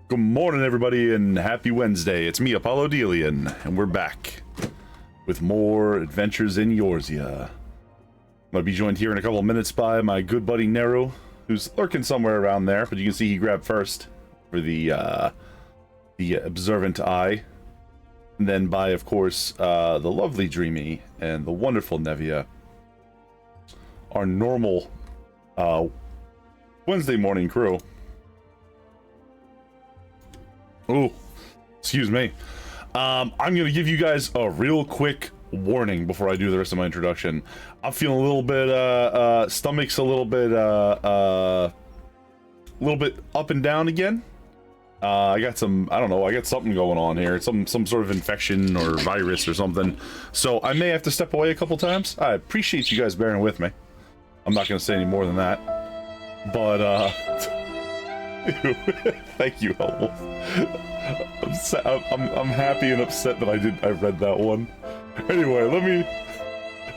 Good morning, everybody, and happy Wednesday. It's me, Apollo Delian, and we're back with more adventures in Eorzea. I'm going to be joined here in a couple of minutes by my good buddy Nero, who's lurking somewhere around there, but you can see he grabbed first for the observant eye. And then by, of course, the lovely Dreamy and the wonderful Nevia. Our normal Wednesday morning crew. Oh, excuse me. I'm going to give you guys a real quick warning before I do the rest of my introduction. I'm feeling a little bit, stomach's a little bit up and down again. I got some, I don't know, I got something going on here. Some sort of infection or virus or something. So I may have to step away a couple times. I appreciate you guys bearing with me. I'm not going to say any more than that. But, thank you, Helmut. I'm happy and upset that I read that one. Anyway, let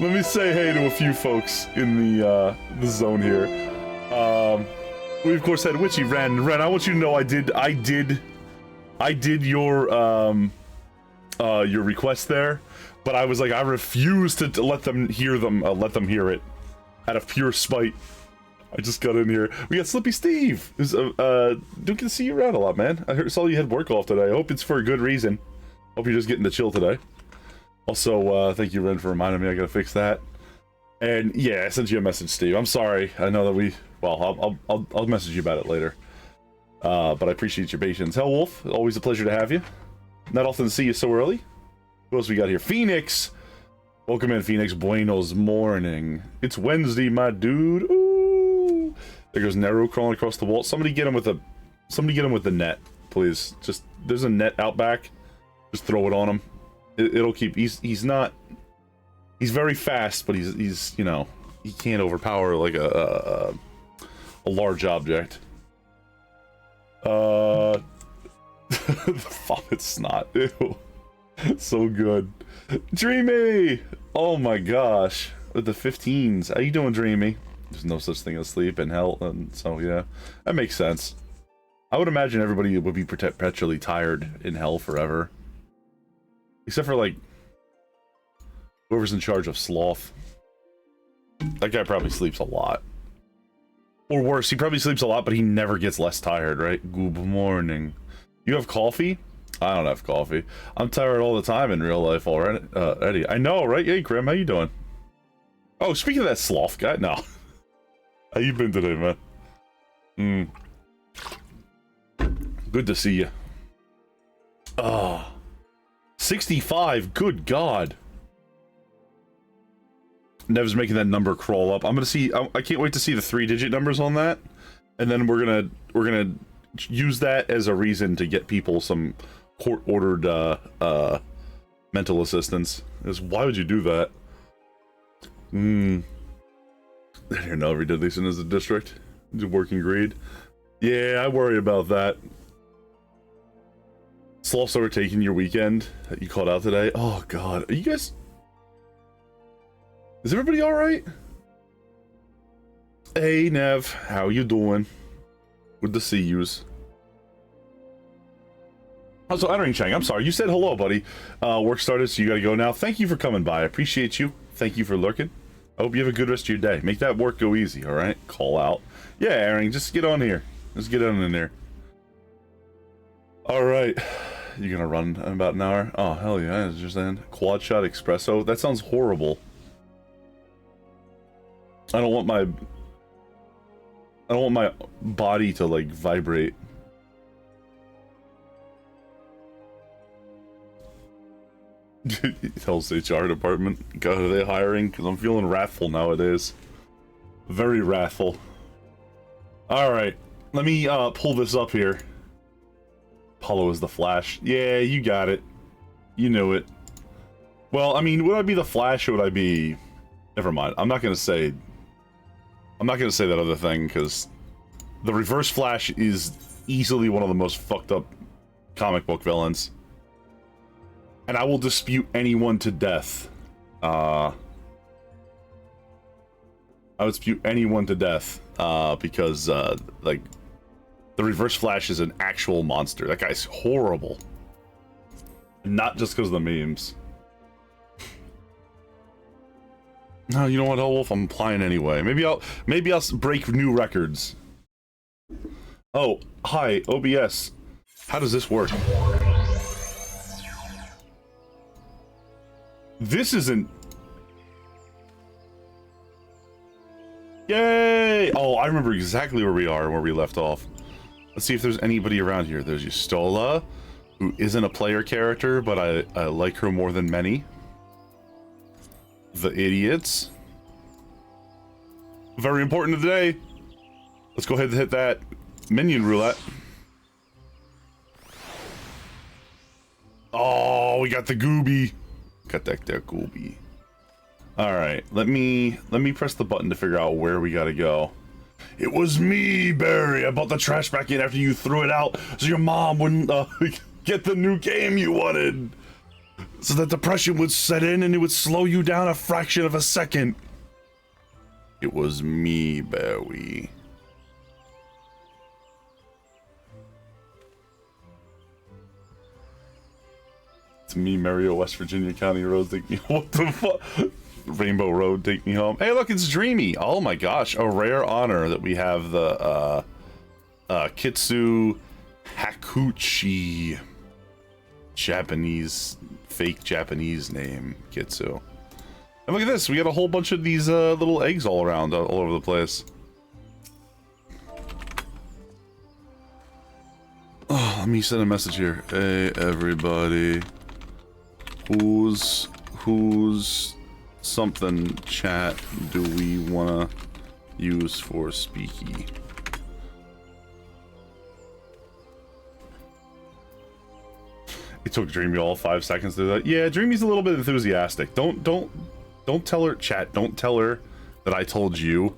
me say hey to a few folks in the zone here. We of course had Witchy Ren. I want you to know I did your request there, but I was like, I refuse to let them hear it out of pure spite. I just got in here. We got Slippy Steve, who's don't get to see you around a lot, man. I saw you had work off today. I hope it's for a good reason. Hope you're just getting to chill today. Also, thank you, Ren, for reminding me. I gotta fix that. And yeah, I sent you a message, Steve. I'm sorry. I know that I'll message you about it later. But I appreciate your patience. Hell Wolf, always a pleasure to have you. Not often to see you so early. Who else we got here? Phoenix. Welcome in, Phoenix. Buenos morning. It's Wednesday, my dude. Ooh. There goes Nero crawling across the wall. Somebody get him with the net, please. Just, there's a net out back. Just throw it on him. It'll keep. He's very fast, but he's you know, he can't overpower like a large object. The vomit snot. Ew. So good. Dreamy! Oh my gosh. With the 15s. How you doing, Dreamy? There's no such thing as sleep in hell, and so yeah. That makes sense. I would imagine everybody would be perpetually tired in hell forever. Except for, like, whoever's in charge of Sloth. That guy probably sleeps a lot. Or worse, he probably sleeps a lot, but he never gets less tired, right? Good morning. You have coffee? I don't have coffee. I'm tired all the time in real life already. Eddie, I know, right? Hey, Grim, how you doing? Oh, speaking of that Sloth guy, no. How you been today, man? Good to see you. Oh, 65. Good God. Nev's making that number crawl up. I'm gonna see. I can't wait to see the 3-digit numbers on that, and then we're gonna use that as a reason to get people some court-ordered mental assistance. Why would you do that? I didn't know every Dudleyson is a district. It's a working greed. Yeah, I worry about that. Sloth's overtaking your weekend that you called out today. Oh God, are you guys? Is everybody all right? Hey Nev, how you doing? Good to see yous. Also, Entering Chang, I'm sorry, you said hello, buddy. Work started, so you gotta go now. Thank you for coming by. I appreciate you. Thank you for lurking. I hope you have a good rest of your day. Make that work go easy, all right? Call out. Yeah, Aaron, just get on here. Just get on in there. All right. You're gonna run in about an hour? Oh, hell yeah. It's just then. Quad shot espresso? That sounds horrible. I don't want my body to, like, vibrate. Tells HR department. God, are they hiring? Because I'm feeling wrathful nowadays. Very wrathful. Alright. Let me pull this up here. Apollo is the Flash. Yeah, you got it. You knew it. Well, I mean, would I be the Flash or would I be... Never mind. I'm not gonna say that other thing, because the Reverse Flash is easily one of the most fucked up comic book villains. And I will dispute anyone to death. I would dispute anyone to death, because, like, The Reverse Flash is an actual monster. That guy's horrible. Not just because of the memes. No, you know what, Elwolf? I'm applying anyway. Maybe I'll break new records. Oh, hi, OBS. How does this work? This isn't... Yay! Oh, I remember exactly where we are, where we left off. Let's see if there's anybody around here. There's Yustola, who isn't a player character, but I like her more than many. The idiots. Very important today. Let's go ahead and hit that minion roulette. Oh, we got the gooby. Got that gooby. All right, let me press the button to figure out where we gotta go. It was me, Barry. I brought the trash back in after you threw it out, so your mom wouldn't get the new game you wanted. So that depression would set in and it would slow you down a fraction of a second. It was me, Barry. It's me, Mario, West Virginia County Road. Take me. What the fuck? Rainbow Road, take me home. Hey, look, it's Dreamy. Oh my gosh, a rare honor that we have the Kitsu Hakuchi. Japanese, fake Japanese name, Kitsu. And look at this, we got a whole bunch of these little eggs all around, all over the place. Oh, let me send a message here. Hey, everybody. Who's something chat do we wanna use for speaky? It took Dreamy all 5 seconds to do that. Yeah, Dreamy's a little bit enthusiastic. Don't tell her, chat. Don't tell her that I told you.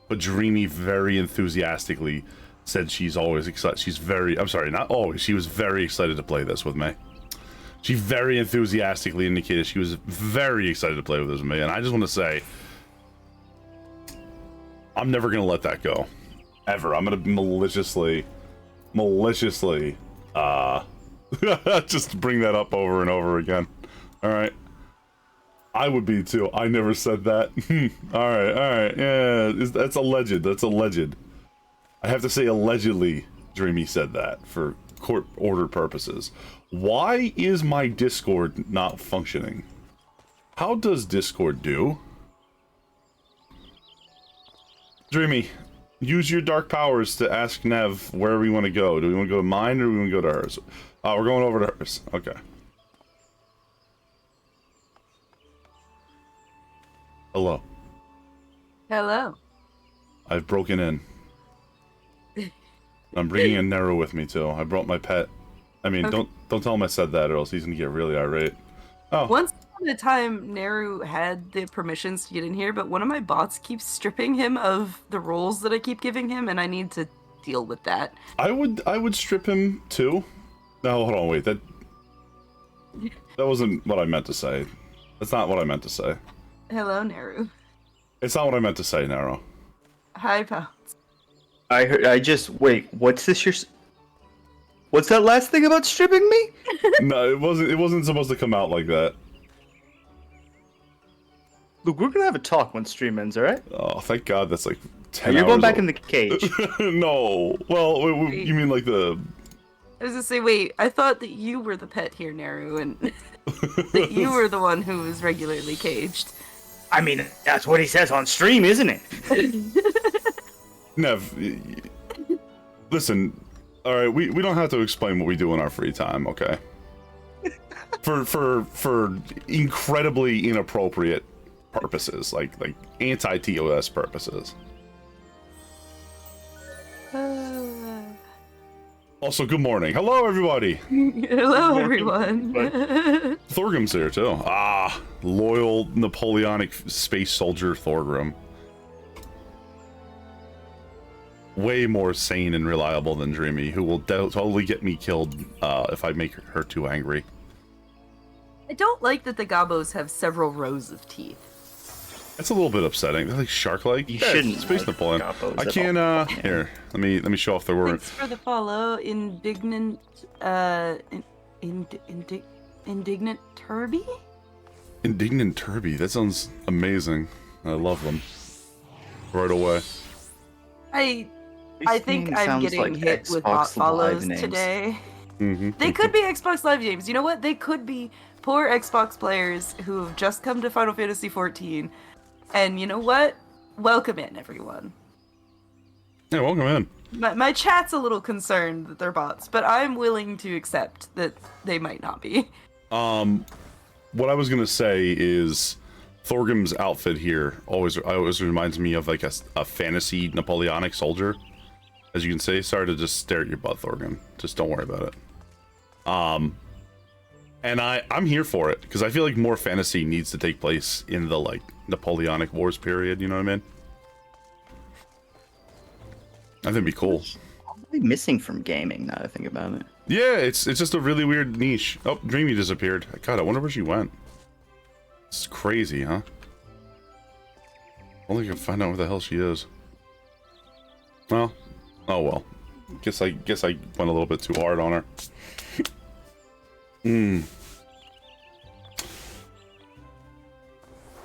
But Dreamy very enthusiastically said she's always excited. She's very, I'm sorry, not always. She was very excited to play this with me. She very enthusiastically indicated she was very excited to play with this with me. And I just want to say, I'm never going to let that go. Ever. I'm going to maliciously, just bring that up over and over again. Alright. I would be too. I never said that. Alright. Yeah, that's alleged. That's alleged. I have to say allegedly Dreamy said that for court order purposes. Why is my Discord not functioning? How does Discord do? Dreamy, use your dark powers to ask Nev where we want to go. Do we want to go to mine or do we want to go to hers? We're going over to hers. Okay. Hello. Hello. I've broken in. I'm bringing in Neru with me too. I brought my pet. I mean, okay. Don't tell him I said that, or else he's gonna get really irate. Oh. Once upon a time, Neru had the permissions to get in here, but one of my bots keeps stripping him of the roles that I keep giving him, and I need to deal with that. I would strip him too. No, hold on, wait. That wasn't what I meant to say. That's not what I meant to say. Hello, Neru. It's not what I meant to say, Nero. Hi, Pounce. Wait, what's this what's that last thing about stripping me? No, it wasn't supposed to come out like that. Look, we're gonna have a talk when stream ends, alright? Oh, thank God, that's like 10 hours. You're going back in the cage. No. Well, you mean like the... I was gonna say, wait, I thought that you were the pet here, Neru, and that you were the one who was regularly caged. I mean, that's what he says on stream, isn't it? Nev, listen, alright, we don't have to explain what we do in our free time, okay? For incredibly inappropriate purposes, like anti-TOS purposes. Also, good morning. Hello, everybody. Hello, everyone. Thorgrim's here too. Ah, loyal Napoleonic space soldier Thorgrim. Way more sane and reliable than Dreamy, who will totally get me killed if I make her too angry. I don't like that the Gobos have several rows of teeth. That's a little bit upsetting. They're like shark-like. You Yeah, shouldn't Space have Napoleon. got those I at can't. all. Here, let me show off the word. Thanks for the follow, indignant, indignant Turby? Indignant Turby. That sounds amazing. I love them. Right away. I This think name I'm sounds getting like hit with Xbox bot Live follows names. today. Mm-hmm. They could be Xbox Live games. You know what? They could be poor Xbox players who have just come to Final Fantasy XIV. And you know what? Welcome in, everyone. Yeah, welcome in. My chat's a little concerned that they're bots, but I'm willing to accept that they might not be. What I was gonna say is Thorgrim's outfit here always reminds me of like a fantasy Napoleonic soldier. As you can see, sorry to just stare at your butt, Thorgrim. Just don't worry about it. And I'm here for it because I feel like more fantasy needs to take place in the like Napoleonic Wars period. You know what I mean? I think it'd be cool. Probably missing from gaming now that I think about it. Yeah, it's just a really weird niche. Oh, Dreamy disappeared. God, I wonder where she went. It's crazy, huh? Only can find out where the hell she is. Well, oh well. Guess I went a little bit too hard on her.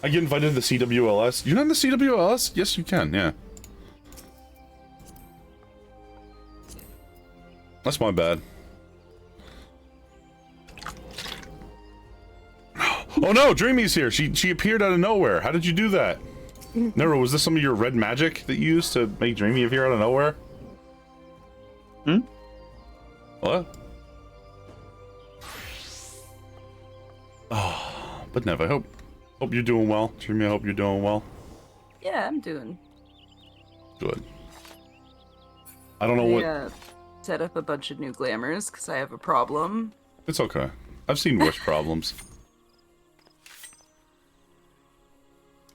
I get invited to the CWLS. You're not in the CWLS? Yes, you can. Yeah. That's my bad. Oh no, Dreamy's here. She appeared out of nowhere. How did you do that? Nero, was this some of your red magic that you used to make Dreamy appear out of nowhere? Hmm? What? Oh, but Nev, I hope you're doing well. Dreamy, I hope you're doing well. Yeah, I'm doing. Good. I don't know what... Set up a bunch of new glamours because I have a problem. It's okay. I've seen worse problems.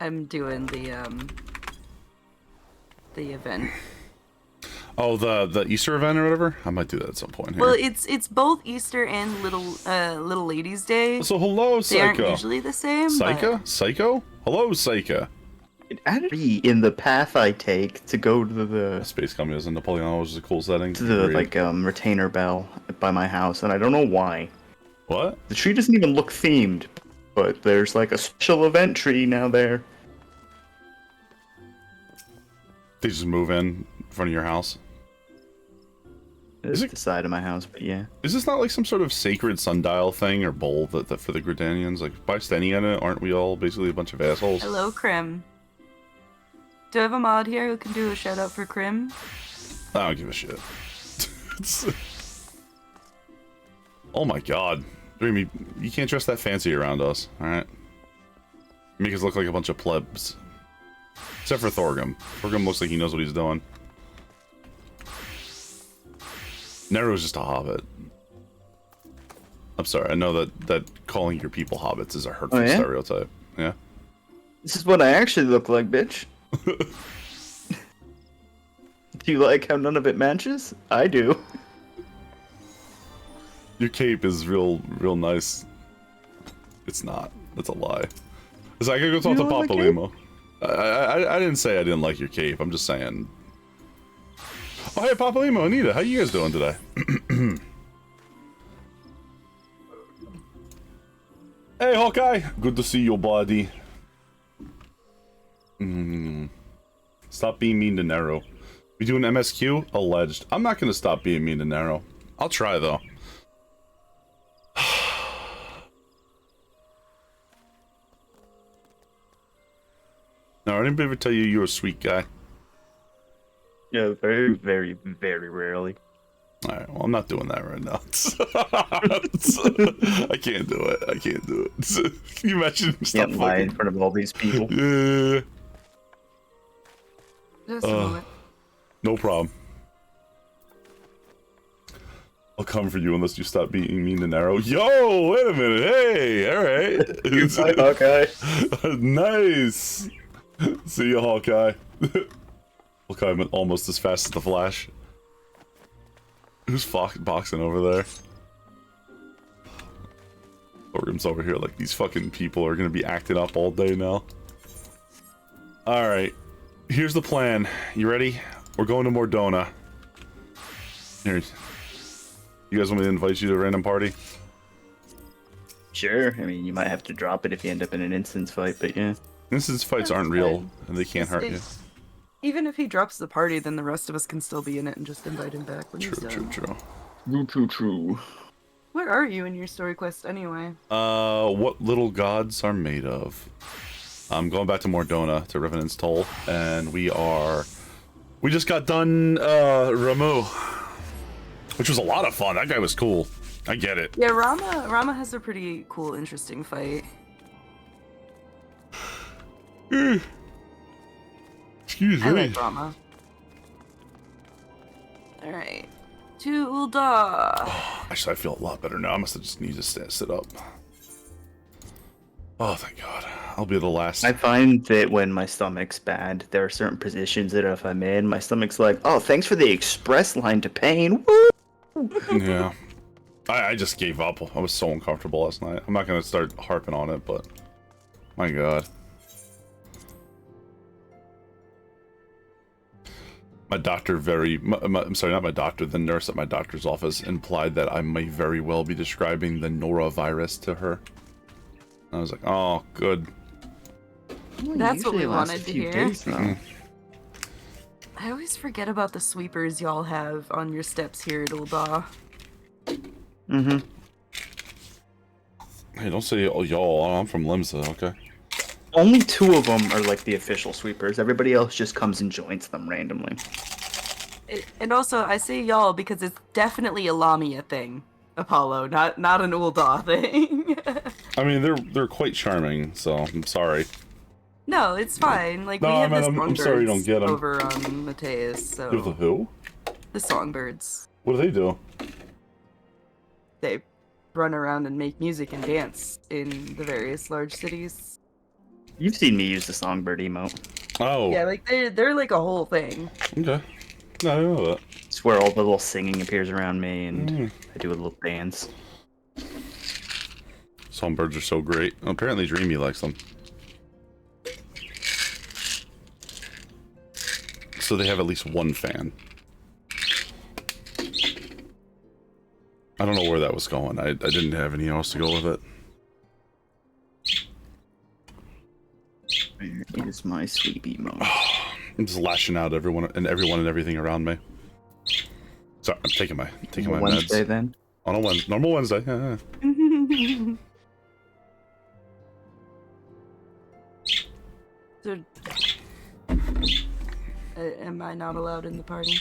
I'm doing the event. Oh, the Easter event or whatever? I might do that at some point here. Well, it's both Easter and Little Ladies Day. So hello, They aren't Psycho. usually the same. Psycho? Psycho? Hello, Psycho. It added be in the path I take to go to A the space company is in Napoleon, which is a cool setting. Agreed. like retainer bell by my house, and I don't know why. What? The tree doesn't even look themed, but there's like a special event tree now there. They just move in front of your house. It's it- the side of my house, but yeah. Is this not like some sort of sacred sundial thing or bowl that for the Gridanians? Like, by standing on it, aren't we all basically a bunch of assholes? Hello, Krim. Do I have a mod here who can do a shout out for Krim? I don't give a shit. Oh my god. Dreamy, you can't dress that fancy around us, alright? Make us look like a bunch of plebs. Except for Thorgrim. Thorgrim looks like he knows what he's doing. Nero's just a hobbit. I'm sorry, I know that calling your people hobbits is a hurtful Oh, yeah? stereotype. Yeah? This is what I actually look like, bitch. Do you like how none of it matches? I do. Your cape is real nice. It's not. That's a lie. So I gotta go talk You to don't like Papa my cape? Limo. I didn't say I didn't like your cape. I'm just saying. Oh, hey, Papa Limo, Anita, how you guys doing today? Hey, Hawkeye. Good to see your body. Stop being mean to Nero. We do an MSQ? Alleged. I'm not gonna stop being mean to Nero. I'll try, though. Now, anybody ever tell you you're a sweet guy? Yeah, very, very, very rarely. Alright, well, I'm not doing that right now. I can't do it. I can't do it. Can you imagine stuff Can't lie in front of all these people. Yeah, Just a moment. no problem. I'll come for you unless you stop being mean to Nero. Yo, wait a minute. Hey, alright. Hawkeye. Nice. See ya, Hawkeye. Hawkeye went almost as fast as the Flash. Who's boxing over there? Thorgrim's over here like these fucking people are gonna be acting up all day now. All right. Here's the plan. You ready? We're going to Mordona. Here. You guys want me to invite you to a random party? Sure. I mean, you might have to drop it if you end up in an instance fight, but yeah. Instance fights That's aren't real, fine. and they can't hurt you. Even if he drops the party, then the rest of us can still be in it and just invite him back when he's done. True. Where are you in your story quest anyway? What little gods are made of? I'm going back to Mordona, to Revenant's Toll, and we just got done, Ramu. Which was a lot of fun. That guy was cool. I get it. Yeah, Rama has a pretty cool, interesting fight. Excuse I me. like Rama. Alright. To Ulda. Actually, I feel a lot better now. I must have just needed to sit up. Oh, thank God. I'll be the last. I find that when my stomach's bad, there are certain positions that if I'm in, my stomach's like, oh, thanks for the express line to pain. Woo! Yeah. I just gave up. I was so uncomfortable last night. I'm not going to start harping on it, but my God. My doctor I'm sorry, not my doctor, the nurse at my doctor's office implied that I may very well be describing the norovirus to her. I was like, oh, good. That's what we wanted to hear. Mm. I always forget about the sweepers y'all have on your steps here at Ulda. Mm-hmm. Hey, don't say y'all. I'm from Limsa, okay? Only 2 of them are like the official sweepers. Everybody else just comes and joins them randomly. And also, I say y'all because it's definitely a Lamia thing, Apollo, not an Ulda thing. I mean, they're quite charming, so I'm sorry. No, it's fine. Like, No, we have I the mean, I'm songbirds sorry you don't get 'em. over on Mateus, so... You have the who? The songbirds. What do they do? They run around and make music and dance in the various large cities. You've seen me use the songbird emote. Oh. Yeah, like, they're like a whole thing. Okay. No, I didn't know that. It's where all the little singing appears around me, and I do a little dance. Songbirds are so great. Apparently Dreamy likes them. So they have at least one fan. I don't know where that was going. I didn't have anything else to go with it. Where is my sweet emote? I'm just lashing out at everyone and everything around me. Sorry, I'm taking my Wednesday meds. then? On a normal Wednesday. Yeah. So, am I not allowed in the party?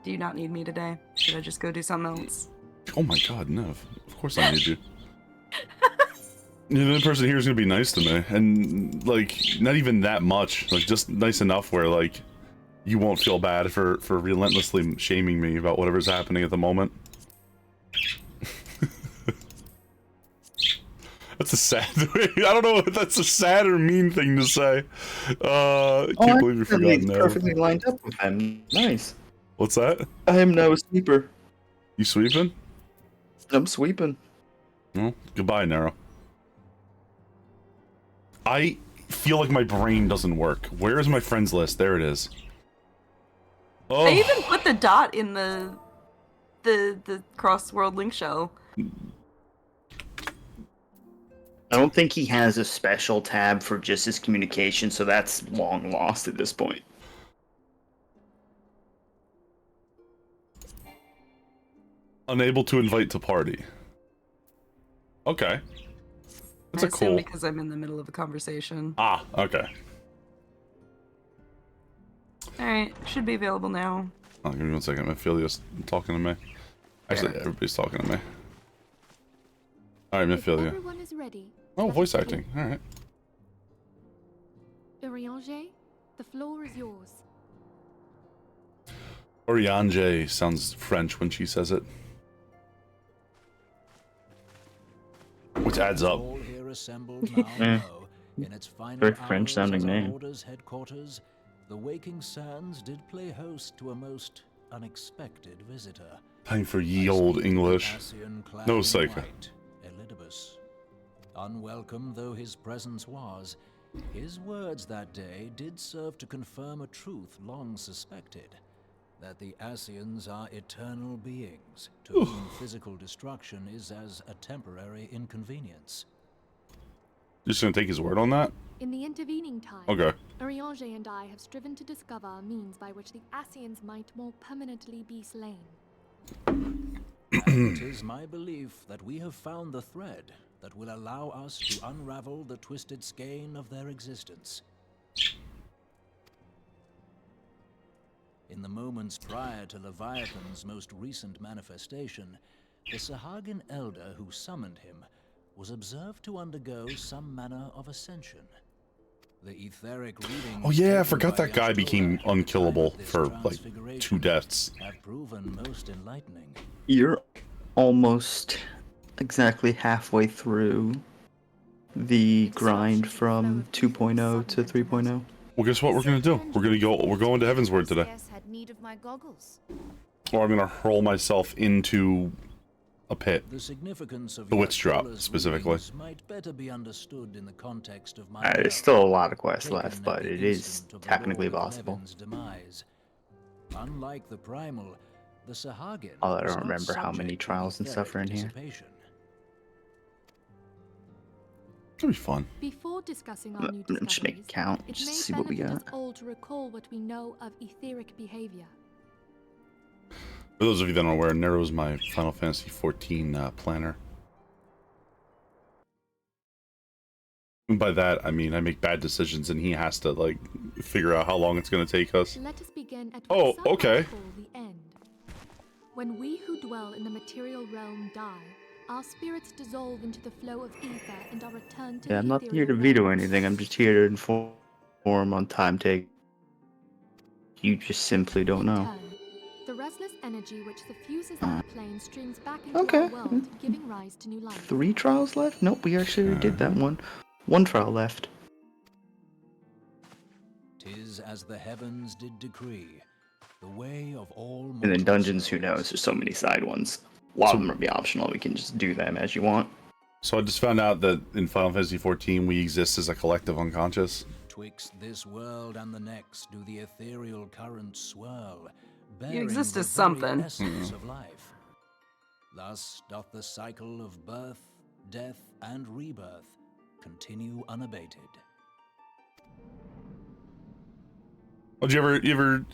Do you not need me today? Should I just go do something else? Oh my God, no! Of course I need you. The other person here is gonna be nice to me, and like not even that much. Like just nice enough where like you won't feel bad for relentlessly shaming me about whatever's happening at the moment. That's a sad. I don't know if that's a sad or mean thing to say. I can't believe you forgot It's now. perfectly lined up with them. Nice. What's that? I am now a sweeper. You sweeping? I'm sweeping. Well, goodbye, Nero. I feel like my brain doesn't work. Where is my friends list? There it is. Oh. I even put the dot in the cross-world link shell. I don't think he has a special tab for just his communication, so that's long lost at this point. Unable to invite to party. Okay. That's I a assume cool. because I'm in the middle of a conversation. Ah, okay. Alright, should be available now. Oh, give me 1 second. Mephilia's talking to me. Actually, Yeah. everybody's talking to me. Alright, Mephilia. Everyone is ready. Oh, voice acting. Alright. Urianger, the floor is yours. Oriange sounds French when she says it. Which adds up. All here assembled now Yeah. know, in its final Very French-sounding hours at our name. Order's headquarters, the Waking Sands did play host to a most unexpected visitor. Time for ye old English. No, Seika. Elidibus. Unwelcome though his presence was, His words that day did serve to confirm a truth long suspected, that the Ascians are eternal beings, to whom physical destruction is as a temporary inconvenience. You're just gonna take his word on that? In the intervening time, Okay. Urianger and I have striven to discover a means by which the Ascians might more permanently be slain. And it is my belief that we have found the thread that will allow us to unravel the twisted skein of their existence. In the moments prior to Leviathan's most recent manifestation, the Sahagin elder who summoned him was observed to undergo some manner of ascension. The etheric readings Oh yeah, I taken forgot by that guy the became Astrologer at the time unkillable of this for like 2 transfiguration deaths. have proven most enlightening. You're almost exactly halfway through the grind from 2.0 to 3.0. Well, guess what we're gonna do? We're going to Heavensward today. Had need of my goggles. Or I'm gonna hurl myself into a pit. The significance of The Witch Drop, Yastrola's specifically. readings might better be understood in the context of my There's work, still a lot of quests taken left, at but the it is instant of the technically Lord of possible. Heaven's demise. Unlike the Primal, the Sahagin Oh, I was don't not remember how many subject to trials and stuff etheric are in here. dissipation. It'll be fun. Before discussing our new I'm just make a discoveries, count, it just may to see what we benefit got. us all to recall what we know of etheric behavior. For those of you that aren't aware, Nero's my Final Fantasy XIV planner. And by that, I mean I make bad decisions and he has to, like, figure out how long it's going to take us. Let us begin at Oh, what some might okay. call the end. When we who dwell in the material realm die, our spirits dissolve into the flow of ether and are returned to Yeah, the I'm not here to ethereal veto realm. anything, I'm just here to inform on time take. You just simply don't In know. turn, the restless energy which suffuses our plane streams back into Okay. our world, giving rise to new life. 3 trials left? Nope, we actually already did that one. 1 trial left. 'Tis as the heavens did decree, the way of all And then mortal dungeons, who souls. knows? There's so many side ones. A lot of them are be optional, we can just do them as you want. So I just found out that in Final Fantasy XIV we exist as a collective unconscious. Twixt this world and the next do the ethereal currents swirl, exist bearing as the very something. essence of life. Thus doth the cycle of birth, death, and rebirth continue unabated. Did you ever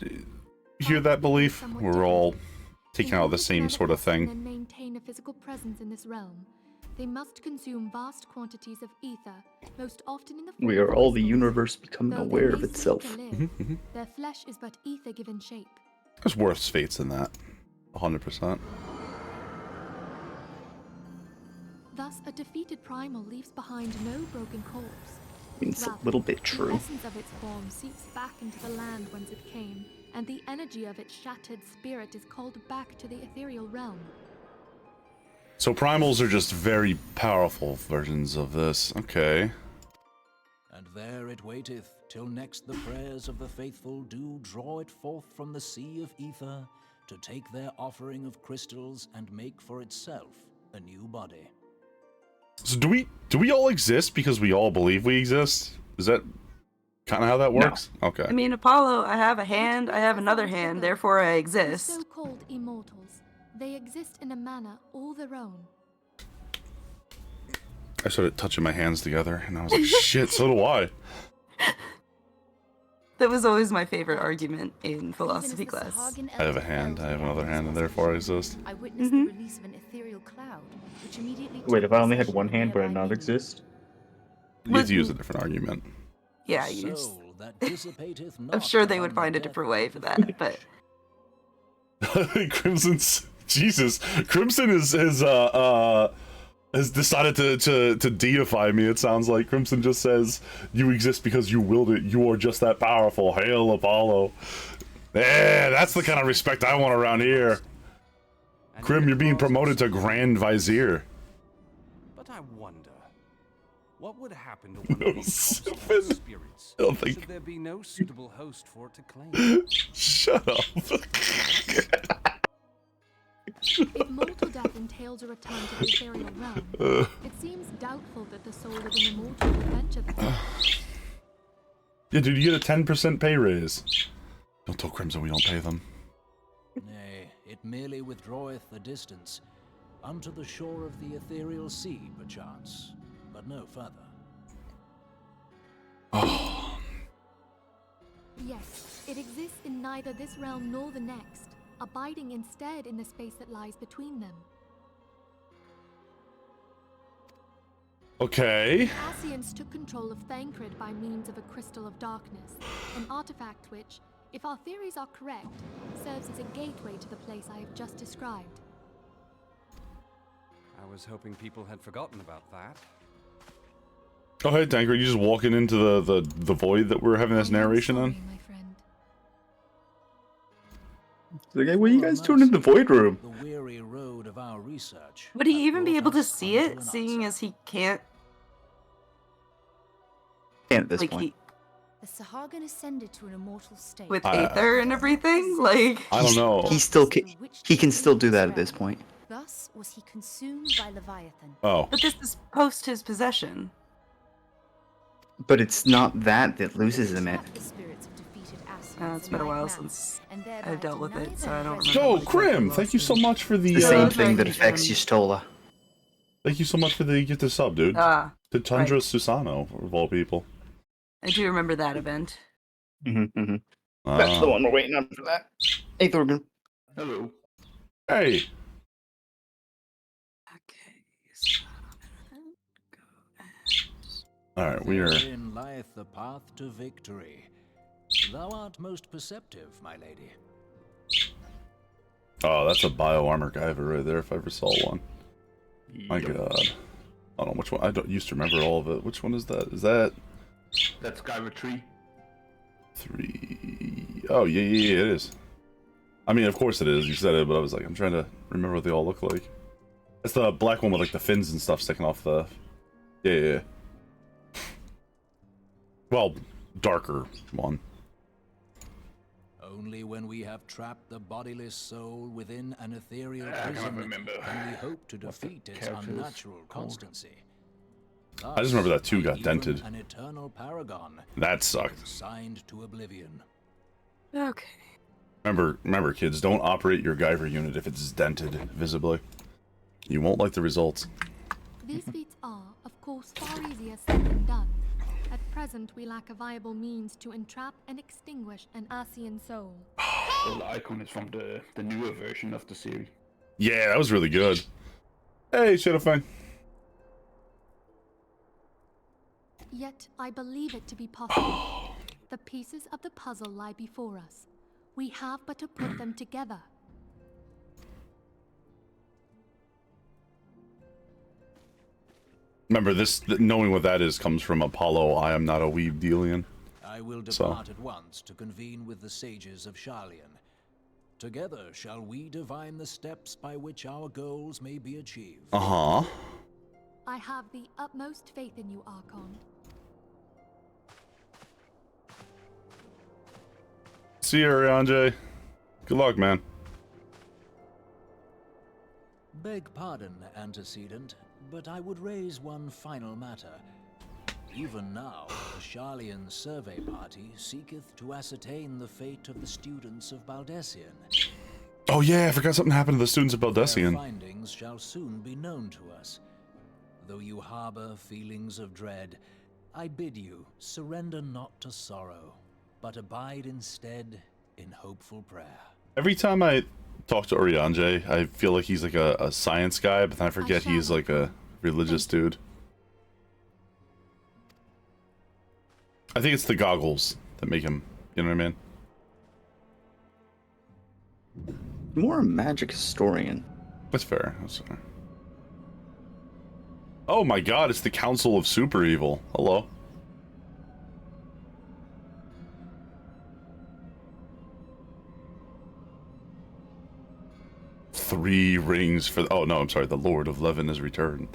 hear that belief? We're all taking In out order the to same sort of manifest and thing. then maintain a physical presence in this realm, they must consume vast quantities of ether, most often in the form We of are all the crystals. universe becoming Though they aware may of seem itself. to live, their flesh is but ether given shape. There's worse fates than that. 100%. Thus, a defeated primal leaves behind no broken corpse. It's a Rather, little bit the true. essence of its form seeps back into the land whence it came, and the energy of its shattered spirit is called back to the ethereal realm. So primals are just very powerful versions of this. Okay. And there it waiteth, till next the prayers of the faithful do draw it forth from the sea of ether, to take their offering of crystals and make for itself a new body. So do we all exist because we all believe we exist? Is that kind of how that works? Okay. I mean, Apollo, I have a hand, I have another hand, therefore I The exist. so-called immortals, they exist in a manner all their own. I started touching my hands together, and I was like, shit, so do I. That was always my favorite argument in philosophy class. I have a hand, I have another hand, and therefore I exist. I witnessed the release of an ethereal cloud, which immediately Wait, took if I only had possession one of hand, would I nearby not humans. exist? You have to use a different argument. Yeah, The you just, soul that dissipateth I'm not sure they would upon find a death different way for that, but Crimson's Jesus. Crimson has decided to deify me. It sounds like Crimson just says, "You exist because you willed it. You are just that powerful. Hail Apollo." Yeah, that's the kind of respect I want around here. Crim, you're being promoted to Grand Vizier. But I wonder, what would happen to one No, of these stupid. obstinate spirits I don't think- should there be no suitable host for it to claim? Shut up. If mortal death entails a return to the ethereal realm, it seems doubtful that the soul of an immortal would venture there. Yeah, dude, you get a 10% pay raise. Don't tell Crimson we don't pay them. Nay, it merely withdraweth the distance, unto the shore of the ethereal sea, perchance, but no further. Oh. Yes, it exists in neither this realm nor the next, abiding instead in the space that lies between them. Okay. Ascians took control of Thancred by means of a crystal of darkness, an artifact which, if our theories are correct, serves as a gateway to the place I have just described. I was hoping people had forgotten about that. Oh, hey, Tanker, you just walking into the void that we're having this narration sorry, on? my friend. Like, hey, what are you guys doing in the void room? The weary road of our research. Would he hath even be brought able to us see unto it, an seeing answer. as he can't? And at this Like point, The Sahagin ascended to an immortal state. with Aether and everything? Like, I don't know. he can still do that at this point. Thus was he consumed by Leviathan. Oh. but this is post his possession. But it's not that loses him it. The spirits of defeated Ascians It's been a alive while now, since and thereby I've dealt with deny it, so their I don't presence. remember. Yo, Crim, thank you so much for the, The same it's thing like, that affects Yustola. thank you so much for the gifted sub, dude. Ah, To Tundra Susano, of all people. I do remember that event. Mm-hmm. That's the one we're waiting on for that. Hey, Thorgan. Hello. Hey, Okay, so alright, we are... Therein lieth the path to victory. Thou art most perceptive, my lady. Oh, that's a bio armor Guyver right there if I ever saw one. My god. I don't know which one. I don't used to remember all of it. Which one is that? Is that That's Skyver 3. 3? Oh, yeah, it is. I mean, of course it is. You said it, but I was like, I'm trying to remember what they all look like. It's the black one with like the fins and stuff sticking off the... Yeah. Well, darker one. Only when we have trapped the bodiless soul within an ethereal I can't prison remember can we hope to what the defeat its character is unnatural called. constancy. I just remember that two got Even dented. An eternal paragon That sucked. signed to oblivion. okay. Remember, kids, don't operate your Guyver unit if it's dented visibly. You won't like the results. These feats are, of course, far easier said than done. At present, we lack a viable means to entrap and extinguish an Ascian soul. Well, the icon is from the newer version of the series. Yeah, that was really good. Hey, Shadowfang. Yet, I believe it to be possible. The pieces of the puzzle lie before us. We have but to put them together. Remember, knowing what that is comes from Apollo, I am not a weeb dealian. I will So. depart at once to convene with the sages of Sharlayan. Together shall we divine the steps by which our goals may be achieved. Uh-huh. I have the utmost faith in you, Archon. See you, Ariane. Good luck, man. Beg pardon, antecedent, but I would raise one final matter. Even now, the Sharlayan survey party seeketh to ascertain the fate of the students of Baldessian. Oh yeah, I forgot something happened to the students of Their Baldessian. findings shall soon be known to us. Though you harbor feelings of dread, I bid you surrender not to sorrow, but abide instead in hopeful prayer. Every time I talk to Oriange, I feel like he's like a science guy, but then I forget he's like a religious dude. I think it's the goggles that make him, you know what I mean? More a magic historian. That's fair. That's fair. Oh my god, it's the Council of Super Evil. Hello. Three rings for... Oh, no, I'm sorry. The Lord of Levin has returned.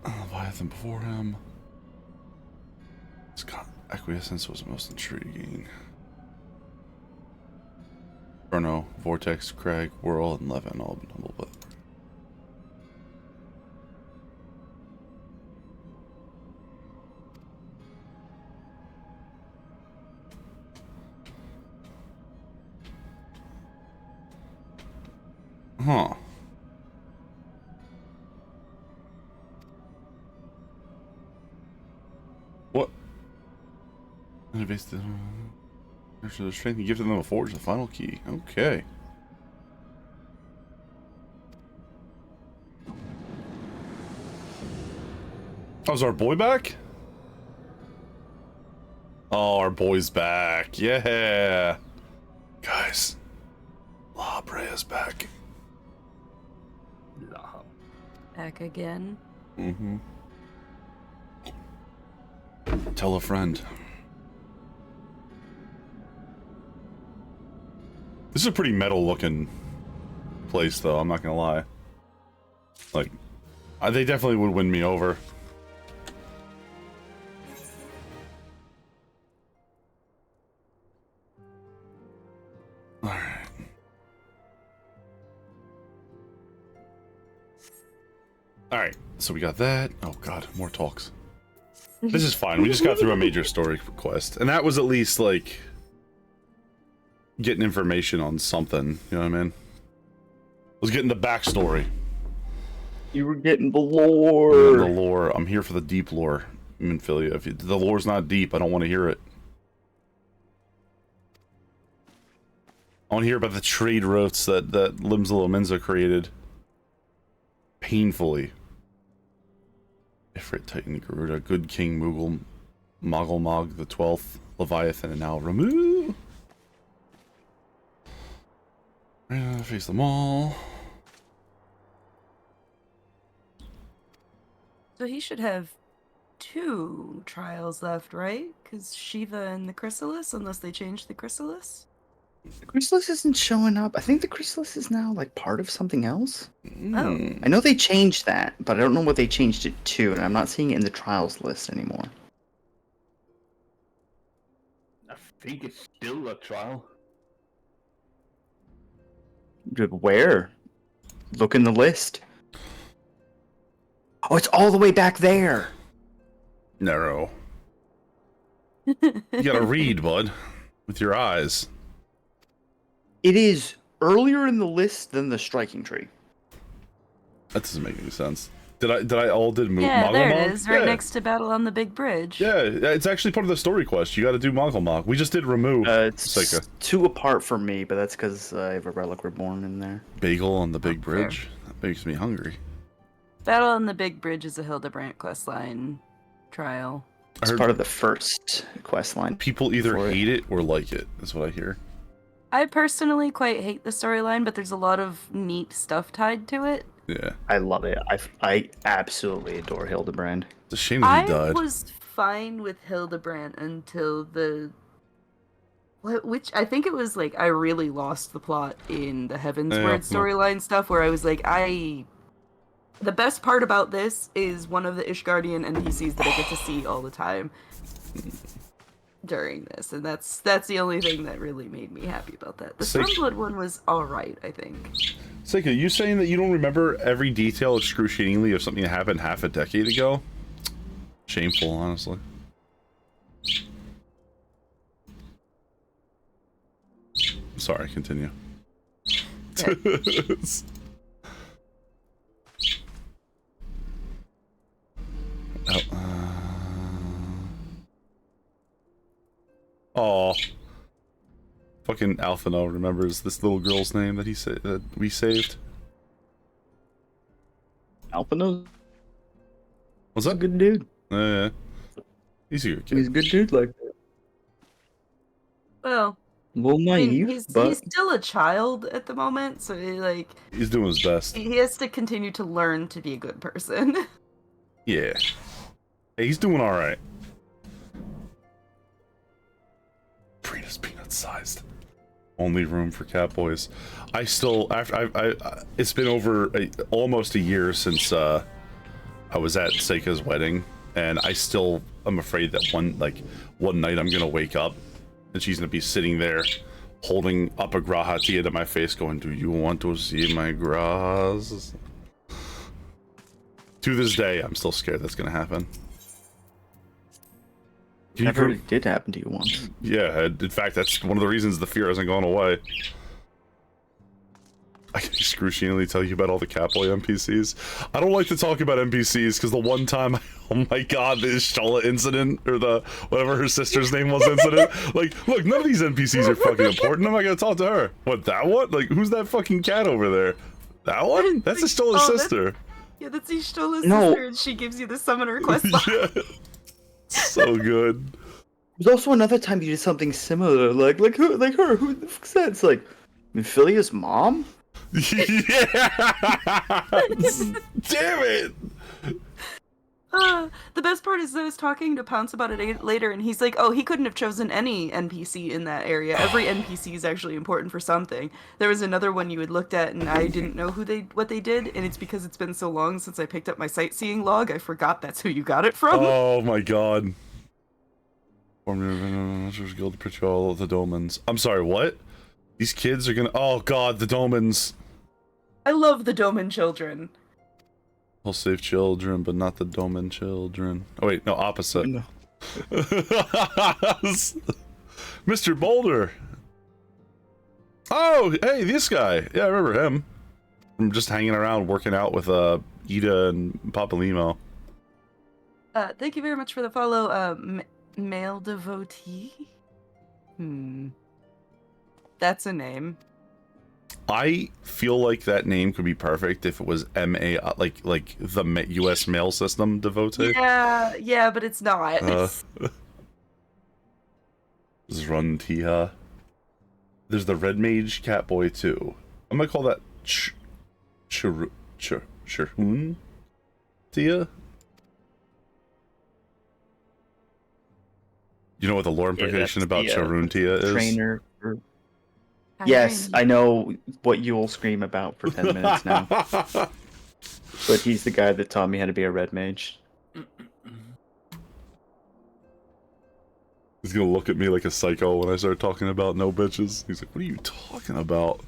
Leviathan before him. Scott Acquiescence was most intriguing. Bruno, Vortex, Craig, Whirl, and Levin all been humble, but... Huh. What? Innovates the strength and gifted them a forge, the final key. Okay. Oh, is our boy back? Oh, our boy's back. Yeah. Guys, La Brea's back. Back again. Mm-hmm. Tell a friend. This is a pretty metal looking place, though, I'm not gonna lie. Like, they definitely would win me over. Alright. Alright, so we got that. Oh god, more talks. This is fine, we just got through a major story quest. And that was at least, like, getting information on something, you know what I mean? I was getting the backstory. You were getting the lore. The lore. I'm here for the deep lore, Minfilia. If the lore's not deep, I don't want to hear it. I want to hear about the trade routes that Limzalo Menza created. Painfully. Ifrit, Titan, Garuda, Good King, Moogle, Moggle the 12th, Leviathan, and now Ramu. Face them all. So he should have 2 trials left, right? Because Shiva and the Chrysalis, unless they change the Chrysalis? The Chrysalis isn't showing up. I think the Chrysalis is now like part of something else. Oh. I know they changed that, but I don't know what they changed it to, and I'm not seeing it in the trials list anymore. I think it's still a trial. Where? Look in the list. Oh, it's all the way back there. Narrow. You gotta read, bud. With your eyes. It is earlier in the list than the striking tree. That doesn't make any sense. Did I did Yeah, there it Mogulmog? is, right Yeah. next to Battle on the Big Bridge. Yeah, it's actually part of the story quest. You gotta do Mogulmog. We just did remove. It's Seika. 2 apart from me, but that's because I have a Relic Reborn in there. Bagel on the big fair. bridge. That makes me hungry. Battle on the Big Bridge is a Hildebrandt questline trial. I It's heard part of the first quest line. people either for it. hate it or like it, is what I hear. I personally quite hate the storyline, but there's a lot of neat stuff tied to it. Yeah. I love it. I absolutely adore Hildebrand. It's a shame that he I died. was fine with Hildebrandt until which I think it was like I really lost the plot in the Heaven's Yeah, Word no. storyline stuff where I was like, the best part about this is one of the Ishgardian NPCs that I get to see all the time during this, and that's the only thing that really made me happy about that. The Stormblood one was alright, I think. Seika, you saying that you don't remember every detail excruciatingly of something that happened half a decade ago? Shameful, honestly. Sorry, continue. Oh, fucking Alphino remembers this little girl's name that that we saved. Alphino's What's a that? good dude. Yeah, he's a good kid. He's a good dude like that. Well, A little I mean, naive, he's but still a child at the moment, so He's doing his best. he has to continue to learn to be a good person. Yeah. Hey, he's doing all right. Prina's peanut sized. Only room for cat boys. I still it's been over almost a year since I was at Seika's wedding, and I still am afraid that one night I'm gonna wake up and she's gonna be sitting there holding up a Grahatia to my face going, "Do you want to see my grass?" To this day, I'm still scared that's gonna happen. never did happen to you once. Yeah, in fact, that's one of the reasons the fear hasn't gone away. I can excruciatingly tell you about all the Catboy NPCs. I don't like to talk about NPCs because the one time, oh my god, the Ishtola incident, or the whatever her sister's name was incident. Like, look, none of these NPCs are fucking important. I'm not gonna talk to her. What, that one? Like, who's that fucking cat over there? That one? That's Ishtola's sister. Yeah, that's Ishtola's No. sister, and she gives you the summoner quest line. Yeah. So good. There's also another time you did something similar, like her. Who the fuck's that? It's like Philia's mom. Yeah. Damn it. The best part is I was talking to Pounce about it later, and he's like, oh, he couldn't have chosen any NPC in that area. Every NPC is actually important for something. There was another one you had looked at, and I didn't know what they did, and it's because it's been so long since I picked up my sightseeing log, I forgot that's who you got it from. Oh my god. Guild Patrol of the Dolmens. I'm sorry, what? These kids are gonna... Oh god, the Dolmens. I love the Doman children. I'll save children, but not the Doman children. Oh wait, no, opposite. No. Mr. Boulder. Oh, hey, this guy. Yeah, I remember him. I'm just hanging around, working out with Ida and Papa Limo. Thank you very much for the follow, male devotee? That's a name. I feel like that name could be perfect if it was M.A. like the U.S. mail system devotee. Yeah, but it's not. Zruntia. There's the Red Mage Catboy too. I'm gonna call that Chirun Tia. You know what the lore implication about Charuntia is? Trainer. Yes, I know what you'll scream about for 10 minutes now. But he's the guy that taught me how to be a red mage. He's gonna look at me like a psycho when I start talking about no bitches. He's like, what are you talking about?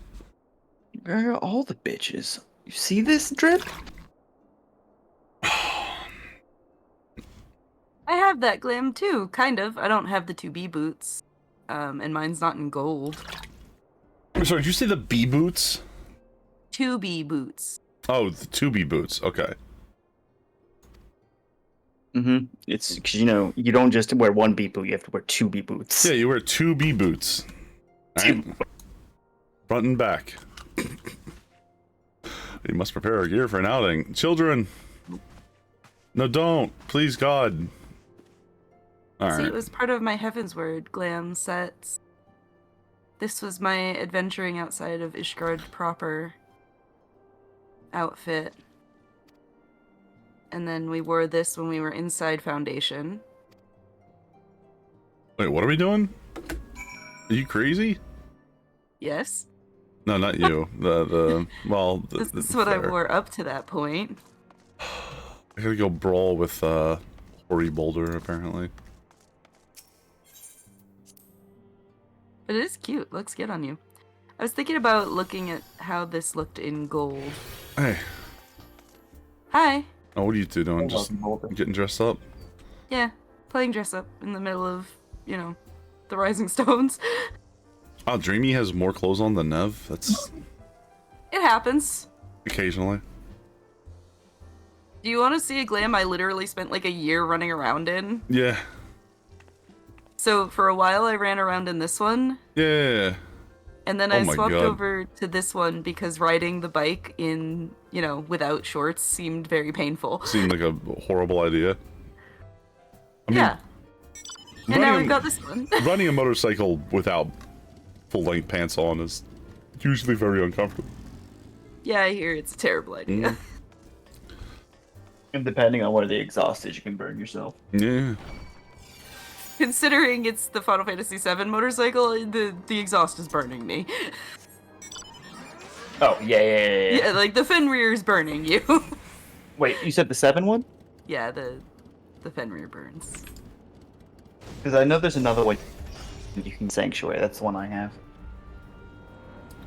All the bitches. You see this drip? I have that glam too, kind of. I don't have the 2B boots. And mine's not in gold. I'm sorry, did you say the B boots? 2B boots. Oh, the 2B boots, okay. Mm-hmm. It's because, you know, you don't just wear one B boot, you have to wear 2 B boots. Yeah, you wear 2B boots. Right? Front and back. You must prepare our gear for an outing. Children! No, don't! Please, God! Alright. See, it was part of my Heavensward glam sets. This was my adventuring outside of Ishgard proper outfit. And then we wore this when we were inside Foundation. Wait, what are we doing? Are you crazy? Yes. No, not you. This is what I wore up to that point. I gotta go brawl with Hori Boulder, apparently. But it is cute. Looks good on you. I was thinking about looking at how this looked in gold. Hey. Hi. Oh, what are you two doing? Just getting dressed up? Yeah, playing dress up in the middle of, you know, the Rising Stones. Oh, Dreamy has more clothes on than Nev? That's... It happens. Occasionally. Do you want to see a glam I literally spent like a year running around in? Yeah. So for a while I ran around in this one. Yeah. And then Oh I my swapped God. over to this one because riding the bike in, you know, without shorts seemed very painful. Seemed like a horrible idea. I mean, Yeah. And now running- we've got this one. Running a motorcycle without full-length pants on is usually very uncomfortable. Yeah, I hear it's a terrible idea. Mm. And depending on where the exhaust is, you can burn yourself. Yeah. Considering it's the Final Fantasy VII motorcycle, the exhaust is burning me. Oh, yeah. Yeah, like the Fenrir is burning you. Wait, you said the 7 one? Yeah, the Fenrir burns. Because I know there's another one you can Sanctuary. That's the one I have.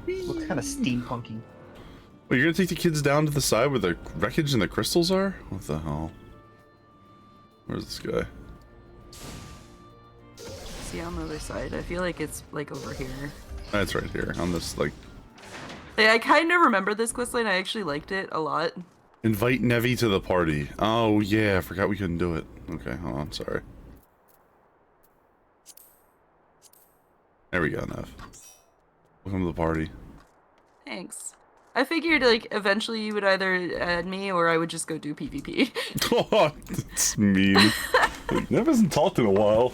Looks kind of steampunky. Well, you're gonna take the kids down to the side where the wreckage and the crystals are? What the hell? Where's this guy? See on the other side. I feel like it's like over here. That's right here on this like Yeah, I kind of remember this questline. I actually liked it a lot. Invite Nevi to the party. Oh yeah, I forgot we couldn't do it. Okay, hold on, sorry. There we go, Nev. Welcome to the party. Thanks. I figured like eventually you would either add me or I would just go do PvP. Oh, that's mean. Nev hasn't talked in a while.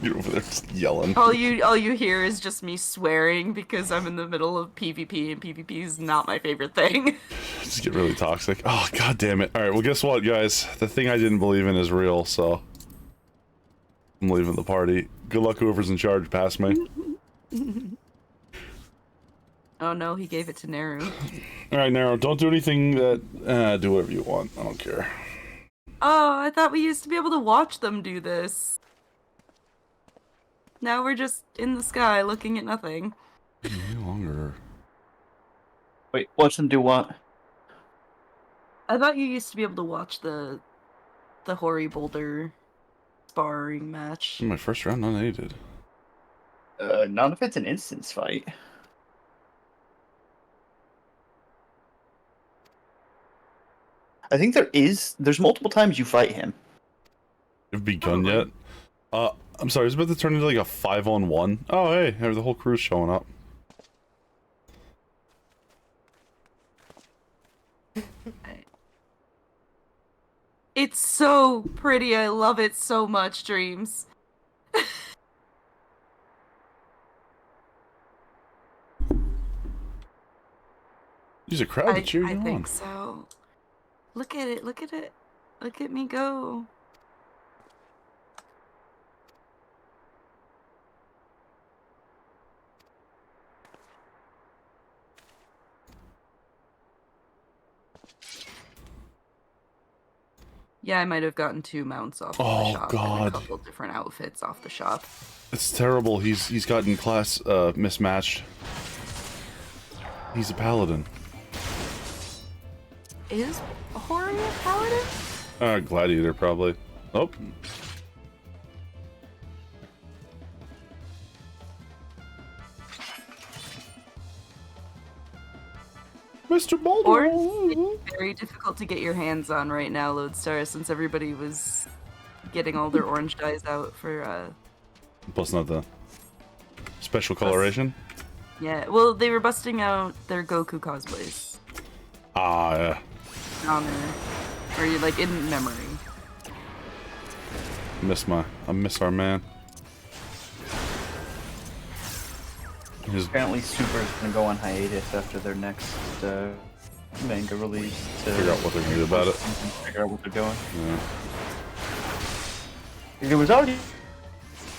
You're over there just yelling. all you hear is just me swearing because I'm in the middle of PvP and PvP is not my favorite thing. Just get really toxic. Oh, god damn it. Alright, well guess what, guys? The thing I didn't believe in is real, so... I'm leaving the party. Good luck whoever's in charge past me. Oh no, he gave it to Neru. Alright, Naro, don't do anything that... do whatever you want. I don't care. Oh, I thought we used to be able to watch them do this. Now we're just in the sky looking at nothing. No longer. Wait, watch them do what? I thought you used to be able to watch the Hori Boulder sparring match. In my first round, none of did. Not if it's an instance fight. I think there's multiple times you fight him. Have begun yet? I'm sorry, it's about to turn into like a 5-on-1. Oh, hey, the whole crew's showing up. It's so pretty. I love it so much, Dreams. Use a crowd to cheer you I on. think so. Look at it. Look at it. Look at me go. Yeah, I might have gotten 2 mounts off of the shop. God. And a couple different outfits off the shop. It's terrible. He's gotten class mismatched. He's a paladin. Is Hori a paladin? Gladiator probably. Oh. Mr. Boulder. Or it's very difficult to get your hands on right now, Lodestar, since everybody was getting all their orange dyes out for Plus not the special coloration. Yeah, well, they were busting out their Goku cosplays. Ah, yeah. On there. Or you like in memory. I miss our man. His Apparently, Super's gonna go on hiatus after their next manga release to figure out what they're gonna do about it. Figure out what they're doing. Yeah. There was already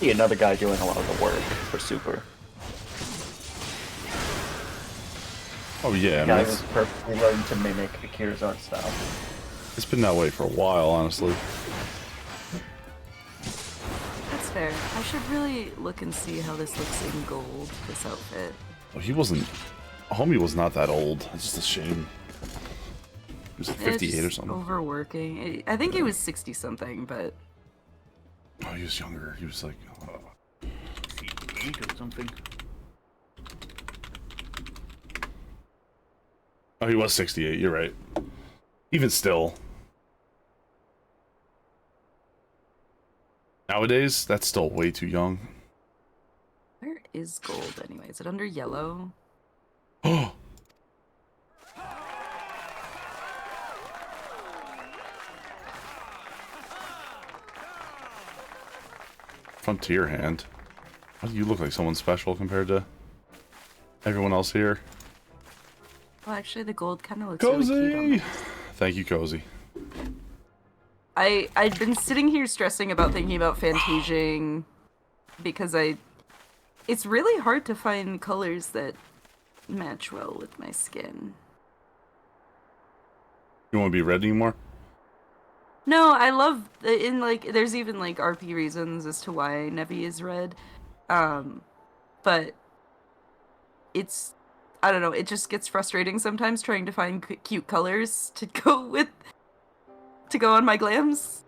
another guy doing a lot of the work for Super. Oh yeah, The guy was perfectly learned to mimic Akira's art style. it's been that way for a while, honestly. That's fair. I should really look and see how this looks in gold, this outfit. Oh, he wasn't. Homie was not that old. It's just a shame. He was like 58 or something. Overworking. I think he was 60 something, but Oh, he was younger. He was like 8 or something. Oh, he was 68. You're right. Even still. Nowadays, that's still way too young. where is gold anyway? Is it under yellow? Oh. Frontier hand. Why do you look like someone special compared to everyone else here? Well, actually, the gold kind of looks really cute on Cozy! this. Thank you, Cozy. I'd been sitting here stressing about thinking about Fantasing because it's really hard to find colors that match well with my skin. You want to be red anymore? No, I love there's even like RP reasons as to why Nevi is red. But it's I don't know, it just gets frustrating sometimes trying to find cute colors to go on my glams.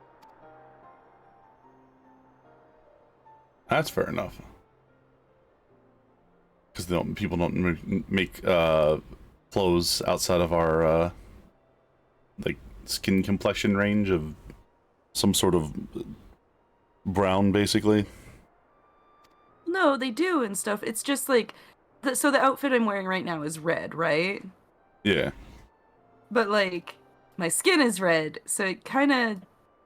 That's fair enough. Because people don't make clothes outside of our like skin complexion range of some sort of brown, basically. No, they do and stuff. It's just like, so the outfit I'm wearing right now is red, right? Yeah. But like, my skin is red, so it kind of,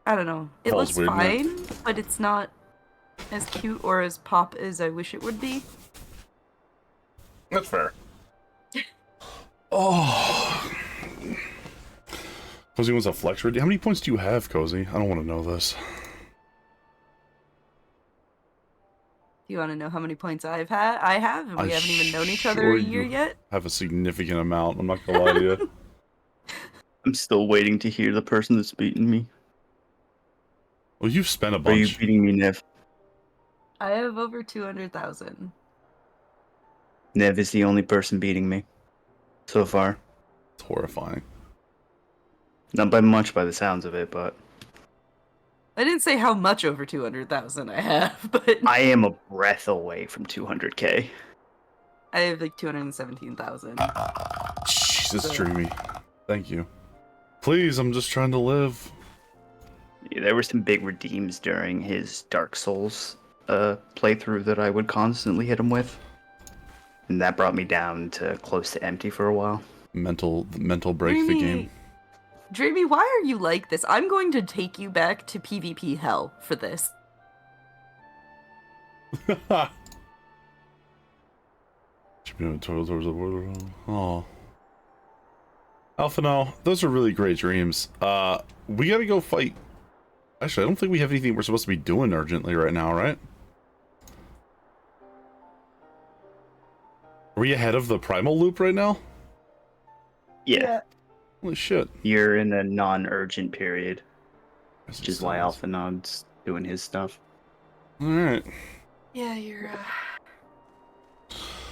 I don't know. It Falls looks weird, man. fine, but it's not as cute or as pop as I wish it would be. That's fair. Oh. Cozy wants a flex ready. How many points do you have, Cozy? I don't want to know this. Do you want to know how many points I have, and we haven't even known each other sure a year you yet? have a significant amount. I'm not gonna lie to you. I'm still waiting to hear the person that's beating me. Well, you've spent a Are you bunch. beating me, Nev? I have over 200,000. Nev is the only person beating me so far. It's horrifying. Not by much by the sounds of it, but I didn't say how much over 200,000 I have, but I am a breath away from 200k. I have like 217,000. Jesus, Dreamy. Thank you. Please, I'm just trying to live. Yeah, there were some big redeems during his Dark Souls playthrough that I would constantly hit him with. And that brought me down to close to empty for a while. Mental break the game. Dreamy, why are you like this? I'm going to take you back to PvP hell for this. Oh. Alpha, no, those are really great dreams. We gotta go fight. Actually, I don't think we have anything we're supposed to be doing urgently right now, right? Are we ahead of the primal loop right now? Yeah. Holy shit. You're in a non-urgent period, Yes, which is why Alphanod's doing his stuff. Alright. Yeah,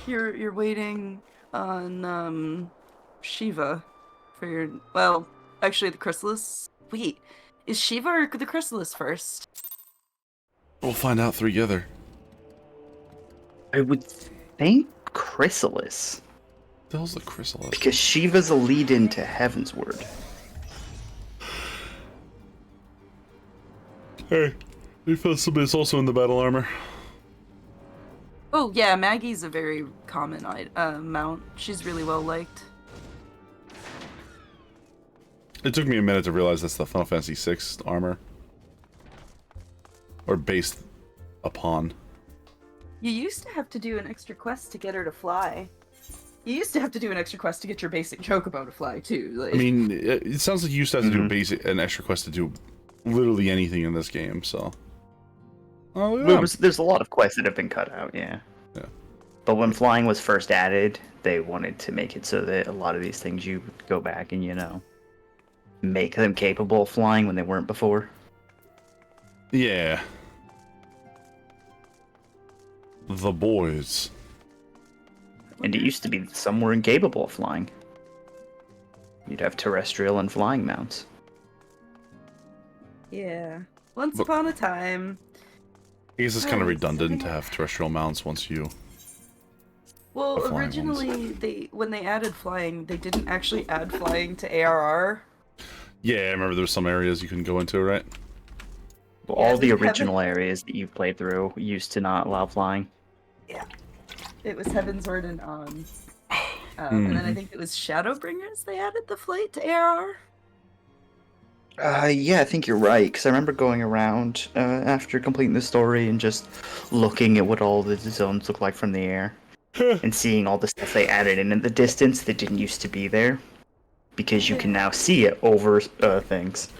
you're waiting on Shiva for your, well, actually the Chrysalis. Wait, is Shiva or the Chrysalis first? We'll find out together. I would think Chrysalis, What the hell's the Chrysalis? because Shiva's a lead-in to Heavensward. Hey, we found somebody that's also in the battle armor. Oh yeah, Maggie's a very common mount. She's really well liked. It took me a minute to realize that's the Final Fantasy VI armor. Or based upon. You used to have to do an extra quest to get her to fly. You used to have to do an extra quest to get your basic chocobo to fly too. Like... I mean, it sounds like you used to have to do an extra quest to do literally anything in this game, so. Oh, yeah. There's a lot of quests that have been cut out, yeah. Yeah. But when flying was first added, they wanted to make it so that a lot of these things you would go back and, you know, make them capable of flying when they weren't before. Yeah. The boys. And it used to be some were incapable of flying. You'd have terrestrial and flying mounts. Yeah. Once upon a time. I guess it's kind of redundant to have terrestrial mounts once you... Well, The flying originally, when they added flying, they didn't actually add flying to ARR. Yeah, I remember there were some areas you couldn't go into, right? Well, Yeah, all the they original areas that you've played through used to not allow flying. Yeah. It was Heavensward and On. And then I think it was Shadowbringers they added the flight to ARR. Yeah, I think you're right, because I remember going around after completing the story and just looking at what all the zones look like from the air. And seeing all the stuff they added in the distance that didn't used to be there. Because you can now see it over things.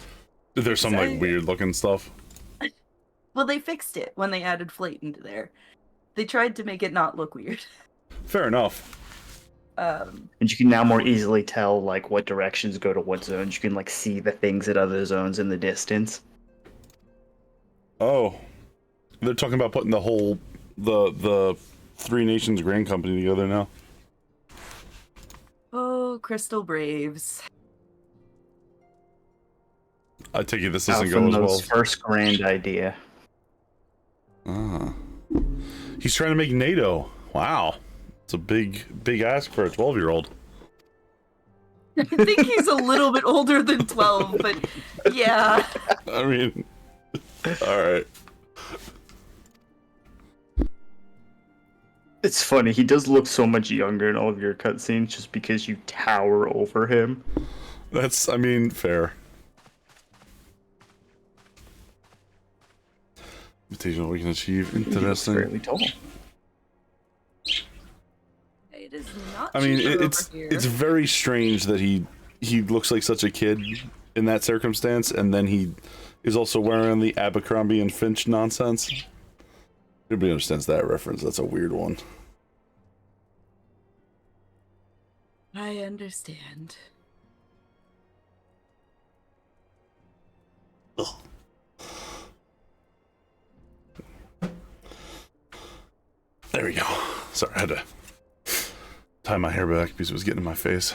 There's some, like, weird-looking stuff. Well, they fixed it when they added flight into there. They tried to make it not look weird. Fair enough. And you can now more easily tell, like, what directions go to what zones. You can, like, see the things at other zones in the distance. Oh. They're talking about putting the whole... the Three Nations Grand Company together now. Oh, Crystal Braves. I take it this doesn't go as well. First grand idea. Ah. He's trying to make NATO. Wow. It's a big ask for a 12-year-old. I think he's a little bit older than 12, but yeah. I mean, all right. It's funny, he does look so much younger in all of your cutscenes just because you tower over him. That's, I mean, fair. Invitation we can achieve. Interesting. Fairly tall. It is not. I mean, cheaper it's over here. it's very strange that he looks like such a kid in that circumstance, and then he is also wearing the Abercrombie and Finch nonsense. Nobody understands that reference. That's a weird one. I understand. Ugh. There we go. Sorry, I had to tie my hair back because it was getting in my face.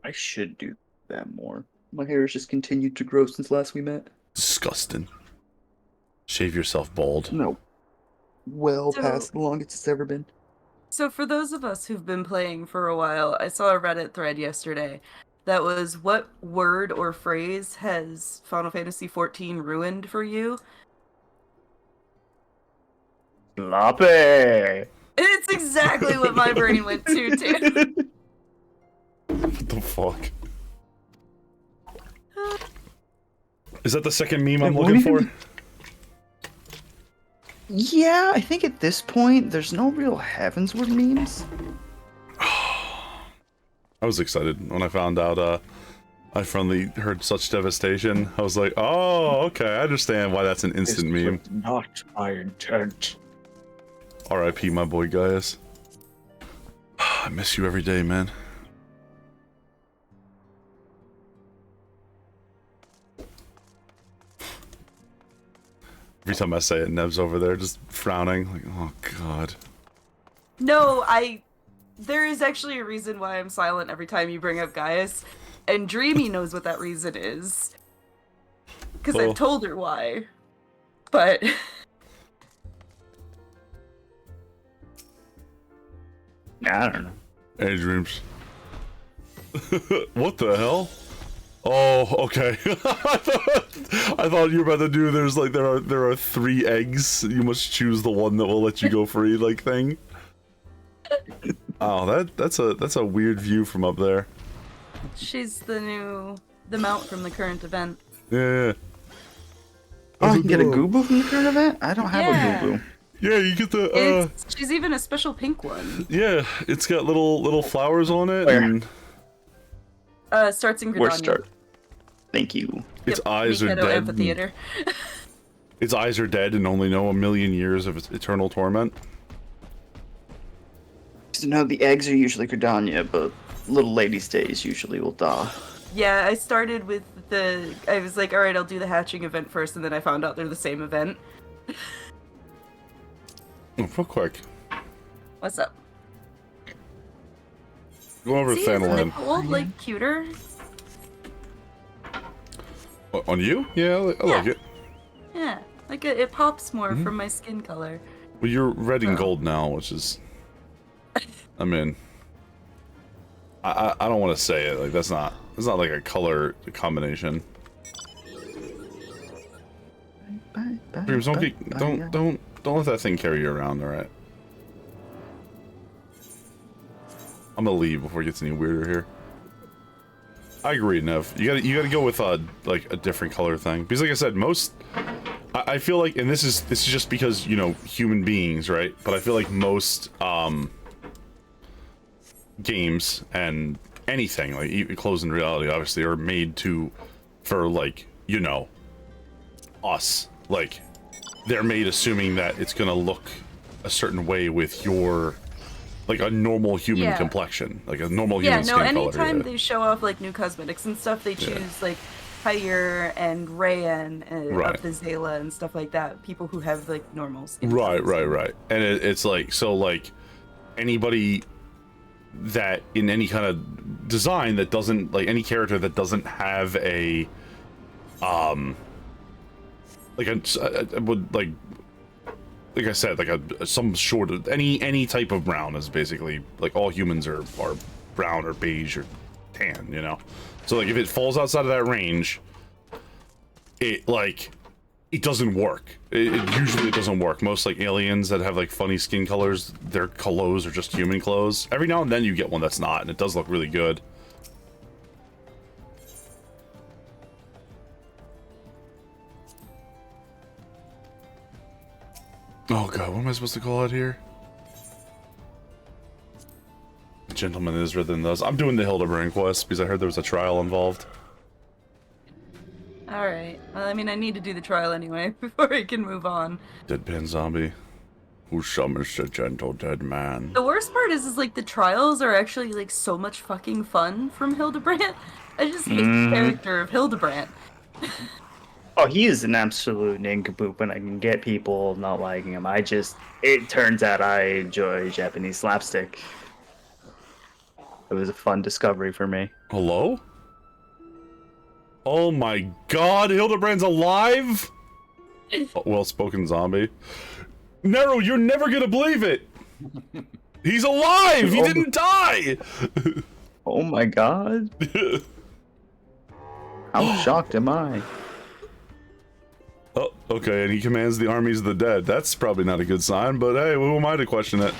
I should do that more. My hair has just continued to grow since last we met. Disgusting. Shave yourself bald. No. Well So- past the longest it's ever been. So for those of us who've been playing for a while, I saw a Reddit thread yesterday that was, what word or phrase has Final Fantasy XIV ruined for you? Sloppy! It's exactly what my brain went to, too. What the fuck? Is that the second meme I'm What looking do you for? think? Yeah, I think at this point, there's no real Heavensward memes. I was excited when I found out I finally heard such devastation. I was like, oh, okay, I understand why that's an instant meme. Not my intent. R.I.P. my boy Gaius. I miss you every day, man. Every time I say it, Nev's over there just frowning, like, oh god. No, there is actually a reason why I'm silent every time you bring up Gaius, and Dreamy knows what that reason is. Because Oh. I've told her why. But... I don't know. Hey, Dreams. What the hell? Oh, okay. I thought you were about to do. There's like there are 3 eggs. You must choose the one that will let you go free, like thing. Oh, that's a weird view from up there. She's the mount from the current event. Yeah. Oh, you can get a Goobo from the current event? I don't have Yeah. a Goobo. Yeah, you get the. She's even a special pink one. Yeah, it's got little flowers on it, Where? and Starts in Gridania. Where start? Thank you. its eyes are Mikado dead. Amphitheater. Its eyes are dead and only know 1,000,000 years of its eternal torment. So no, the eggs are usually Gridania, but little lady's days usually will die. Yeah, I started with I was like, alright, I'll do the hatching event first, and then I found out they're the same event. Oh, real quick. What's up? Go over to See, isn't Thanalan. it gold, like, cuter? On you? Yeah, I like it. Yeah, like it pops more Mm-hmm. from my skin color. Well, you're red and Oh. gold now, which is... I mean... I don't want to say it, like, that's not like a color combination. Dreams, don't let that thing carry you around, alright? I'm gonna leave before it gets any weirder here. I agree, Nev. You gotta go with like a different color thing, because like I said, I feel like, and this is just because, you know, human beings, right? But I feel like most games and anything, like even clothes in reality, obviously, are made for like, you know, us. Like, they're made assuming that it's gonna look a certain way with your, like, a normal human Yeah. complexion, like a normal Yeah, human no, skin color. anytime yeah. they show off, like, new cosmetics and stuff, they choose, like, Hyer and Rayan Right. of the Zayla and stuff like that. People who have, like, normal skin. Right, tones. right. And it's like, so like anybody that in any kind of design that doesn't, like, any character that doesn't have a like would like like I said, like some sort of any type of brown is basically like all humans are brown or beige or tan, you know. So like if it falls outside of that range, it doesn't work. It usually doesn't work. Most like aliens that have like funny skin colors, their clothes are just human clothes. Every now and then you get one that's not, and it does look really good. Oh god, what am I supposed to call it here? The gentleman is rather than those. I'm doing the Hildebrand quest because I heard there was a trial involved. Alright. Well, I mean, I need to do the trial anyway before I can move on. Deadpan zombie. Who summons the gentle dead man? The worst part is like the trials are actually like so much fucking fun from Hildebrand. I just hate the character of Hildebrand. Oh, he is an absolute nincompoop, and I can get people not liking him. It turns out I enjoy Japanese slapstick. It was a fun discovery for me. Hello? Oh my god, Hildebrand's alive? Well-spoken zombie. Nero, you're never gonna believe it! He's alive! He didn't die! Oh my god. How shocked am I? Oh, okay, and he commands the armies of the dead. That's probably not a good sign, but hey, who am I to question it?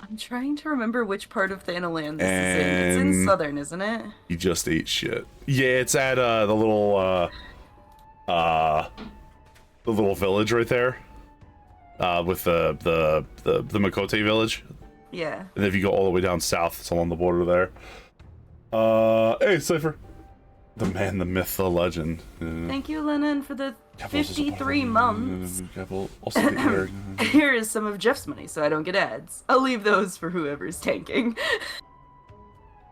I'm trying to remember which part of Thanaland this is in. It's in southern, isn't it? He just ate shit. Yeah, it's at the little village right there. With the Makote village. Yeah. And if you go all the way down south, it's along the border there. Hey, Cypher. The man, the myth, the legend. Thank you, Lennon, for the 53 months. Here is some of Jeff's money, so I don't get ads. I'll leave those for whoever's tanking.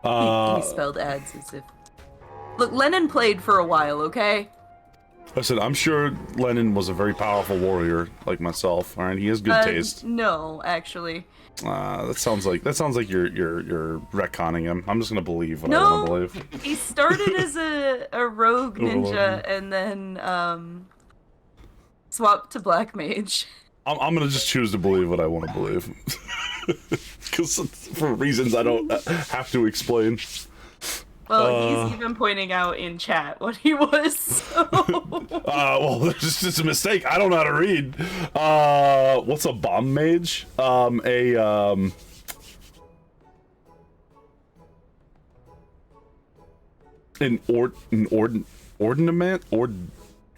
He spelled ads as if... Look, Lennon played for a while, okay? Listen, I'm sure Lennon was a very powerful warrior like myself. All right, he has good taste. No, actually. That sounds like you're retconning him. I'm just gonna believe what I No, want to believe. he started as a rogue ninja and then swapped to black mage. I'm gonna just choose to believe what I want to believe, because for reasons I don't have to explain. Well, he's even pointing out in chat what he was. So. Well, it's just a mistake. I don't know how to read. What's a bomb mage? An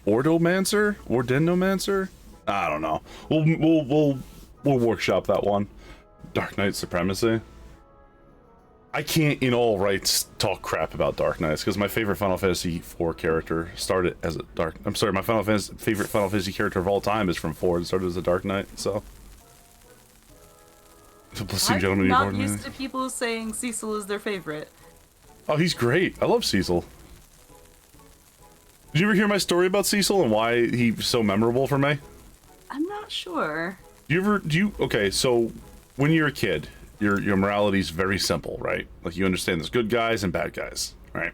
ordinomancer? I don't know. We'll workshop that one. Dark Knight Supremacy. I can't, in all rights, talk crap about Dark Knights because my favorite Final Fantasy IV character started as a Dark. I'm sorry, my favorite Final Fantasy character of all time is from 4 and started as a Dark Knight. So, I'm not used to people saying Cecil is their favorite. Oh, he's great. I love Cecil. Did you ever hear my story about Cecil and why he's so memorable for me? I'm not sure. Okay, so when you're a kid, your morality is very simple, right? Like you understand there's good guys and bad guys, right?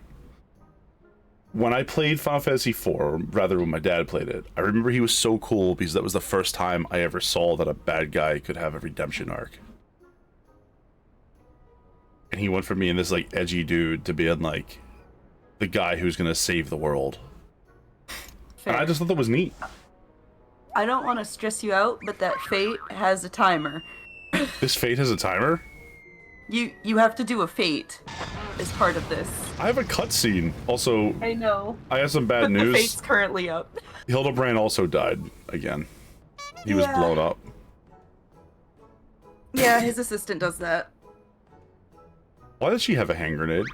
When I played Final Fantasy IV, or rather when my dad played it, I remember he was so cool because that was the first time I ever saw that a bad guy could have a redemption arc. And he went from being this like edgy dude to being like the guy who's gonna save the world. And I just thought that was neat. I don't want to stress you out, but that fate has a timer. This fate has a timer? You have to do a fate as part of this. I have a cutscene. Also, I know. I have some bad but news. The fate's currently up. Hildebrand also died again. He was blown up. Yeah, his assistant does that. Why does she have a hand grenade?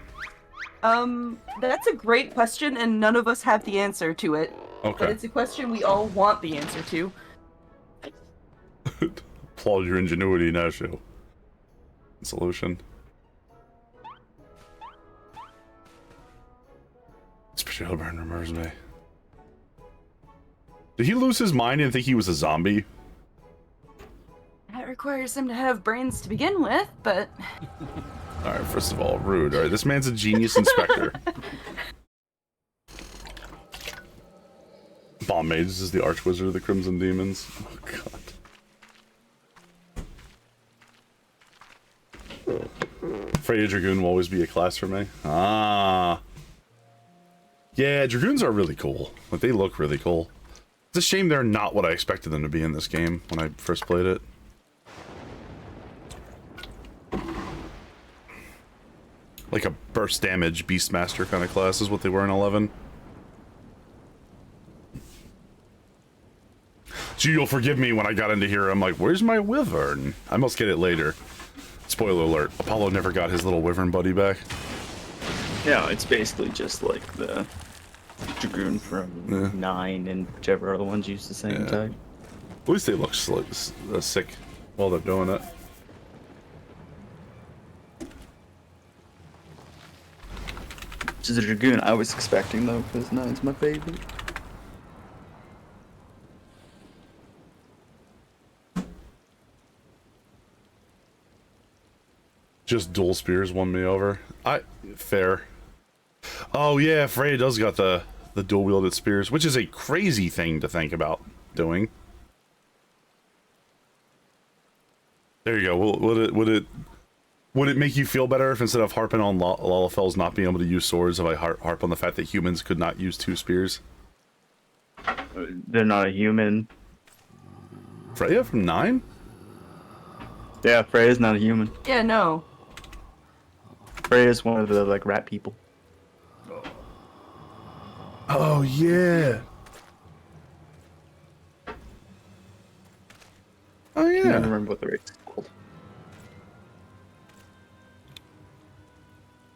That's a great question, and none of us have the answer to it. Okay. But it's a question we all want the answer to. Applaud your ingenuity, Nashu. Solution. Especially Hildebrand remembers me. Did he lose his mind and think he was a zombie? That requires him to have brains to begin with, but... Alright, first of all, rude. Alright, this man's a genius inspector. Bomb Mage is the Archwizard of the Crimson Demons. Oh god. Freya Dragoon will always be a class for me. Ah. Yeah, Dragoons are really cool. Like, they look really cool. It's a shame they're not what I expected them to be in this game when I first played it. Like a burst damage Beastmaster kind of class is what they were in 11. So you'll forgive me when I got into here, I'm like, where's my wyvern? I must get it later. Spoiler alert, Apollo never got his little wyvern buddy back. Yeah, it's basically just like the Dragoon from 9 and whichever other ones use the same type. At least they look sick while they're doing it. Which is a Dragoon I was expecting though, because 9's my favorite. Just dual spears won me over. Fair. Oh yeah, Freya does got the dual wielded spears, which is a crazy thing to think about doing. There you go. Would it make you feel better if instead of harping on Lalafels not being able to use swords, if I harp on the fact that humans could not use 2 spears? They're not a human. Freya from 9? Yeah, Freya's not a human. Yeah, no. Freya's one of the like rat people. Oh yeah. Oh yeah. I don't remember what the race is called.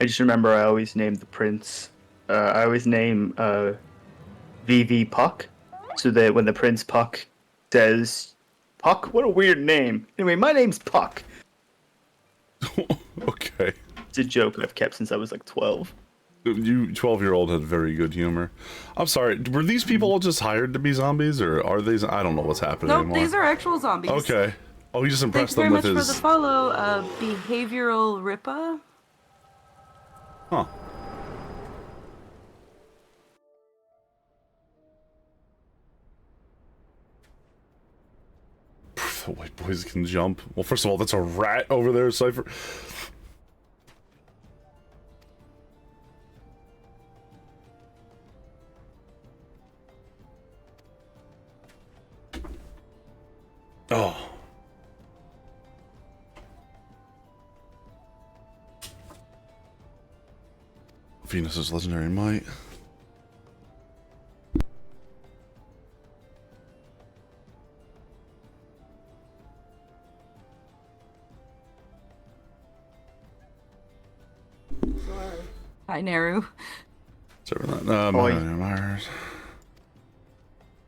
I just remember I always named the prince. I always name VV Puck, so that when the Prince Puck says, "Puck, what a weird name." Anyway, my name's Puck. Okay. It's a joke I've kept since I was like 12. You 12-year-old had very good humor. I'm sorry, were these people all just hired to be zombies, or are these? I don't know what's happening Nope, anymore. these are actual zombies. Okay. Oh, he just Thanks impressed very them much with for his. the follow, behavioral Ripa. Huh. The white boys can jump. Well, first of all, that's a rat over there, Cypher. Oh. Venus's legendary might. Hi, Naru. Sorry about that. Myers.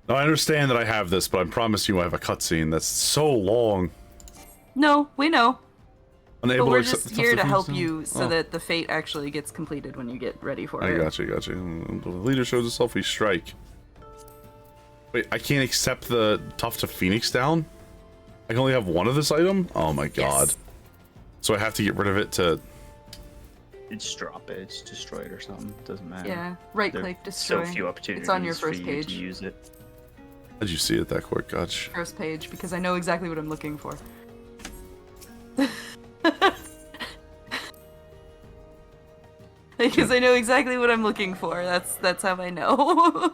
Now, I understand that I have this, but I promise you I have a cutscene that's so long. No, we know. Unable But we're to just accept here the to help things you now? so that the fate actually gets completed when you get ready for I it. got you. The leader shows itself, we strike. Wait, I can't accept the Tuft of Phoenix down? I can only have one of this item? Oh my god. Yes. So I have to get rid of it to... Just drop it. It's destroyed or something. Doesn't matter. Yeah, right-click, destroy. So few opportunities It's on your for first you page. to use it. How'd you see it that quick? Gotcha. First page, because I know exactly what I'm looking for. Because I know exactly what I'm looking for. That's how I know.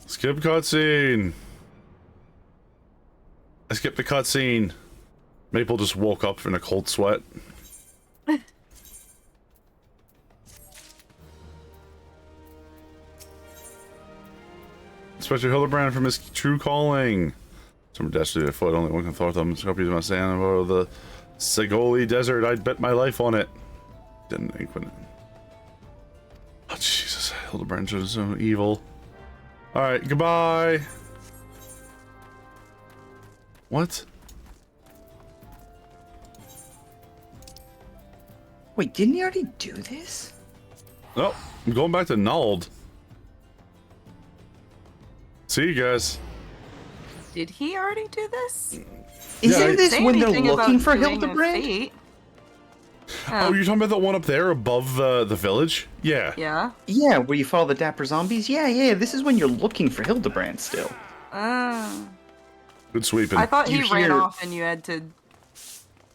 Skip cutscene. I skipped the cutscene. Maple just woke up in a cold sweat. Especially Hildebrand from his true calling. Some destiny afoot, only one can thwart them. Scorpions must stand over the Segoli Desert. I'd bet my life on it. Didn't Inquin. Oh Jesus, Hildebrand is so evil. Alright, goodbye. What? Wait, didn't he already do this? No, I'm going back to Nald. See you guys. Did he already do this? Isn't this Say when they're anything looking about for doing a Hildebrand? fate. Oh, you're talking about the one up there above the village? Yeah. Yeah. Yeah, where you follow the dapper zombies? Yeah, this is when you're looking for Hildebrand still. Ah. Good sweeping. I thought he You ran hear- off and you had to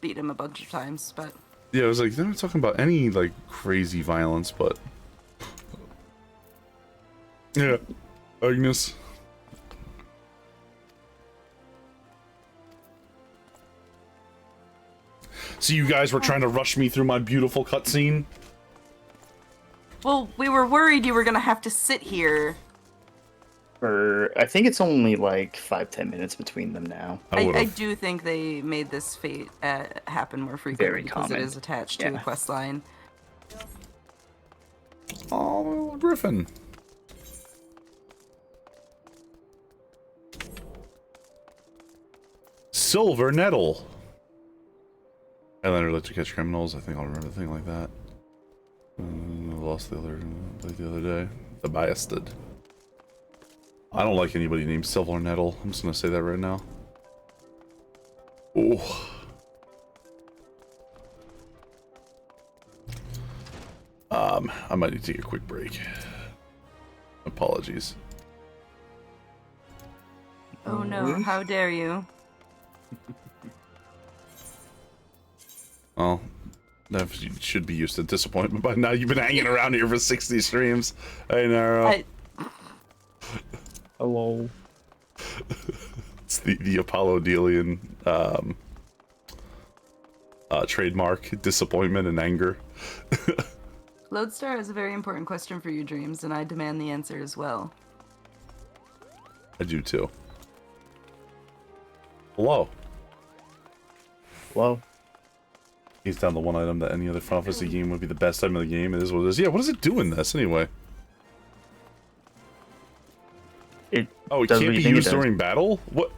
beat him a bunch of times, but... Yeah, I was like, they're not talking about any, like, crazy violence, but... Yeah. Agnes. So you guys were trying to rush me through my beautiful cutscene? Well, we were worried you were gonna have to sit here. I think it's only like 5-10 minutes between them now. I do think they made this fate happen more frequently Very because common. it is attached to a quest line. Oh, Griffin. Silver Nettle. Highlander let you catch criminals. I think I'll remember a thing like that. I lost the other day. The bastard. I don't like anybody named Silver Nettle. I'm just gonna say that right now. Oh. I might need to take a quick break. Apologies. Oh no, how dare you. Well, that you should be used to disappointment by now. You've been hanging around here for 60 streams. Hey, Naro. Hello. It's the Apollo Delian trademark, disappointment and anger. Lodestar has a very important question for you, Dreams, and I demand the answer as well. I do too. Hello. Hello. He's down the one item that any other Final Fantasy game would be the best item of the game. It is what it is. Yeah, what does it do in this anyway? It it can't be used during battle? What?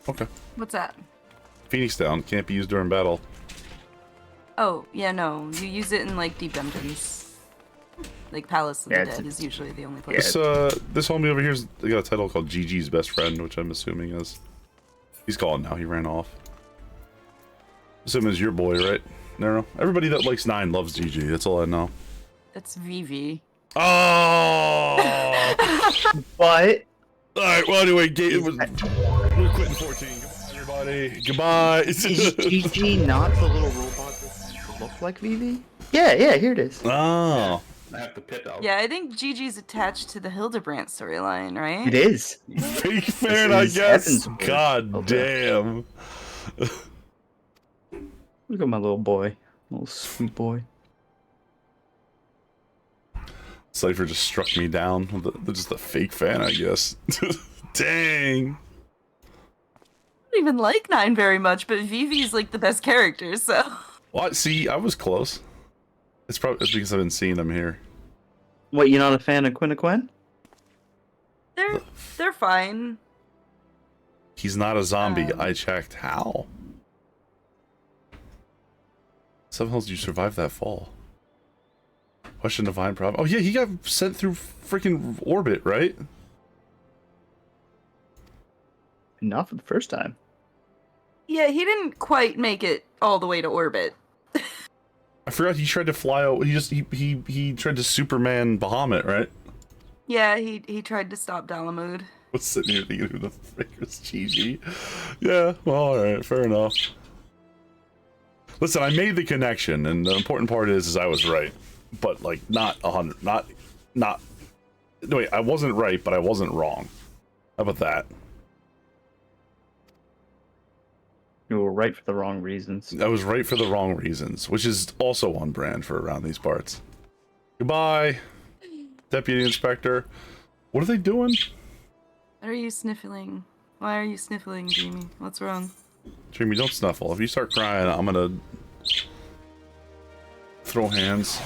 Okay. What's that? Phoenix down. Can't be used during battle. Oh, yeah, no. You use it in, like, Deep Dungeons. Like, Palace of the Dead is usually the only place. This homie over here's got a title called Gigi's Best Friend, which I'm assuming is... He's gone now. He ran off. Assuming it's your boy, right, Nero? Everybody that likes 9 loves Gigi. That's all I know. That's Vivi. Oh! But... Alright, well, anyway, we're quitting 14. Everybody, goodbye. Is Gigi not the little robot that look like Vivi? Yeah, here it is. Oh. I have to pit out. Yeah, I think Gigi's attached to the Hildebrandt storyline, right? It is. Fake fan, I guess. Heaven's God damn. Look at my little boy. Little sweet boy. Cypher just struck me down. Just a fake fan, I guess. Dang. I don't even like 9 very much, but Vivi's like the best character, so... What? See, I was close. It's because I've been seeing them here. What, you're not a fan of Quinn? They're fine. He's not a zombie. I checked. How? Somehow did you survive that fall? Question divine problem. Oh yeah, he got sent through freaking orbit, right? Not for the first time. Yeah, he didn't quite make it all the way to orbit. I forgot he tried to fly out. He tried to Superman Bahamut, right? Yeah, he tried to stop Dalamud. What's sitting here thinking, who the frick is Gigi? Yeah, well, alright, fair enough. Listen, I made the connection, and the important part is I was right. But, like, not 100, not, wait, I wasn't right, but I wasn't wrong. How about that? You were right for the wrong reasons. I was right for the wrong reasons, which is also on brand for around these parts. Goodbye, Deputy Inspector. What are they doing? What are you sniffling? Why are you sniffling, Dreamy? What's wrong? Dreamy, don't snuffle. If you start crying, I'm gonna throw hands.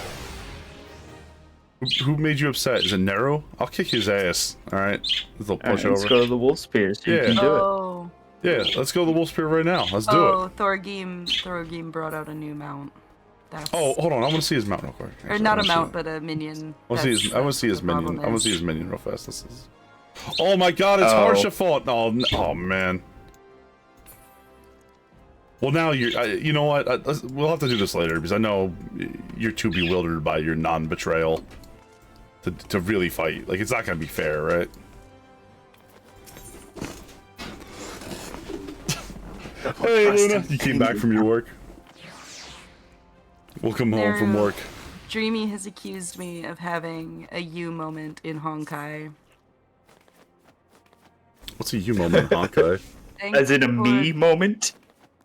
Who made you upset? Is it Nero? I'll kick his ass. Alright. Let's push over. Let's go to the Wolf Spears. You can do it. Yeah, let's go to the Wolf Spear right now. Let's do it. Oh, Thorgrim brought out a new mount. That's... Oh, hold on. I want to see his mount real quick. Or not a mount, but a minion. I want to see his minion. I want to see his minion real fast. This is... Oh my god, it's Harshafault! Oh man. Well, now you know what? We'll have to do this later because I know you're too bewildered by your non-betrayal to really fight. Like, it's not gonna be fair, right? Hey, Luna. You came back from your work. Welcome home from work. Dreamy has accused me of having a you moment in Honkai. What's a you moment, Honkai? As in a me moment?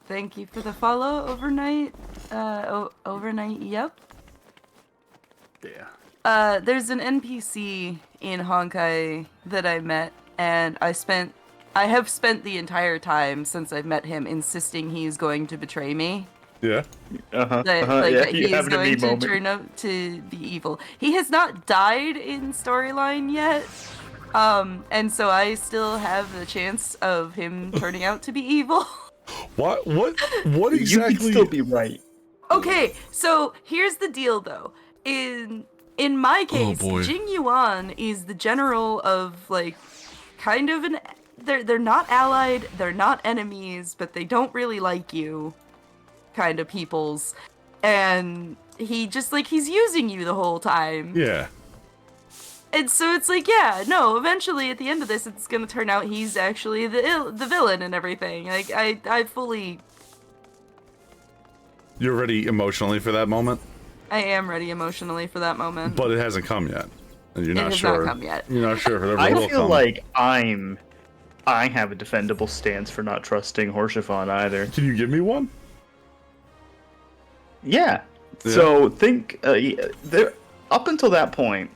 Thank you for the follow overnight. Overnight, yep. Yeah. There's an NPC in Honkai that I met, and I have spent the entire time since I've met him insisting he's going to betray me. Yeah. That he is going to turn out to be evil. He has not died in storyline yet, and so I still have the chance of him turning out to be evil. What exactly? You could still be right. Okay, so here's the deal, though. In my case, Jing Yuan is the general of, like, kind of an... They're not allied, they're not enemies, but they don't really like you kind of peoples. And he just, like, he's using you the whole time. Yeah. And so it's like, yeah, no, eventually at the end of this, it's gonna turn out he's actually the villain and everything. Like, I fully... You're ready emotionally for that moment? I am ready emotionally for that moment. But it hasn't come yet. And you're It not has sure. not come yet. You're not sure if it ever I will feel come. like I have a defendable stance for not trusting Horshiphon either. Can you give me one? Yeah. So think there up until that point,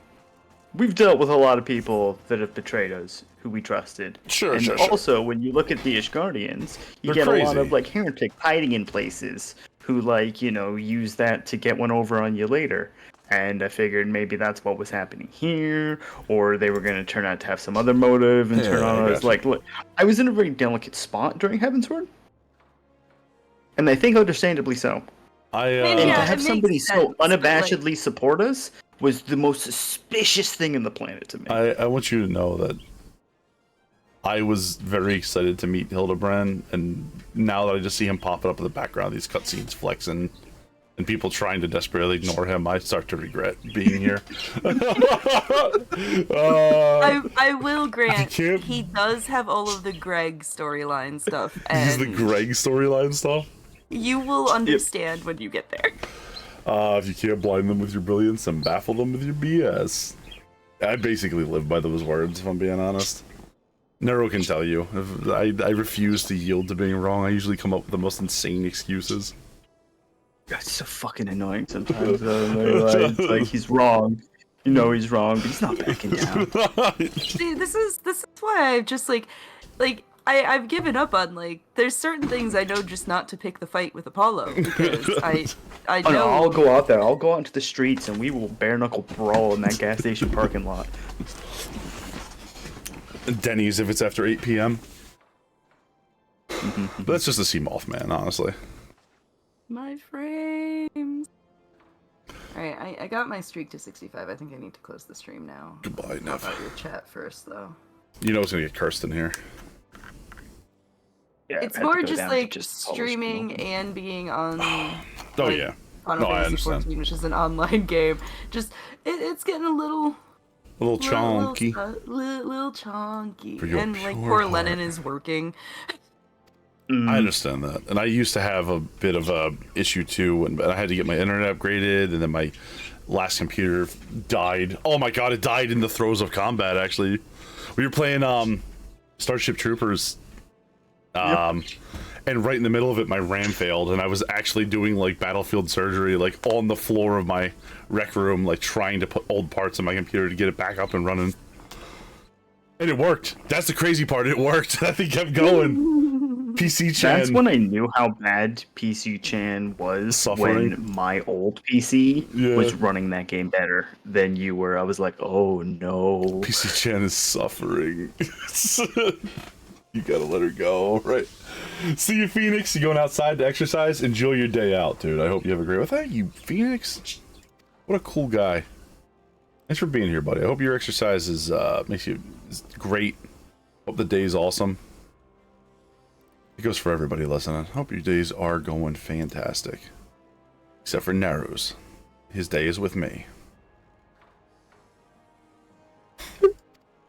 we've dealt with a lot of people that have betrayed us who we trusted. Sure, and also, when you look at the Ishgardians, you They're get a lot crazy. of like heretics hiding in places who like, you know, use that to get one over on you later. And I figured maybe that's what was happening here, or they were going to turn out to have some other motive and turn on us. Like, look, I was in a very delicate spot during Heavensward, and I think understandably so. And to have somebody so unabashedly support us was the most suspicious thing in the planet to me. I want you to know that I was very excited to meet Hildebrand, and now that I just see him popping up in the background, these cutscenes flexing, and people trying to desperately ignore him, I start to regret being here. I will grant he does have all of the Greg storyline stuff. And He's the Greg storyline stuff? you will understand when you get there. If you can't blind them with your brilliance and baffle them with your BS. I basically live by those words, if I'm being honest. Nero can tell you. If I refuse to yield to being wrong. I usually come up with the most insane excuses. That's so fucking annoying sometimes. It's like he's wrong. You know he's wrong, but he's not backing down. See, this is why I've just I've given up on, like, there's certain things I know just not to pick the fight with Apollo, because I know... No, I'll go out there, I'll go out into the streets, and we will bare-knuckle brawl in that gas station parking lot. Denny's if it's after 8 p.m. But that's just a sea moth, man, honestly. My frames... Alright, I got my streak to 65. I think I need to close the stream now. Goodbye, Talk about your chat first, though. You know it's gonna get cursed in here. Yeah, It's more just like streaming and being on. Oh yeah. Final No, I Fantasy understand. 14, which is an online game. Just it's getting a little chonky. little chonky, For your and like pure poor heart. Lennon is working. I understand that, and I used to have a bit of a issue too, and I had to get my internet upgraded, and then my last computer died. Oh my god, it died in the throes of combat. Actually, we were playing Starship Troopers, and right in the middle of it, my RAM failed, and I was actually doing like battlefield surgery, like on the floor of my rec room, like trying to put old parts in my computer to get it back up and running. And it worked. That's the crazy part. It worked. That thing kept going. PC Chan. That's when I knew how bad PC Chan was. Suffering. When my old PC was running that game better than you were. I was like, oh no. PC Chan is suffering. You gotta let her go, right? See you, Phoenix. You going outside to exercise? Enjoy your day out, dude. I hope you have a great one. Thank you, Phoenix. What a cool guy. Thanks for being here, buddy. I hope your exercise is makes you great. Hope the day's awesome. It goes for everybody listening. Hope your days are going fantastic. Except for Naru's. His day is with me.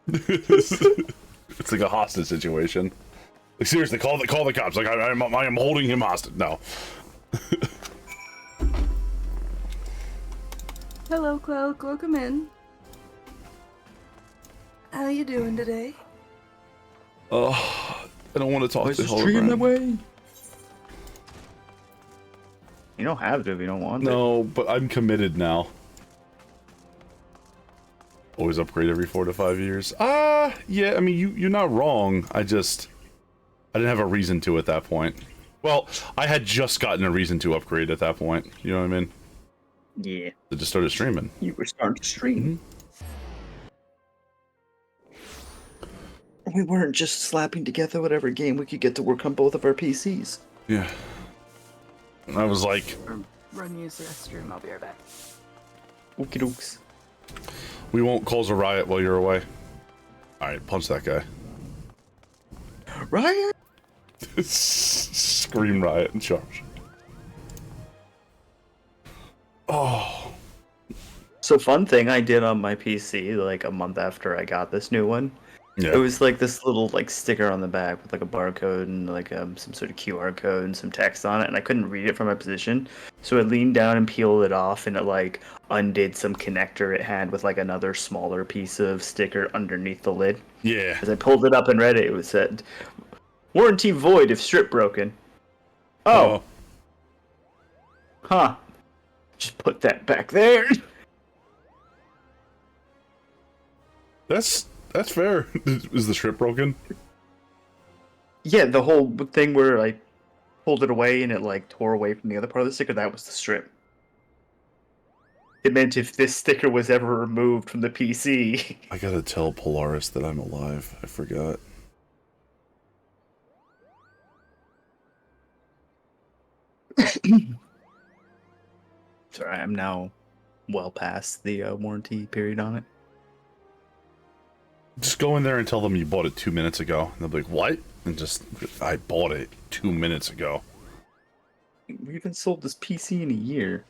It's like a hostage situation. Like, seriously, call the cops. Like, I am holding him hostage. No. Hello, Cloak. Welcome in. How you doing today? Oh, I don't want to talk to Just treat him that Hologram. way. You don't have to if you don't want to. No, but I'm committed now. Always upgrade every 4 to 5 years. Yeah, I mean, you're not wrong. I didn't have a reason to at that point. Well, I had just gotten a reason to upgrade at that point. You know what I mean? Yeah. I just started streaming. You were starting to stream. We weren't just slapping together whatever game we could get to work on both of our PCs. Yeah. And I was like, Run use the restroom. I'll be right back. Okie dokes. we won't cause a riot while you're away. Alright, punch that guy. Riot? Scream riot and charge. Oh. So fun thing I did on my PC like a month after I got this new one. Yeah. It was like this little like sticker on the back with like a barcode and like some sort of QR code and some text on it, and I couldn't read it from my position. So I leaned down and peeled it off, and it like undid some connector it had with like another smaller piece of sticker underneath the lid. Yeah. As I pulled it up and read it, it was said, "Warranty void if strip broken." Oh. Huh. Just put that back there. That's fair. Is the strip broken? Yeah, the whole thing where I pulled it away and it like tore away from the other part of the sticker, that was the strip. It meant if this sticker was ever removed from the PC. I gotta tell Polaris that I'm alive. I forgot. Sorry, I'm now well past the warranty period on it. Just go in there and tell them you bought it 2 minutes ago. And they'll be like, what? And just, I bought it 2 minutes ago. We haven't sold this PC in a year.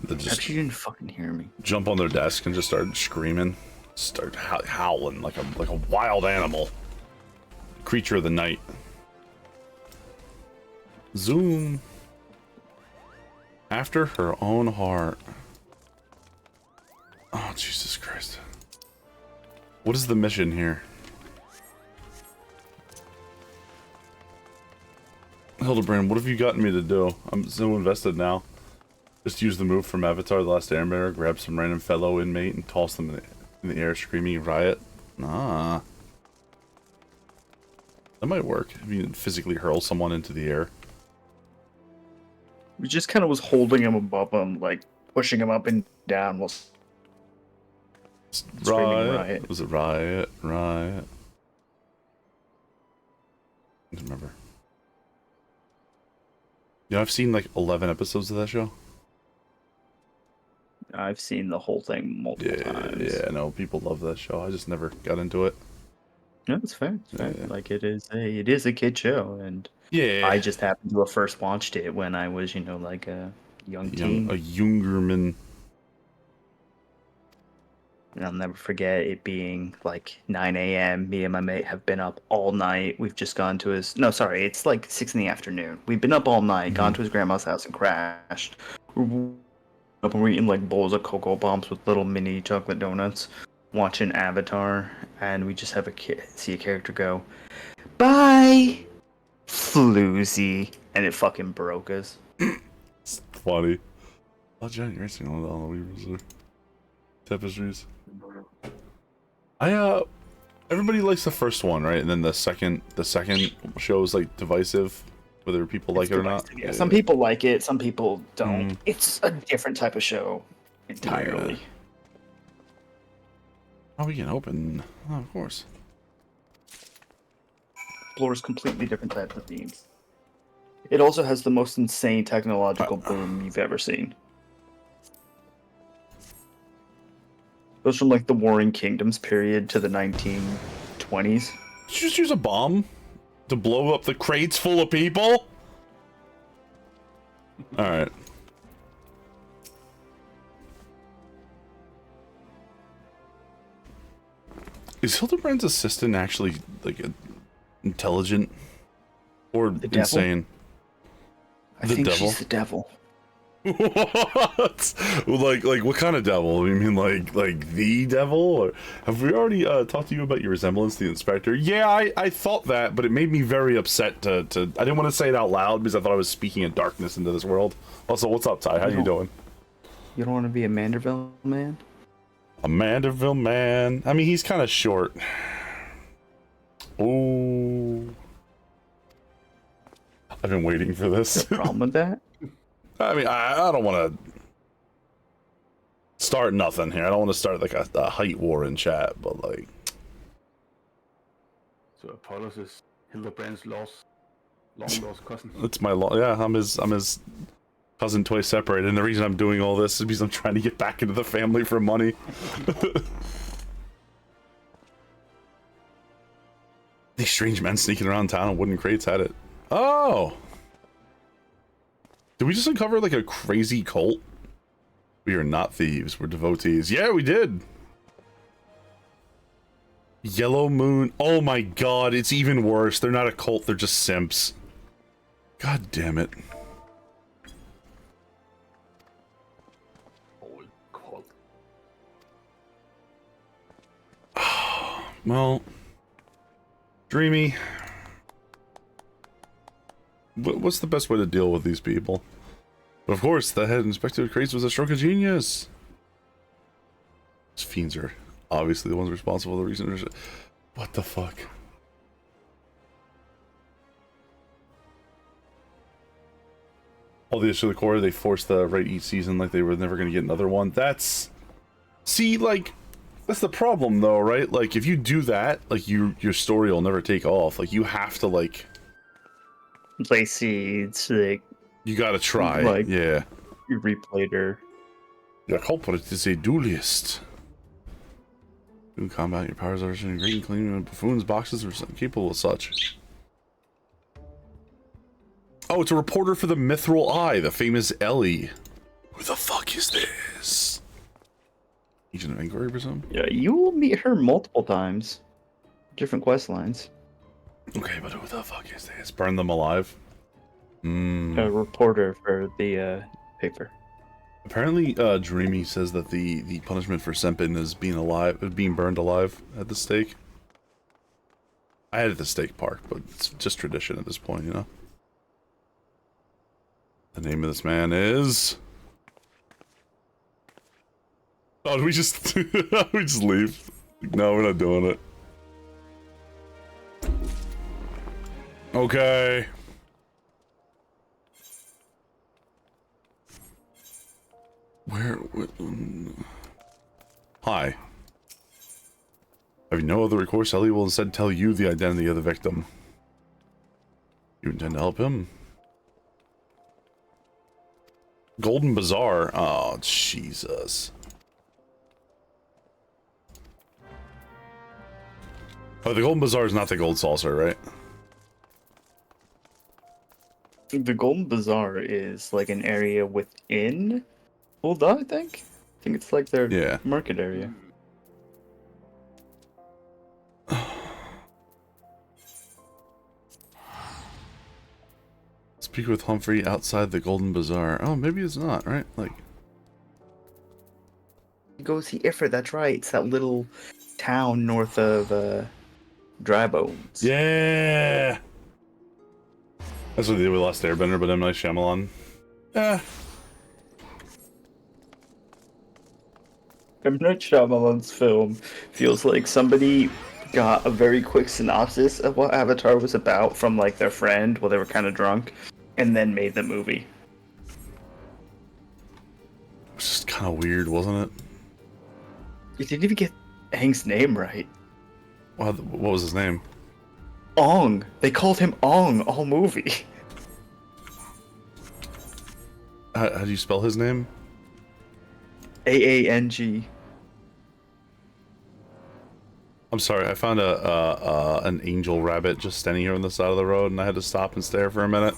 They just Actually, you didn't fucking hear me. jump on their desk and just start screaming. Start howling like a wild animal. Creature of the night. Zoom. After her own heart. Oh, Jesus Christ. What is the mission here? Hildebrand, what have you gotten me to do? I'm so invested now. Just use the move from Avatar: The Last Airbender, grab some random fellow inmate and toss them in the air screaming riot. Ah. That might work. If you physically hurl someone into the air. We just kind of was holding him above him, like pushing him up and down while screaming riot. Was it riot? Riot. I don't remember. Yeah, I've seen like 11 episodes of that show. I've seen the whole thing multiple times. Yeah, I know people love that show. I just never got into it. No, it's fair. It's fair. Yeah. Like it is a kid show, and Yeah, I just happened to have first watched it when I was, like a young teen. a youngerman. And I'll never forget it being like 9 a.m. Me and my mate have been up all night. We've just gone to his... No, sorry, it's like 6 in the afternoon. We've been up all night, gone to his grandma's house and crashed. We're up and we're eating like bowls of Cocoa Bombs with little mini chocolate donuts, watching Avatar, and we just have see a character go, "Bye, floozy," and it fucking broke us. It's funny. Oh, Johnny Racing on the Weavers tapestries. Everybody likes the first one, right? And then the second show is like divisive, whether people like it or not. Yeah, some people like it, some people don't. It's a different type of show entirely. Yeah. Oh, we can open. Oh, of course. Explores completely different types of themes. It also has the most insane technological boom you've ever seen. Goes from like the Warring Kingdoms period to the 1920s. Did you just use a bomb to blow up the crates full of people? Alright. Is Hildebrand's assistant actually like intelligent or The devil? insane. I The think devil? she's the devil. What? Like what kind of devil? You mean like the devil? Or have we already talked to you about your resemblance to the inspector? Yeah, I thought that, but it made me very upset to I didn't want to say it out loud because I thought I was speaking in darkness into this world. Also, what's up, Ty? How you doing? You don't want to be a Manderville man? A Manderville man. I mean, he's kind of short. Oh, I've been waiting for this. Problem with that? I mean, I don't want to start nothing here. I don't want to start like a height war in chat, but like. So Apollos is Hildebrand's long lost cousin. It's my yeah. I'm his cousin twice separated, and the reason I'm doing all this is because I'm trying to get back into the family for money. These strange men sneaking around town in wooden crates had it. Oh. Did we just uncover like a crazy cult? We are not thieves, we're devotees. Yeah, we did. Yellow Moon. Oh my god, it's even worse. They're not a cult, they're just simps. God damn it. Well, Dreamy. What's the best way to deal with these people? But of course, the head inspector of crates was a stroke of genius. These fiends are obviously the ones responsible for the reason. What the fuck? All the issue of the core, they forced the right each season like they were never going to get another one. That's... See, like... That's the problem, though, right? Like, if you do that, like, your story will never take off. Like, you have to, like... Play seeds, like... You gotta try, like, yeah. You replayed her. Your culprit is a duelist. You can combat your powers are great and clean buffoons, boxes, or capable of such. Oh, it's a reporter for the Mithril Eye, the famous Ellie. Who the fuck is this? Agent of Inquiry or something? Yeah, you will meet her multiple times. Different quest lines. Okay, but who the fuck is this? Burn them alive? A reporter for the paper. Apparently, Dreamy says that the punishment for Sempin is being burned alive at the stake. I had it at the stake park, but it's just tradition at this point, you know? The name of this man is... Oh, do we just... we just leave? No, we're not doing it. Okay. Where... Hi. Have you no other recourse? Ellie will instead tell you the identity of the victim. You intend to help him? Golden Bazaar? Oh, Jesus. Oh, the Golden Bazaar is not the Gold Saucer, right? The Golden Bazaar is like an area within Ul'dah, I think. I think it's like their market area. Speak with Humphrey outside the Golden Bazaar. Oh, maybe it's not, right? Like... Go see Ifrit, that's right. It's that little town north of Dry Bones. Yeah! That's what they did with Last Airbender, but M. Night Shyamalan. Yeah. M. Night Shyamalan's film feels like somebody got a very quick synopsis of what Avatar was about from like their friend while they were kind of drunk, and then made the movie. It was just kind of weird, wasn't it? You didn't even get Aang's name right. What was his name? Ong. They called him Ong all movie. How do you spell his name? Aang. I'm sorry, I found an angel rabbit just standing here on the side of the road, and I had to stop and stare for a minute.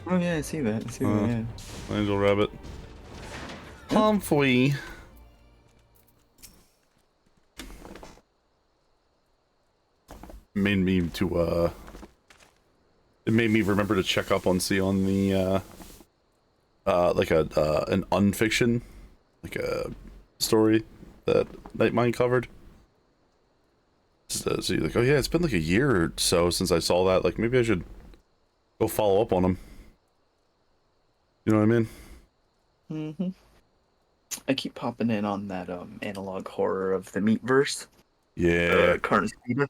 Oh yeah, I see that. Yeah. Angel rabbit. Humphrey. made me to it made me remember to check up on the like an unfiction, like a story that Nightmind covered. So you're like, oh yeah, it's been like a year or so since I saw that. Like maybe I should go follow up on them. You know what I mean? Mm-hmm. I keep popping in on that analog horror of the Meatverse. Yeah. Current season.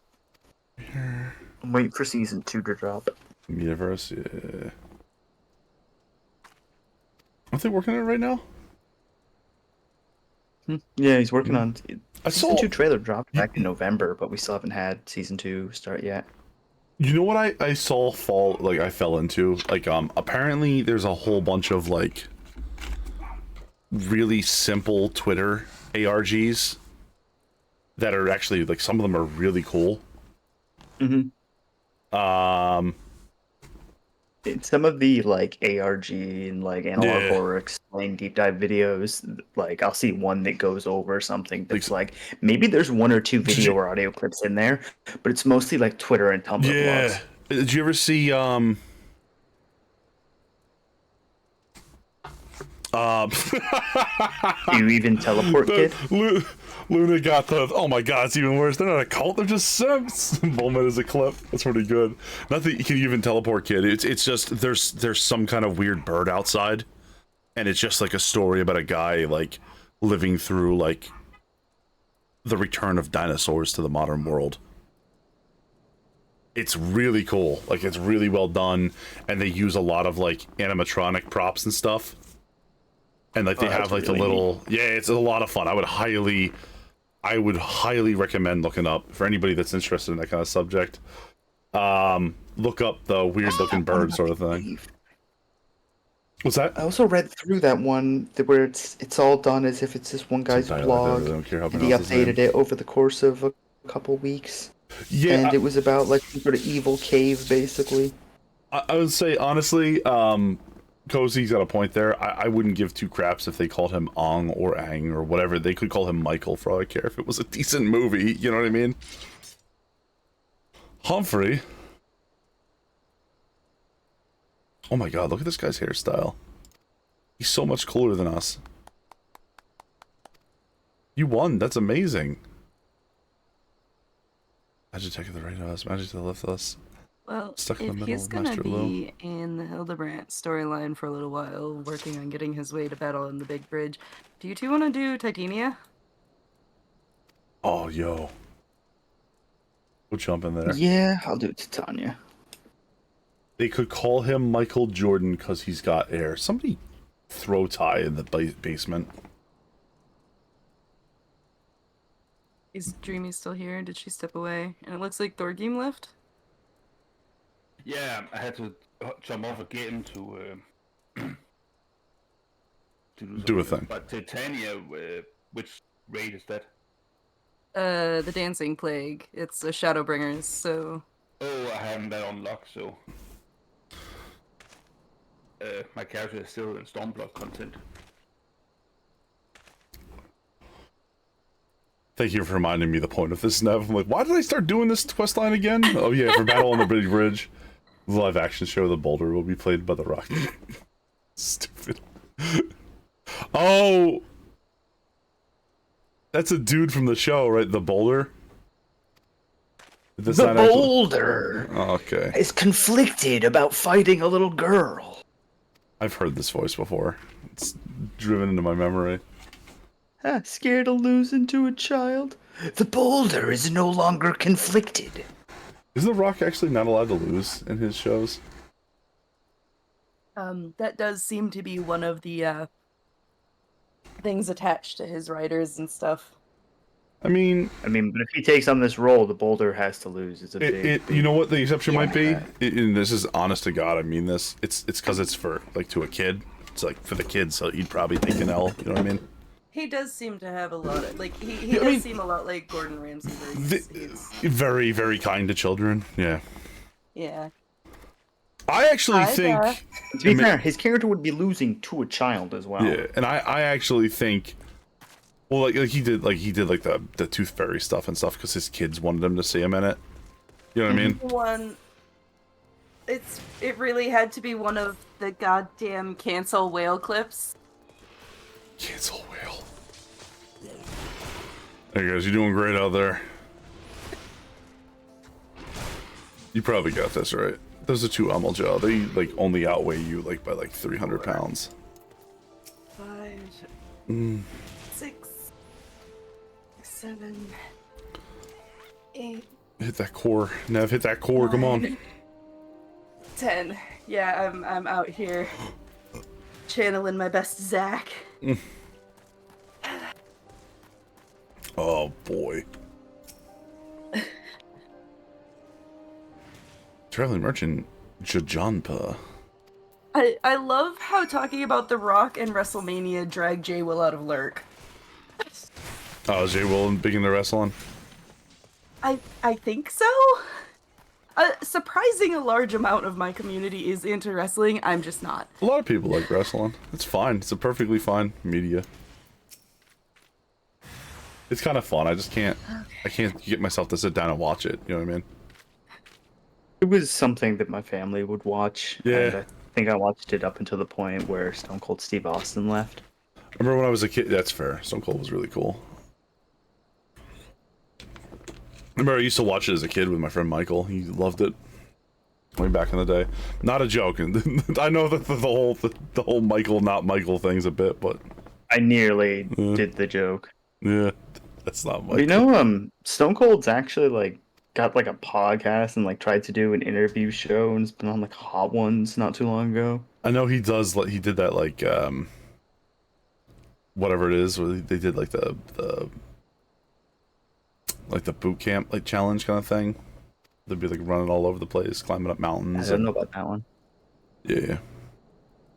I'm waiting for season 2 to drop. Metaverse, yeah. Aren't they working on it right now? Yeah, he's working on. I Season saw 2 trailer dropped back in November, but we still haven't had season 2 start yet. You know what I saw I fell into? Like, apparently there's a whole bunch of, like, really simple Twitter ARGs that are actually, like, some of them are really cool. Mm-hmm. Some of the, like, ARG and, like, analog horror explain deep dive videos, like, I'll see one that goes over something that's, like, maybe there's 1 or 2 video or audio clips in there, but it's mostly, like, Twitter and Tumblr blogs. Did you ever see, You even teleport kid? Luna got the, oh my god, it's even worse. They're not a cult, they're just simps. Bulma is a clip. That's pretty good. Nothing you can even teleport kid. It's just there's some kind of weird bird outside, and it's just like a story about a guy like living through like the return of dinosaurs to the modern world. It's really cool. Like it's really well done, and they use a lot of like animatronic props and stuff. And like they have like really the little it's a lot of fun. I would highly recommend looking up for anybody that's interested in that kind of subject. Look up the weird looking bird sort of thing. What's that? I also read through that one where it's all done as if it's this one guy's blog, and he updated it over the course of a couple weeks. Yeah, and it was about like some sort of evil cave, basically. I would say honestly, Cozy's got a point there. I wouldn't give 2 craps if they called him Ong or Ang or whatever. They could call him Michael for all I care if it was a decent movie. You know what I mean? Humphrey. Oh my god, look at this guy's hairstyle. He's so much cooler than us. You won. That's amazing. Magitech of the right of us. Magic to the left of us. Well, stuck in the if middle he's of gonna Master be in the Hildebrandt storyline for a little while, working on getting his way to battle in the Big Bridge, do you 2 want to do Titania? Oh, yo. We'll jump in there. Yeah, I'll do Titania. They could call him Michael Jordan because he's got air. Somebody throw Ty in the basement. Is Dreamy still here? Did she step away? And it looks like Thorgrim left? Yeah, I had to jump off a game to do a thing. But Titania, which raid is that? The Dancing Plague. It's a Shadowbringers, so... Oh, I haven't that unlocked, so... my character is still in Stormblood content. Thank you for reminding me the point of this, Nev. I'm like, why did I start doing this questline again? Oh yeah, for Battle on the Big Bridge. The live action show The Boulder will be played by The Rock. Stupid. Oh! That's a dude from the show, right? The Boulder? The Boulder! Oh, okay. Is conflicted about fighting a little girl. I've heard this voice before. It's driven into my memory. Scared of losing to a child? The Boulder is no longer conflicted. Is The Rock actually not allowed to lose in his shows? That does seem to be one of the things attached to his writers and stuff. I mean, but if he takes on this role, the Boulder has to lose. It's a big. You know what the exception might be? And this is honest to God, I mean this. It's because it's for like to a kid. It's like for the kids, so he'd probably take an L. You know what I mean? He does seem to have a lot of like he does seem a lot like Gordon Ramsay. He's very, very kind to children. Yeah. Yeah. I actually think, to be fair, his character would be losing to a child as well. Yeah, and I actually think, well, like he did the Tooth Fairy stuff and stuff because his kids wanted him to see him in it. You know what I mean? One. It really had to be one of the goddamn cancel whale clips. Cancel whale. Hey guys, you're doing great out there. You probably got this, right? Those are two Amalja. They like only outweigh you like by like 300 pounds. 5, 6, 7, 8. Hit that core, Nev. Hit that core. Come on. 10. Yeah, I'm out here channeling my best Zach. Oh boy. Traveling merchant Jajanpa. I love how talking about The Rock and WrestleMania dragged Jay Will out of Lurk. Oh, is Jay Will big into wrestling? I think so. A surprising large amount of my community is into wrestling. I'm just not. A lot of people like wrestling. It's fine. It's a perfectly fine media. It's kind of fun. I just can't. I can't get myself to sit down and watch it. You know what I mean? It was something that my family would watch. Yeah. And I think I watched it up until the point where Stone Cold Steve Austin left. I remember when I was a kid. That's fair. Stone Cold was really cool. I remember I used to watch it as a kid with my friend Michael. He loved it. Way back in the day. Not a joke. I know that the whole Michael not Michael thing's a bit, but I nearly did the joke. yeah, that's not Michael. You know, Stone Cold's actually like got like a podcast and like tried to do an interview show and it's been on like Hot Ones not too long ago. I know he does. He did that like whatever it is. Where they did like the boot camp like challenge kind of thing. They'd be like running all over the place, climbing up mountains. I don't know about that one. Yeah.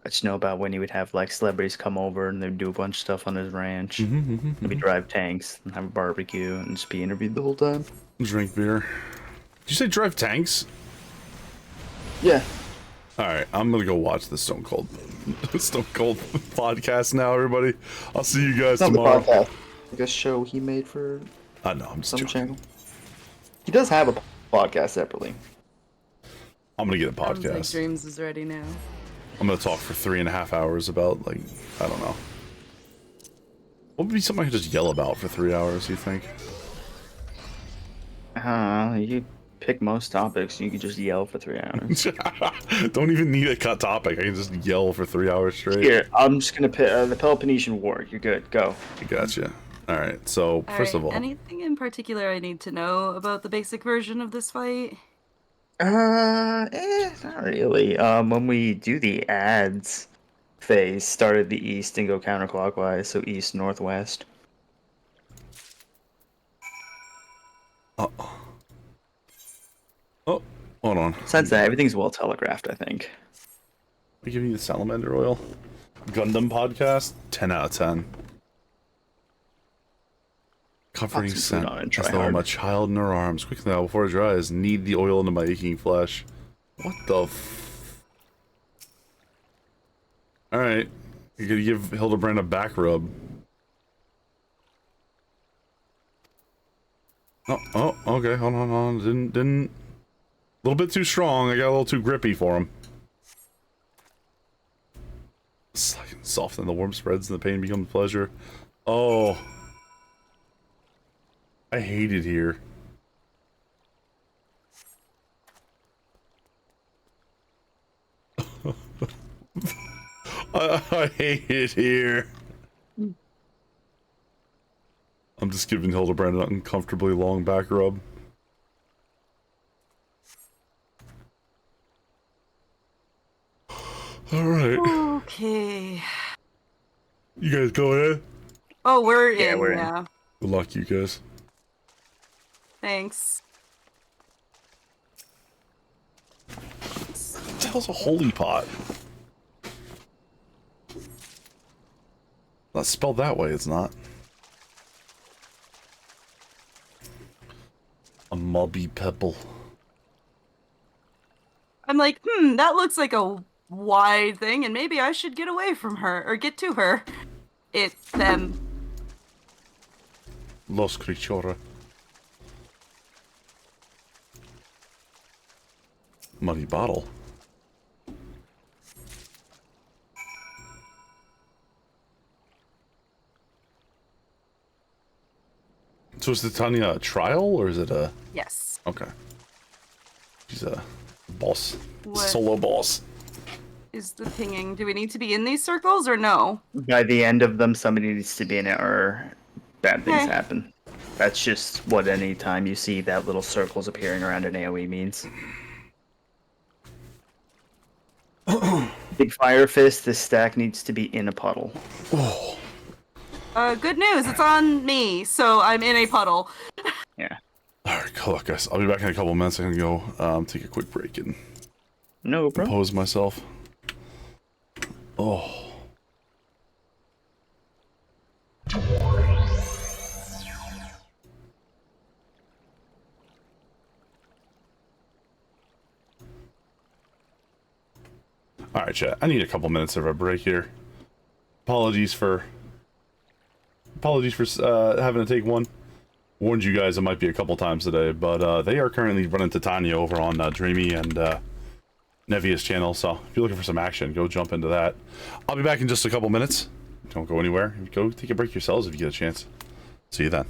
I just know about when he would have like celebrities come over and they'd do a bunch of stuff on his ranch. Maybe drive tanks and have a barbecue and just be interviewed the whole time. Drink beer. Did you say drive tanks? Yeah. All right, I'm gonna go watch the Stone Cold podcast now, everybody. I'll see you guys It's not tomorrow. the podcast. Like a show he made for I know, I'm just some joking. channel. He does have a podcast separately. I'm gonna get a Sounds like podcast. Dreams is ready now. I'm gonna talk for 3.5 hours about like I don't know. What would be something I could just yell about for 3 hours? You think? You pick most topics. You could just yell for 3 hours. Don't even need a cut topic. I can just yell for 3 hours straight. Here, I'm just gonna pick the Peloponnesian War. You're good. Go. I gotcha. All right. So first of all, anything in particular I need to know about the basic version of this fight? Not really. When we do the ads phase, start at the east and go counterclockwise, so east, northwest. oh, hold on. Besides that, everything's well telegraphed, I think. We giving you the salamander oil. Gundam podcast. 10 out of 10. Covering Put some food scent on and as try though I'm a hard. child in her arms. Quickly now, before it dries, knead the oil into my aching flesh. What the Alright. You're gonna give Hildebrand a back rub. Oh, okay, hold on. Didn't. A little bit too strong. I got a little too grippy for him. Soften the warm spreads and the pain becomes pleasure. Oh. I hate it here. I hate it here. I'm just giving Hildebrand an uncomfortably long back rub. Alright. Okay. You guys go in? Oh, we're Yeah, in we're in. now. Good luck, you guys. Thanks. What the hell's a holy pot? Not spelled that way, it's not. A mubby pebble. I'm like, that looks like a wide thing, and maybe I should get away from her, or get to her. Them. Los Crichora. Muddy bottle. So is the Tanya a trial, or is it a... Yes. Okay. She's a boss. What Solo boss. is the pinging? Do we need to be in these circles or no? By the end of them, somebody needs to be in it, or bad things Okay. happen. That's just what any time you see that little circles appearing around an AoE means. Big Fire Fist, this stack needs to be in a puddle. Oh. Good news, it's on me, so I'm in a puddle. Yeah. Alright, cool, guys. I'll be back in a couple of minutes. I'm gonna go take a quick break and No, bro. compose myself. Oh. Alright, chat. I need a couple minutes of a break here. Apologies for having to take one. Warned you guys it might be a couple times today, but they are currently running Titania over on Dreamy and Nevia's channel, so if you're looking for some action, go jump into that. I'll be back in just a couple minutes. Don't go anywhere. Go take a break yourselves if you get a chance. See you then.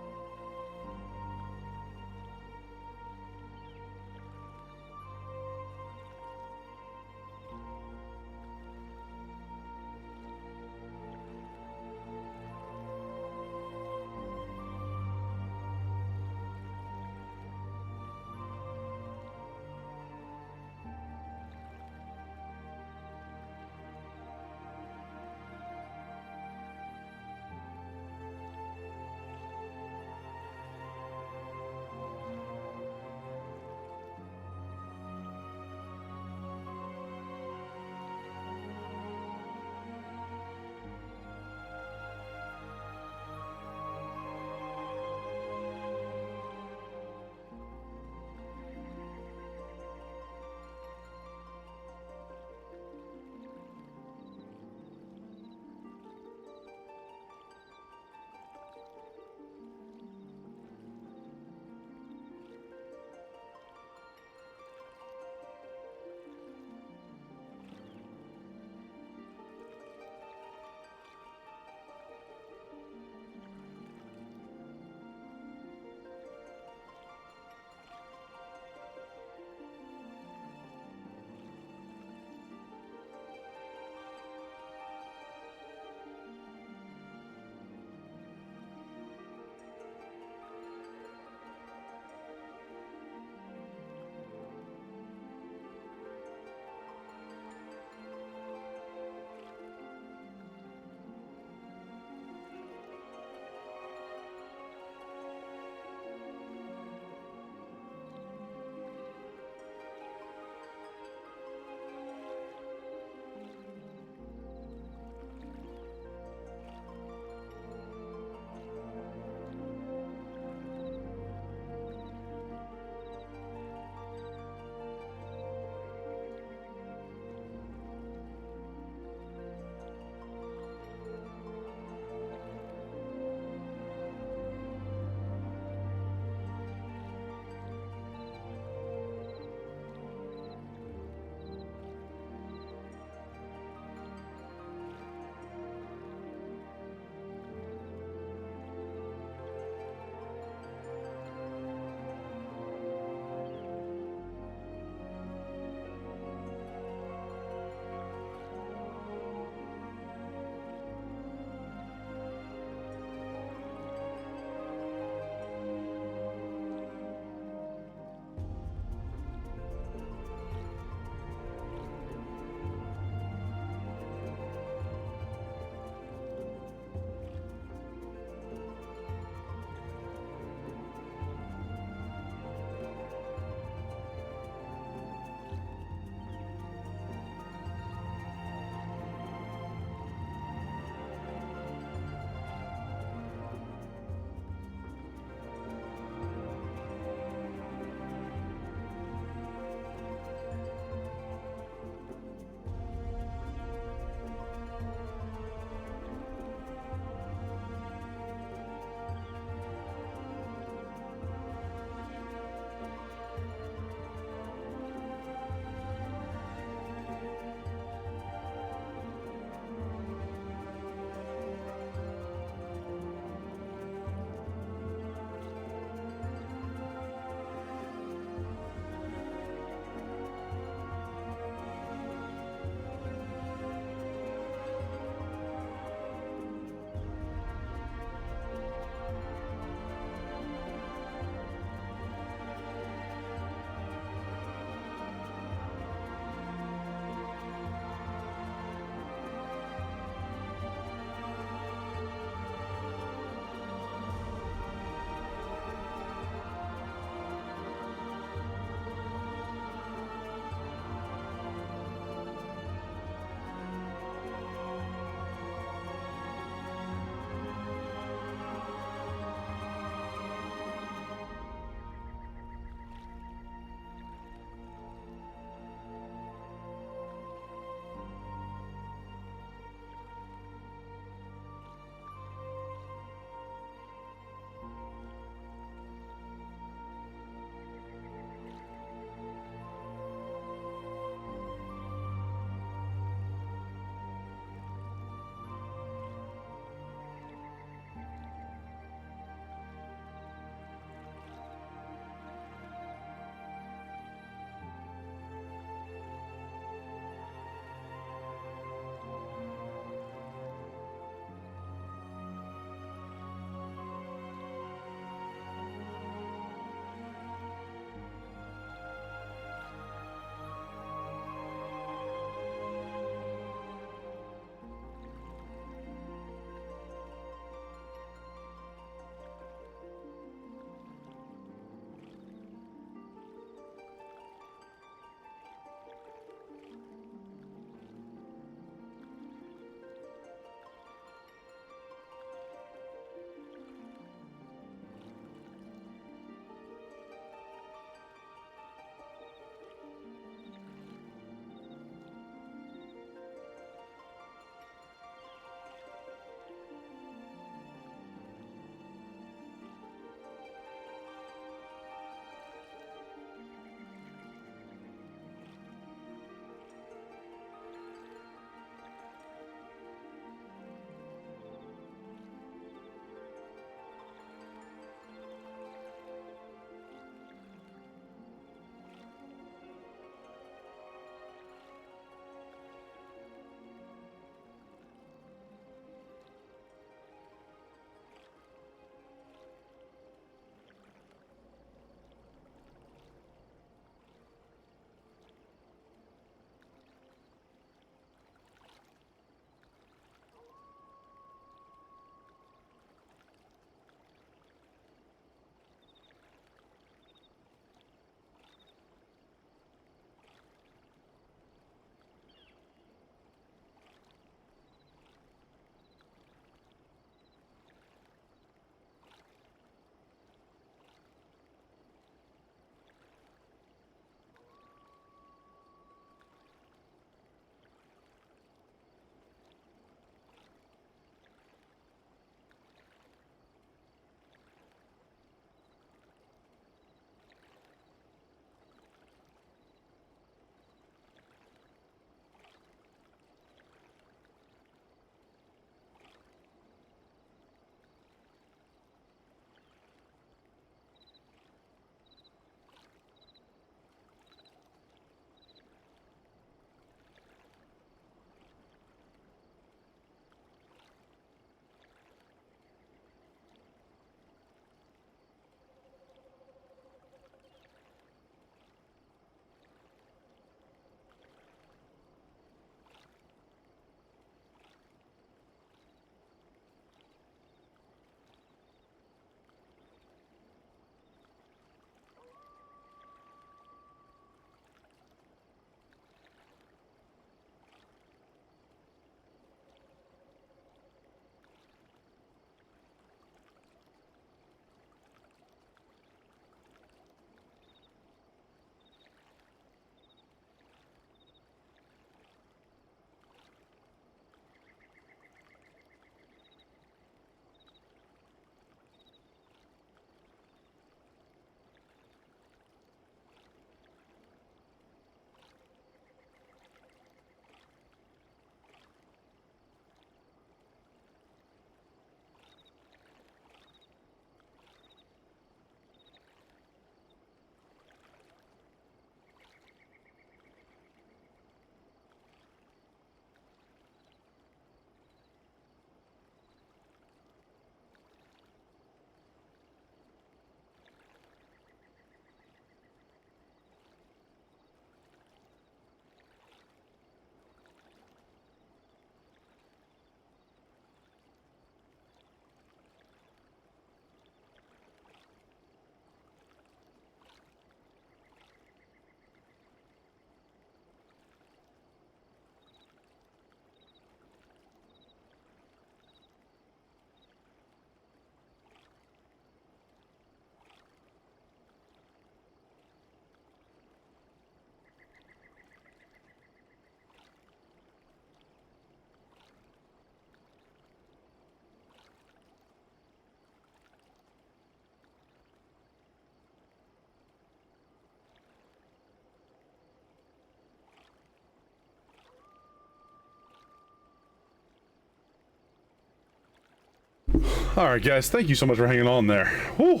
Alright, guys, thank you so much for hanging on there. Whew.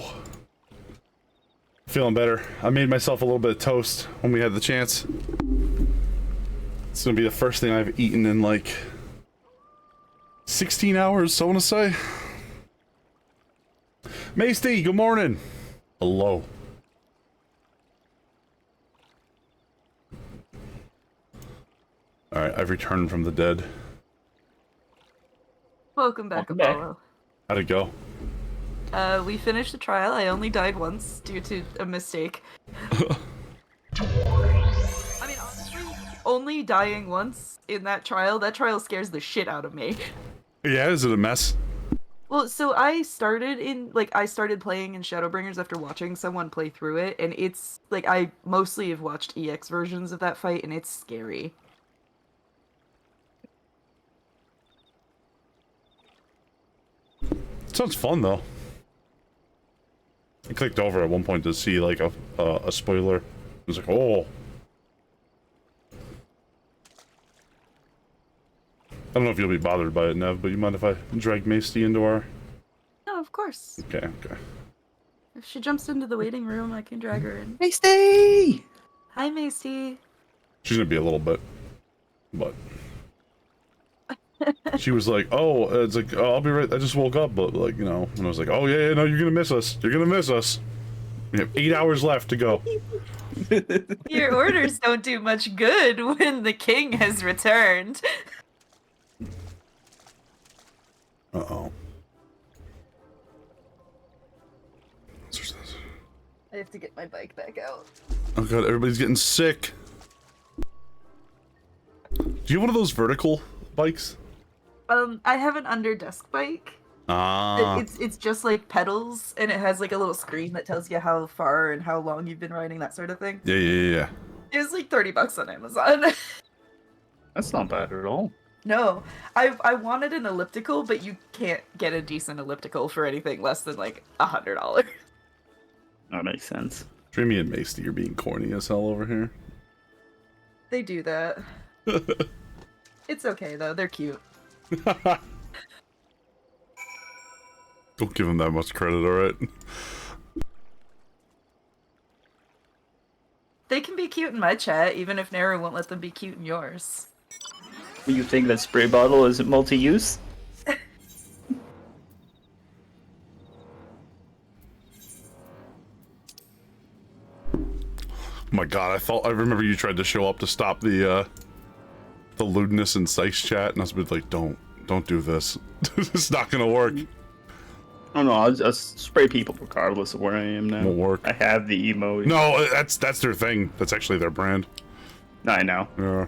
Feeling better. I made myself a little bit of toast when we had the chance. It's gonna be the first thing I've eaten in like 16 hours, I wanna say. Maesty, good morning. Hello. Alright, I've returned from the dead. Welcome back, Welcome back. Apollo. How'd it go? We finished the trial. I only died once due to a mistake. I mean, honestly, only dying once in that trial scares the shit out of me. Yeah, is it a mess? Well, so I started playing in Shadowbringers after watching someone play through it, and it's, like, I mostly have watched EX versions of that fight, and it's scary. Sounds fun though. I clicked over at one point to see like a spoiler. It was like, oh. I don't know if you'll be bothered by it, Nev, but you mind if I drag Maesty into our... No, of course. Okay, okay. If she jumps into the waiting room, I can drag her in. Maesty! Hi, Macy. She's gonna be a little bit, but... She was like, oh, it's like, oh, I'll be right, I just woke up, but like, you know, and I was like, oh yeah, no, you're gonna miss us. You're gonna miss us. We have 8 hours left to go. Your orders don't do much good when the king has returned. Uh-oh. What's this? I have to get my bike back out. Oh god, everybody's getting sick. Do you have one of those vertical bikes? I have an under desk bike. Ah. It's just like pedals, and it has like a little screen that tells you how far and how long you've been riding, that sort of thing. Yeah. It was like $30 on Amazon. That's not bad at all. No, I wanted an elliptical, but you can't get a decent elliptical for anything less than like $100. That makes sense. Dreamy and Maesty, you're being corny as hell over here. They do that. It's okay though, they're cute. Don't give him that much credit, alright? They can be cute in my chat, even if Nara won't let them be cute in yours. You think that spray bottle isn't multi-use? Oh my god, I remember you tried to show up to stop the lewdness in Sykes chat, and I was like, don't do this. It's not gonna work. Oh no, I'll spray people regardless of where I am now. Won't work. I have the emo. No, that's their thing. That's actually their brand. I know. Yeah.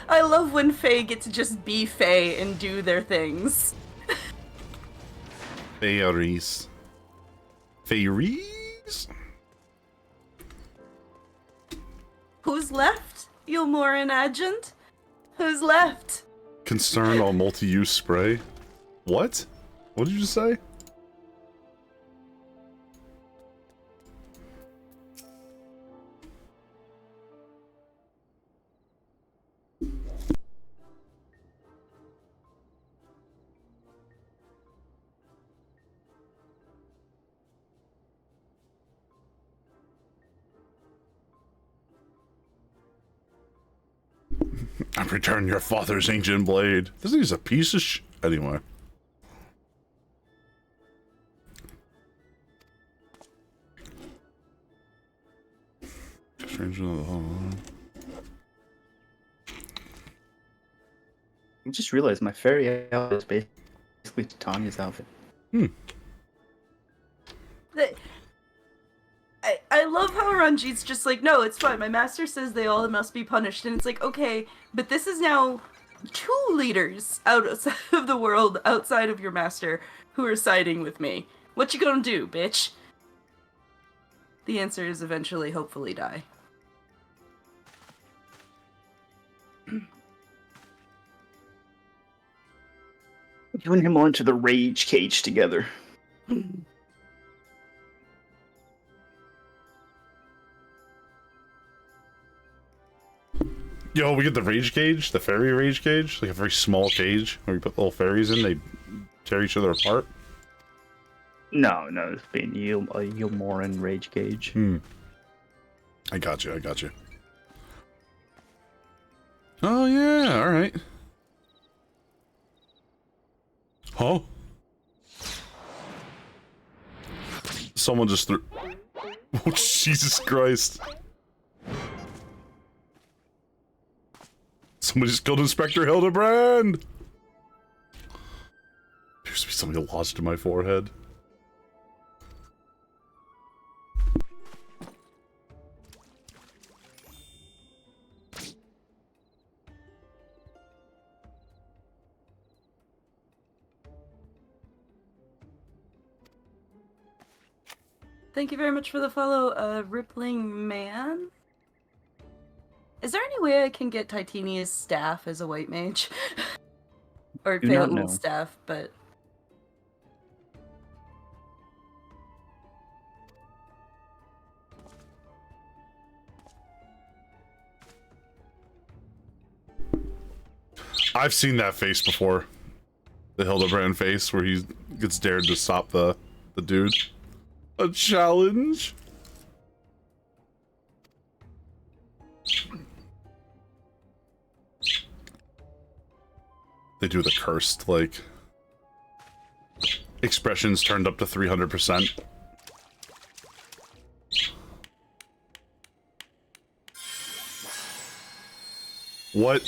I love when Fae get to just be Fae and do their things. Fairies. Fairies? Who's left, Yulmorin Agent? Who's left? Concerned on multi-use spray? What? What did you just say? I've returned your father's ancient blade. This thing's a piece of anyway. I just realized my fairy outfit is basically Tanya's outfit. I love how Ranjit's just like, no, it's fine. My master says they all must be punished. And it's like, okay, but this is now 2 leaders outside of the world, outside of your master, who are siding with me. What you gonna do, bitch? The answer is eventually, hopefully, die. You and him will enter the rage cage together. Yo, we get the rage cage, the fairy rage cage, like a very small cage where we put little fairies in. They tear each other apart. No, it's been a Yulmoran rage gauge. I got you. Oh yeah, all right. Huh? Someone just threw. Oh Jesus Christ! Somebody just killed Inspector Hildebrand. Appears to be something lodged in my forehead. Thank you very much for the follow, Rippling Man. Is there any way I can get Titania's staff as a white mage? Or Do not know. Phaeton's staff, but... I've seen that face before. The Hildebrand face where he gets dared to stop the dude. A challenge? They do the cursed, like, expressions turned up to 300%. What?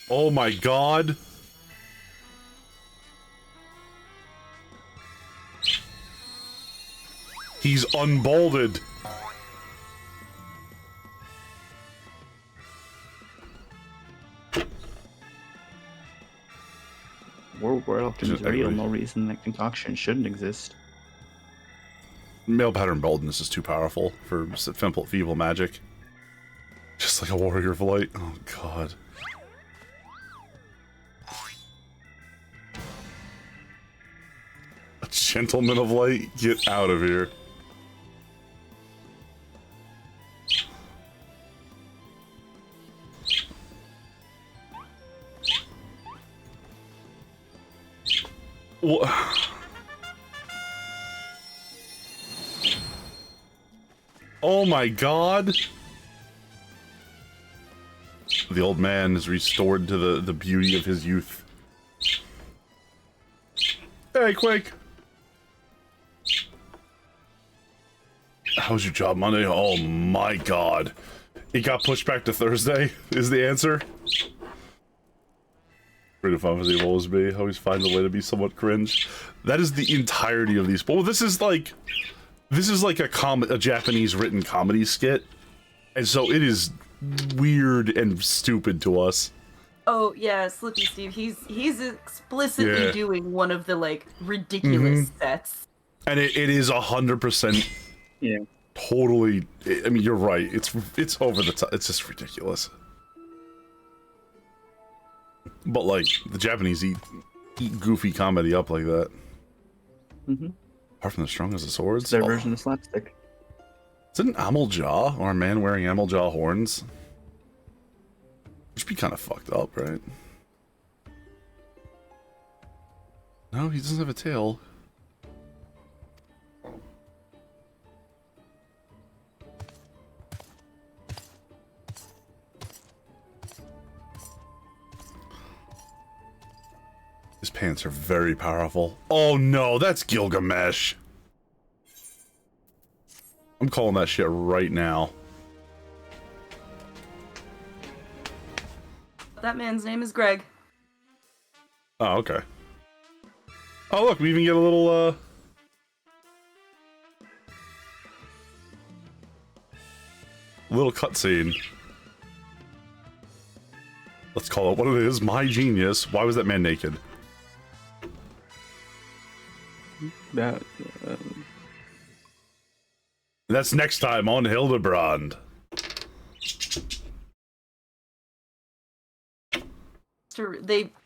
Oh my god. He's unbolded. Where often is real, no reason that concoction shouldn't exist. Male pattern boldness is too powerful for feeble magic. Just like a warrior of light. Oh god. A gentleman of light? Get out of here. What? Oh my god. The old man is restored to the beauty of his youth. Hey, Quake. How was your job Monday? Oh my god. It got pushed back to Thursday, is the answer. Great if obviously will always be. Always find a way to be somewhat cringe. That is the entirety of these. Well, this is like a Japanese written comedy skit. And so it is weird and stupid to us. Oh yeah, Slippy Steve. He's explicitly doing one of the like ridiculous sets. And it is 100%. Yeah. Totally. I mean, you're right. It's over the top. It's just ridiculous. But like the Japanese eat goofy comedy up like that. Apart from the strong as the swords. It's their version of slapstick. Is it an Amel Jaw or a man wearing Amel Jaw horns? Which be kind of fucked up, right? No, he doesn't have a tail. His pants are very powerful. Oh no, that's Gilgamesh. I'm calling that shit right now. That man's name is Greg. Oh, okay. Oh, look, we even get a little, little cutscene. Let's call it what it is. My genius. Why was that man naked? That's next time on Hildebrand.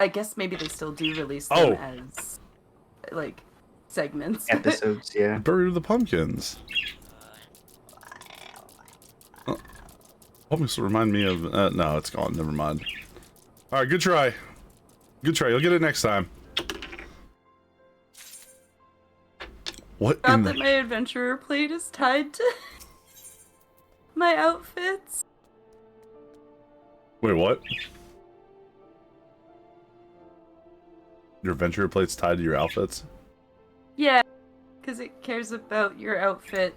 I guess maybe they still do release them as like segments. Episodes, yeah. Bury the pumpkins. Hope this will remind me of... no, it's gone. Never mind. Alright, good try. Good try. You'll get it next time. What Not in that the... my adventurer plate is tied to my outfits. Wait, what? Your adventurer plate's tied to your outfits? Yeah, because it cares about your outfit.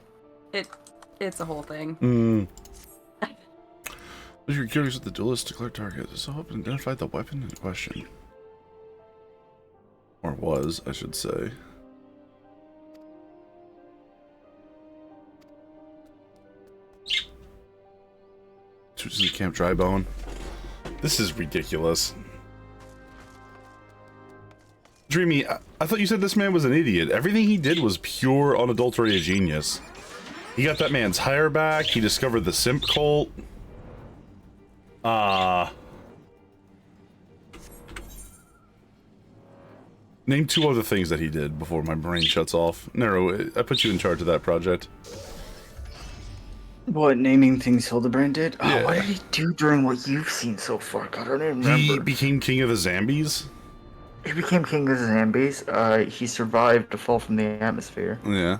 It's a whole thing. Hmm. You're curious what the duelist declared target. So hope and identified the weapon in question. Or was, I should say. Switches to Camp Drybone. This is ridiculous. Dreamy, I thought you said this man was an idiot. Everything he did was pure, unadulterated genius. He got that man's hire back. He discovered the simp cult. Name 2 other things that he did before my brain shuts off. Nero, I put you in charge of that project. What, naming things Hildebrand did? Oh, Yeah. what did he do during what you've seen so far? God, I don't even remember. He became king of the Zambies. He became king of the Zambies. He survived a fall from the atmosphere. Yeah.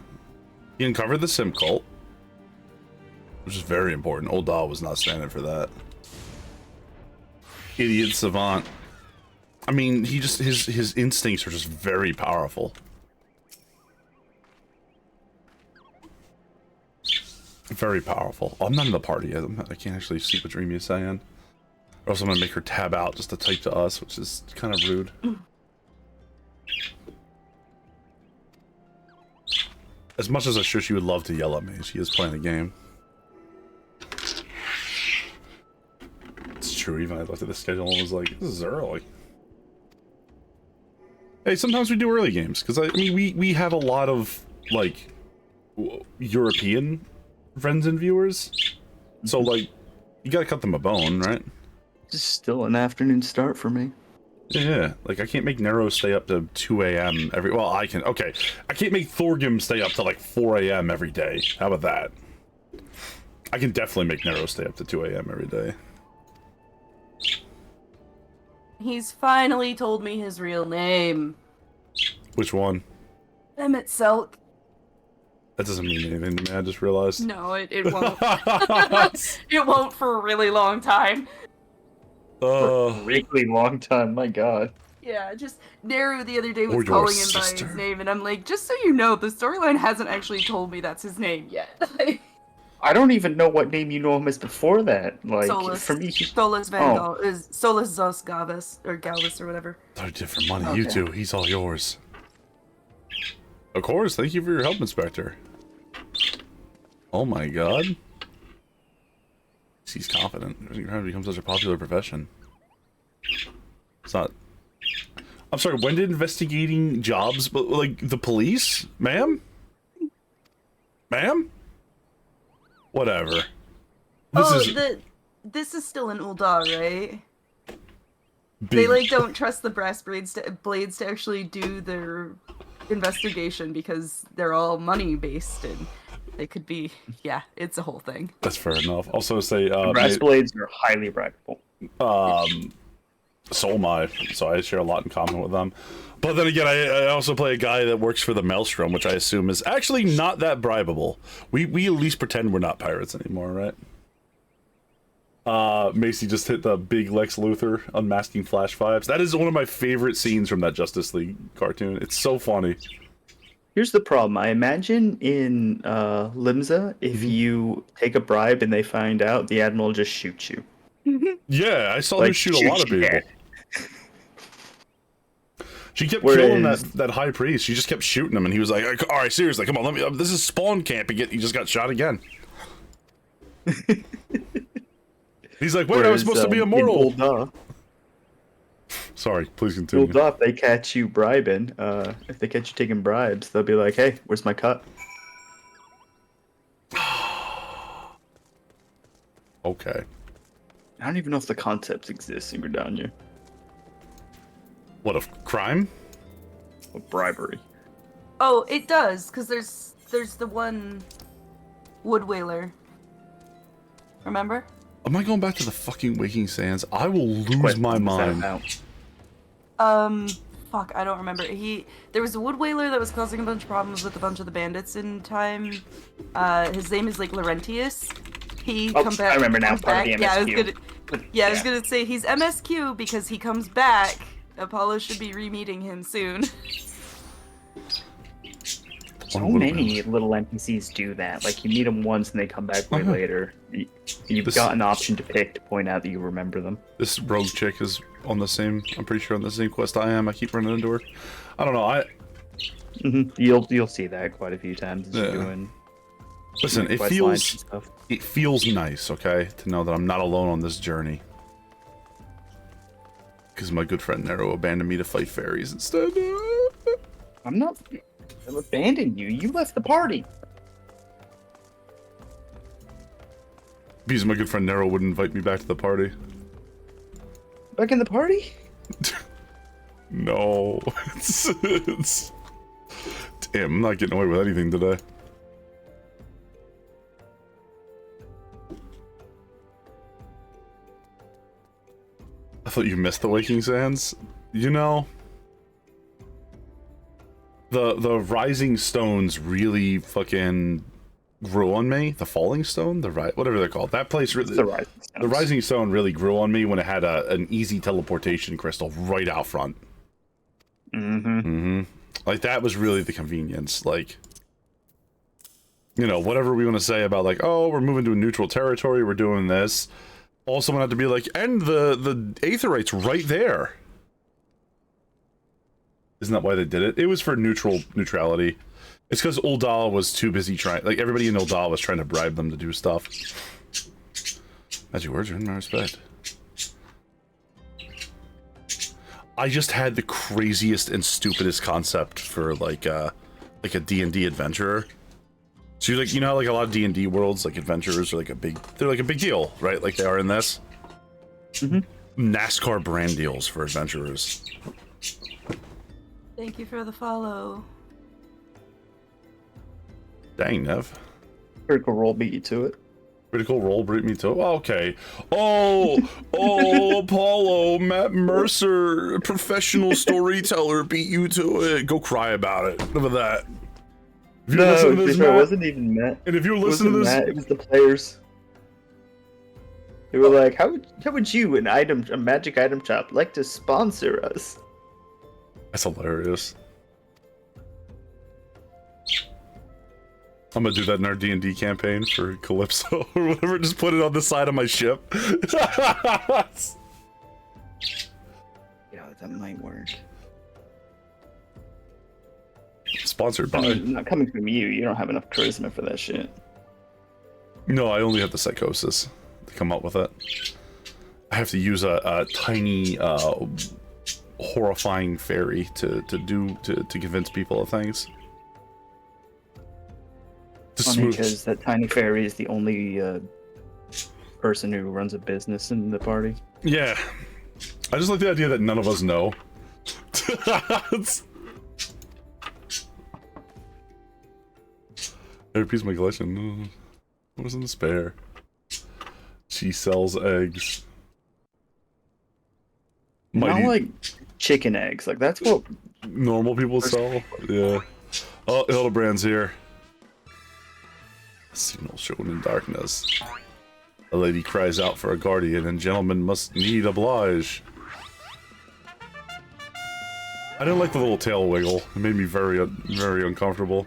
He uncovered the simp cult. Which is very important. Old Dahl was not standing for that. Idiot savant. I mean, he just, his instincts are just very powerful. Very powerful. Oh, I'm not in the party yet. I can't actually see what Dreamy is saying. Or else I'm gonna make her tab out just to type to us, which is kind of rude. As much as I'm sure she would love to yell at me, she is playing a game. It's true, even I looked at the schedule and was like, this is early. Hey, sometimes we do early games, because I mean, we have a lot of, like, European friends and viewers. So, like, you gotta cut them a bone, right? It's still an afternoon start for me. Yeah, like, I can't make Nero stay up to 2 a.m. every... Well, I can... Okay, I can't make Thorgrim stay up to, like, 4 a.m. every day. How about that? I can definitely make Nero stay up to 2 a.m. every day. He's finally told me his real name. Which one? Emmett Selk. That doesn't mean anything to me, I just realized. No, it won't. It won't for a really long time. For a really long time, my god. Yeah, just Naru the other day Or was your calling him by sister. his name, and I'm like, just so you know, the storyline hasn't actually told me that's his name yet. I don't even know what name you know him as before that. Like, Solus. for me, Solus Van Gal is Solus Zos Galvis or Galvis or whatever. I did for money, you two. He's all yours. Of course, thank you for your help, Inspector. Oh my god. He's confident. It has become such a popular profession. It's not... I'm sorry, when did investigating jobs, but like, the police? Ma'am? Ma'am? Whatever. This is still in Ul'dah, right? Big... They, like, don't trust the brass blades to actually do their investigation because they're all money-based, and they could be... Yeah, it's a whole thing. That's fair enough. Also say... brass blades are highly bribable. So am I, so I share a lot in common with them. But then again, I also play a guy that works for the Maelstrom, which I assume is actually not that bribable. We at least pretend we're not pirates anymore, right? Macy just hit the big Lex Luthor unmasking Flash vibes. That is one of my favorite scenes from that Justice League cartoon. It's so funny. Here's the problem. I imagine in Limsa, if you take a bribe and they find out, the Admiral will just shoot you. Yeah, I saw her Like, shoot a lot of people. dead. She kept Whereas- killing that high priest. She just kept shooting him, and he was like, "All right, seriously, come on, let me. This is spawn camp. He just got shot again." He's like, "Wait, I was supposed to be immortal." In Ul'dah, Sorry, please continue. if they catch you bribing, if they catch you taking bribes, they'll be like, "Hey, where's my cut?" Okay. I don't even know if the concepts exist in Gridania. What, of crime? Of bribery. Oh, it does, because there's the one wood whaler. Remember? Am I going back to the fucking Waking Sands? I will lose my mind. Fuck, I don't remember. There was a wood whaler that was causing a bunch of problems with a bunch of the bandits in time. His name is like Laurentius. I remember now. Part of the MSQ. I was gonna say he's MSQ because he comes back. Apollo should be re-meeting him soon. So many little NPCs do that. Like, you meet them once and they come back way later. You've got an option to pick to point out that you remember them. This rogue chick is on the same, I'm pretty sure on the same quest I am. I keep running into her. I don't know, You'll see that quite a few times as you're doing... Listen, it feels nice, okay, to know that I'm not alone on this journey. Because my good friend Nero abandoned me to fight fairies instead. I'm not abandoning you. You left the party. Because my good friend Nero would invite me back to the party. Back in the party? No. Damn, I'm not getting away with anything today. I thought you missed the Waking Sands. You know, the Rising Stones really fucking grew on me. The Falling Stone, whatever they're called. That place really, the Rising Stone really grew on me when it had an easy teleportation crystal right out front. Like, that was really the convenience. Like, you know, whatever we want to say about, like, oh, we're moving to a neutral territory, we're doing this. Also wanted to be like, and the Aetherite's right there. Isn't that why they did it? It was for neutrality. It's because Uldal was too busy trying, like, everybody in Uldal was trying to bribe them to do stuff. Magic words are in my respect. I just had the craziest and stupidest concept for like a D&D adventurer. So you know how, like, a lot of D&D worlds, like, adventurers are like they're like a big deal, right? Like they are in this. NASCAR brand deals for adventurers. Thank you for the follow. Dang, Nev. Critical Role beat you to it. Critical Role beat me to it? Oh, okay. Oh, Apollo, Matt Mercer, professional storyteller, beat you to it. Go cry about it. Look at that. If you're listening to this, it wasn't even Matt. And if you're listening to this, Matt, it was the players. They were like, "How would you, a magic item shop, like to sponsor us?" That's hilarious. I'm gonna do that in our D&D campaign for Calypso or whatever. Just put it on the side of my ship. Yeah, that might work. Sponsored by. I mean, not coming from you. You don't have enough charisma for that shit. No, I only have the psychosis to come up with it. I have to use a tiny, horrifying fairy to convince people of things. Funny, because that tiny fairy is the only person who runs a business in the party. Yeah, I just like the idea that none of us know. I repeat my collection. What was in the spare? She sells eggs. Not like chicken eggs. Like, that's what normal people sell. Yeah. Oh, Hildebrand's here. Signal shown in darkness. A lady cries out for a guardian, and gentlemen must need oblige. I didn't like the little tail wiggle. It made me very uncomfortable.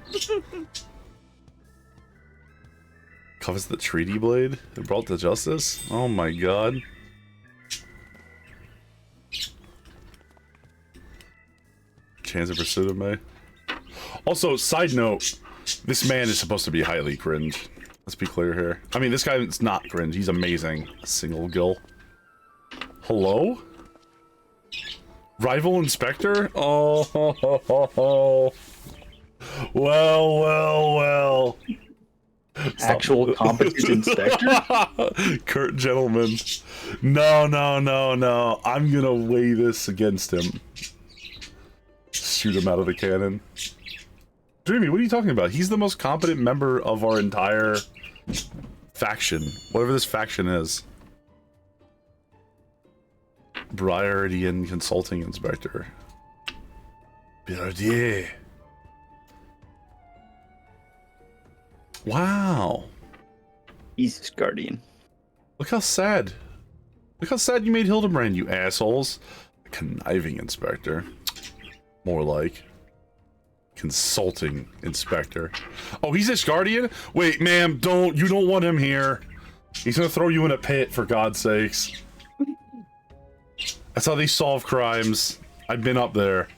Covers the treaty blade? It brought to justice? Oh my god. Chance of pursuit of me. Also, side note, this man is supposed to be highly cringe. Let's be clear here. I mean, this guy is not cringe. He's amazing. A single gill. Hello? Rival Inspector? Oh. Well. Actual competent inspector? Kurt Gentleman. No. I'm gonna weigh this against him. Shoot him out of the cannon. Dreamy, what are you talking about? He's the most competent member of our entire faction. Whatever this faction is. Briardian Consulting Inspector. Birdier. Wow. He's his guardian. Look how sad. Look how sad you made Hildebrand, you assholes. Conniving Inspector. More like. Consulting Inspector. Oh, he's his guardian? Wait, ma'am, you don't want him here. He's gonna throw you in a pit, for God's sakes. That's how they solve crimes. I've been up there.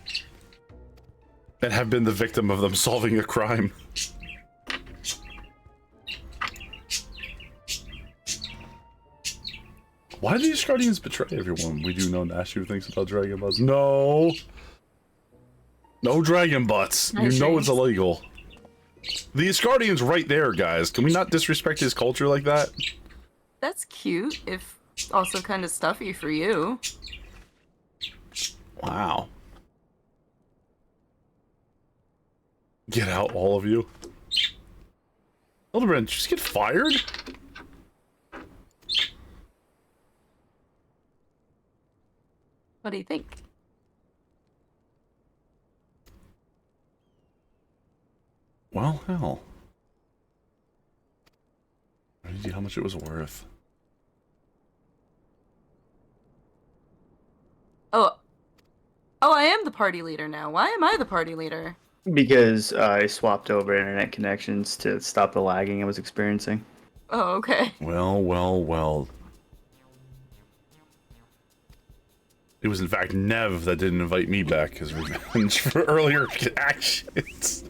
And have been the victim of them solving a crime. Why do these guardians betray everyone? We do know Nashu thinks about dragon butts. No! No dragon butts. You know it's illegal. The Asgardian's right there, guys. Can we not disrespect his culture like that? That's cute, if also kind of stuffy for you. Wow. Get out, all of you. Hildebrand, did you just get fired? What do you think? Well, hell. I need to see how much it was worth. Oh, I am the party leader now. Why am I the party leader? Because I swapped over internet connections to stop the lagging I was experiencing. Oh, okay. Well, well, well. It was in fact Nev that didn't invite me back as revenge for earlier actions.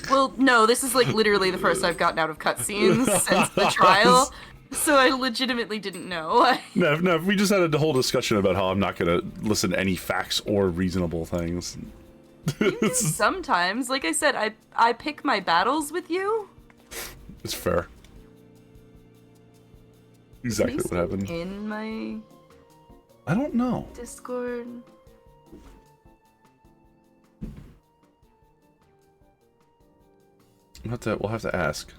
Well, no, this is like literally the first I've gotten out of cutscenes since the trial, so I legitimately didn't know. Nev, we just had a whole discussion about how I'm not gonna listen to any facts or reasonable things. Sometimes, like I said, I pick my battles with you. It's fair. Exactly what happened. In my I don't know. Discord. We'll have to ask.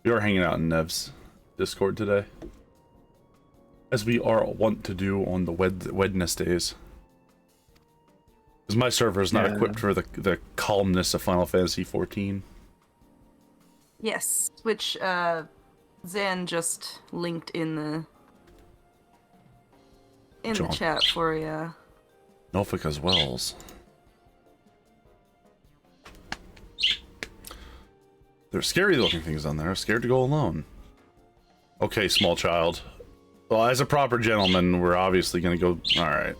We are hanging out in Nev's Discord today, as we are wont to do on the Wednesdays. Because my server is not equipped for the calmness of Final Fantasy XIV. Yes, which Zan just linked in the chat for you. Norfolk Wells. There's scary looking things on there. Scared to go alone. Okay, small child. Well, as a proper gentleman, we're obviously gonna go. Alright.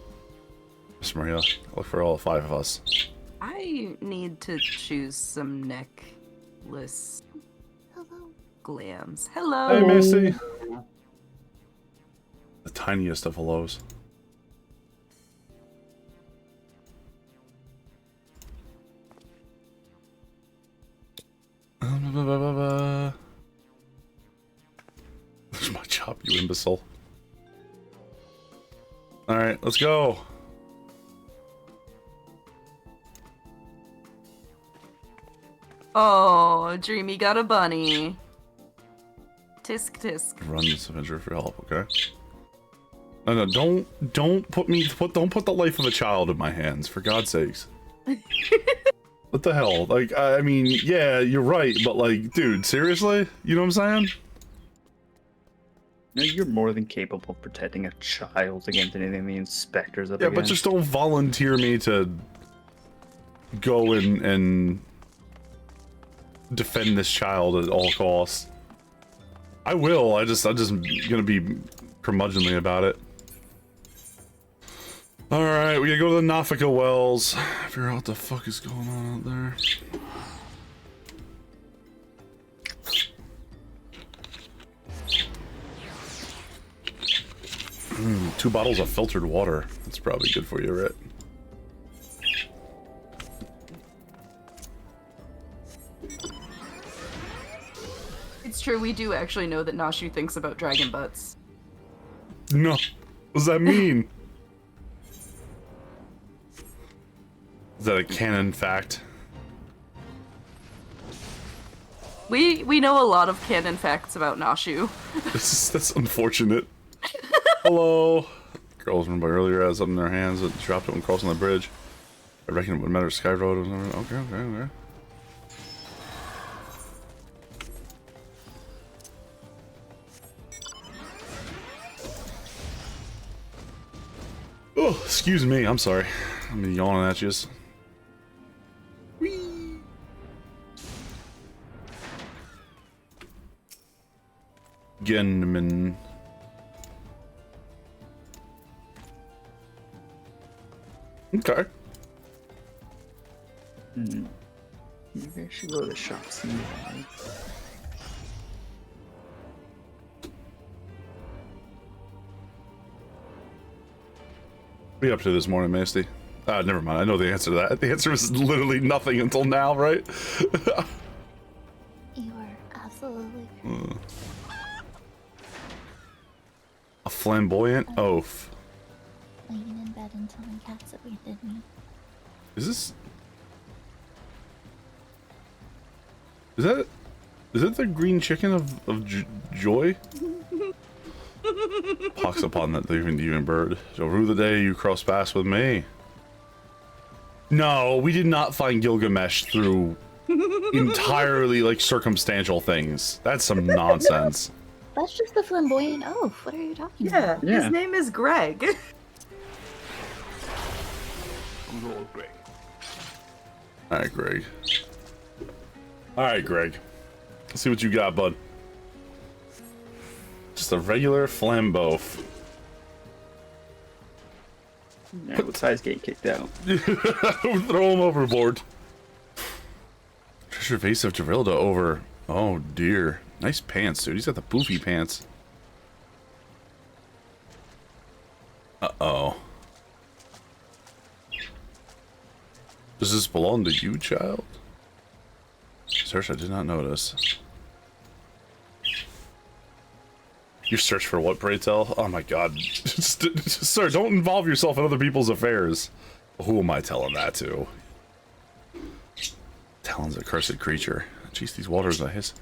Miss Maria, look for all 5 of us. I need to choose some necklace glams. Hello. Hey, Missy. The tiniest of hellos. There's my chop, you imbecile. Alright, let's go. Oh, Dreamy got a bunny. Tisk tisk. Run this adventure for help, okay? No, don't put the life of a child in my hands, for God's sakes. What the hell? Like, I mean, yeah, you're right, but like, dude, seriously? You know what I'm saying? No, you're more than capable of protecting a child against anything the inspector's up Yeah, against. but just don't volunteer me to go and defend this child at all costs. I will. I'm just gonna be curmudgeonly about it. All right, we gotta go to the Nafika Wells. Figure out what the fuck is going on out there. 2 bottles of filtered water. That's probably good for you, right? It's true, we do actually know that Nashu thinks about dragon butts. No. What does that mean? Is that a canon fact? We know a lot of canon facts about Nashu. That's unfortunate. Hello. Girls remember earlier had something in their hands that dropped it when crossing the bridge. I reckon it would matter Sky Road. Okay. Oh, excuse me. I'm sorry. I'm yawning at you. Whee! Genman. Okay. Maybe I should go to the shops. What are you up to this morning, Misty? Never mind. I know the answer to that. The answer is literally nothing until now, right? You are absolutely correct. A flamboyant oaf. Laying in bed until my cats abandoned me. Is that the green chicken of joy? Pox upon that even bird. So rue the day you cross paths with me. No, we did not find Gilgamesh through entirely like circumstantial things. That's some nonsense. That's just the flamboyant oaf. What are you talking about? Yeah, his name is Greg. Roll Greg. Alright, Greg. Alright, Greg. Let's see what you got, bud. Just a regular flambeau. Yeah, what size get kicked out? Throw him overboard. Treasure vase of Gerilda over. Oh dear. Nice pants, dude. He's got the poofy pants. Uh-oh. Does this belong to you, child? Search, I did not notice. You search for what, pray tell? Oh my god. Sir, don't involve yourself in other people's affairs. Who am I telling that to? Talon's a cursed creature. Jeez, these waters are his.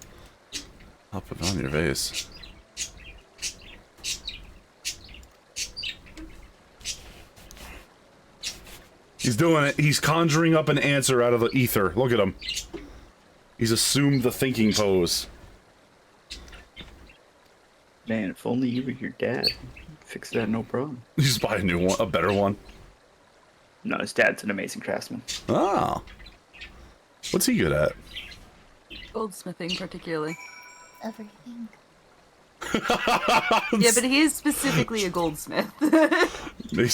I'll put it on your vase. He's doing it. He's conjuring up an answer out of the ether. Look at him. He's assumed the thinking pose. Man, if only you were your dad. Fix that, no problem. You just buy a new one, a better one. No, his dad's an amazing craftsman. Ah. What's he good at? Goldsmithing, particularly. Everything. Yeah, but he is specifically a goldsmith.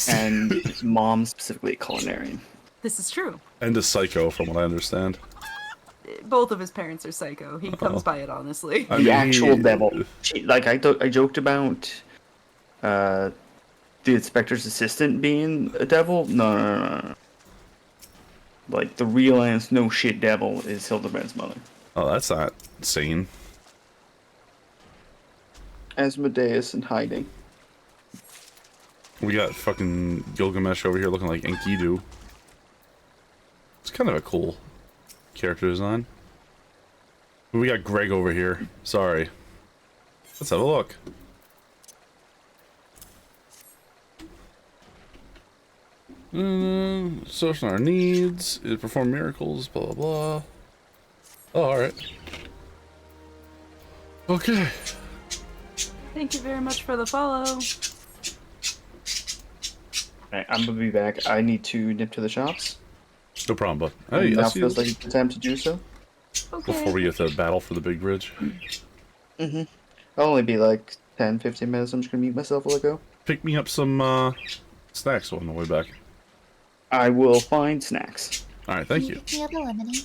And his mom specifically a culinarian. This is true. And a psycho, from what I understand. Both of his parents are psycho. He comes by it honestly. I The mean, actual devil. I joked about the inspector's assistant being a devil. No. Like, the real ass no shit devil is Hildebrand's mother. Oh, that's not sane. Asmodeus in hiding. We got fucking Gilgamesh over here looking like Enkidu. It's kind of a cool character design. We got Greg over here. Sorry. Let's have a look. Source on our needs. It perform miracles. Blah blah blah. Oh, all right. Okay. Thank you very much for the follow. Alright, I'm gonna be back. I need to nip to the shops. No problem, bud. Hey, Now I see feels you. like a good time to do so. Okay. Before we get to battle for the big bridge. I'll only be like 10-15 minutes. I'm just gonna mute myself while I go. Pick me up some snacks on the way back. I will find snacks. Alright, thank you. Pick me up a lemonade.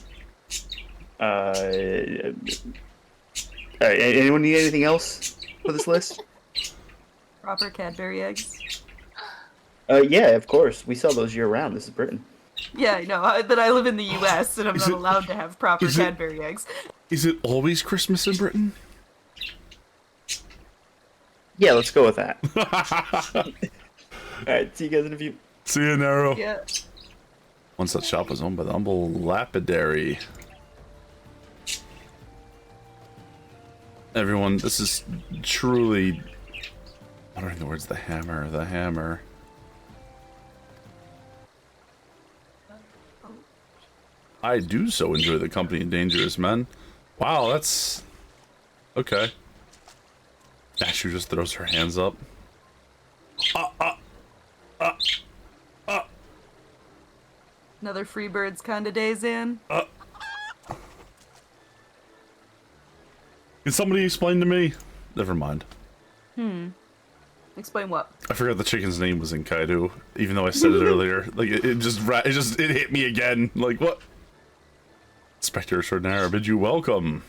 Alright, anyone need anything else for this list? Proper Cadbury eggs. Yeah, of course. We sell those year round. This is Britain. Yeah, I know. That I live in the U.S. and I'm Is not it- allowed to have proper is it- Cadbury eggs. Is it always Christmas in Britain? Yeah, let's go with that. Alright, see you guys in a few. See you, Nero. Yeah. Once that shop was owned by the humble lapidary. Everyone, this is truly... What are the words? The hammer, the hammer. I do so enjoy the company of dangerous men. Wow, that's... Okay. Asher just throws her hands up. Another Freebirds kind of days in. Can somebody explain to me? Never mind. Explain what? I forgot the chicken's name was in Kaido, even though I said it earlier. Like, it hit me again. Like, what? Spectre Extraordinaire, bid you welcome.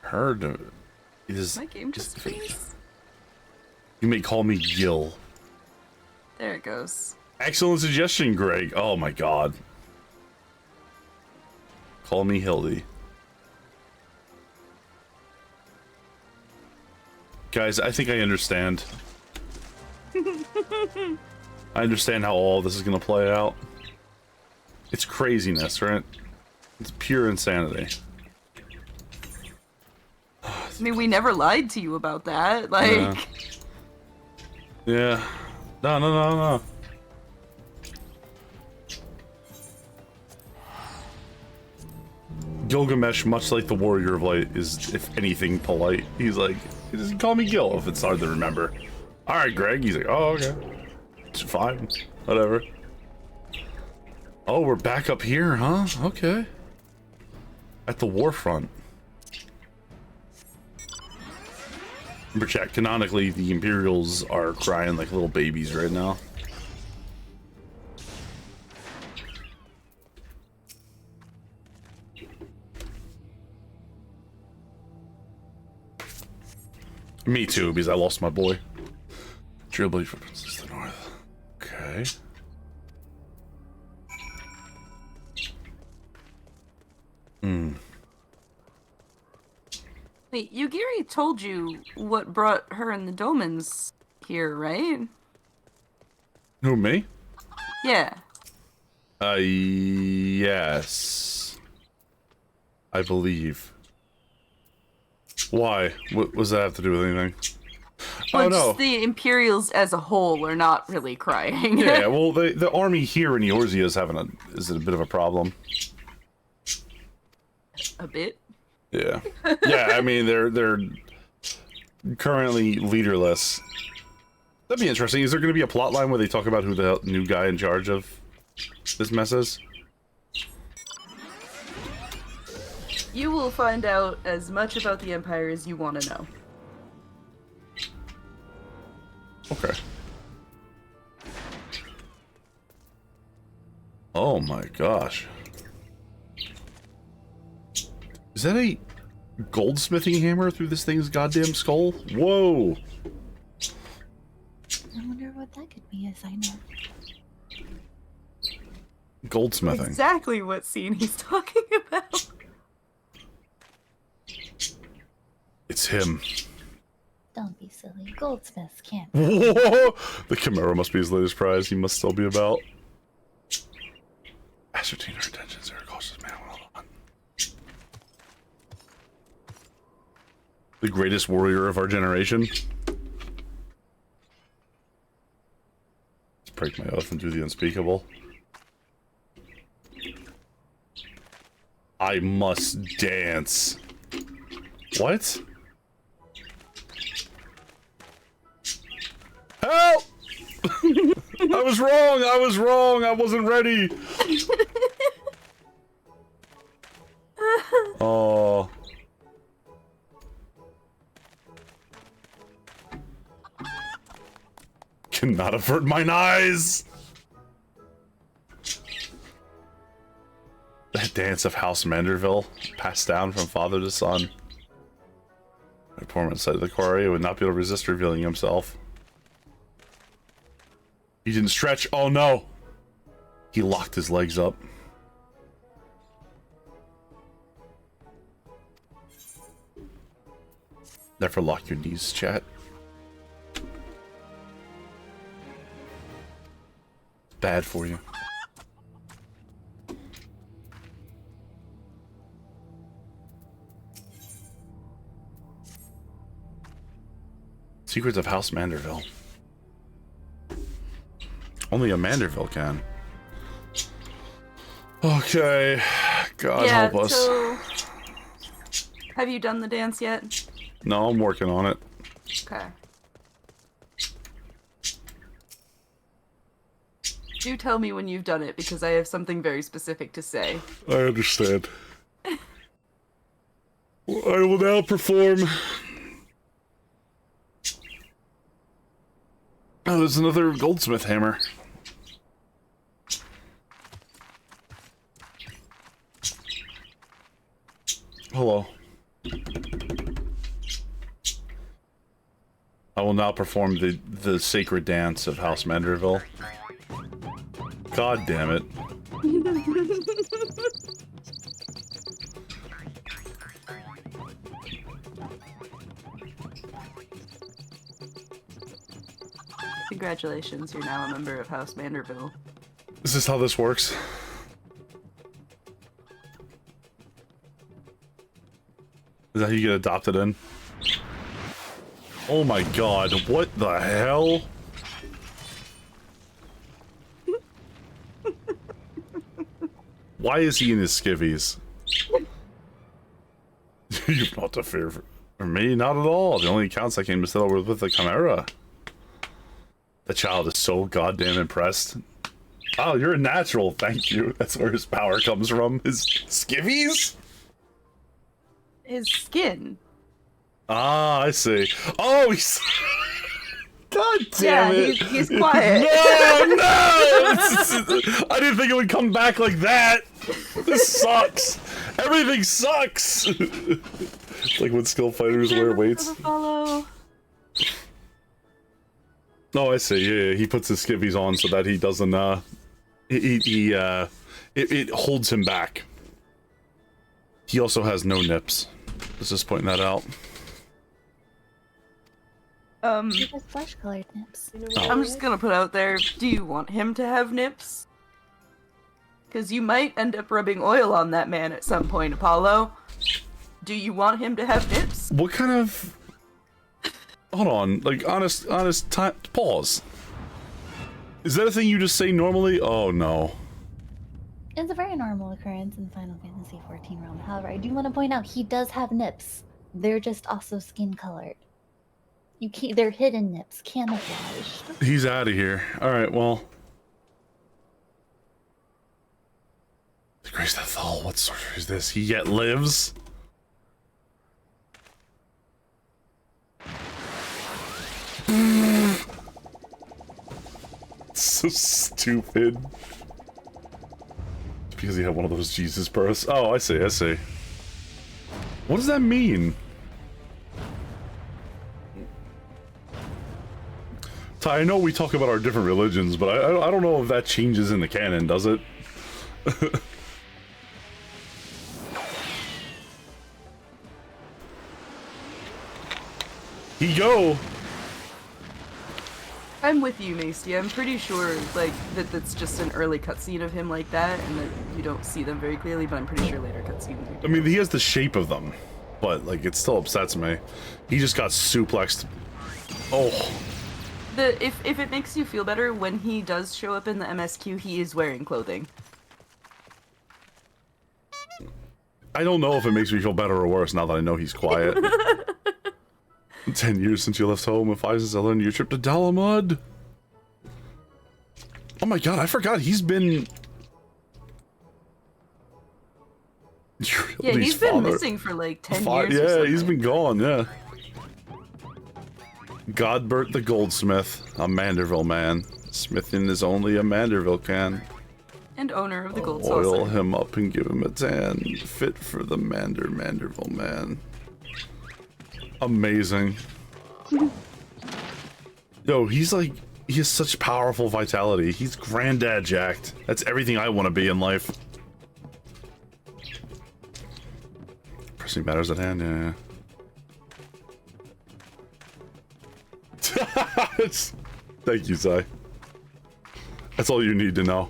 Heard is... My game just freeze. You may call me Gil. There it goes. Excellent suggestion, Greg. Oh my god. Call me Hildy. Guys, I think I understand. I understand how all this is gonna play out. It's craziness, right? It's pure insanity. I mean, we never lied to you about that. Like... Yeah. No. Gilgamesh, much like the Warrior of Light, is, if anything, polite. He's like, just call me Gil if it's hard to remember. Alright, Greg. He's like, oh, okay. It's fine. Whatever. Oh, we're back up here, huh? Okay. At the war front. Remember, chat, canonically, the Imperials are crying like little babies right now. Me too, because I lost my boy. Trailblazer for Princess of the North. Okay. Wait, Yugiri told you what brought her and the Domans here, right? Who, me? Yeah. Yes. I believe. Why? What does that have to do with anything? Well, Oh, no. just the Imperials as a whole are not really crying. Yeah, well, the army here in Eorzea is is a bit of a problem. A bit? Yeah. Yeah, I mean, they're currently leaderless. That'd be interesting. Is there going to be a plot line where they talk about who the new guy in charge of this mess is? You will find out as much about the Empire as you want to know. Okay. Oh my gosh. Is that a goldsmithing hammer through this thing's goddamn skull? Whoa! I wonder what that could be, as I know. Goldsmithing. Exactly what scene he's talking about. It's him. Don't be silly. Goldsmiths can't. Whoa! The Chimera must be his latest prize. He must still be about. Ascertain her intentions. They're a cautious man. Well done. The greatest warrior of our generation. Let's break my oath and do the unspeakable. I must dance. What? Help! I was wrong, I wasn't ready! Oh. Cannot avert mine eyes! That dance of House Manderville, passed down from father to son. My poor man sight of the quarry would not be able to resist revealing himself. He didn't stretch. Oh no! He locked his legs up. Never lock your knees, chat. Bad for you. Secrets of House Manderville. Only a Manderville can. Okay. God yeah, help us. so... Have you done the dance yet? No, I'm working on it. Okay. Do tell me when you've done it, because I have something very specific to say. I understand. I will now perform... Oh, there's another goldsmith hammer. Hello. I will now perform the sacred dance of House Manderville. God damn it. Congratulations, you're now a member of House Manderville. Is this how this works? Is that how you get adopted in? Oh my god, what the hell? Why is he in his skivvies? You've not to fear for me, not at all. The only accounts I came to settle were with the Chimera. The child is so goddamn impressed. Oh, you're a natural, thank you. That's where his power comes from. His skivvies? His skin. Ah, I see. Oh, he's... God damn it! He's quiet. No, no! I didn't think it would come back like that. This sucks. Everything sucks. It's like when skill fighters wear weights. Follow. Oh, I see. Yeah, he puts his skivvies on so that he doesn't. It holds him back. He also has no nips. Just pointing that out. He has flesh-colored nips. I'm just gonna put out there, do you want him to have nips? Because you might end up rubbing oil on that man at some point, Apollo. Do you want him to have nips? What kind of... Hold on, like, honest time... Pause. Is that a thing you just say normally? Oh, no. It's a very normal occurrence in Final Fantasy XIV realm. However, I do want to point out he does have nips. They're just also skin-colored. You can't... They're hidden nips, camouflaged. He's out of here. Alright, well... The Grace of Thal, what sorcery is this? He yet lives? So stupid. It's because he had one of those Jesus births. Oh, I see, I see. What does that mean? Ty, I know we talk about our different religions, but I don't know if that changes in the canon, does it? He go! I'm with you, Nasty. I'm pretty sure, like, that that's just an early cutscene of him like that, and that you don't see them very clearly, but I'm pretty sure later cutscenes I mean, he has the shape of them, but, like, it still upsets me. He just got suplexed. Oh. If it makes you feel better, when he does show up in the MSQ, he is wearing clothing. I don't know if it makes me feel better or worse now that I know he's quiet. 10 years since you left home, and 5 since I learned your trip to Dalamud. Oh my god, I forgot he's been... Yeah, he's been missing for like 10 years or Yeah, he's been gone, yeah. Godbert the goldsmith, a Manderville man. Smithing is only a Manderville can. And owner of the gold Oil saucer. him up and give him a tan. Fit for the Manderville man. Amazing. Yo, he's like, he has such powerful vitality. He's granddad jacked. That's everything I want to be in life. Pressing matters at hand, yeah. Thank you, Zai. That's all you need to know.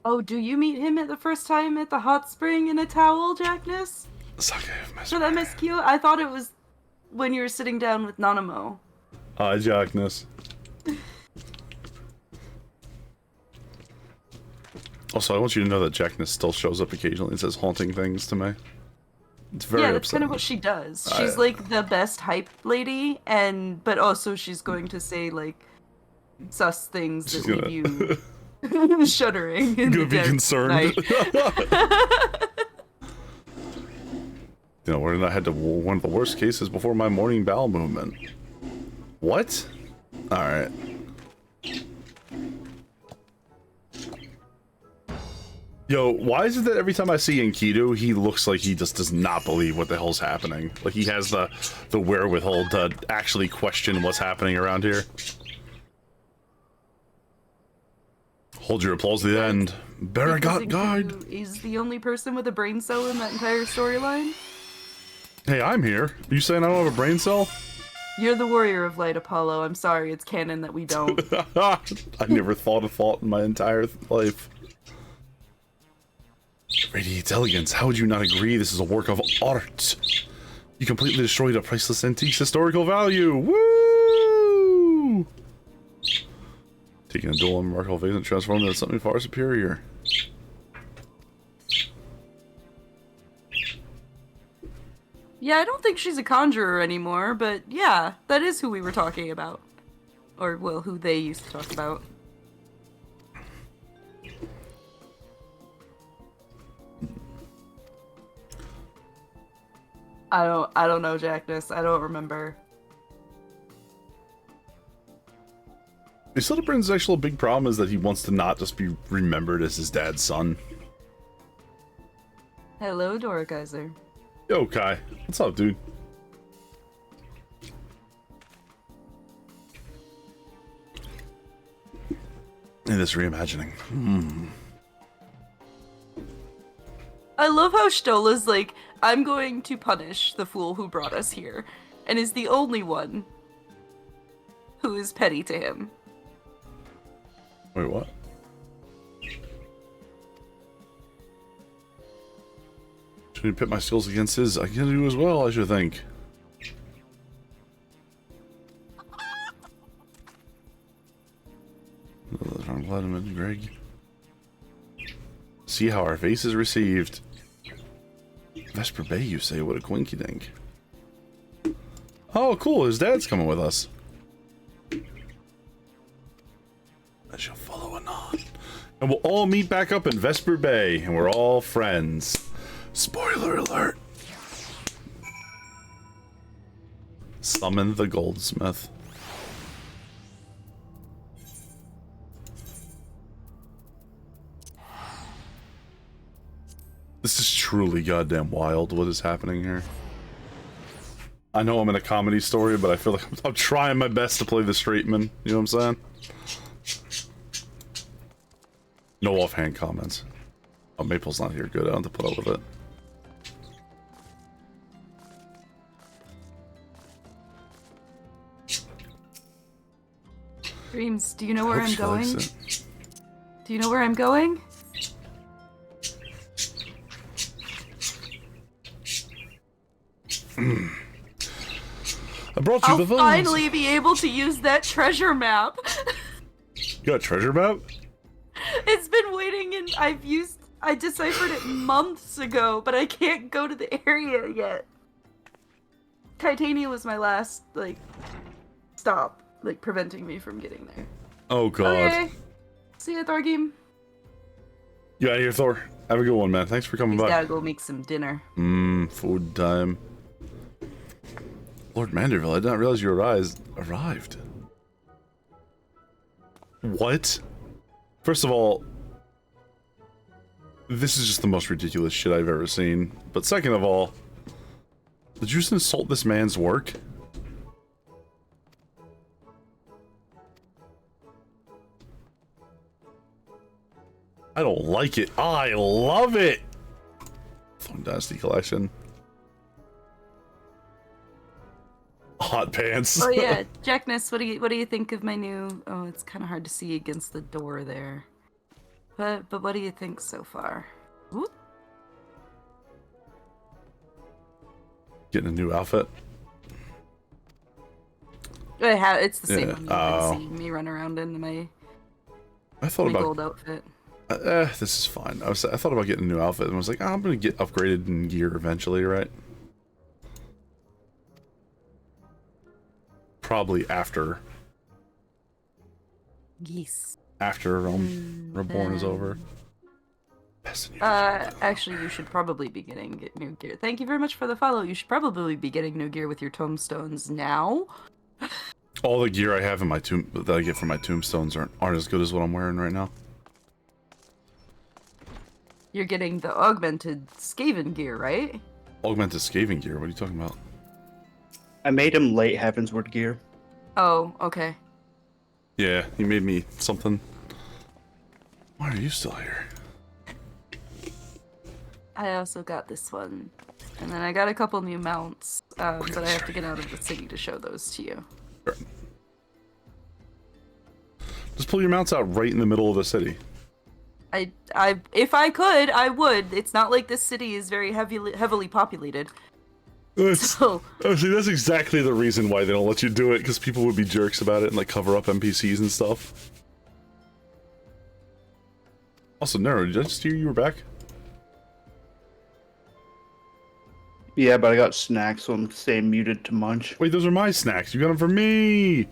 Oh, do you meet him at the first time at the hot spring in a towel, Jackness? For the MSQ? I thought it was when you were sitting down with Nanamo. Hi, Jackness. Also, I want you to know that Jackness still shows up occasionally and says haunting things to me. It's very Yeah, that's kind upsetting. of what she does. She's like the best hype lady, but also she's going to say like sus things that leave you shuddering. In Gonna the be dead concerned. night. You know, when I had one of the worst cases before my morning bowel movement. What? Alright. Yo, why is it that every time I see Enkidu, he looks like he just does not believe what the hell's happening? Like he has the wherewithal to actually question what's happening around here. Hold your applause to the end. Baragot guide. Is the only person with a brain cell in that entire storyline. Hey, I'm here. Are you saying I don't have a brain cell? You're the warrior of light, Apollo. I'm sorry, it's canon that we don't. I never thought of thought in my entire life. Radiates elegance. How would you not agree this is a work of art? You completely destroyed a priceless antique's historical value. Woo! Taking a dual and remarkable phase and transforming it into something far superior. Yeah, I don't think she's a conjurer anymore, but yeah, that is who we were talking about. Or, well, who they used to talk about. I don't know, Jackness. I don't remember. Isildurin's actual big problem is that he wants to not just be remembered as his dad's son. Hello, Dora Geyser. Yo, Kai. What's up, dude? In this reimagining. I love how Stola's like, I'm going to punish the fool who brought us here, and is the only one who is petty to him. Wait, what? Should I pit my skills against his? I can do as well, I should think. I'm glad I met Greg. See how our face is received. Vesper Bay, you say? What a quinky dink. Oh, cool. His dad's coming with us. I shall follow anon. And we'll all meet back up in Vesper Bay, and we're all friends. Spoiler alert. Summon the goldsmith. This is truly goddamn wild what is happening here. I know I'm in a comedy story, but I feel like I'm trying my best to play the straight man. You know what I'm saying? No offhand comments. Oh, Maple's not here. Good, I don't have to put up with it. Dreams, do you know where I'm going? Do you know where I'm going? I brought you the I'll finally be able to use that treasure map. You got a treasure map? It's been waiting and I deciphered it months ago, but I can't go to the area yet. Titania was my last, like, stop, like, preventing me from getting there. Oh god. Okay. See ya, Thorgrim. You out of here, Thor. Have a good one, man. Thanks for coming by. Gotta go make some dinner. Food time. Lord Manderville, I did not realize you arrived. What? First of all, this is just the most ridiculous shit I've ever seen. But second of all, did you just insult this man's work? I don't like it. I love it! Throne Dynasty Collection. Hot pants. Oh yeah, Jackness, what do you think of my new? Oh, it's kind of hard to see against the door there. But what do you think so far? Whoop. Getting a new outfit. It's the same Yeah. one you've been seeing me run around in my I thought about gold outfit. This is fine. I thought about getting a new outfit and I was like, oh, I'm gonna get upgraded in gear eventually, right? Probably after Geese. After Reborn is over. Actually, you should probably be getting new gear. Thank you very much for the follow. You should probably be getting new gear with your tombstones now. All the gear I have in my that I get from my tombstones aren't as good as what I'm wearing right now. You're getting the augmented Skaven gear, right? Augmented Skaven gear? What are you talking about? I made him late Heavensward gear. Oh, okay. Yeah, he made me something. Why are you still here? I also got this one. And then I got a couple new mounts, but I have to get out of the city to show those to you. Sure. Just pull your mounts out right in the middle of the city. If I could, I would. It's not like this city is very heavily populated. See, that's exactly the reason why they don't let you do it, because people would be jerks about it and like cover up NPCs and stuff. Also, Nero, did I just hear you were back? Yeah, but I got snacks, so I'm staying muted to munch. Wait, those are my snacks. You got them for me.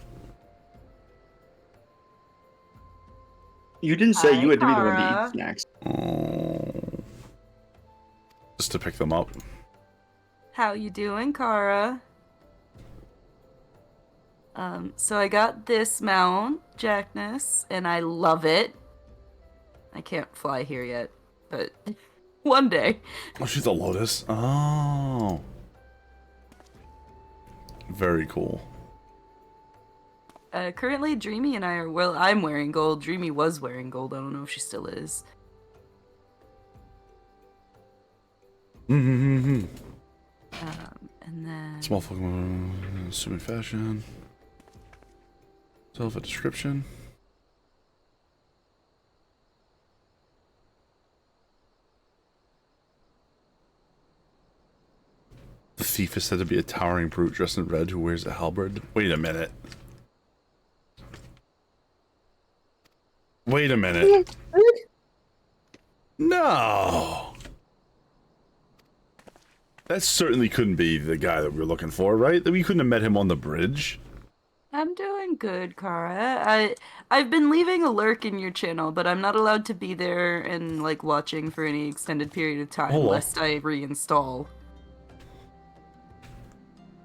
You didn't say you had to be the one to Kara. eat snacks. Oh. Just to pick them up. How you doing, Kara? So I got this mount, Jackness, and I love it. I can't fly here yet, but one day. Oh, she's a lotus. Oh. Very cool. Currently, Dreamy and I are, well, I'm wearing gold. Dreamy was wearing gold. I don't know if she still is. Mm-hmm. And then... Small Pokemon, assuming fashion. Self a description. The thief is said to be a towering brute dressed in red who wears a halberd. Wait a minute. Wait a minute. No. That certainly couldn't be the guy that we were looking for, right? We couldn't have met him on the bridge. I'm doing good, Kara. I've been leaving a lurk in your channel, but I'm not allowed to be there and like watching for any extended period of time lest I reinstall.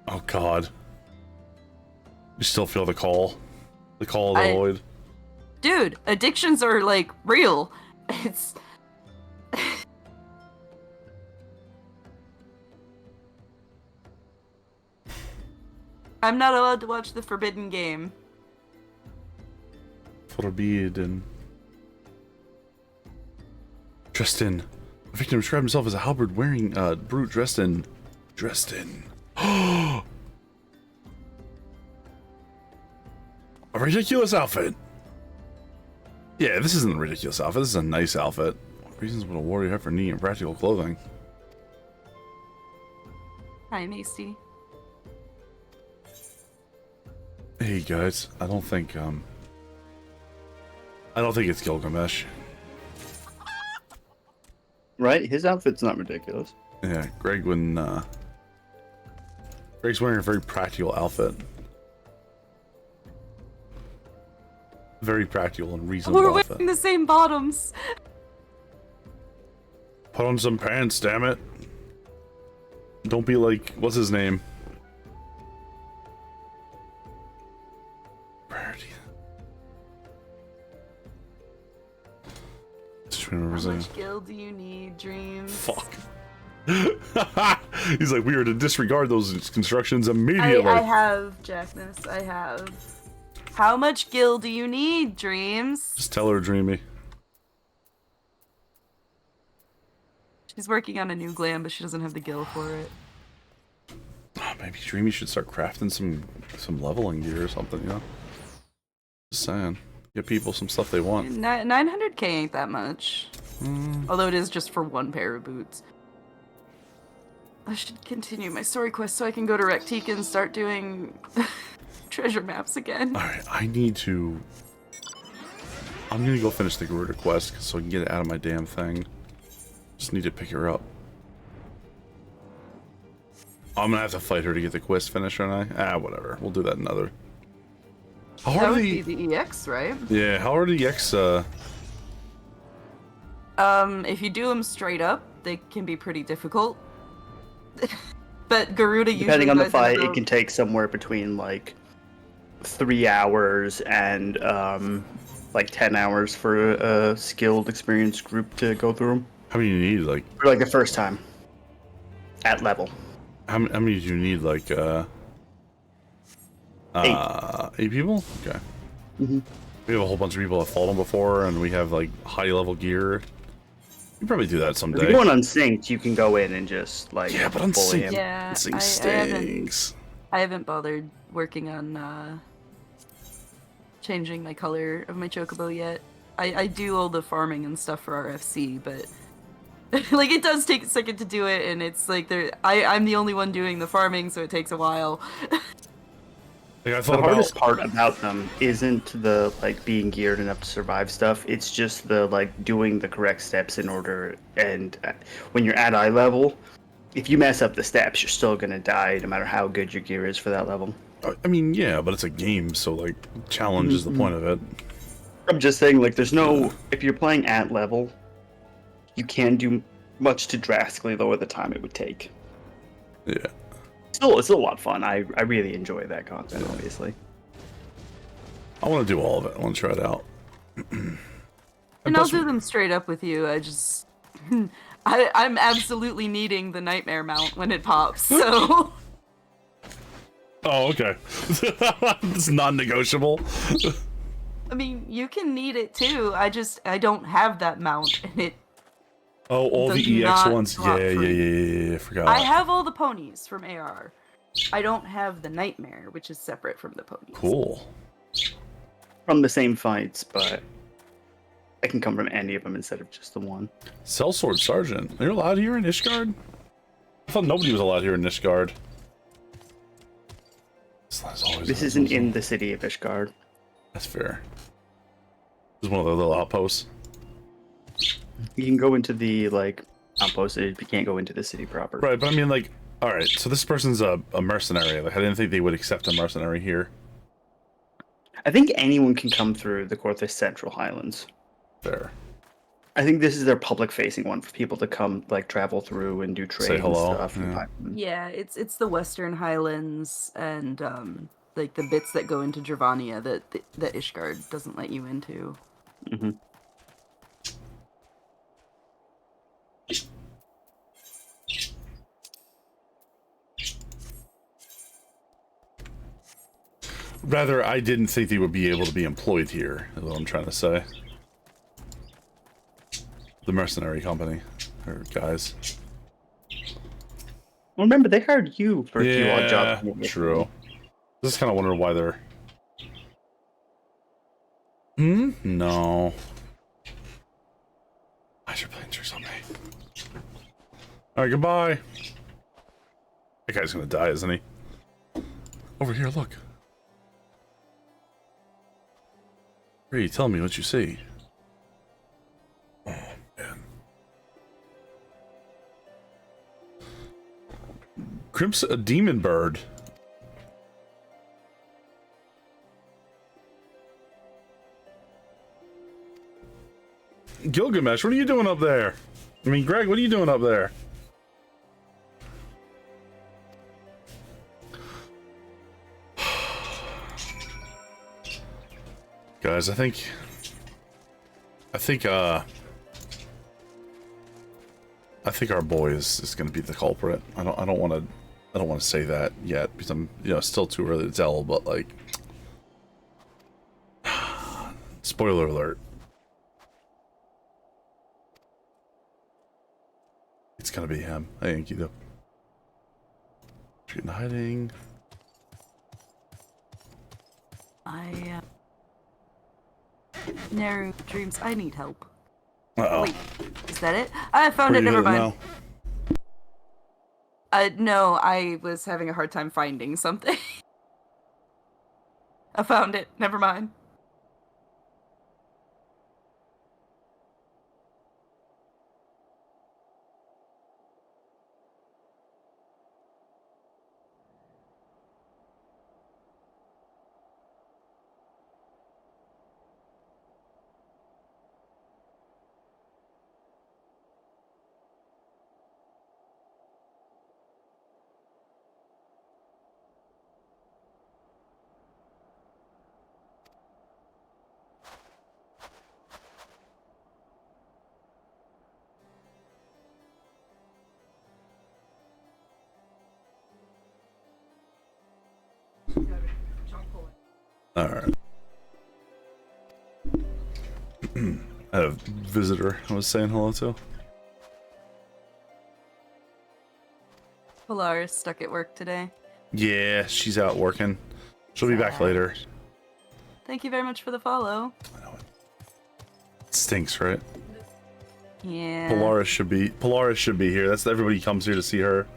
Oh God. You still feel the call? The call of the void? Dude, addictions are like real. It's... I'm not allowed to watch the Forbidden Game. Forbidden. Dressed in. The victim described himself as a halberd wearing brute dressed in. A ridiculous outfit. Yeah, this isn't a ridiculous outfit. This is a nice outfit. What reasons would a warrior have for neat and practical clothing? Hi, Macy. Hey guys, I don't think it's Gilgamesh. Right? His outfit's not ridiculous. Yeah, Greg's wearing a very practical outfit. Very practical and reasonable We're outfit. wearing the same bottoms. Put on some pants, damn it. Don't be like, what's his name? How much gil do you need, Dreams? Fuck. He's like, we are to disregard those constructions immediately. I have, Jackness, I have. How much gil do you need, Dreams? Just tell her, Dreamy. She's working on a new glam, but she doesn't have the gil for it. Oh, maybe Dreamy should start crafting some leveling gear or something, you know? Just saying. Get people some stuff they want. 900k ain't that much. Although it is just for one pair of boots. I should continue my story quest so I can go to Rectique and start doing treasure maps again. Alright, I need to I'm gonna go finish the Garuda quest so I can get it out of my damn thing. Just need to pick her up. I'm gonna have to fight her to get the quest finished, aren't I? Whatever. We'll do that another. How That hard would are be the... the EX, right? Yeah, how are the EX, If you do them straight up, they can be pretty difficult. But Garuda usually Depending on the goes fight, into it can take somewhere between like 3 hours and like 10 hours for a skilled, experienced group to go through them. How many do you need, like... For like the first time. At level. How many do you need, like, 8 people? Okay. Mm-hmm. We have a whole bunch of people that fought them before, and we have, like, high-level gear. You probably do that If someday. you're going unsynced, you can go in and just, like, Yeah, but bully unsynced, him. Yeah, unsynced stinks. I haven't bothered working on changing my color of my chocobo yet. I do all the farming and stuff for RFC, but like it does take a second to do it, and it's like I'm the only one doing the farming, so it takes a while. Like, I The thought hardest part about them isn't the like being geared enough to survive stuff. It's just the like doing the correct steps in order. And when you're at eye level, if you mess up the steps, you're still gonna die, no matter how good your gear is for that level. I mean, yeah, but it's a game, so, like, challenge is the point of it. I'm just saying, like, there's no. If you're playing at level, you can do much to drastically lower the time it would take. Yeah. It's still a lot of fun. I really enjoy that content, obviously. I want to do all of it. I want to try it out. And I'll do them straight up with you. I just I'm absolutely needing the nightmare mount when it pops, so Oh, okay. It's non-negotiable. I mean, you can need it too. I don't have that mount, and it. Oh, all does the EX not ones. drop Yeah, free. I forgot. I have all the ponies from AR. I don't have the nightmare, which is separate from the ponies. Cool. From the same fights, but I can come from any of them instead of just the one. Sellsword Sergeant. You're allowed here in Ishgard? I thought nobody was allowed here in Ishgard. This isn't in the city of Ishgard. That's fair. This is one of the little outposts. You can go into the like outpost, but you can't go into the city proper. Right, but I mean, like, all right. So this person's a mercenary. Like, I didn't think they would accept a mercenary here. I think anyone can come through the Corthus Central Highlands. Fair. I think this is their public-facing one for people to come, like, travel through and do trade Say hello. and stuff. Yeah. Yeah, it's the Western Highlands and like the bits that go into Dravania that Ishgard doesn't let you into. Mm-hmm. Rather, I didn't think they would be able to be employed here, is what I'm trying to say. The mercenary company, or guys. Well, remember, they hired you for a few odd jobs. Yeah, true. Just kind of wondering why they're... No. I should play tricks on me. Alright, goodbye. That guy's gonna die, isn't he? Over here, look. Ray, tell me what you see. Oh, man. Crimson, a demon bird. Gilgamesh, what are you doing up there? I mean, Greg, what are you doing up there? Guys, I think our boy is gonna be the culprit. I don't want to say that yet because I'm still too early to tell. But like, spoiler alert. It's gonna be him. Hey, Yankee though. Shooting, hiding. Naru Dreams, I need help. Uh-oh. Wait, is that it? I found it, never mind. No, I was having a hard time finding something. I found it, never mind. Alright. I had a visitor I was saying hello to. Polaris stuck at work today. Yeah, she's out working. She'll be back later. Thank you very much for the follow. I know it stinks, right? Yeah. Polaris should be here. That's everybody comes here to see her.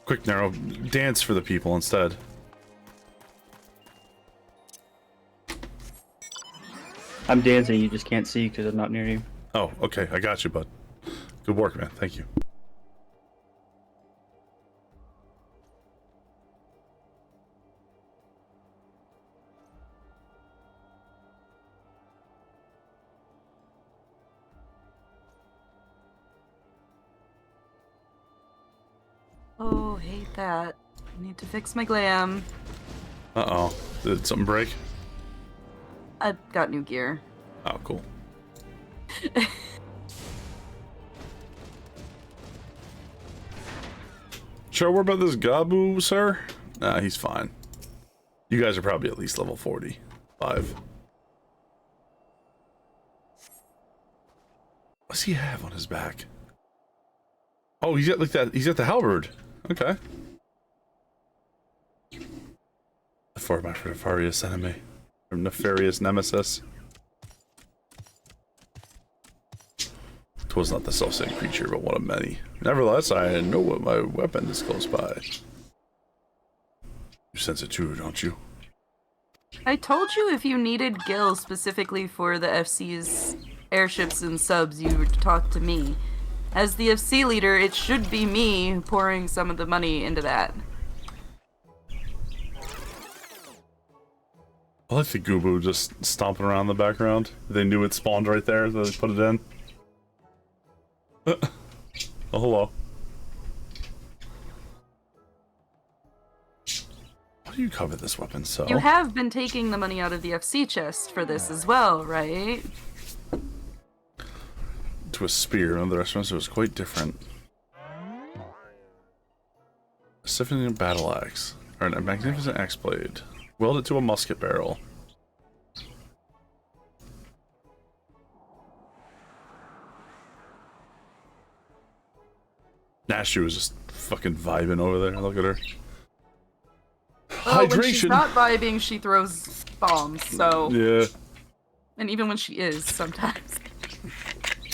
Quick, narrow, dance for the people instead. I'm dancing, you just can't see because I'm not near you. Oh, okay, I got you, bud. Good work, man. Thank you. Oh, hate that. I need to fix my glam. Uh-oh. Did something break? I got new gear. Oh, cool. Sure, what about this Gabu, sir? Nah, he's fine. You guys are probably at least level 45. What's he have on his back? Oh, he's got like that. He's got the halberd. Okay. For my nefarious enemy, or nefarious nemesis. 'Twas not the self-same creature, but one of many. Nevertheless, I know what my weapon is close by. You sense it too, don't you? I told you if you needed Gil specifically for the FC's airships and subs, you would talk to me. As the FC leader, it should be me pouring some of the money into that. I like the Goobu just stomping around in the background. They knew it spawned right there, so they put it in. Oh, hello. Why do you cover this weapon so? You have been taking the money out of the FC chest for this as well, right? To a spear, and the restaurant, so it was quite different. A significant battle axe, or a magnificent axe blade. Weld it to a musket barrel. Nashu was just fucking vibing over there. Look at her. Oh, when Hydration. she's not vibing, she throws bombs, so... Yeah. And even when she is, sometimes.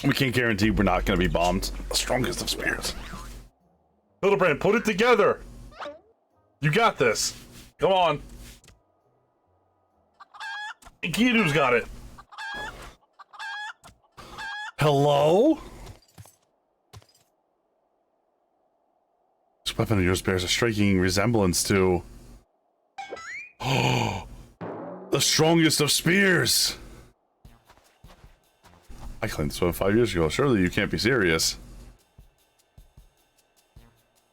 We can't guarantee we're not going to be bombed. The strongest of spears. Hildebrand, put it together! You got this. Come on. Kidu's got it. Hello? This weapon of yours bears a striking resemblance to... Oh, the strongest of spears! I claimed this weapon 5 years ago. Surely you can't be serious.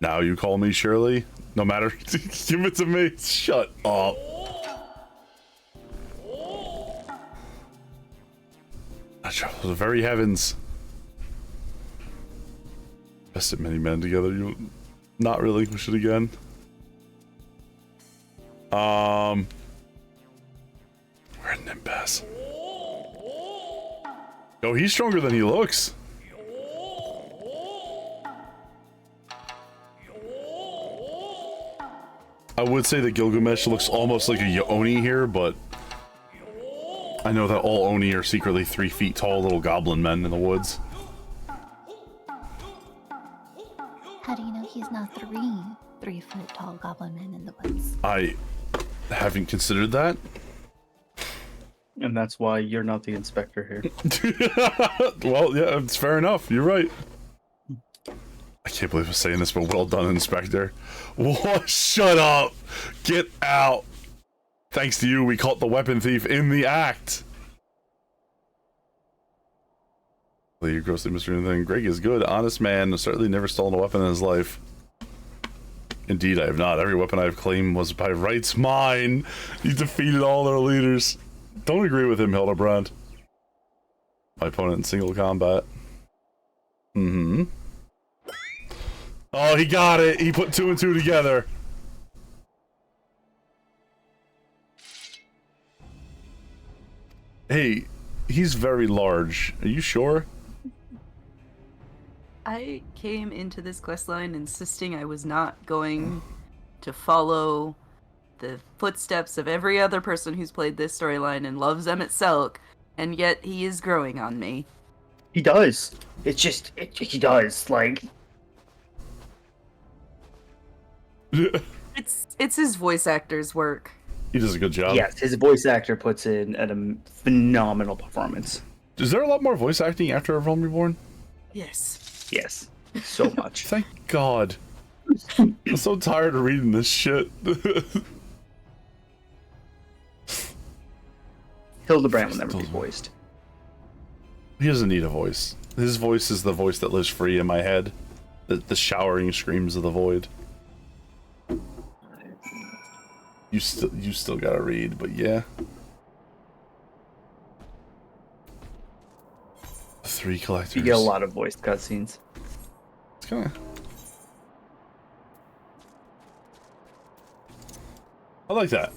Now you call me Shirley? No matter. Give it to me. Shut up. I travel to the very heavens. Bested many men together. You not relinquish it again. Where'd Nimbus? Oh, he's stronger than he looks. I would say that Gilgamesh looks almost like a Oni here, but I know that all Oni are secretly 3 feet tall little goblin men in the woods. How do you know he's not 3-foot tall goblin men in the woods? I haven't considered that. And that's why you're not the inspector here. Well, yeah, it's fair enough. You're right. I can't believe I'm saying this, but well done, Inspector. Whoa, shut up! Get out! Thanks to you, we caught the weapon thief in the act! Well, you grossly missed anything. Greg is good, honest man, certainly never stolen a weapon in his life. Indeed, I have not. Every weapon I have claimed was by rights mine. You defeated all their leaders. Don't agree with him, Hildebrand. My opponent in single combat. Mm-hmm. Oh, he got it. He put 2 and 2 together. Hey, he's very large. Are you sure? I came into this questline insisting I was not going to follow the footsteps of every other person who's played this storyline and loves Emmett Selk, and yet he is growing on me. He does. It's just he does like. It's his voice actor's work. He does a good job. Yes, his voice actor puts in a phenomenal performance. Is there a lot more voice acting after A Realm Reborn? Yes. Yes, so much. Thank God. I'm so tired of reading this shit. Hildebrand will never be voiced. He doesn't need a voice. His voice is the voice that lives free in my head. The showering screams of the void. You still gotta read, but yeah. 3 collectors. You get a lot of voiced cutscenes. It's kinda... I like that.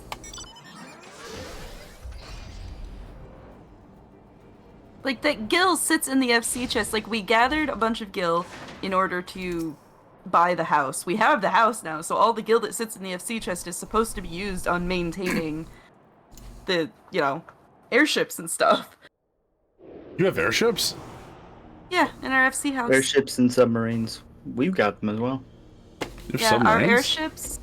Like, that Gil sits in the FC chest. Like, we gathered a bunch of Gil in order to buy the house. We have the house now, so all the Gil that sits in the FC chest is supposed to be used on maintaining the, you know, airships and stuff. You have airships? Yeah, in our FC house. Airships and submarines. We've got them as well. You have Yeah, submarines?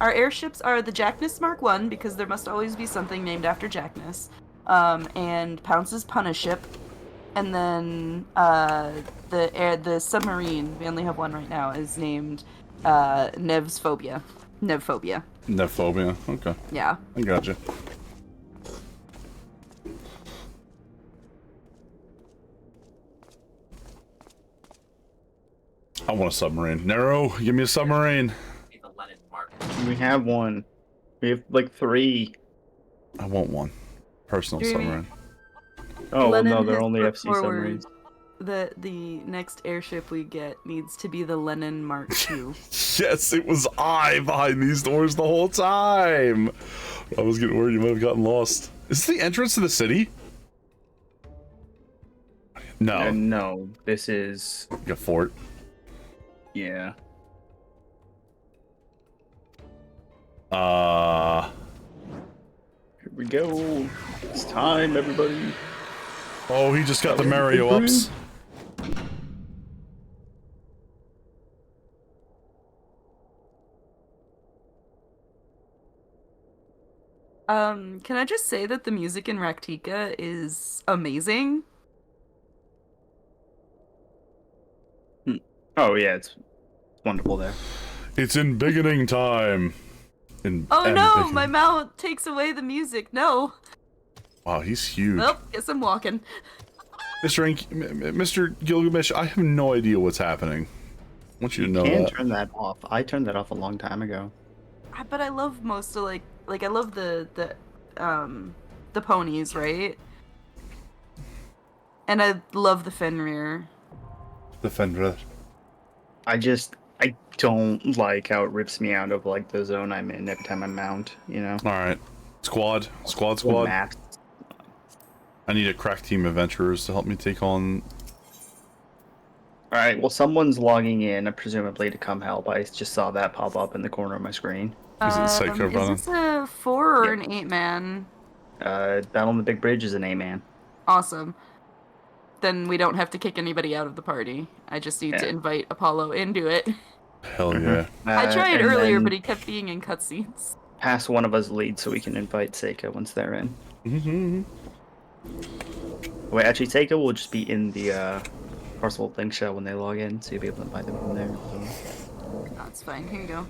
our airships are the Jackness Mark 1, because there must always be something named after Jackness. And Pounce's Punish ship. And then the submarine, we only have one right now, is named Nevphobia. Nevphobia. Nevphobia, okay. Yeah. I gotcha. I want a submarine. Nero, give me a submarine. We have one. We have like 3. I want one. Personal submarine. Oh, well, no, Lennon they're has only put FC forward submarines. The next airship we get needs to be the Lennon Mark II. Yes, it was I behind these doors the whole time. I was getting worried you might have gotten lost. Is this the entrance to the city? No. No, this is... Like a fort. Yeah. Here we go. It's time, everybody. Oh, he just got the Mario ups. Can I just say that the music in Raktika is amazing? Oh, yeah, it's wonderful there. It's in beginning time. Oh no, my mount takes away the music. No. Wow, he's huge. Well, guess I'm walking. Mr. Gilgamesh, I have no idea what's happening. I want you to know You can that. turn that off. I turned that off a long time ago. But I love most of like I love the ponies, right? And I love the Fenrir. The Fenrir. I don't like how it rips me out of like the zone I'm in every time I mount, you know? Alright. Squad. Maps. I need a crack team of adventurers to help me take on... Alright, well someone's logging in, presumably to come help. I just saw that pop up in the corner of my screen. Is it Psycho running? Is this a 4 or an 8-man? Battle on the Big Bridge is an A-man. Awesome. Then we don't have to kick anybody out of the party. I just need to invite Apollo into it. Hell yeah. I tried earlier, then but he kept being in cutscenes. pass one of us lead so we can invite Seika once they're in. Mm-hmm. Wait, actually, Seika will just be in the Parcel Link Shell when they log in, so you'll be able to invite them from there. That's fine. Here you go.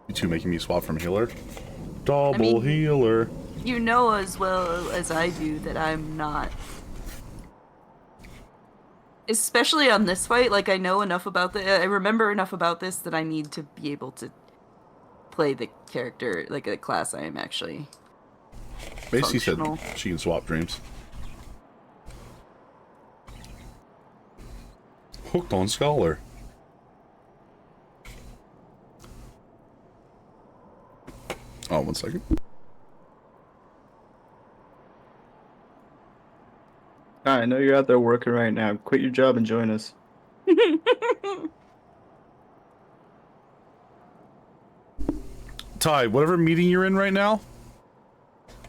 You two making me swap from healer? Double healer. You know as well as I do that I'm not. Especially on this fight, like I know enough about I remember enough about this that I need to be able to play the character, like a class I am actually. Basically said functional. she can swap dreams. Hooked on Scholar. Oh, 1 second. I know you're out there working right now. Quit your job and join us. Ty, whatever meeting you're in right now,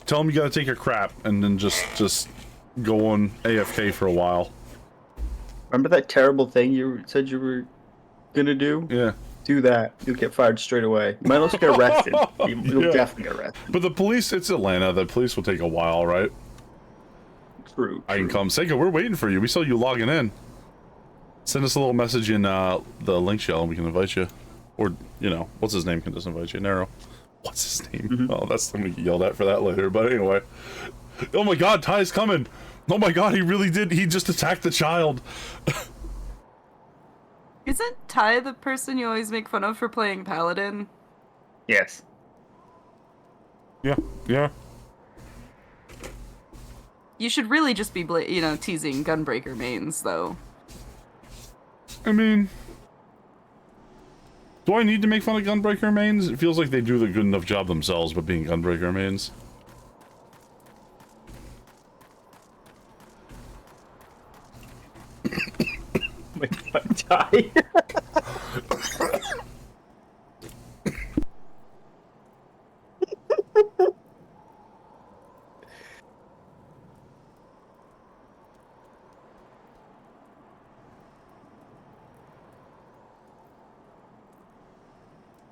tell him you gotta take a crap and then just go on AFK for a while. Remember that terrible thing you said you were gonna do? Yeah. Do that. You'll get fired straight away. You might also get arrested. You'll Yeah. definitely get arrested. But the police, it's Atlanta. The police will take a while, right? True. I can come. Seika, we're waiting for you. We saw you logging in. Send us a little message in the link shell and we can invite you. Or, you know, what's his name can just invite you. Nero. What's his name? Mm-hmm. Oh, that's I'm gonna get yelled at for that later. But anyway. Oh my god, Ty's coming. Oh my god, he really did. He just attacked the child. Isn't Ty the person you always make fun of for playing Paladin? Yes. Yeah, yeah. You should really just be, teasing Gunbreaker mains, though. I mean, do I need to make fun of Gunbreaker mains? It feels like they do the good enough job themselves, but being Gunbreaker mains. My god, Ty.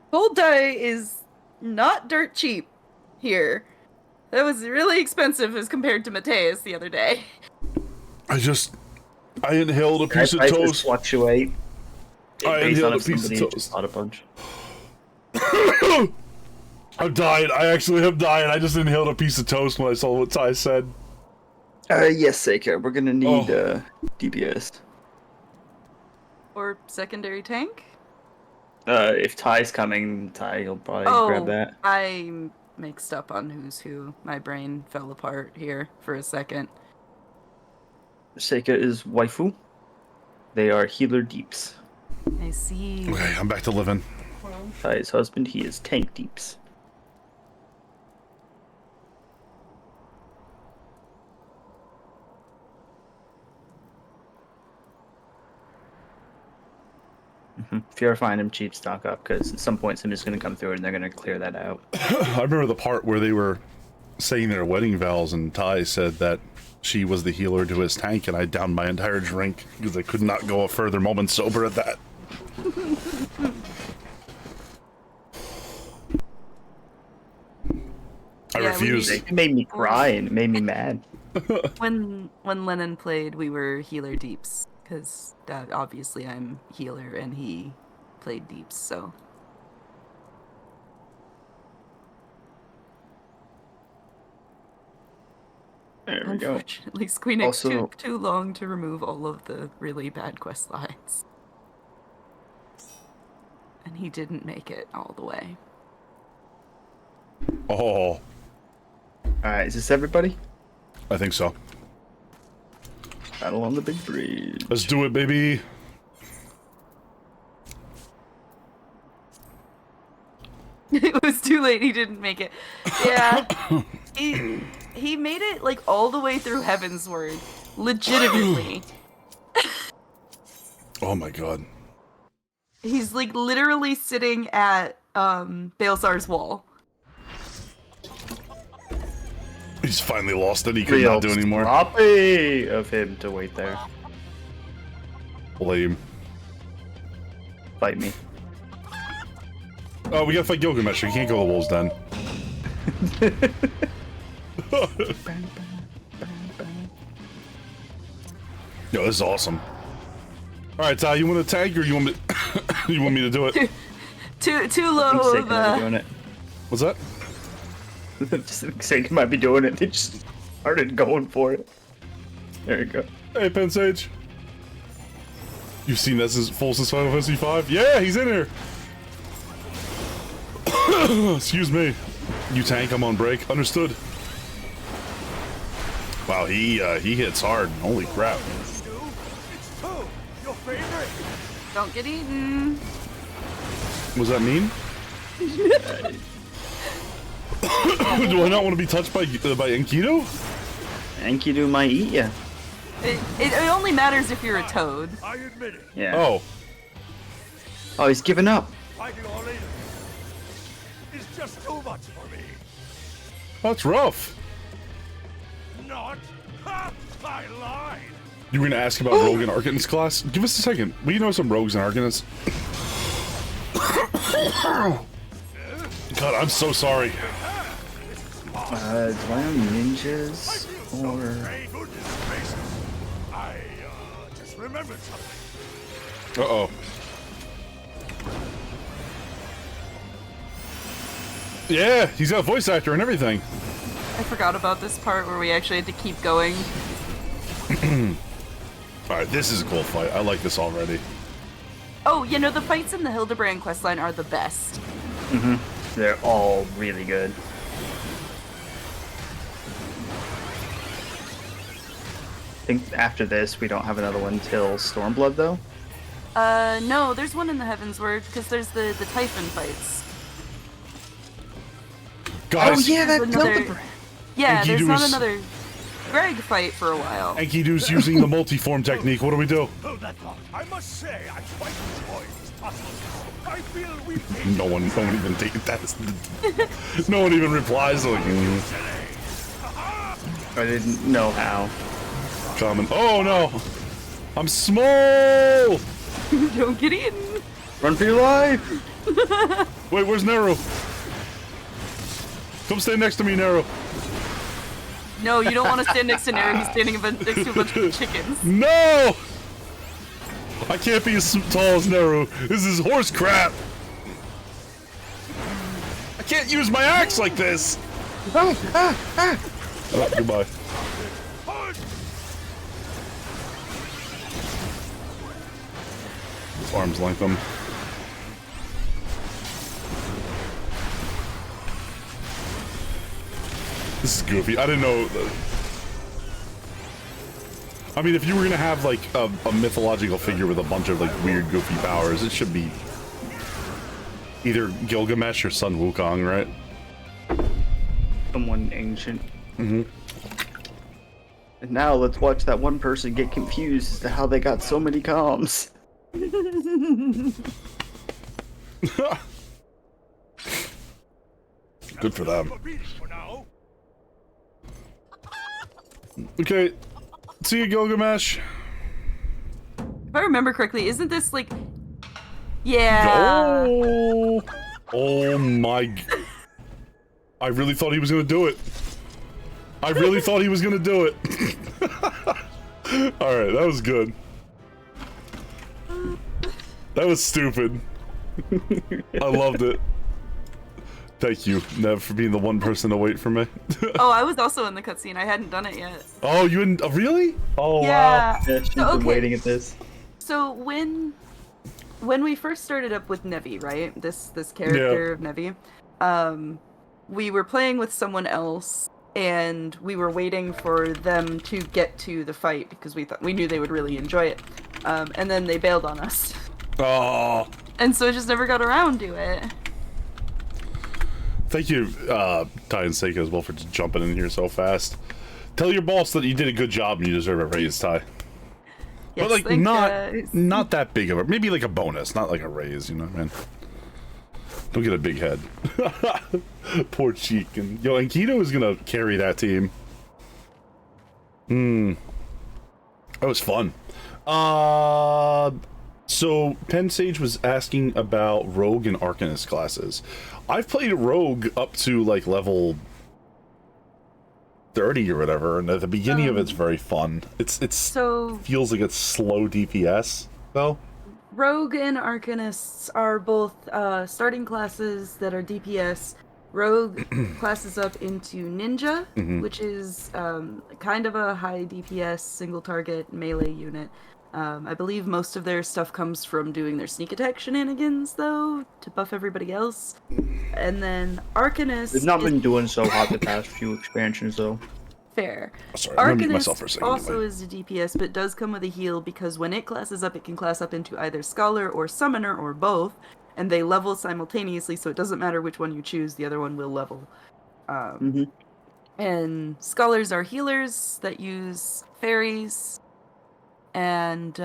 Gold dye is not dirt cheap here. That was really expensive as compared to Mateus the other day. I inhaled a piece of Prices toast. fluctuate. I based on inhaled a if piece of somebody toast. just bought a bunch. I'm dying. I actually am dying. I just inhaled a piece of toast when I saw what Ty said. Yes, Seika. We're gonna need DPS. Or secondary tank? If Ty's coming, Ty will probably grab that. I mixed up on who's who. My brain fell apart here for a second. Seika is waifu. They are healer deeps. I see. Okay, I'm back to living. Ty's husband, he is tank deeps. If you ever find him cheap, stock up, because at some point somebody's going to come through and they're going to clear that out. I remember the part where they were saying their wedding vows and Ty said that she was the healer to his tank, and I downed my entire drink because I could not go a further moment sober at that. I refused. It made me cry and it made me mad. When Lennon played, we were healer deeps, because obviously I'm healer and he played deeps, so. There we go. Unfortunately, Squeenix Also- took too long to remove all of the really bad quest lines. And he didn't make it all the way. Oh, Alright, is this everybody? I think so. Battle on the big bridge. Let's do it, baby. It was too late, he didn't make it. Yeah. He made it, like, all the way through Heavensward. Legitimately. Oh my god. He's, like, literally sitting at, Baelsar's wall. He's finally lost it. He could not do anymore. Sloppy of him to wait there. Lame. Fight me. Oh, we gotta fight Gilgamesh. We can't go to the Wolves Den. Yo, this is awesome. Alright, Ty, you want to tag or you want me you want me to do it? Too low of doing it. What's that? Just saying he might be doing it. They just started going for it. There you go. Hey, Pensage. You've seen that since Final Fantasy V? Yeah, he's in here. Excuse me. You tank, I'm on break. Understood. Wow, he hits hard. Holy crap. Don't get eaten. Was that mean? Do I not want to be touched by Enkidu? Enkidu might eat ya. It only matters if you're a toad. I admit it. Yeah. Oh. Oh, he's given up. Fighting all later is just too much for me. That's rough. Not. Ha! I lied. You were gonna ask about Rogue and Arcanist class? Give us a second. We know some Rogues and Arcanists. God, I'm so sorry. Do I know ninjas? Or... I just remembered something. Uh-oh. Yeah, he's got a voice actor and everything. I forgot about this part where we actually had to keep going. Alright, this is a cool fight. I like this already. Oh, you know, the fights in the Hildebrand questline are the best. Mm-hmm. They're all really good. I think after this, we don't have another one till Stormblood, though. No, there's one in the Heavensward, because there's the Typhon fights. Guys, oh yeah, that's another... Yeah, there's not is... another Greg fight for a while. Enkidu's using the multi-form technique. What do we do? Hold that thought. I must say, I quite enjoy these tussles. I feel we... No one even takes that. No one even replies. Like, I didn't know how. Common. Oh no! I'm small! Don't get eaten! Run for your life! Wait, where's Nero? Come stand next to me, Nero. No, you don't want to stand next to Nero. He's standing next to a bunch of chickens. No! I can't be as tall as Nero. This is horse crap. I can't use my axe like this. Oh, goodbye. Arms length them. This is goofy. I didn't know. I mean, if you were gonna have like a mythological figure with a bunch of like weird, goofy powers, it should be either Gilgamesh or Sun Wukong, right? Someone ancient. Mm-hmm. And now let's watch that one person get confused as to how they got so many comms. Good for them. Okay, see you, Gilgamesh. If I remember correctly, isn't this like... Yeah. Oh my... I really thought he was gonna do it. I really thought he was gonna do it. Alright, that was good. That was stupid. I loved it. Thank you, Nev, for being the one person to wait for me. Oh, I was also in the cutscene. I hadn't done it yet. Oh, you didn't? Really? Oh, yeah. wow. Yeah, she's been waiting at this. So when we first started up with Nevi, right? This character of Nevi, we were playing with someone else, and we were waiting for them to get to the fight because we knew they would really enjoy it. And then they bailed on us. Oh. And so I just never got around to it. Thank you, Ty and Seika as well for just jumping in here so fast. Tell your boss that you did a good job and you deserve a raise, Ty. Yes, but like thanks. not that big of a, maybe like a bonus, not like a raise, you know, man. Don't get a big head. Poor cheek. And yo, Enkidu is gonna carry that team. That was fun. So Penn Sage was asking about Rogue and Arcanist classes. I've played Rogue up to like level 30 or whatever, and at the beginning of it's very fun. It's so feels like it's slow DPS though. Rogue and Arcanists are both starting classes that are DPS. Rogue classes up into Ninja, which is kind of a high DPS single target melee unit. I believe most of their stuff comes from doing their sneak attack shenanigans, though, to buff everybody else. And then Arcanist... They've not been doing so hot the past few expansions, though. Fair. Sorry, I'm gonna mute myself for a Arcanist second. also anyway. is a DPS, but does come with a heal because when it classes up, it can class up into either Scholar or Summoner or both, and they level simultaneously, so it doesn't matter which one you choose, the other one will level. And Scholars are healers that use fairies, and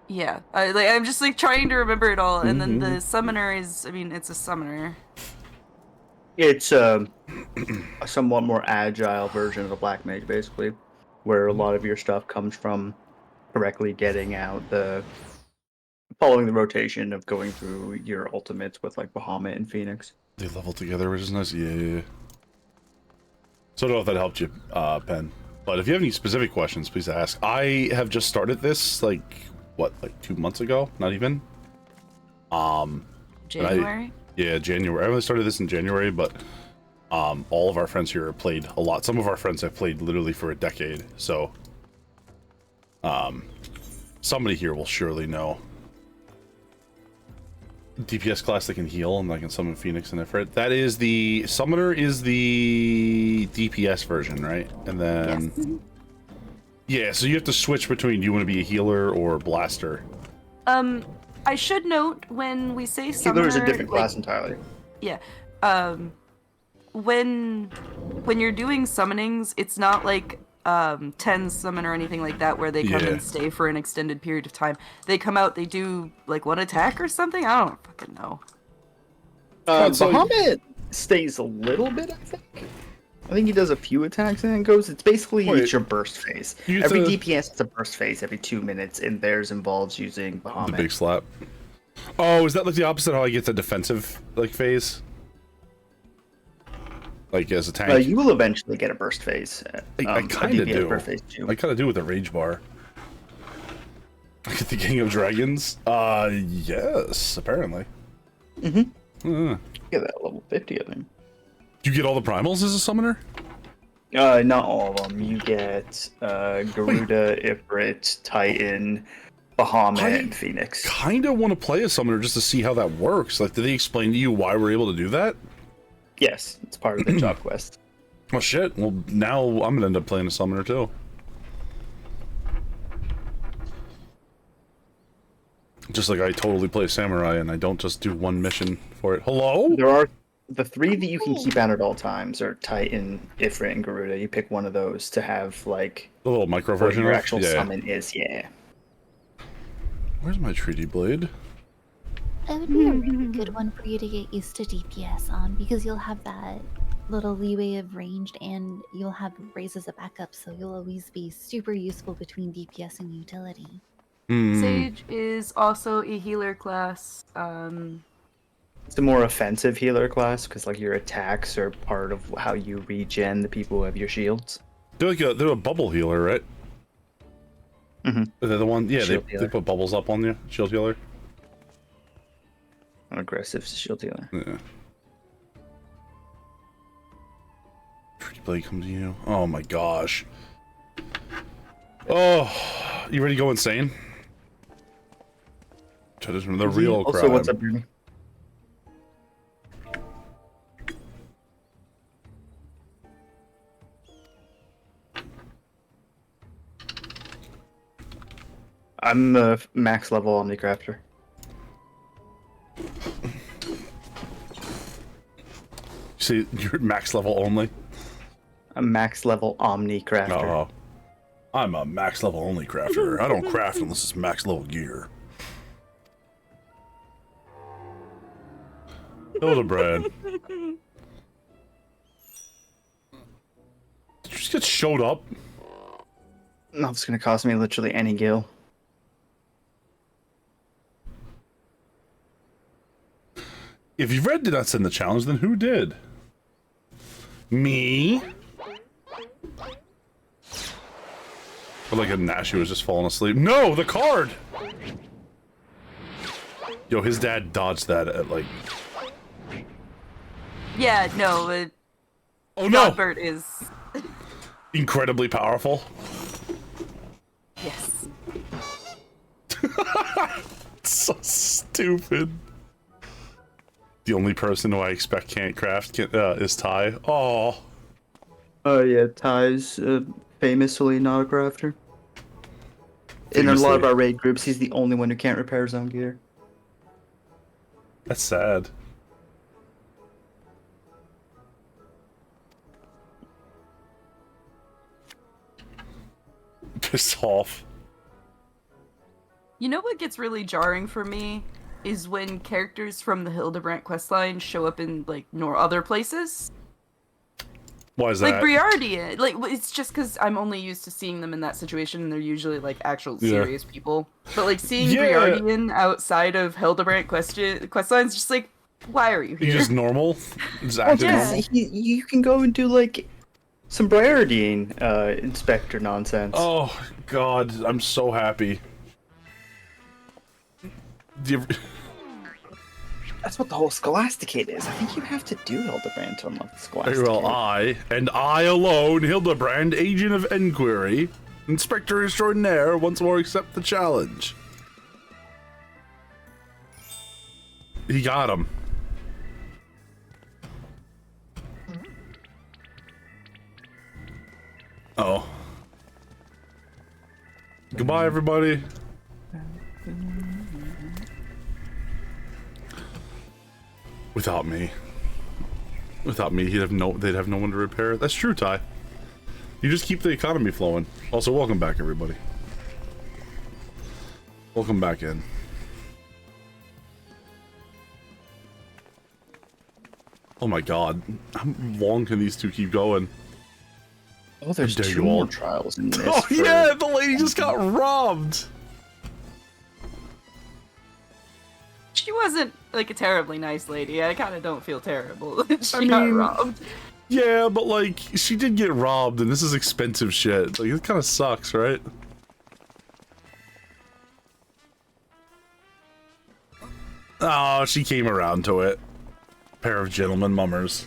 yeah, I'm just like trying to remember it all, and then the Summoner is, I mean, it's a Summoner. It's a somewhat more agile version of a Black Mage, basically, where a lot of your stuff comes from correctly getting out following the rotation of going through your ultimates with like Bahamut and Phoenix. They level together, which is nice. Yeah. So I don't know if that helped you, Pen. But if you have any specific questions, please ask. I have just started this, like 2 months ago? Not even. January? Yeah, January. I only started this in January, but all of our friends here have played a lot. Some of our friends have played literally for a decade, so somebody here will surely know. DPS class that can heal and I can summon Phoenix and Ifrit. That is the Summoner is the DPS version, right? And then Yes. Yeah, so you have to switch between do you want to be a healer or blaster. I should note when we say Summoner, Healer is a different class entirely. Yeah. When you're doing summonings, it's not like 10 summon or anything like that where they come and stay for an extended period of time. They come out, they do like one attack or something. I don't fucking know. Bahamut stays a little bit, I think. I think he does a few attacks and then goes. It's basically it's your burst phase. Every DPS has a burst phase every 2 minutes, and theirs involves using Bahamut. The big slap. Oh, is that like the opposite of how I get the defensive like phase? Like as a tank? You will eventually get a burst phase. I kind of do. Burst phase too. I kind of do with the rage bar. Like at the King of Dragons? Yes, apparently. Get that level 50, I think. Do you get all the primals as a summoner? Not all of them. You get Garuda, Ifrit, Titan, Bahamut, and Phoenix. Kind of want to play a summoner just to see how that works. Like, did they explain to you why we're able to do that? Yes, it's part of the job quest. Oh shit! Well, now I'm gonna end up playing a summoner too. Just like I totally play samurai and I don't just do one mission for it. Hello? There are the 3 that you can keep out at all times are Titan, Ifrit, and Garuda. You pick one of those to have like the little micro what version your of actual summon is. Yeah. Where's my treaty blade? It would be a really good one for you to get used to DPS on because you'll have that little leeway of ranged and you'll have Raze as a backup, so you'll always be super useful between DPS and utility. Sage is also a healer class. It's a more offensive healer class because like your attacks are part of how you regen the people who have your shields. They're a bubble healer, right? They're the one. Yeah, they put bubbles up on you. Shield healer. An aggressive shield healer. Yeah. Treaty blade comes to you. Oh my gosh. Oh, you ready to go insane? The real crowd. Also, what's up, Bruni? I'm a max level Omnicrafter. See, you're max level only? I'm max level Omnicrafter. Oh. I'm a max level only crafter. I don't craft unless it's max level gear. Hildebrand. Did you just get showed up? No, it's gonna cost me literally any gil. If you read did not send the challenge, then who did? Me? Or like a Nash who was just falling asleep. No, the card! Yo, his dad dodged that at like... Yeah, no, oh no! Godbert is... incredibly powerful. Yes. So stupid. The only person who I expect can't craft is Ty. Oh. Oh yeah, Ty's famously not a crafter. In a lot Famously. of our raid groups, he's the only one who can't repair his own gear. That's sad. Pissed off. You know what gets really jarring for me is when characters from the Hildebrandt questline show up in like other places. Why is Like that? Briardian, like it's just because I'm only used to seeing them in that situation, and they're usually like actual serious people. But like seeing Briardian outside of Hildebrandt questlines, just like, why are you here? He's just normal. Just acting normal. You can go and do like some Briardian inspector nonsense. Oh God, I'm so happy. That's what the whole Scholasticate is. I think you have to do Hildebrand to unlock the Scholasticate. Very well, I alone, Hildebrand, agent of enquiry, inspector extraordinaire, once more accept the challenge. He got him. Oh. Goodbye, everybody. Without me, they'd have no one to repair. That's true, Ty. You just keep the economy flowing. Also, welcome back, everybody. Welcome back in. Oh my God, how long can these two keep going? Oh, there's two more trials in this. Oh yeah, the lady just got robbed. She wasn't like a terribly nice lady. I kind of don't feel terrible that she got robbed. Yeah, but like she did get robbed, and this is expensive shit. Like it kind of sucks, right? Oh, she came around to it. Pair of gentlemen mummers.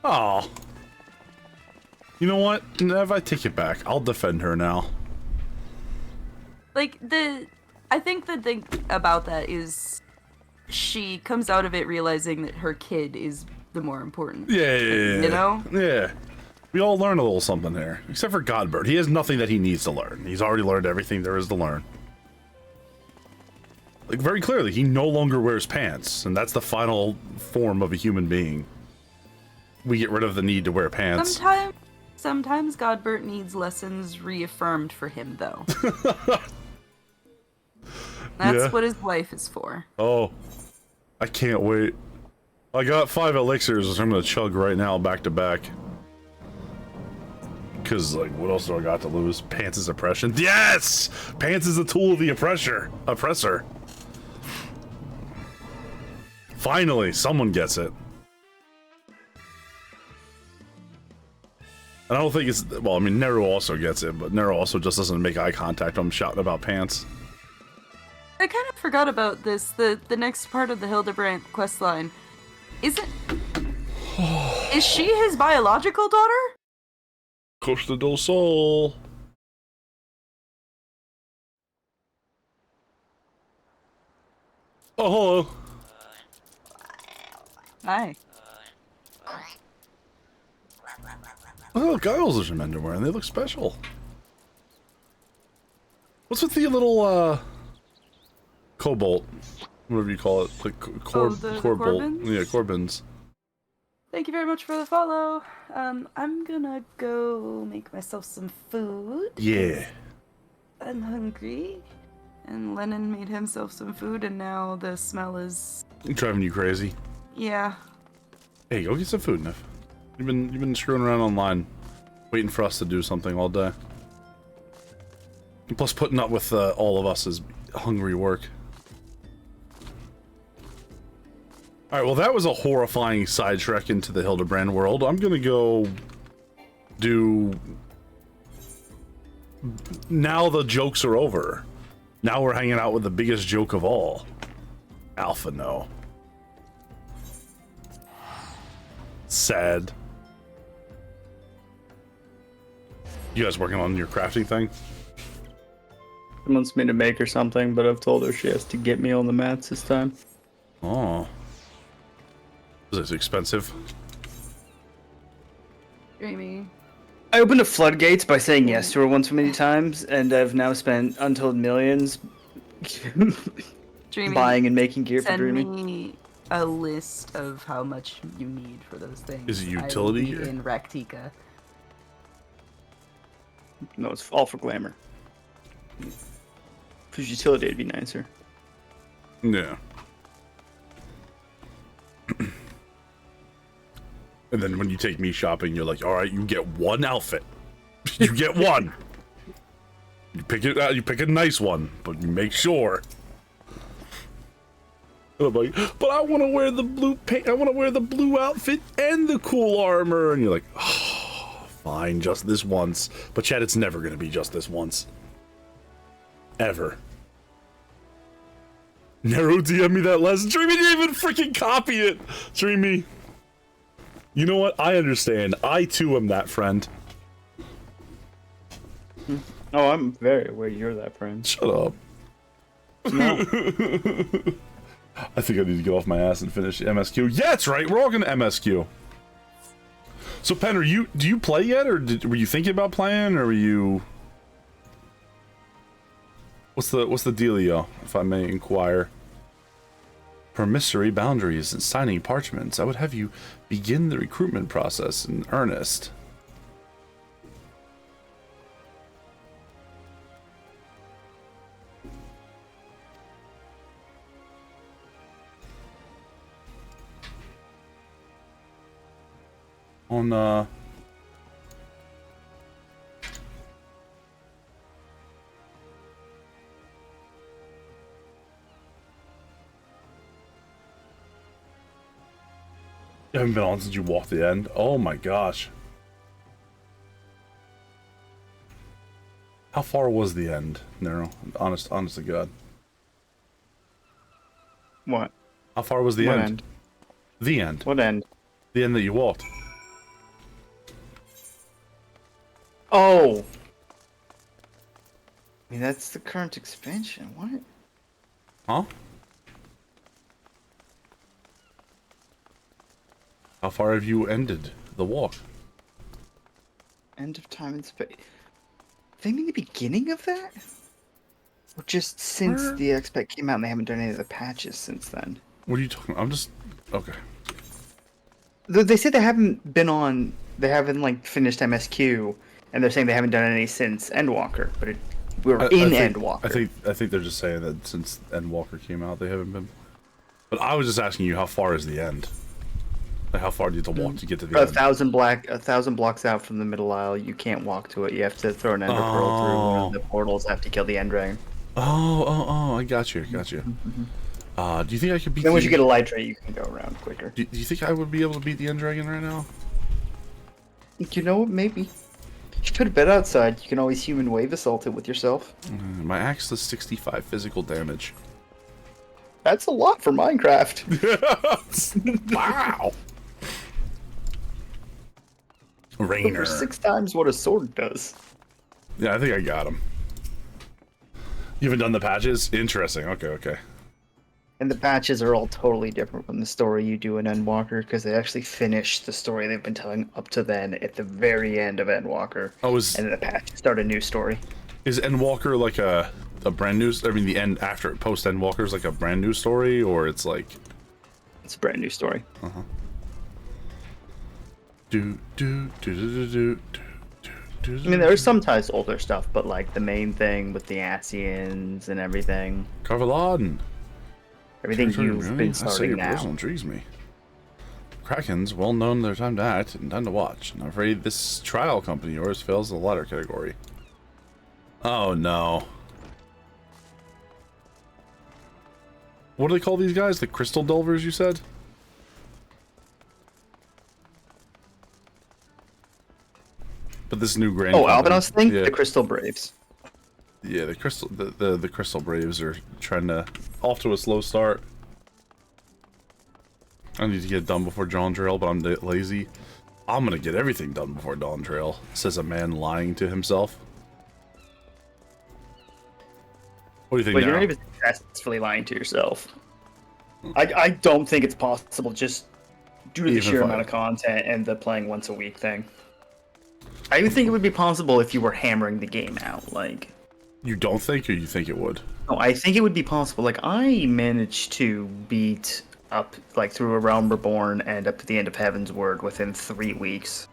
Oh. You know what? If I take it back, I'll defend her now. Like I think the thing about that is she comes out of it realizing that her kid is the more important thing, you know? Yeah. We all learn a little something here. Except for Godbird. He has nothing that he needs to learn. He's already learned everything there is to learn. Like, very clearly, he no longer wears pants, and that's the final form of a human being. We get rid of the need to wear pants. Sometimes Godbert needs lessons reaffirmed for him, though. That's what his wife is for. Oh, I can't wait. I got 5 elixirs, which I'm gonna chug right now, back to back. Because, like, what else do I got to lose? Pants is oppression. Yes! Pants is a tool of the oppressor. Finally, someone gets it. And I don't think it's... Well, I mean, Neru also gets it, but Neru also just doesn't make eye contact when I'm shouting about pants. I kind of forgot about this. The next part of the Hildebrandt questline. Is she his biological daughter? Costa del Sol. Oh, hello. Hi. Oh, Giles is some underwear, and they look special. What's with the little, cobalt? Whatever you call it. Like, the Corbolt. Corbins? Yeah, Corbins. Thank you very much for the follow. I'm gonna go make myself some food. Yeah. I'm hungry. And Lennon made himself some food, and now the smell is... Driving you crazy. Yeah. Hey, go get some food, Neff. You've been screwing around online, waiting for us to do something all day. And plus, putting up with all of us is hungry work. Alright, well that was a horrifying sidetrack into the Hildebrand world. I'm gonna go do... Now the jokes are over. Now we're hanging out with the biggest joke of all. Alpha no. Sad. You guys working on your crafting thing? wants me to make her something, but I've told her she has to get me on the mats this time. Oh. Is this expensive? Dreamy. I opened the floodgates by saying yes to her one too many times, and I've now spent untold millions Dreamy, buying and making gear for send Dreamy. me a list of how much you need for those things. Is it I will utility be gear? in Raktika. No, it's all for glamour. For utility, it'd be nicer. Yeah. And then when you take me shopping, you're like, all right, you get one outfit. You get one. You pick it out. You pick a nice one, but you make sure. And I'm like, but I want to wear the blue paint. I want to wear the blue outfit and the cool armor. And you're like, oh, fine, just this once. But Chad, it's never gonna be just this once. Ever. Nero DM me that lesson. Dreamy didn't even freaking copy it. Dreamy. You know what? I understand. I too am that friend. Oh, I'm very aware you're that friend. Shut up. No. I think I need to get off my ass and finish MSQ. Yeah, that's right. We're all gonna MSQ. So, Pen, do you play yet, or were you thinking about playing, or were you? What's the dealio, if I may inquire? Permissory boundaries and signing parchments. I would have you begin the recruitment process in earnest. On You haven't been on since you walked the end? Oh my gosh. How far was the end, Nero? Honest to God. What? How far was the What end? end? The end. What end? The end that you walked. Oh! I mean, that's the current expansion. What? Huh? How far have you ended the walk? End of time and space. They mean the beginning of that? Or just since the XPEC came out and they haven't done any of the patches since then? What are you talking about? I'm just... Okay. They said they haven't been on... They haven't, like, finished MSQ, and they're saying they haven't done any since Endwalker, but we're in Endwalker. I think they're just saying that since Endwalker came out, they haven't been... But I was just asking you, how far is the end? Like, how far do you have to walk to get to the end? 1,000 blocks out from the middle aisle, you can't walk to it. You have to throw an ender pearl through one of the portals after you kill the end dragon. Oh, I got you. Do you think I could beat Then once you get a light ray, you can go around quicker. Do you think I would be able to beat the end dragon right now? You know what? Maybe. You should put a bed outside. You can always human wave assault it with yourself. My axe does 65 physical damage. That's a lot for Minecraft. Wow. Rainer. 6 times what a sword does. Yeah, I think I got him. You haven't done the patches? Interesting. Okay. And the patches are all totally different from the story you do in Endwalker, because they actually finish the story they've been telling up to then at the very end of Endwalker. And then the patches start a new story. Is Endwalker like a brand new... I mean, the end after post Endwalker is like a brand new story, or it's like... It's a brand new story. Uh-huh. I mean, there's sometimes older stuff, but like the main thing with the Asians and everything. Carveladon. Everything you've been starting now. Personal intrigues me. Krakens, well known their time to act and time to watch. And I'm afraid this trial company of yours fails the latter category. Oh no. What do they call these guys? The Crystal Delvers, you said? But this new grand. Oh, Albinos thing? Yeah. The Crystal Braves. Yeah, the Crystal Braves are trying to off to a slow start. I need to get it done before Dawn Trail, but I'm lazy. I'm gonna get everything done before Dawn Trail, says a man lying to himself. What do you think But now? you're not even successfully lying to yourself. I don't think it's possible just due to the sheer amount of content and the playing once a week thing. I would think it would be possible if you were hammering the game out. Like, you don't think, or you think it would? no, I think it would be possible. Like, I managed to beat up like through A Realm Reborn and up to the end of Heaven's Word within 3 weeks.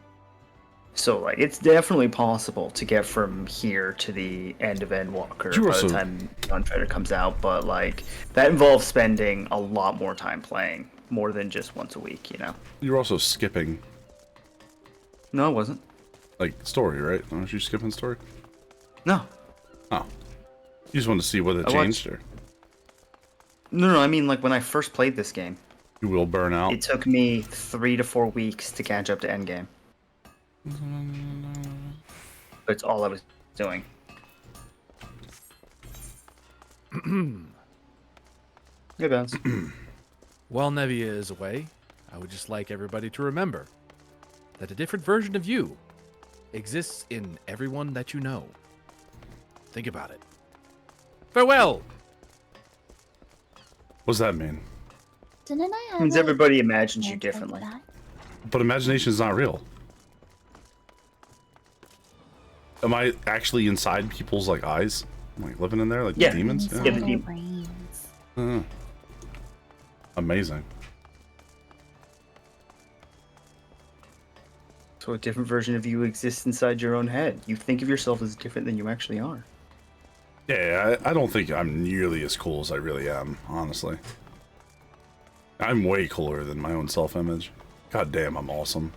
So like, it's definitely possible to get from here to the end of Endwalker by the time Gunfighter comes out. But like, that involves spending a lot more time playing, more than just once a week. You know. You're also skipping. No, it wasn't. Like story, right? Aren't you skipping story? No. Oh. You just wanted to see whether it changed or. No, I mean like when I first played this game. You will burn out. It took me 3 to 4 weeks to catch up to endgame. That's all I was doing. Good bounce. While Nevia is away, I would just like everybody to remember that a different version of you exists in everyone that you know. Think about it. Farewell! What does that mean? Didn't I have Means a everybody imagines you like differently. that? But imagination is not real. Am I actually inside people's like eyes? Like living in there like the demons? Inside Yeah, the our demons. brains. Amazing. So a different version of you exists inside your own head. You think of yourself as different than you actually are. Yeah, I don't think I'm nearly as cool as I really am, honestly. I'm way cooler than my own self-image. God damn, I'm awesome.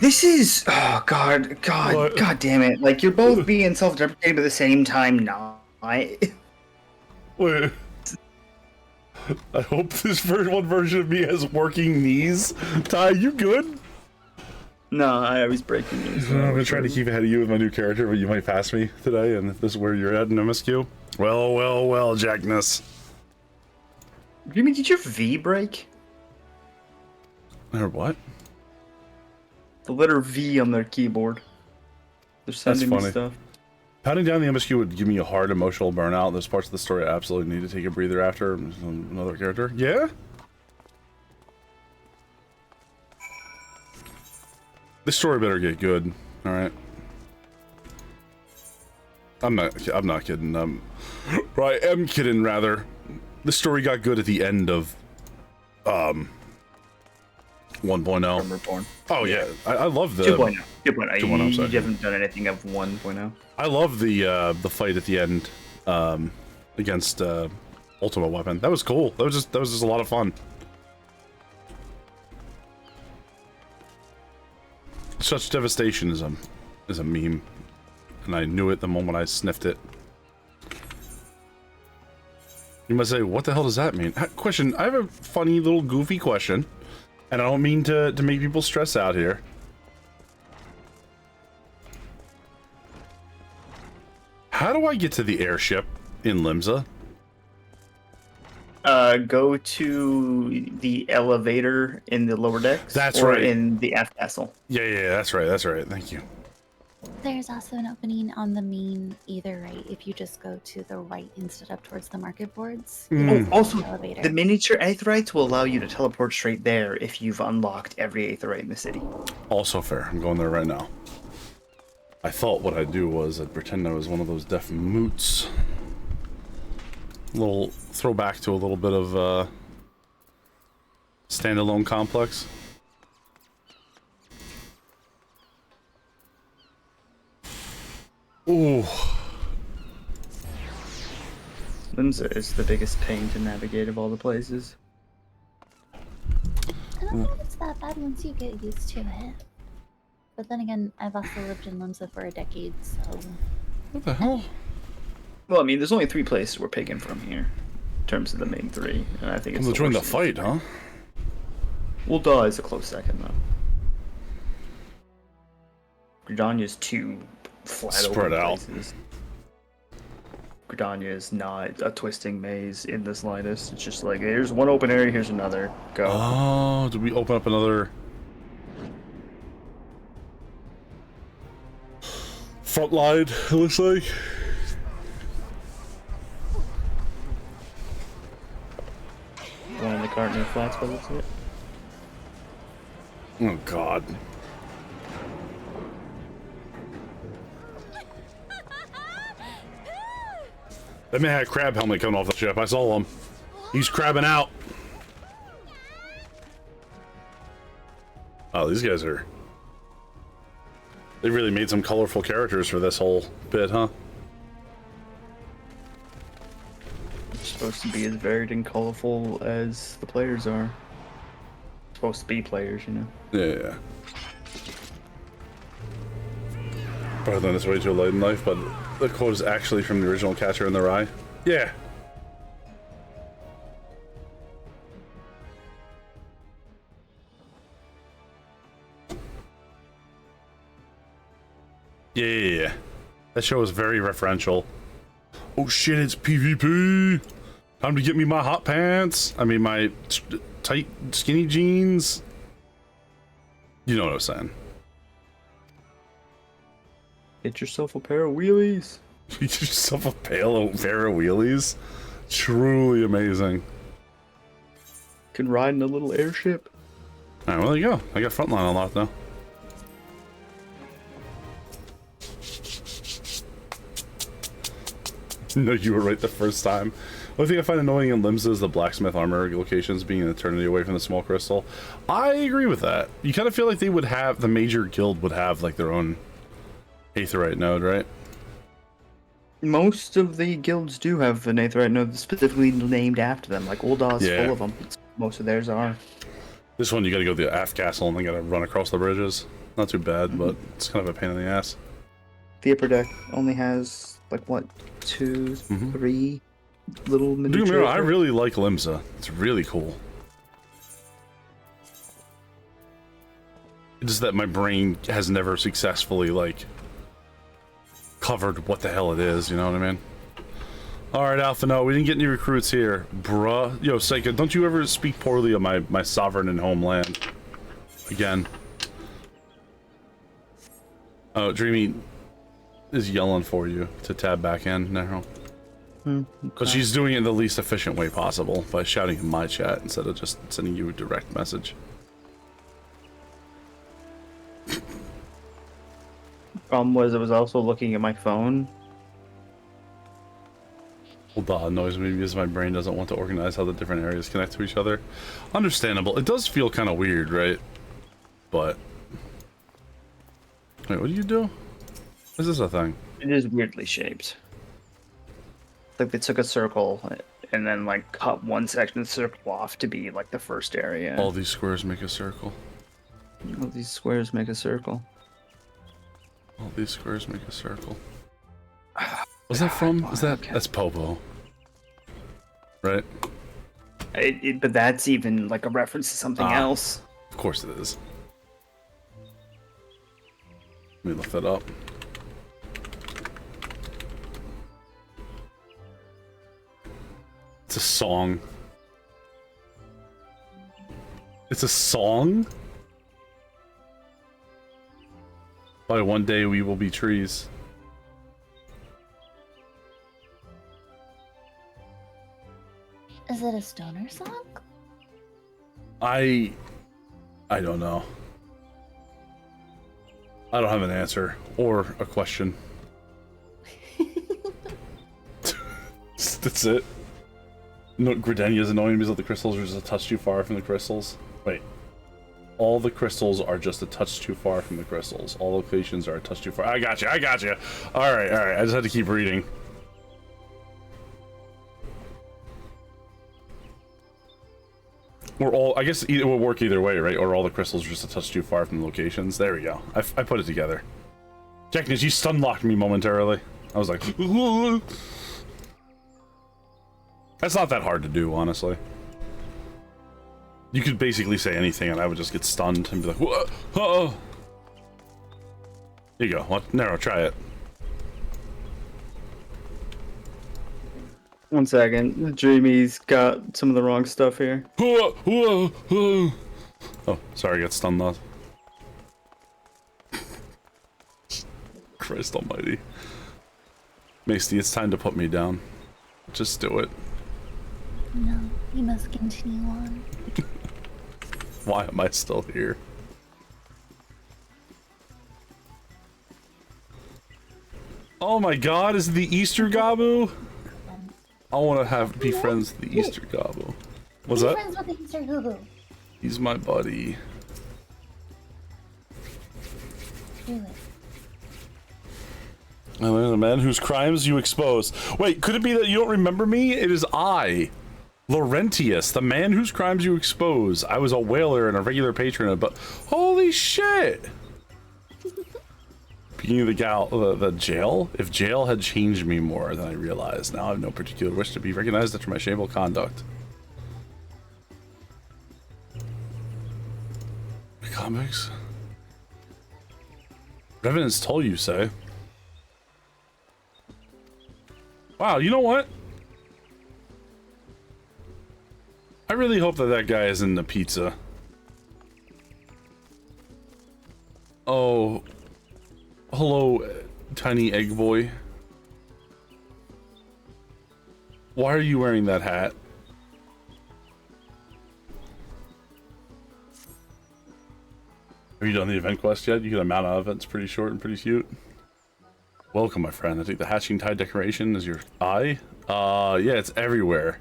This is God damn it! Like you're both being self-deprecating, but at the same time not. Wait. I hope this one version of me has working knees. Ty, you good? No, I always break your knees. I'm gonna try to keep ahead of you with my new character, but you might pass me today, and this is where you're at in MSQ. Well, Jackness. Jimmy, did your V break? Or what? The letter V on their keyboard. They're sending me funny. stuff. Pounding down the MSQ would give me a hard emotional burnout. There's parts of the story I absolutely need to take a breather after. Another character. Yeah? This story better get good. Alright. I'm not kidding. Or I am kidding, rather. This story got good at the end of 1.0. Reborn. Oh yeah, I love the 2.0. 2.0. 2.0, sorry. You haven't done anything of 1.0. I love the fight at the end against Ultimate Weapon. That was cool. That was just a lot of fun. Such devastation is a meme, and I knew it the moment I sniffed it. You must say, what the hell does that mean? Question, I have a funny little goofy question, and I don't mean to make people stress out here. How do I get to the airship in Limsa? Go to the elevator in the lower decks. That's or right. in the F castle. Yeah, that's right. Thank you. There's also an opening on the main either right if you just go to the right instead of towards the market boards. Also, the elevator. the miniature Aetherites will allow you to teleport straight there if you've unlocked every Aetherite in the city. Also fair. I'm going there right now. I thought what I'd do was I'd pretend I was one of those deaf moots. Little throwback to a little bit of standalone complex. Ooh. Limsa is the biggest pain to navigate of all the places. I don't think it's that bad once you get used to it. But then again, I've also lived in Limsa for a decade, so... What the hell? Well, I mean, there's only 3 places we're picking from here, in terms of the main 3, and I think it's We'll join the fight, huh? Ul'dah is a close second, though. Gridanya's 2 flat Spread open out. places. Gridania is not a twisting maze in the slightest. It's just like, here's one open area, here's another. Go. Oh, did we open up another front line, it looks like? cart near flats by the looks of it. Oh god. That man had a crab helmet coming off the ship. I saw him. He's crabbing out. Oh, these guys are... They really made some colorful characters for this whole bit, huh? It's supposed to be as varied and colorful as the players are. Supposed to be players, you know. Yeah. Probably done this way too late in life, but the quote is actually from the original Catcher in the Rye. Yeah. Yeah. That show is very referential. Oh shit, it's PvP! Time to get me my hot pants! I mean, my tight, skinny jeans. You know what I'm saying. Get yourself a pair of wheelies. Get yourself a pair of wheelies. Truly amazing. Can ride in a little airship. Alright, well there you go. I got frontline unlocked now. No, you were right the first time. One thing I find annoying in Limsa is the blacksmith armor locations being an eternity away from the small crystal. I agree with that. You kind of feel like they would have, the major guild would have like their own aetheryte node, right? Most of the guilds do have an aetheryte node specifically named after them. Like Uldah's full of them. Most of theirs are. This one you gotta go to the aft castle and then gotta run across the bridges. Not too bad, but it's kind of a pain in the ass. The upper deck only has like what, 2, 3 little miniature. I really like Limsa. It's really cool. It's just that my brain has never successfully like covered what the hell it is, you know what I mean? Alright, Alpha, no, we didn't get any recruits here. Bruh. Yo, Seika, don't you ever speak poorly of my sovereign and homeland. Again. Oh, Dreamy is yelling for you to tab back in now. But she's doing it in the least efficient way possible by shouting in my chat instead of just sending you a direct message. Problem was, I was also looking at my phone. Well, that annoys me because my brain doesn't want to organize how the different areas connect to each other. Understandable. It does feel kind of weird, right? But... Wait, what do you do? Is this a thing? It is weirdly shaped. Like they took a circle and then like cut one section of the circle off to be like the first area. All these squares make a circle. All these squares make a circle. All these squares make a circle. Was that from? Is that? That's Popo. Right? But that's even like a reference to something else. Of course it is. Let me look that up. It's a song. It's a song? By one day we will be trees. Is it a stoner song? I don't know. I don't have an answer or a question. That's it. No, Gridenia's annoying because the crystals are just a touch too far from the crystals. Wait. All the crystals are just a touch too far from the crystals. All locations are a touch too far. I got you. Alright. I just had to keep reading. Or all, I guess it will work either way, right? Or all the crystals are just a touch too far from the locations. There we go. I put it together. Jackness, you stun-locked me momentarily. I was like... That's not that hard to do, honestly. You could basically say anything and I would just get stunned and be like, whoa, oh. Here you go. What? Nero, try it. 1 second. Dreamy's got some of the wrong stuff here. Oh, sorry, I got stunned off. Christ almighty. Macy, it's time to put me down. Just do it. No, we must continue on. Why am I still here? Oh my god, is it the Easter Gabu? I want to be friends with the Easter Gabu. What's that? Friends with the Easter Gabu. He's my buddy. Do it. The man whose crimes you expose. Wait, could it be that you don't remember me? It is I, Laurentius, the man whose crimes you expose. I was a whaler and a regular patron, but holy shit! Beginning of the jail? If jail had changed me more than I realized, now I have no particular wish to be recognized after my shameful conduct. The comics? Revenants told you, say. Wow, you know what? I really hope that that guy is in the pizza. Oh. Hello, tiny egg boy. Why are you wearing that hat? Have you done the event quest yet? You get a mount out of it. It's pretty short and pretty cute. Welcome, my friend. I think the hatching tide decoration is your eye. Yeah, it's everywhere.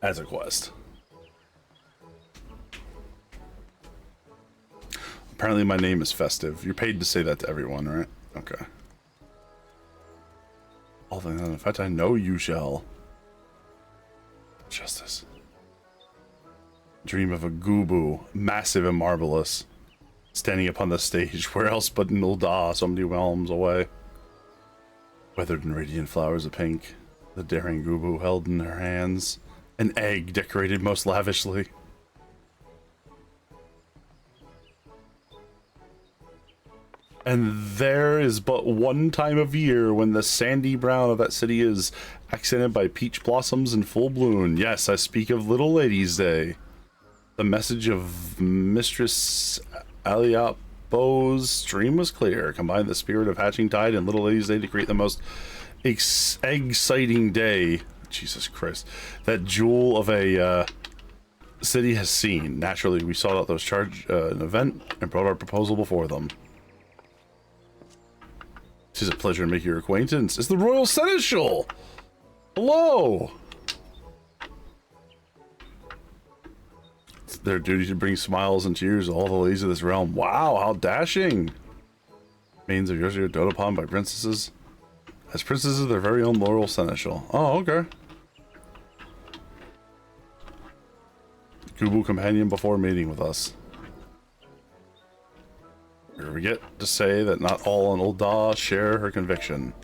As a quest. Apparently my name is Festive. You're paid to say that to everyone, right? Okay. Although, in fact, I know you shall. Justice. Dream of a Gubu, massive and marvelous, standing upon the stage, where else but in Ul'dah, so many realms away. Weathered and radiant flowers of pink, the daring Gubu held in her hands, an egg decorated most lavishly. And there is but one time of year when the sandy brown of that city is accented by peach blossoms in full bloom. Yes, I speak of Little Ladies' Day. The message of Mistress Aliapo's dream was clear. Combine the spirit of hatching tide and Little Ladies' Day to create the most exciting day. Jesus Christ. That jewel of a city has seen. Naturally, we sought out those charged an event and brought our proposal before them. It is a pleasure to make your acquaintance. It's the Royal Seneschal! Hello! It's their duty to bring smiles and tears to all the ladies of this realm. Wow, how dashing! Maidens of yours are doted upon by princesses. As princesses of their very own Royal Seneschal. Oh, okay. Gubu companion before mating with us. We forget to say that not all in Ul'dah share her conviction.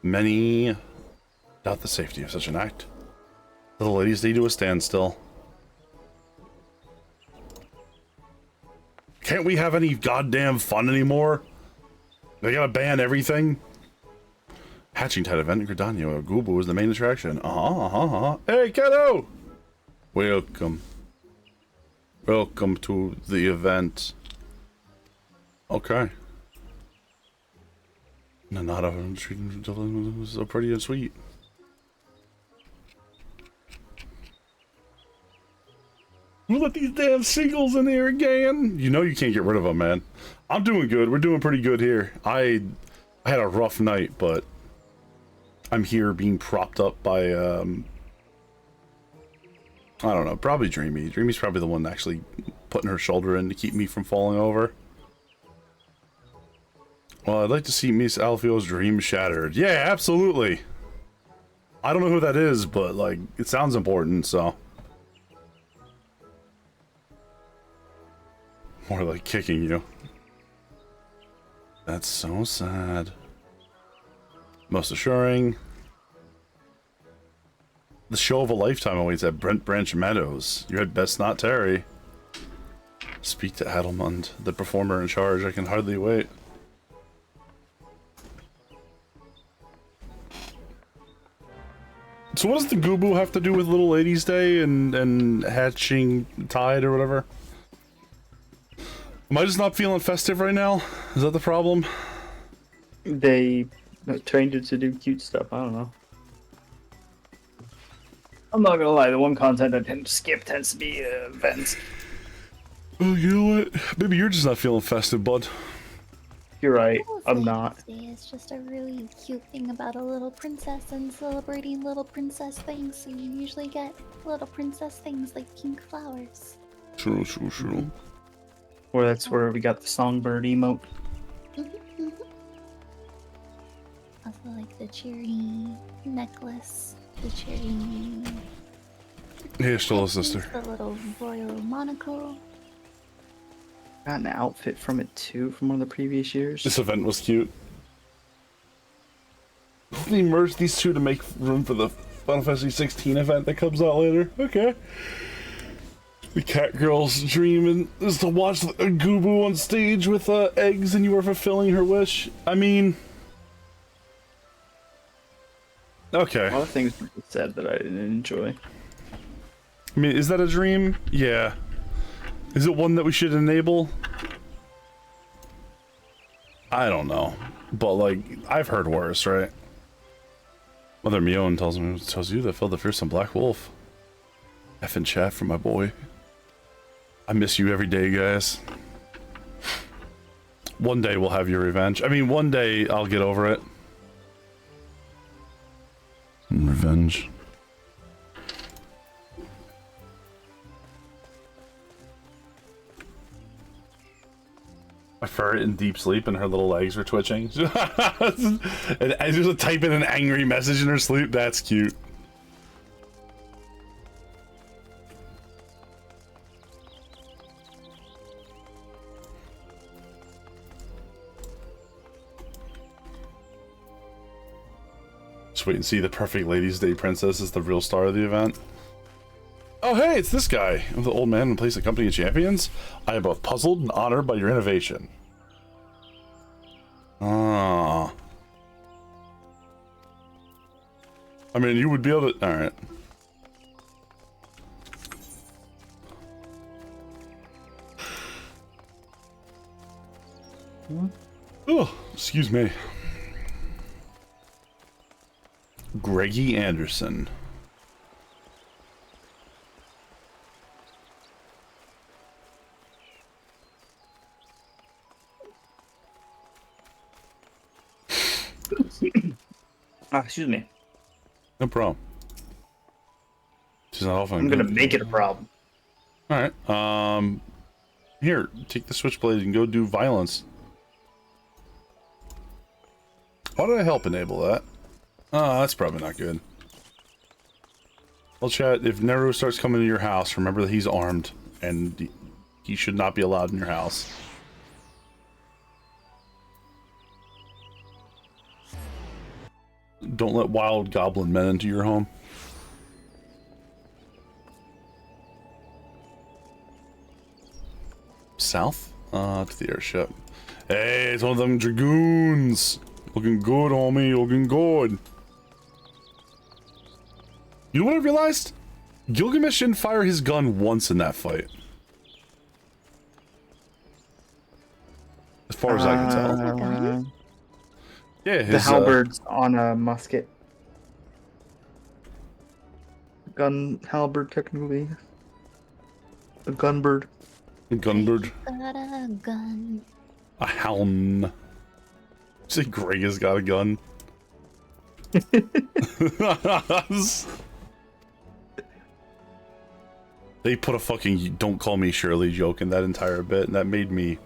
Many doubt the safety of such an act. The ladies need to a standstill. Can't we have any goddamn fun anymore? They gotta ban everything? Hatching Tide event in Gridania. Gubu is the main attraction. Hey, kiddo! Welcome. Welcome to the event. Okay. Nanada treating so pretty and sweet. We let these damn seagulls in here again. You know you can't get rid of them, man. I'm doing good. We're doing pretty good here. I had a rough night, but I'm here being propped up by I don't know, probably Dreamy. Dreamy's probably the one actually putting her shoulder in to keep me from falling over. Well, I'd like to see Miss Alfio's dream shattered. Yeah, absolutely. I don't know who that is, but, like, it sounds important, so. More like kicking you. That's so sad. Most assuring. The show of a lifetime awaits at Brent Branch Meadows. You had best not tarry. Speak to Adelmund, the performer in charge. I can hardly wait. So what does the Gubu have to do with Little Ladies' Day and hatching tide or whatever? Am I just not feeling festive right now? Is that the problem? They trained her to do cute stuff. I don't know. I'm not gonna lie, the one content I tend to skip tends to be events. Oh, you know what? Maybe you're just not feeling festive, bud. You're right, Well, I'm not. It's just a really cute thing about a little princess and celebrating little princess things. So you usually get little princess things like pink flowers. True, true, true. Or that's where we got the songbird emote. Also like the cherry necklace, the cherry... Hey, still a sister. The little royal monocle. Got an outfit from it too, from one of the previous years. This event was cute. They merged these two to make room for the Final Fantasy XVI event that comes out later. Okay. The cat girl's dream is to watch a Gubu on stage with eggs, and you are fulfilling her wish. I mean, okay. A lot of things were said that I didn't enjoy. I mean, is that a dream? Yeah. Is it one that we should enable? I don't know, but like I've heard worse, right? Mother Mion tells you that filled the fearsome black wolf. Effing chat from my boy. I miss you every day, guys. One day we'll have your revenge. I mean, one day I'll get over it. Revenge. I ferret in deep sleep and her little legs are twitching. And I just type in an angry message in her sleep. That's cute. Just wait and see. The perfect ladies' day princess is the real star of the event. Oh, hey, it's this guy. I'm the old man who plays the company of champions. I am both puzzled and honored by your innovation. Ah. I mean, you would be able to... Alright. Oh, excuse me. Greggy Anderson. Excuse me. No problem. She's not often. I'm gonna make it a problem. Alright, here, take the switchblade and go do violence. Why did I help enable that? Oh, that's probably not good. Well, chat, if Neru starts coming to your house, remember that he's armed, and he should not be allowed in your house. Don't let wild goblin men into your home. South? To the airship. Hey, it's one of them dragoons! Looking good, homie, looking good. You know what I realized? Gilgamesh didn't fire his gun once in that fight. As far as I can tell. Yeah, his, the halberd's on a musket. Gun halberd, technically. A gunbird. A gunbird. Got a gun. A helm. Say Greg has got a gun. They put a fucking "Don't call me Shirley" joke in that entire bit, and that made me...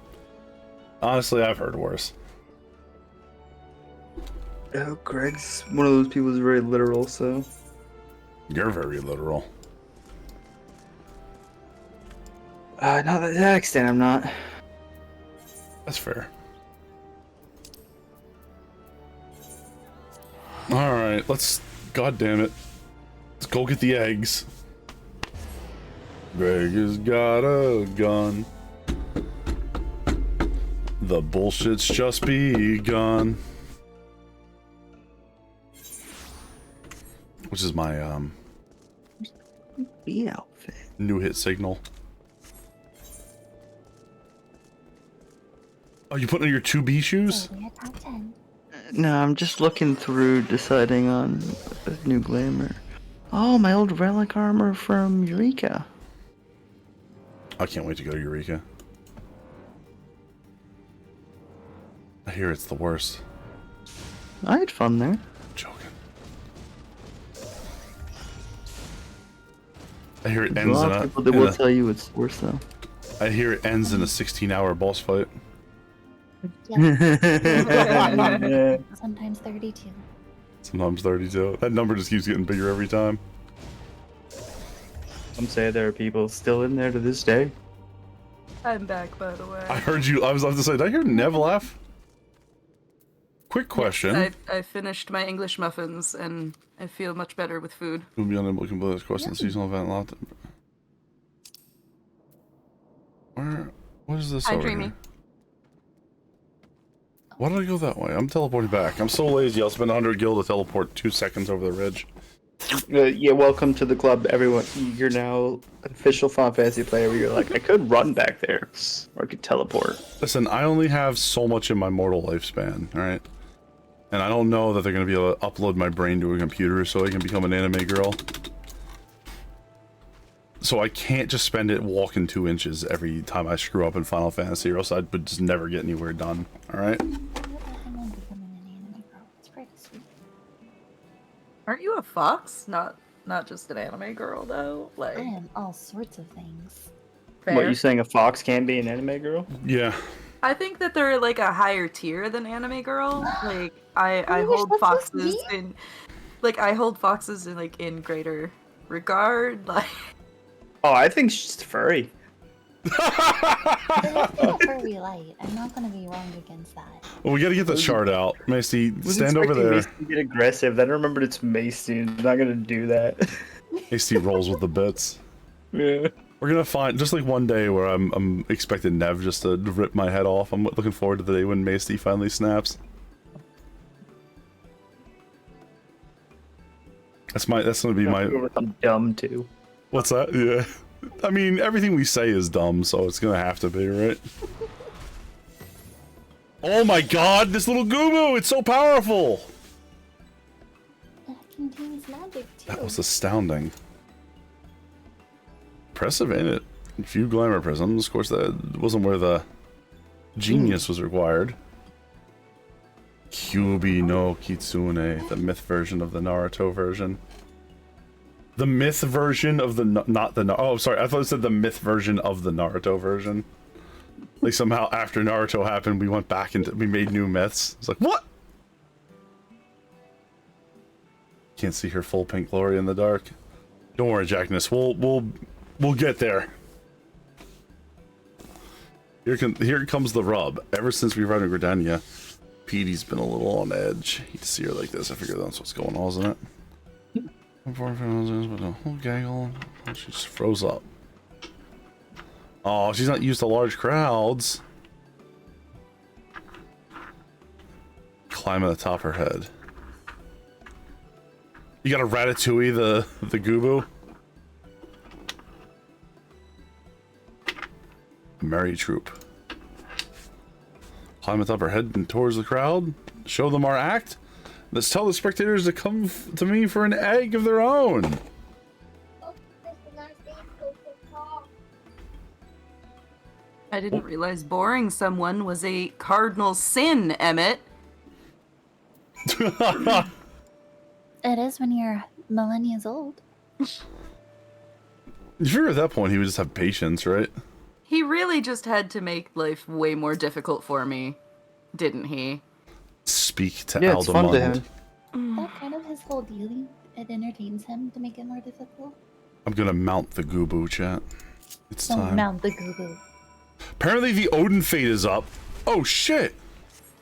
Honestly, I've heard worse. Oh, Greg's one of those people who's very literal, so... You're very literal. Not to that extent, I'm not. That's fair. Alright, let's... God damn it. Let's go get the eggs. Greg has got a gun. The bullshit's just begun. Which is my, The outfit. new hit signal. Oh, you putting on your 2B shoes? So we're at top 10. No, I'm just looking through, deciding on a new glamour. Oh, my old relic armor from Eureka. I can't wait to go to Eureka. I hear it's the worst. I had fun there. Joking. I hear it There's ends a in lot a. of people that will tell you it's worse though. I hear it ends in a 16-hour boss fight. Yeah. Sometimes 32. Sometimes 32. That number just keeps getting bigger every time. Some say there are people still in there to this day. I'm back, by the way. I heard you. I was about to say, did I hear Nev laugh? Quick question. I finished my English muffins and I feel much better with food. You'll be unable to complete this quest in the seasonal event lot. Where? What is this? Hi, over Dreamy. here? Why did I go that way? I'm teleporting back. I'm so lazy. I'll spend 100 gil to teleport 2 seconds over the ridge. Yeah, welcome to the club, everyone. You're now an official Final Fantasy player where you're like, I could run back there, or I could teleport. Listen, I only have so much in my mortal lifespan, alright? And I don't know that they're going to be able to upload my brain to a computer so I can become an anime girl. So I can't just spend it walking 2 inches every time I screw up in Final Fantasy, or else I would just never get anywhere done, alright? Aren't you a fox? Not just an anime girl, though? Like, I am all sorts of things. fair. What, you saying a fox can be an anime girl? Yeah. I think that they're like a higher tier than anime girl. Like I Oh my gosh, hold that's just foxes me? in like I hold foxes in like in greater regard. Like Oh, I think she's furry. It's not furry light. I'm not gonna be wrong against that. Well, we gotta get the shard out. Macy, Was stand over expecting there. Mace to get aggressive. Then I remembered it's Macy, and I'm not gonna do that. Macy rolls with the bits. Yeah. We're gonna find just like one day where I'm expecting Nev just to rip my head off. I'm looking forward to the day when Macy finally snaps. That's gonna be my. I'm dumb too. What's that? Yeah. I mean, everything we say is dumb, so it's gonna have to be, right? Oh my god, this little Gubu! It's so powerful! That contains magic too. That was astounding. Impressive, ain't it? A few glamour prisms. Of course, that wasn't where the genius was required. Kyubi no Kitsune, the myth version of the Naruto version. The myth version of the not the oh sorry, I thought it said the myth version of the Naruto version. Like somehow after Naruto happened, we went back and we made new myths. It's like what? Can't see her full pink glory in the dark. Don't worry, Jackness. We'll get there. Here comes the rub. Ever since we run to Gridania, Petey's been a little on edge. You see her like this. I figure that's what's going on, isn't it? But the whole gaggle, she just froze up. Oh, she's not used to large crowds. Climb at the top of her head. You got a Ratatouille, the Gubu. A merry troop. Climb at the top of her head and towards the crowd. Show them our act. Let's tell the spectators to come to me for an egg of their own. I didn't realize boring someone was a cardinal sin, Emmett. It is when you're millennia old. You figure at that point he would just have patience, right? He really just had to make life way more difficult for me, didn't he? Speak to Yeah, it's fun to him. That kind of his whole dealing. It entertains him to make it more difficult. I'm gonna mount the Gubu, chat. It's Don't time. mount the Gubu. Apparently the Odin fate is up. Oh shit!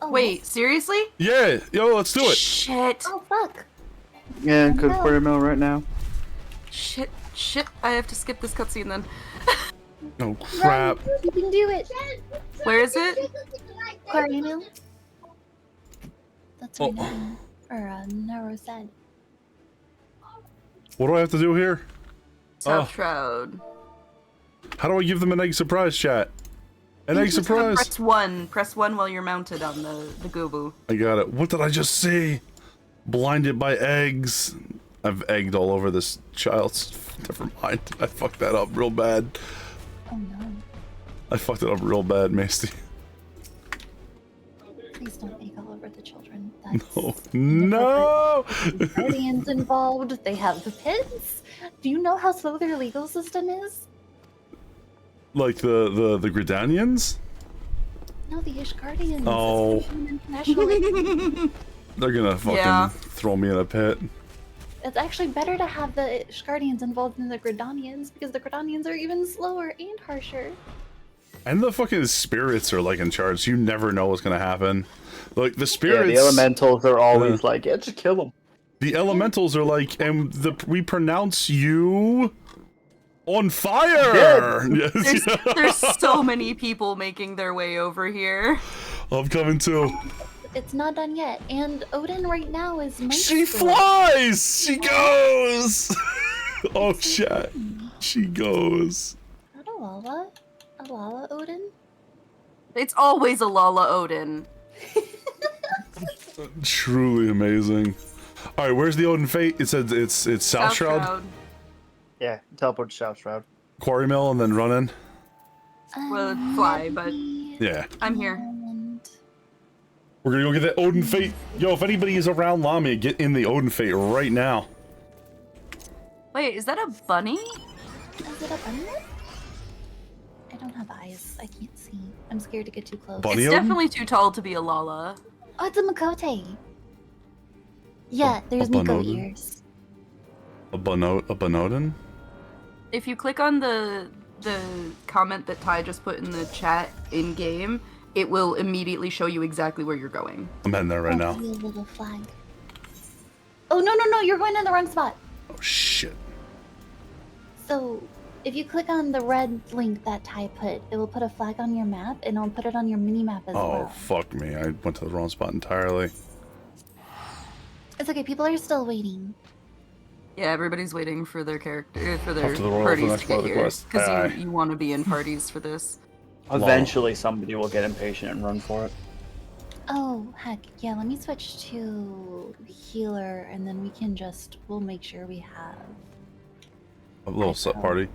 Oh, Wait, seriously? Yeah, yo, let's do it. Shit. Oh fuck. Yeah, Oh, good no. quarter mil right now. Shit. I have to skip this cutscene then. Oh crap! Run, you can do it. Where is it? Quarry mill. That's Oh. right now. Or Naro said. What do I have to do here? South Shroud. How do I give them an egg surprise, chat? An egg surprise. Press 1. Press 1 while you're mounted on the Gobu. I got it. What did I just see? Blinded by eggs. I've egged all over this child's. Never mind. I fucked that up real bad. Oh no. I fucked it up real bad, Masty. Please don't egg all over the children. That's No. guardians involved. They have the pits. Do you know how slow their legal system is? Like the Gridanians? No, the Ishgardians. Oh. Internationally. They're gonna fucking throw me in a pit. It's actually better to have the Ishgardians involved than the Gridanians because the Gridanians are even slower and harsher. And the fucking spirits are like in charge. You never know what's gonna happen. Like the spirits. Yeah, the elementals are always like, yeah, just kill them. The elementals are like, and we pronounce you on fire. Yes. There's so many people making their way over here. I'm coming too. It's not done yet, and Odin right now is. She flies. She goes. Oh shit. She goes. Not a Lala. A Lala Odin. It's always a Lala Odin. Truly amazing. All right, where's the Odin Fate? It said it's South Shroud. Yeah, teleport to South Shroud. Quarry Mill and then run in. Well, fly, but yeah. I'm here. We're gonna go get that Odin Fate. Yo, if anybody is around Lamia, get in the Odin Fate right now. Wait, is that a bunny? Is it a bunny? I don't have eyes. I can't see. I'm scared to get too close. Bunny It's Odin? definitely too tall to be a Lala. Oh, it's a Makote. Yeah, there's a Miko Bonodin? ears. A Bonodin? If you click on the comment that Ty just put in the chat in game, it will immediately show you exactly where you're going. I'm heading there right now. A little flag. Oh no! You're going in the wrong spot. Oh shit. So, if you click on the red link that Ty put, it will put a flag on your map, and it'll put it on your mini map as Oh well. fuck me! I went to the wrong spot entirely. It's okay. People are still waiting. Yeah, everybody's waiting for their character for their After the roll for the parties next to part get of the here quest. because Aye. you want to be in parties for this. Eventually, somebody will get impatient and run for it. Oh heck, yeah. Let me switch to healer, and then we'll make sure we have. A little set party.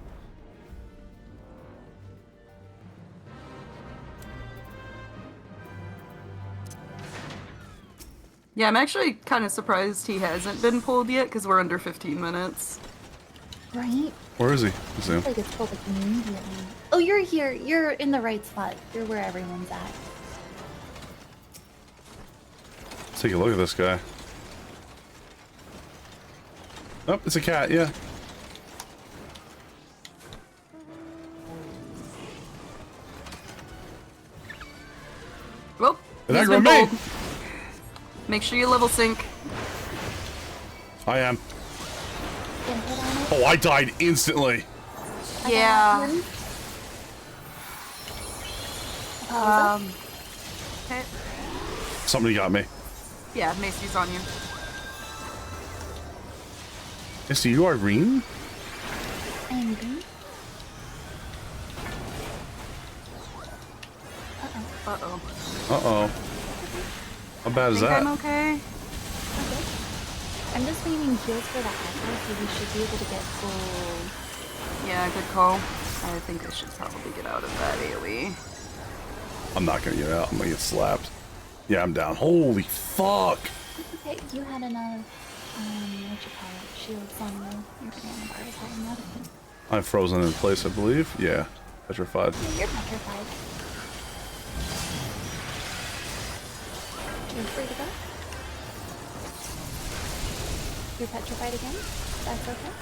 Yeah, I'm actually kind of surprised he hasn't been pulled yet because we're under 15 minutes. Right? Where is he? Is he? I think it's pulled like immediately. Oh, you're here. You're in the right spot. You're where everyone's at. Let's take a look at this guy. Oh, it's a cat. Yeah. Well, It he's aggroed been me. pulled. Make sure you level sync. I am. Oh, I died instantly. Yeah. Okay. Somebody got me. Yeah, Macy's on you. Is you Irene? Angry. Uh-oh. Uh-oh. How bad is Think that? I'm okay? I'm just waiting heals for the aggro, so we should be able to get full. Yeah, good call. I think I should probably get out of that AoE. I'm not gonna get out. I'm gonna get slapped. Yeah, I'm down. Holy fuck! Okay, you had enough, what you call it, shields on your banana bars, having that. I'm frozen in place, I believe. Yeah, petrified. You're petrified. You're free to go. You're petrified again? That's okay.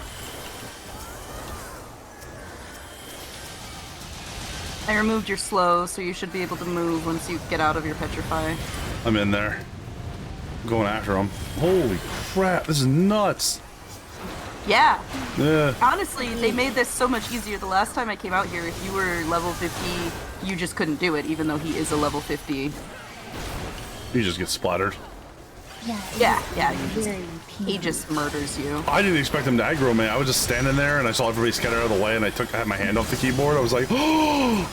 I removed your slow, so you should be able to move once you get out of your petrify. I'm in there. I'm going after him. Holy crap, this is nuts. Yeah. Yeah. Honestly, they made this so much easier. The last time I came out here, if you were level 50, you just couldn't do it, even though he is a level 50. He just gets splattered. Yeah, he just murders you. I didn't expect him to aggro me. I was just standing there and I saw everybody scatter out of the way and I had my hand off the keyboard. I was like, oh!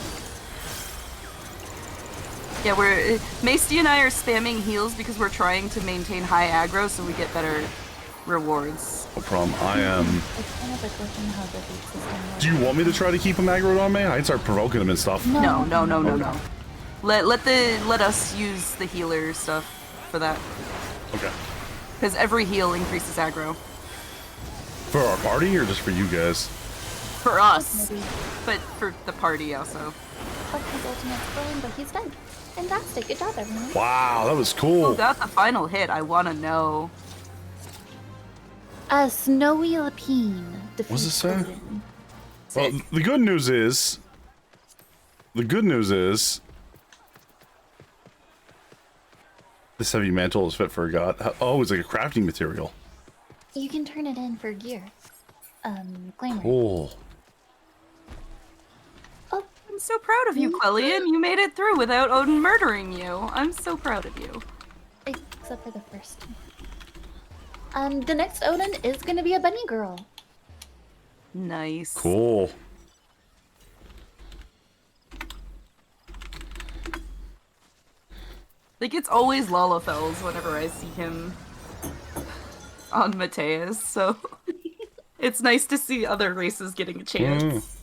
Yeah, we're Masty and I are spamming heals because we're trying to maintain high aggro so we get better rewards. No problem. I am. It's kind of a glitch in how the beat system works. Do you want me to try to keep him aggroed on me? I'd start provoking him and stuff. No. Let us use the healer stuff for that. Okay. Because every heal increases aggro. For our party or just for you guys? For us. But for the party also. Fuck, his ultimate's going, but he's dead. Fantastic. Good job, everyone. Wow, that was cool. Who got the final hit? I want to know. Snowy Lapine defeats What's it say? Odin. Well, the good news is... This heavy mantle is fit for a god. Oh, it's like a crafting material. You can turn it in for gear. Glamour. Cool. Oh, I'm so proud of you, Quellian. You made it through without Odin murdering you. I'm so proud of you. except for the first one. The next Odin is gonna be a bunny girl. Nice. Cool. Like, it's always Lalafels whenever I see him on Mateus, so it's nice to see other races getting a chance.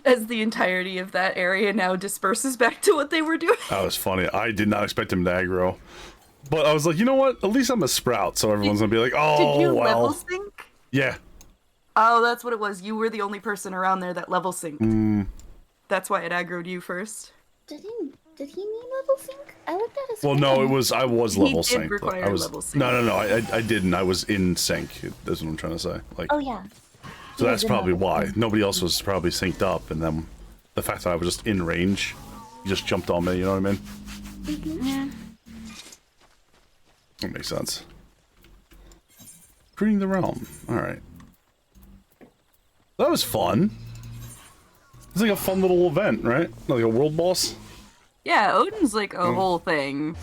As the entirety of that area now disperses back to what they were doing. That was funny. I did not expect him to aggro. But I was like, you know what? At least I'm a sprout, so everyone's gonna be like, oh, Did you well. level sync? Yeah. Oh, that's what it was. You were the only person around there that level synced. That's why it aggroed you first. Did he need level sync? I looked at his Well, no, I was level did synced. require I was level sync. no, I didn't. I was in sync. That's what I'm trying to say. Like, Oh yeah. so He that's was in probably level why. sync. Nobody else was probably synced up, and then the fact that I was just in range, he just jumped on me. You know what I mean? Yeah. That makes sense. Creating the realm. All right. That was fun. It's like a fun little event, right? Like a world boss. Yeah, Odin's like a whole thing.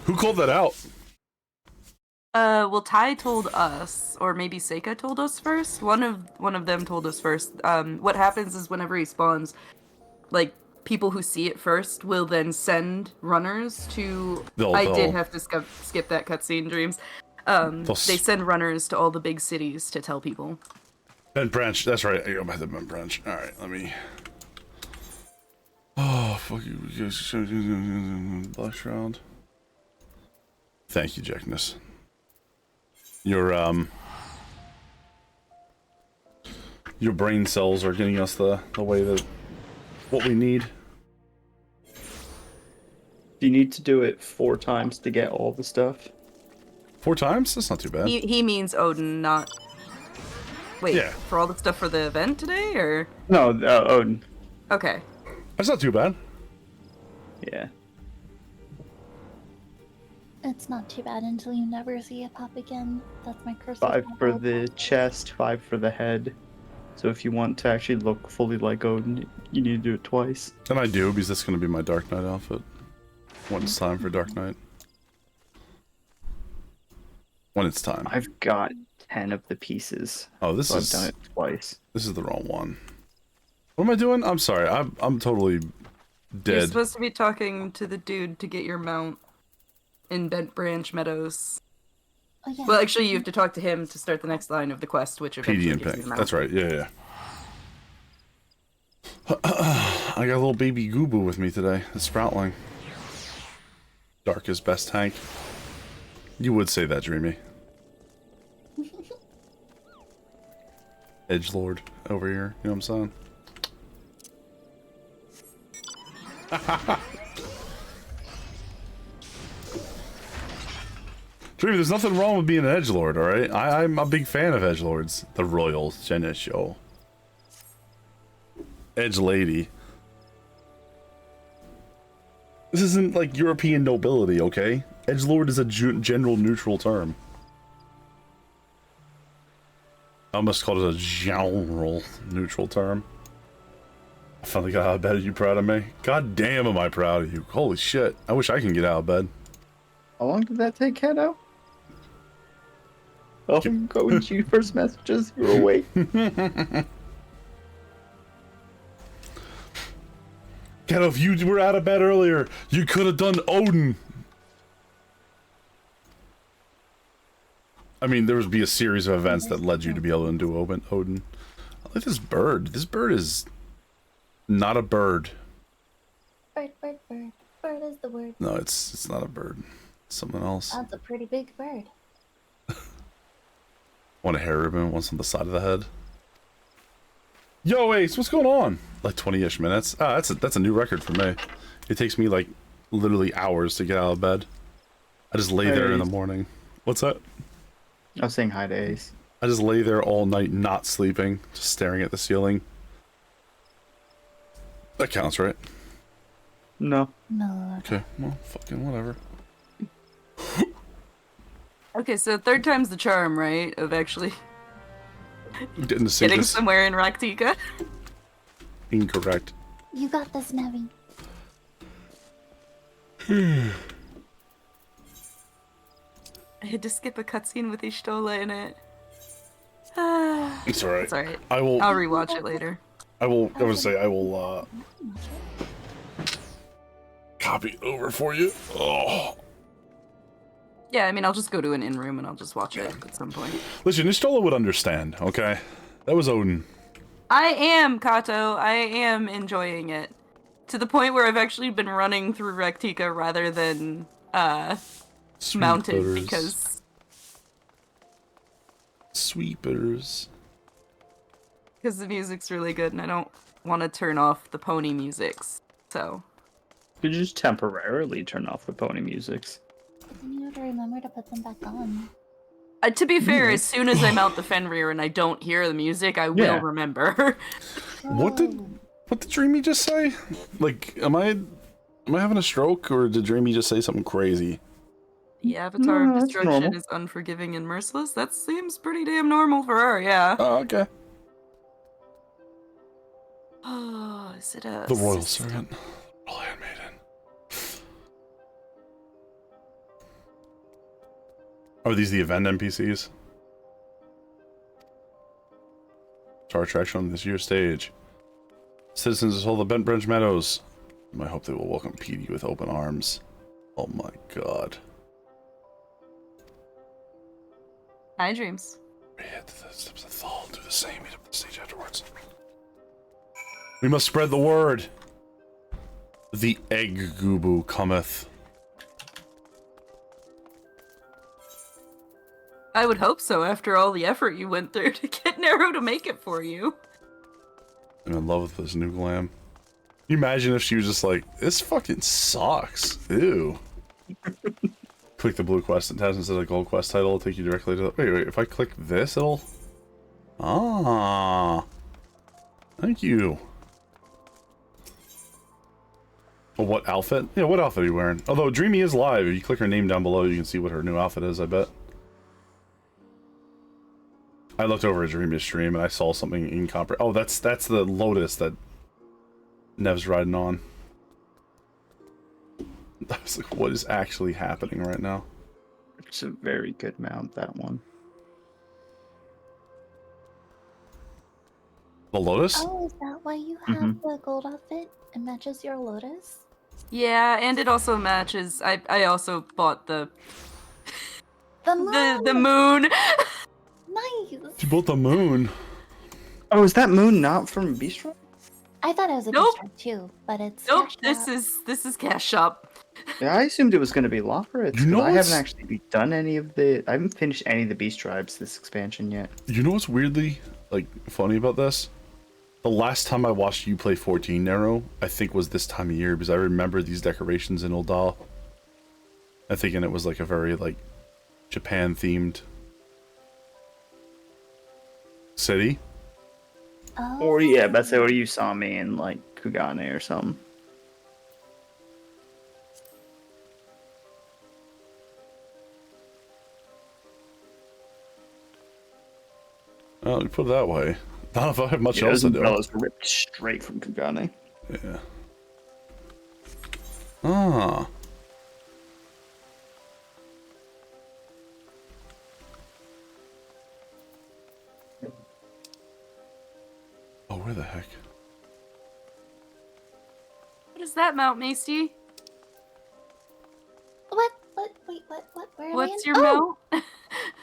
Who called that out? Well, Ty told us, or maybe Seika told us first. One of them told us first. What happens is whenever he spawns, like, people who see it first will then send runners to. I did have to skip that cutscene, Dreams. They send runners to all the big cities to tell people. Bent branch. That's right. I got my bent branch. All right, let me. Oh, fuck you. Black Shroud. Thank you, Jackness. Your brain cells are getting us the way that what we need. You need to do it 4 times to get all the stuff. 4 times? That's not too bad. He means Odin, not. Wait, Yeah. for all the stuff for the event today, or? No, Odin. Okay. That's not too bad. Yeah. It's not too bad until you never see it pop again. That's my curse. 5 for the chest, 5 for the head. So if you want to actually look fully like Odin, you need to do it twice. And I do, because that's going to be my Dark Knight outfit. When it's time for Dark Knight. When it's time. I've got 10 of the pieces. Oh, this so is. I've done it twice. This is the wrong one. What am I doing? I'm sorry. I'm totally dead. You're supposed to be talking to the dude to get your mount in Bent Branch Meadows. Oh, yeah. Well, actually, you have to talk to him to start the next line of the quest, which eventually PD and gives you Pink. the mount. That's right. Yeah. I got a little baby Goobu with me today. The Sproutling. Darkest best tank. You would say that, Dreamy. Edgelord over here. You know what I'm saying? Dreamy, there's nothing wrong with being an edgelord, alright? I'm a big fan of edgelords. The Royal Seneschal. Edge Lady. This isn't like European nobility, okay? Edgelord is a general neutral term. I almost called it a general neutral term. I finally got out of bed. Are you proud of me? God damn, am I proud of you. Holy shit. I wish I can get out of bed. How long did that take, Keno? Oh, go and shoot first messages. You're awake. Ken, if you were out of bed earlier, you could have done Odin. I mean, there would be a series of events that led you to be able to do Odin. I like this bird. This bird is not a bird. Bird, bird, bird. Bird is the word. No, it's not a bird. It's something else. That's a pretty big bird. One a hair ribbon, one's on the side of the head. Yo, Ace, what's going on? Like 20-ish minutes. Ah, that's a new record for me. It takes me like literally hours to get out of bed. I just lay there in the morning. What's that? I was saying hi to Ace. I just lay there all night not sleeping, just staring at the ceiling. That counts, right? No. No. Okay, well, fucking whatever. Okay, so third time's the charm, right? Of actually Getting to see getting this. somewhere in Raktika. Incorrect. You got this, Nevi. I had to skip a cutscene with Ishtola in it. It's alright. It's alright. I will. I'll rewatch it later. I would say I will. Copy it over for you. Oh. Yeah, I mean, I'll just go to an in-room and I'll just watch it at some point. Listen, Ishtola would understand. Okay, that was Odin. I am, Kato. I am enjoying it. To the point where I've actually been running through Raktika rather than, mounted, Sweepers. because... Sweepers. Because the music's really good and I don't want to turn off the pony musics, so... You could just temporarily turn off the pony musics. Then you have to remember to put them back on. To be fair, as soon as I mount the Fenrir and I don't hear the music, I will remember. What did Dreamy just say? Like, am I having a stroke, or did Dreamy just say something crazy? The Avatar of that's Destruction normal. is unforgiving and merciless. That seems pretty damn normal for her, yeah. Oh, okay. Oh, is it a... The Royal Servant. Royal Handmaiden. Are these the event NPCs? Star attraction on this year's stage. Citizens of all the Bent Branch Meadows. I hope they will welcome Petey with open arms. Oh my god. Hi, Dreams. We hit the steps of Thal, do the same, meet up the stage afterwards. We must spread the word. The egg gubu cometh. I would hope so, after all the effort you went through to get Nero to make it for you. I'm in love with this new glam. Can you imagine if she was just like, this fucking sucks. Ew. Click the blue quest. It has instead of a gold quest title, it'll take you directly to the... Wait, if I click this, it'll... Ah. Thank you. Oh, what outfit? Yeah, what outfit are you wearing? Although Dreamy is live. If you click her name down below, you can see what her new outfit is, I bet. I looked over at Dreamy's stream and I saw something incomprehensible. Oh, that's the Lotus that Nev's riding on. I was like, what is actually happening right now? It's a very good mount, that one. The Lotus? Oh, is that why you have the gold outfit? It matches your Lotus? Yeah, and it also matches... I also bought the moon! the moon! Nice! You bought the moon. Oh, is that moon not from Beast Run? I thought it was a Nope. Beast too, but it's Nope, Cash this is Cash Shop. Yeah, I assumed it was going to be Lopperitz. You know I what's- haven't actually done any of the... I haven't finished any of the Beast Tribes this expansion yet. You know what's weirdly, like, funny about this? The last time I watched you play 14 Nero, I think was this time of year, because I remember these decorations in Uldal. I'm thinking it was like a very, like, Japan-themed city. Oh. Or yeah, that's or you saw me in like Kugane or something. Well, you put it that way. I don't know if I have much Yeah, else those to do. umbrellas were ripped straight from Kugane. Yeah. Ah. Oh, where the heck? What is that, Mount Macy? What? Wait, what? Where am I What's in? your mount?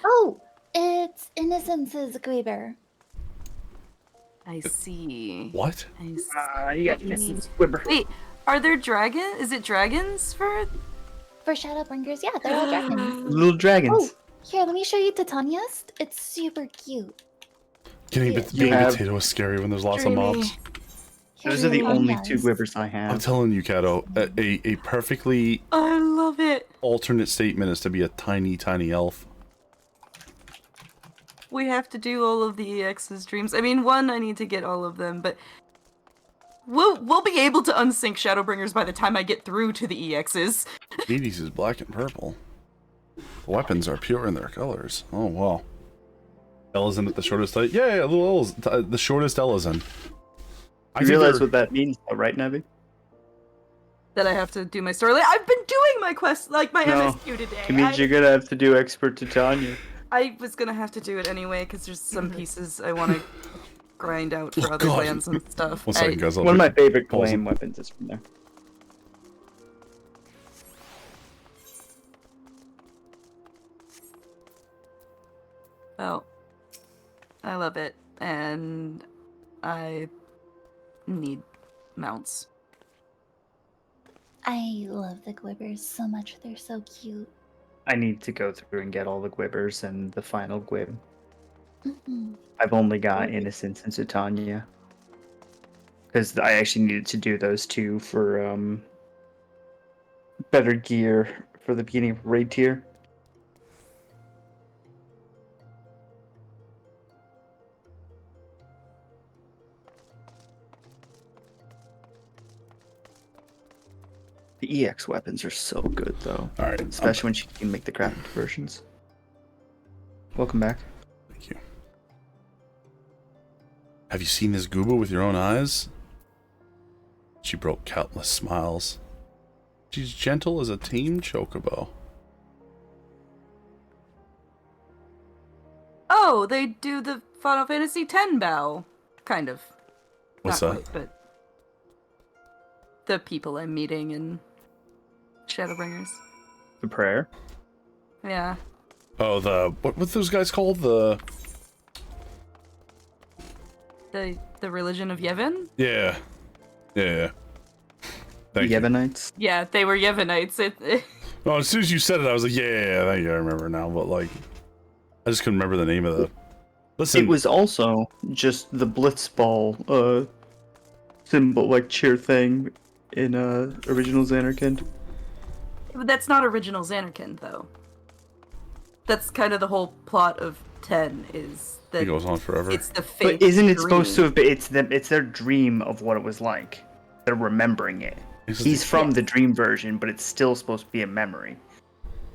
Oh, it's Innocence's Gweber. I see. What? I You got Mrs. Squibber. Wait, are there dragons? Is it dragons for? For Shadowbringers, yeah, they're all dragons. Little dragons. Oh, here, let me show you Titania's. It's super cute. Getting Yeah. being a have- potato is scary when there's lots Dreamy. of mobs. Here's Those are the only Titania's. 2 Gwibbers I have. I'm telling you, Kato, a perfectly I love it. alternate statement is to be a tiny, tiny elf. We have to do all of the EX's dreams. I mean, one, I need to get all of them, but we'll be able to unsync Shadowbringers by the time I get through to the EXs. Hades is black and purple. The weapons are pure in their colors. Oh, wow. Ellison at the shortest height? Yeah, little Ellis, the shortest Ellison. I You think realize they're- what that means, though, right, Navi? That I have to do my story. Like, I've been doing my quest, like my No, MSQ today. It means you're gonna have to do Expert Titania. I was gonna have to do it anyway because there's some pieces I want to grind out for other God. clans and stuff. One second, guys. I'll One of my do- favorite pause flame it. weapons is from there. Well, I love it, and I need mounts. I love the Gwibbers so much. They're so cute. I need to go through and get all the Gwibbers and the final Gwib. Mhm. I've only got Innocence and Titania. Because I actually needed to do those 2 for better gear for the beginning of raid tier. The EX weapons are so good, though. All right. Especially when you can make the crafted versions. Welcome back. Thank you. Have you seen this Gooba with your own eyes? She broke countless smiles. She's gentle as a tame chocobo. Oh, they do the Final Fantasy X bow, kind of. What's Not that? quite, but the people I'm meeting in Shadowbringers. The prayer. Yeah. Oh, what's those guys called? The religion of Yevon? yeah. Thank you. Yevonites. Yeah, they were Yevonites. Oh, as soon as you said it, I was like, yeah, thank you, I remember now. But like, I just couldn't remember the name of the. Listen, It was also just the Blitzball symbol, like cheer thing in original Xanarkand. That's not original Xanarkand, though. That's kind of the whole plot of 10 is that it goes on forever. it's the fake But isn't it supposed to dream. have been, it's their dream of what it was like. They're remembering it. It's He's the- from the dream version, but it's still supposed to be a memory.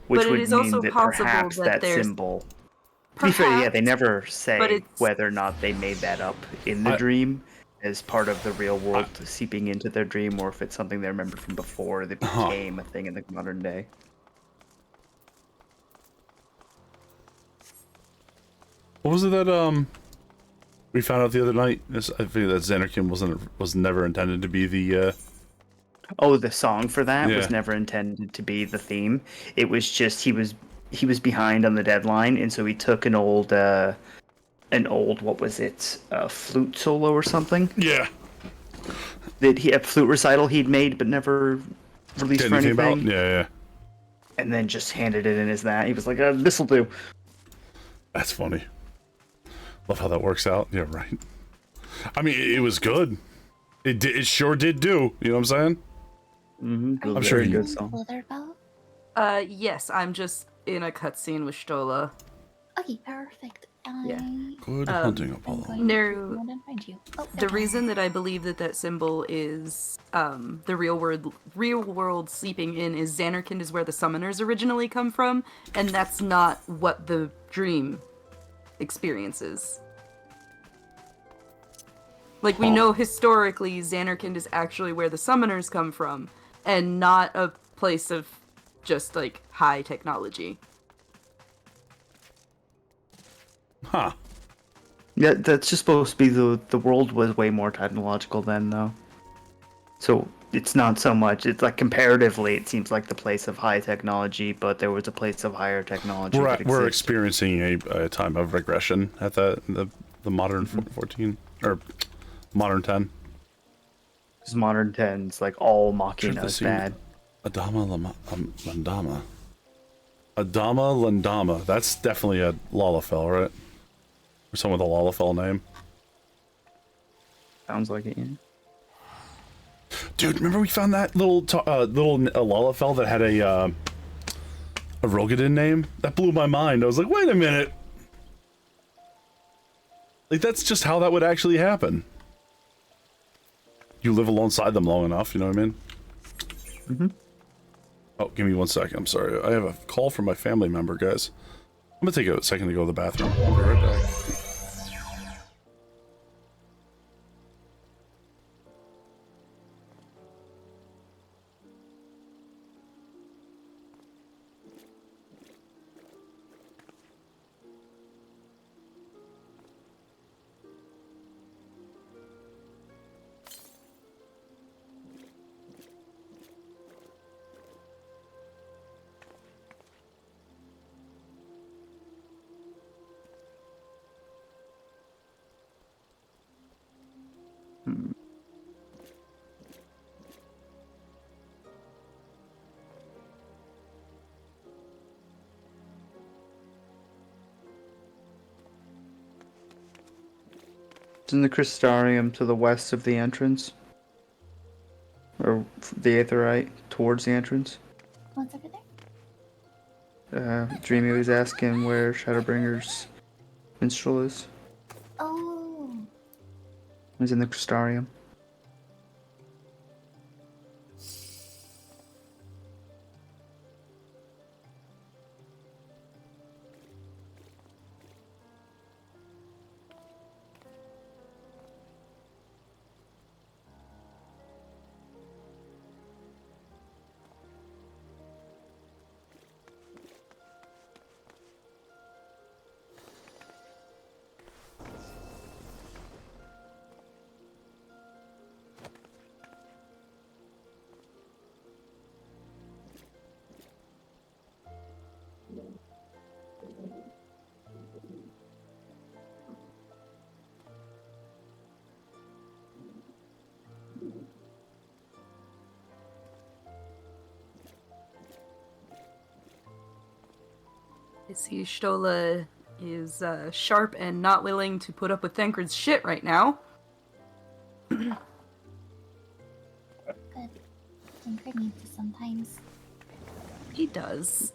Which But it would is mean also that possible perhaps that that there's- symbol. To be fair, yeah, they Perhaps, never but say it's- whether or not they made that up in the I- dream as part of the real world seeping into their dream, or if it's something they remembered from before that became a thing in the modern day. What was it that we found out the other night? I think that Xanarkand was never intended to be the. Oh, the song for that Yeah. was never intended to be the theme. It was just he was behind on the deadline, and so he took an old what was it, flute solo or something Yeah. that a flute recital he'd made but never released for Anything anything, about? Yeah. and then just handed it in as that. He was like, "This'll do." That's funny. Love how that works out. Yeah, right. I mean, it was good. It sure did do. You know what I'm saying? Mm-hmm. I'm sure Very you- good song. Witherbow? Yes, I'm just in a cutscene with Stola. Okay, perfect. Yeah. Good Um, hunting, Apollo. No, Run and find you. Oh, the okay. reason that I believe that symbol is the real world sleeping in is Xanarkand is where the summoners originally come from, and that's not what the dream experiences. Like, we know historically Xanarkand is actually where the summoners come from, and not a place of just, like, high technology. Huh. Yeah, that's just supposed to be the world was way more technological then, though. So it's not so much. It's like comparatively, it seems like the place of high technology, but there was a place of higher technology. We're experiencing a time of regression at the modern 14 or modern 10. Because modern 10's like all Machina Truth is seemed- bad. Landama. Adama Landama. That's definitely a Lalafell, right? Or someone with a Lalafell name. Sounds like it, yeah. Dude, remember we found that little Lalafell that had a Rogadin name? That blew my mind. I was like, wait a minute. Like, that's just how that would actually happen. You live alongside them long enough, you know what I mean? Mm-hmm. Oh, give me 1 second. I'm sorry. I have a call from my family member, guys. I'm gonna take a second to go to the bathroom. I'll be right back. It's in the Crystarium to the west of the entrance. Or the Aetherite towards the entrance. What's over there? Dreamy was asking where Shadowbringer's minstrel is. Oh. He's in the Crystarium. I see Stola is sharp and not willing to put up with Thancred's shit right now. Good. Tancred needs to sometimes. He does.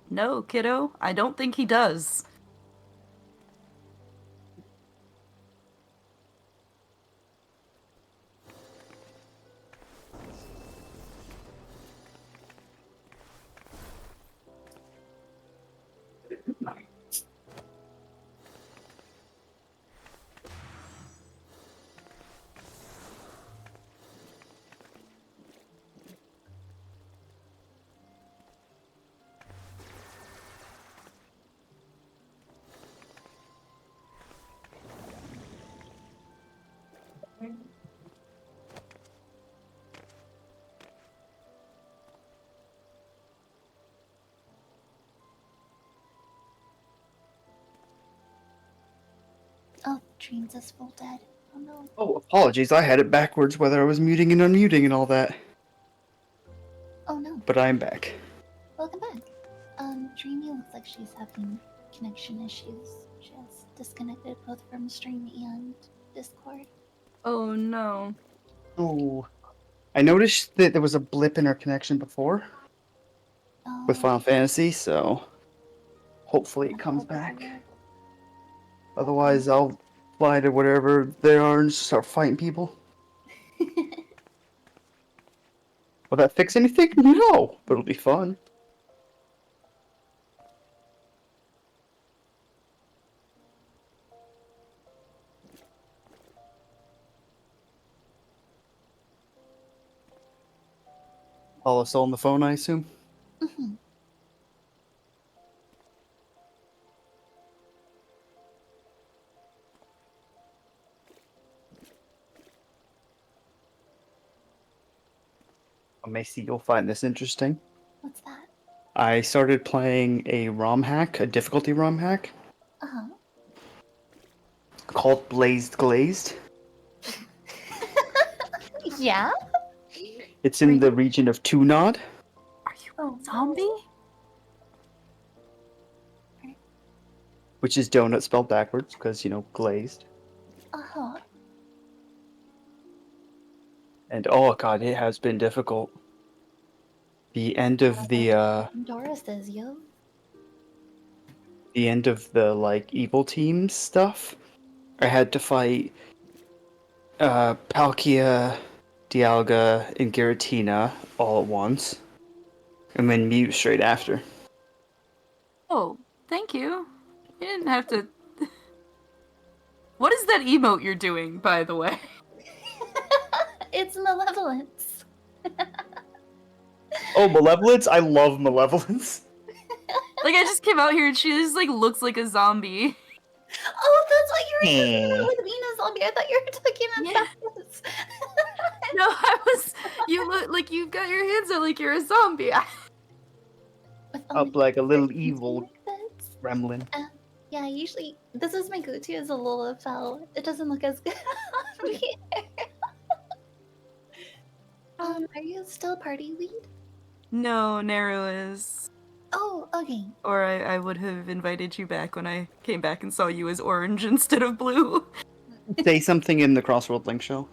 No, kiddo, I don't think he does. Oh, Dreams is full dead. Oh no. Oh, apologies. I had it backwards whether I was muting and unmuting and all that. Oh no. But I'm back. Welcome back. Dreamy looks like she's having connection issues. She has disconnected both from stream and Discord. Oh no. Oh. I noticed that there was a blip in her connection before with Final Fantasy, so hopefully it comes back. Otherwise, I'll fly to whatever they are and start fighting people. Will that fix anything? No, but it'll be fun. Paula's still on the phone, I assume? Mhm. Macy, you'll find this interesting. What's that? I started playing a ROM hack, a difficulty ROM hack, Uh-huh. called Blazed Glazed. Yeah? It's in the region of Tunod, Are you Oh, a zombie? which is donut spelled backwards, because, glazed. Uh-huh. And oh god, it has been difficult. The end of Dora says, yo. like evil team stuff. I had to fight Palkia, Dialga, and Giratina all at once. And then Mew straight after. Oh, thank you. You didn't have to. What is that emote you're doing, by the way? It's malevolence. Oh, Malevolence? I love Malevolence. Like, I just came out here and she just, like, looks like a zombie. Oh, that's what you were talking about with being a zombie. I thought you were talking about this. No, you look like you've got your hands out like you're a zombie. Up like a little evil gremlin. Yeah, usually this is my go-to as a Lilifel. It doesn't look as good on me. Are you still party lead? No, Naru is. Oh, okay. Or I would have invited you back when I came back and saw you as orange instead of blue. Say something in the Crossworld Link show.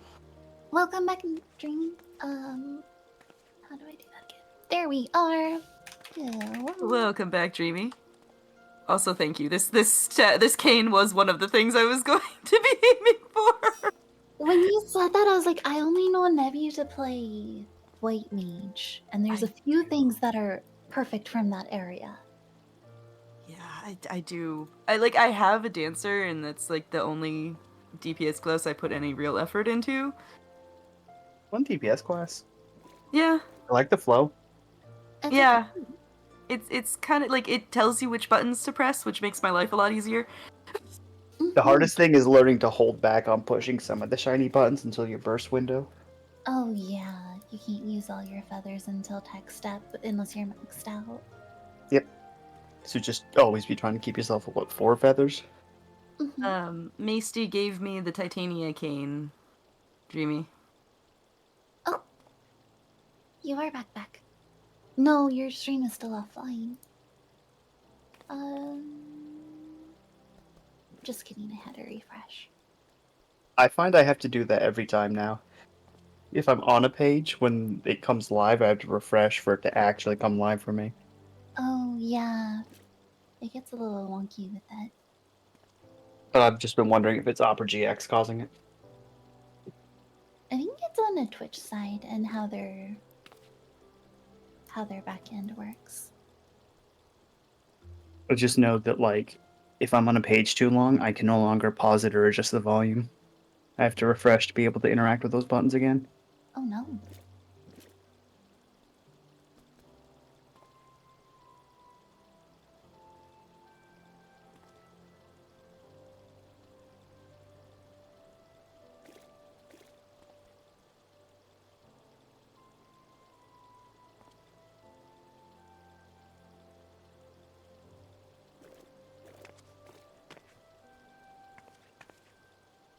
Welcome back, Dream. How do I do that again? There we are. Hello. Welcome back, Dreamy. Also, thank you. This cane was one of the things I was going to be aiming for. When you said that, I was like, I only know Nevi to play White Mage, and there's a few things that are perfect from that area. Yeah, I do. I have a dancer, and that's like the only DPS class I put any real effort into. One DPS class. Yeah. I like the flow. Yeah. It's kind of like it tells you which buttons to press, which makes my life a lot easier. The hardest thing is learning to hold back on pushing some of the shiny buttons until your burst window. Oh yeah, you can't use all your feathers until tech step unless you're maxed out. Yep. So just always be trying to keep yourself at, what, 4 feathers? Masty gave me the Titania cane, Dreamy. Oh, you are back. No, your stream is still offline. Just kidding, I had to refresh. I find I have to do that every time now. If I'm on a page, when it comes live, I have to refresh for it to actually come live for me. Oh yeah, it gets a little wonky with that. But I've just been wondering if it's Opera GX causing it. I think it's on the Twitch side and how their back end works. I just know that, like, if I'm on a page too long, I can no longer pause it or adjust the volume. I have to refresh to be able to interact with those buttons again. Oh no.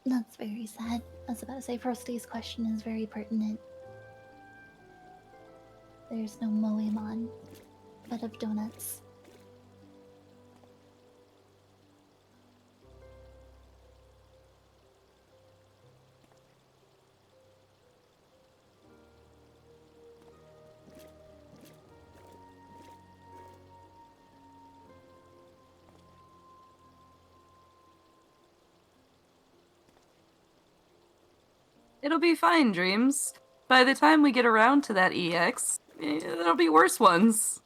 That's very sad. I was about to say Frosty's question is very pertinent. There's no Moemon, but of donuts. It'll be fine, Dreams. By the time we get around to that EX, there'll be worse ones.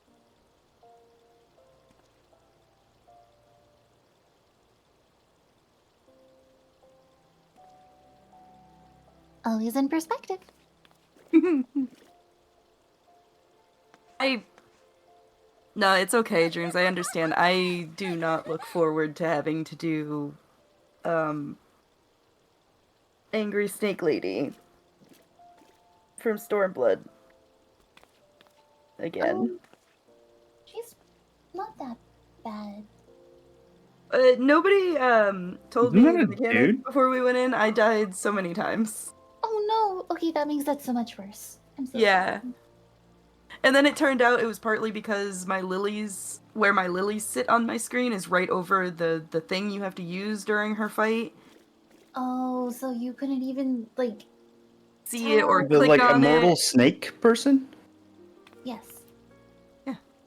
Always in perspective. No, it's okay, Dreams. I understand. I do not look forward to having to do, Angry Snake Lady from Stormblood again. She's not that bad. Nobody told Isn't me that the a mechanic dude? before we went in. I died so many times. Oh no! Okay, that makes that so much worse. I'm so Yeah. sorry. And then it turned out it was partly because my lilies, where my lilies sit on my screen, is right over the thing you have to use during her fight. Oh, so you couldn't even, like... See it or The, click like, on immortal it. snake person? Yes.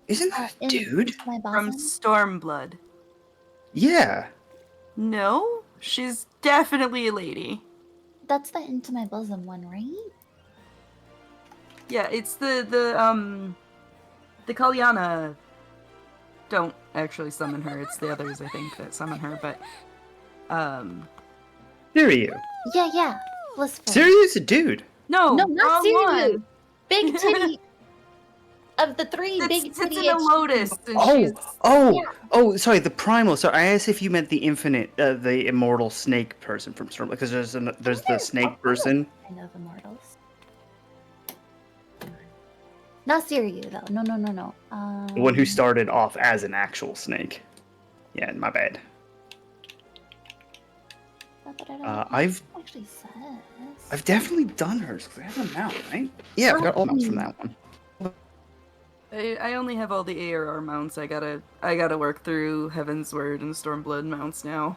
Isn't that a dude? My From bosom? Stormblood. Yeah. No, she's definitely a lady. That's the Into My Bosom one, right? Yeah, it's the Kalyana don't actually summon her. It's the others, I think, that summon her, but Siriu. Yeah. Blissful. Siriu's a dude. No, No, not wrong Siriu. one. Big titty. Of the three big Sits titty in a lotus, and she's Sorry, the primal. Sorry, I asked if you meant the infinite, the immortal snake person from Storm, because there's the snake person. Kind of immortals. Not Siriu though. No. The one who started off as an actual snake. Yeah, my bad. I've definitely done hers because I have a mount, right? Yeah, I've got all mounts from that one. I only have all the ARR mounts. I gotta work through Heaven's Word and Stormblood mounts now.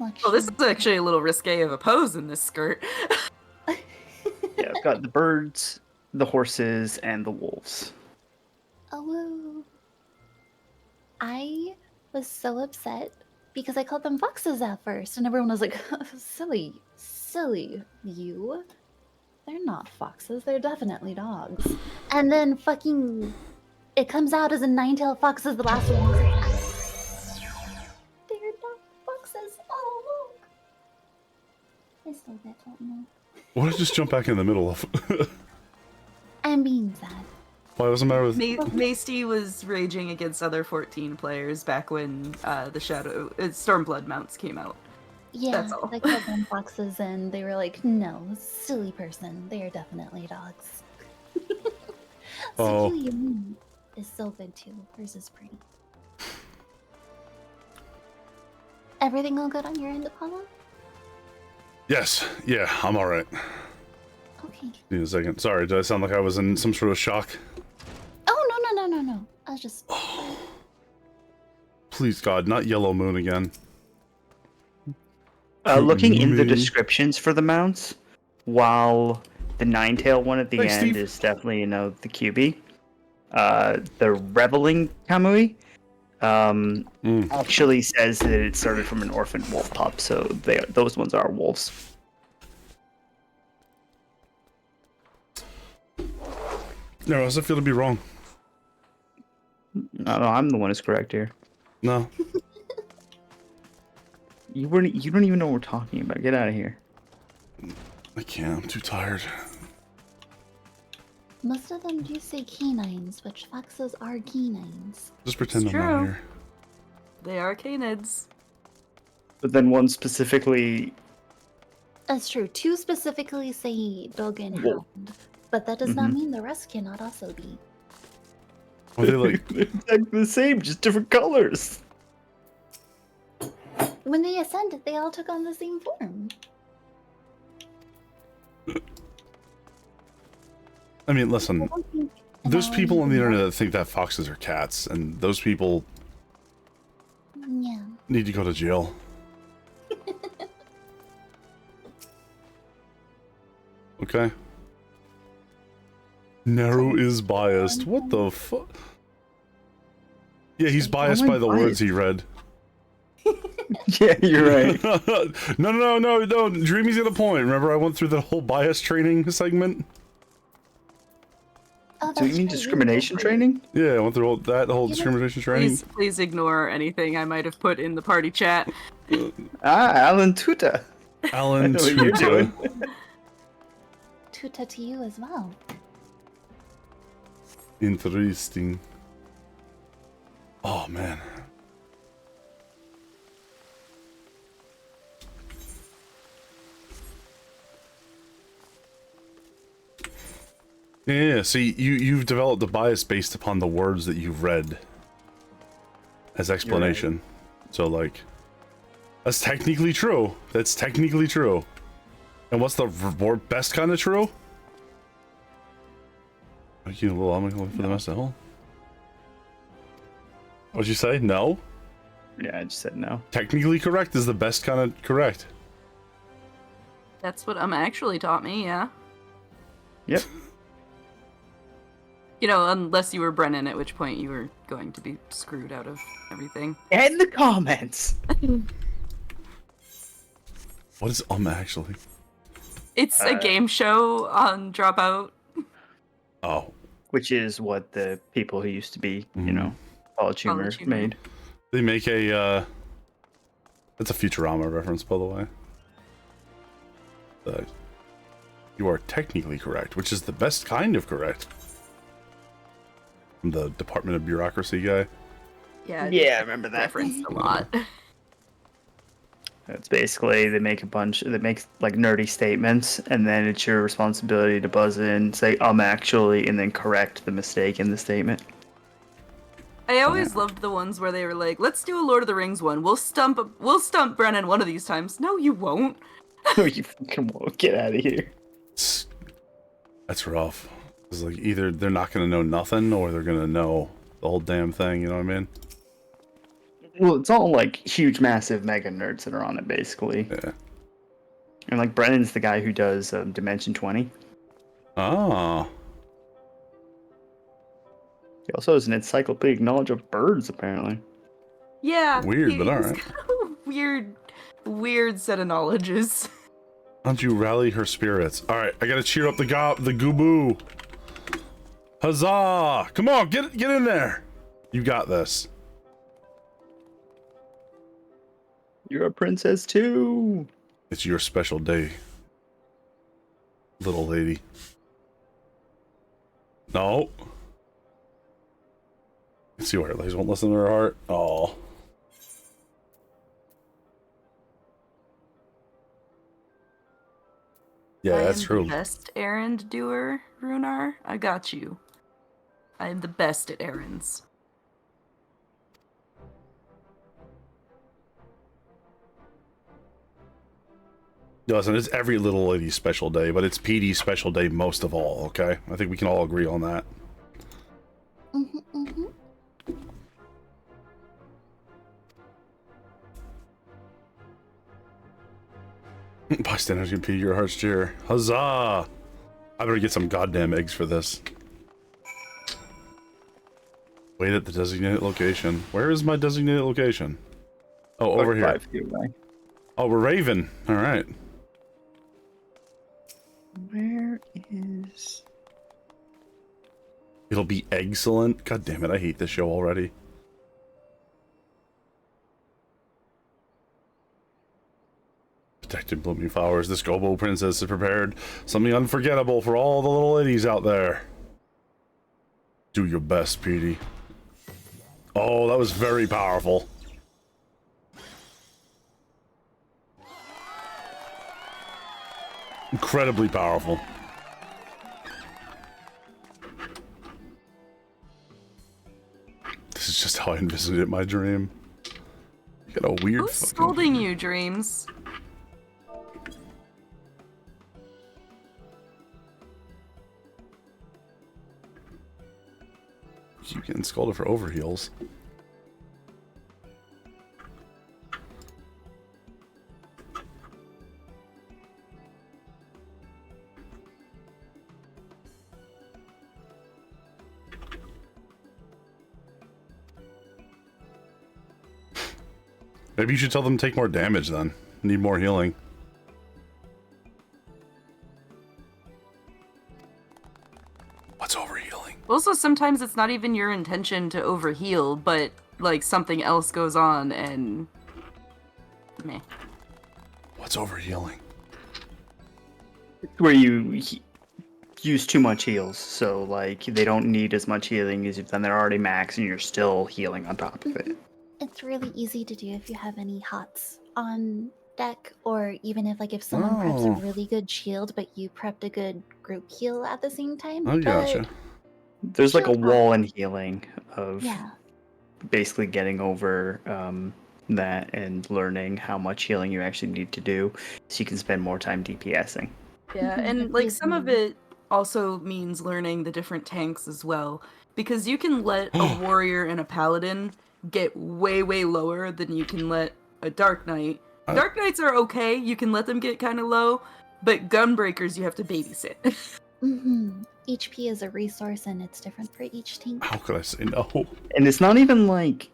Oh, this is actually a little risque of a pose in this skirt. Yeah, I've got the birds, the horses, and the wolves. Oh, I was so upset because I called them foxes at first, and everyone was like, silly you. They're not foxes, they're definitely dogs. And then fucking it comes out as a nine-tailed fox as the last one. I was like, they're not foxes. Oh, look. I still get told no. What did I just jump back in the middle of? I'm being sad. Why was the matter with... Masty was raging against other 14 players back when the Stormblood mounts came out. Yeah, That's all. I called them foxes, and they were like, "No, silly person. They are definitely dogs." Oh. Yumi is so good too. Hers is pretty. Everything all good on your end, Apollo? Yes, yeah, I'm alright. Okay. Give me a second. Sorry, did I sound like I was in some sort of shock? Oh, no. I was just... Please, God, not Yellow Moon again. Looking in the descriptions for the mounts, while the nine-tail one at the Thanks, end Steve. is definitely, the QB, the Reveling Kamui actually says that it started from an orphan wolf pup, so those ones are wolves. No, how does it feel to be wrong? No, I'm the one who's correct here. No. You don't even know what we're talking about. Get out of here. I can't, I'm too tired. Most of them do say canines, which foxes are canines. Just pretend It's I'm not true. here. They are canids. But then one specifically... That's true. Two specifically say dog and Wolf. hound, but that does not mean the rest cannot also be. Are they like... They're exactly the same, just different colors. When they ascended, they all took on the same form. I mean, listen. There's people on the internet that think that foxes are cats, and those people Yeah. need to go to jail. Okay. Naru is biased. What the fuck? Yeah, he's biased by the words he read. Yeah, you're right. no. Dreamy's got a point. Remember, I went through the whole bias training segment. Oh, Do you that's mean right, discrimination training? Yeah, I went through the whole You know, discrimination training. Please ignore anything I might have put in the party chat. Alan Tuta. Alan What you're Tuta. doing. Tuta to you as well. Interesting. Oh man. Yeah, see, you've developed a bias based upon the words that you've read as explanation. So, like, that's technically true. That's technically true. And what's the best kind of true? I'm gonna look for the mess of hell. What'd you say? No? Yeah, I just said no. Technically correct is the best kind of correct. That's what actually taught me, yeah. Yep. You know, unless you were Brennan, at which point you were going to be screwed out of everything. In the comments. What is actually? It's a game show on Dropout. Oh. Which is what the people who used to be, you know, College Humor made. They make a, that's a Futurama reference, by the way. You are technically correct, which is the best kind of correct. From the Department of Bureaucracy guy. Yeah, I remember that. Referenced a lot. It's basically they make like nerdy statements, and then it's your responsibility to buzz in, say actually, and then correct the mistake in the statement. I always loved the ones where they were like, "Let's do a Lord of the Rings one. We'll stump Brennan one of these times." No, you won't. No, you fucking won't. Get out of here. That's rough. It's like either they're not gonna know nothing, or they're gonna know the whole damn thing. You know what I mean? Well, it's all like huge, massive, mega nerds that are on it, basically. Yeah. And like Brennan's the guy who does Dimension 20. Ah. He also has an encyclopedic knowledge of birds, apparently. Yeah. Weird, but all he's right. got a weird set of knowledges. Why don't you rally her spirits? All right, I gotta cheer up the Gooboo. Huzzah! Come on, get in there. You got this. You're a princess too. It's your special day, little lady. No. Let's see where it lays. Won't listen to her heart. Oh. Yeah, that's true. I am the best errand doer, Runar. I got you. I am the best at errands. Listen, it's every little lady's special day, but it's PD's special day most of all, okay? I think we can all agree on that. Bystanders can pee your heart's cheer. Huzzah! I better get some goddamn eggs for this. Wait at the designated location. Where is my designated location? Oh, over here. 5 feet away. Oh, we're Raven. All right. Where is... It'll be excellent. God damn it, I hate this show already. Protected blooming flowers. This Gobo princess has prepared something unforgettable for all the little ladies out there. Do your best, Petey. Oh, that was very powerful. Incredibly powerful. This is just how I envisioned it in my dream. You got a weird Who's scolding you, Dreams? You getting scolded for overheals. Maybe you should tell them to take more damage then. Need more healing. What's overhealing? Also, sometimes it's not even your intention to overheal, but like something else goes on and meh. What's overhealing? Where you use too much heals, so like they don't need as much healing as you've done. They're already max, and you're still healing on top of it. It's really easy to do if you have any hots on deck, or even if someone preps a really good shield, but you prepped a good group heal at the same time. I gotcha. There's like a shield wall in healing of Yeah. basically getting over that and learning how much healing you actually need to do, so you can spend more time DPSing. Yeah, Mhm, and it like gives some of you- it also means learning the different tanks as well. Because you can let a warrior and a paladin get way, way lower than you can let a Dark Knight. Dark Knights are okay, you can let them get kind of low, but Gunbreakers you have to babysit. HP is a resource and it's different for each tank. How could I say no? And it's not even like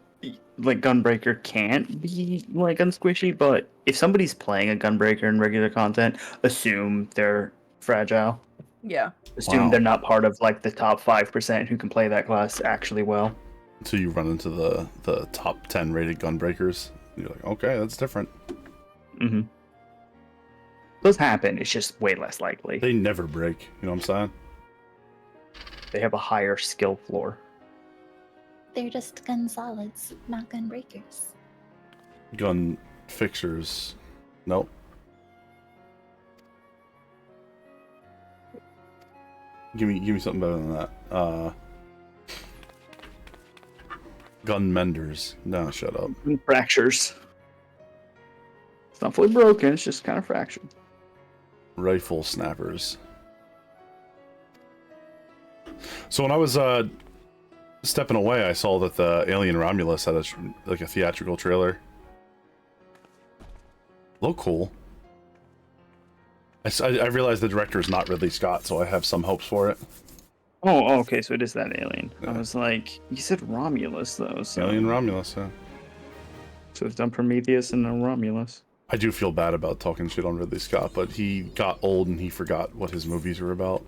Gunbreaker can't be like unsquishy, but if somebody's playing a Gunbreaker in regular content, assume they're fragile. Yeah. Assume Wow. they're not part of like the top 5% who can play that class actually well. Until you run into the top 10 rated gunbreakers. You're like, okay, that's different. Mm-hmm. Those happen, it's just way less likely. They never break, you know what I'm saying? They have a higher skill floor. They're just gun solids, not gun breakers. Gun fixers. Nope. Give me something better than that. Gun menders. No, shut up. And fractures. It's not fully broken, it's just kind of fractured. Rifle snappers. So when I was stepping away, I saw that the Alien Romulus had a theatrical trailer. Look cool. I realized the director is not Ridley Scott, so I have some hopes for it. Oh, okay, so it is that alien. Yeah. I was like, you said Romulus though, so Alien Romulus, yeah. So it's done Prometheus and then Romulus. I do feel bad about talking shit on Ridley Scott, but he got old and he forgot what his movies were about.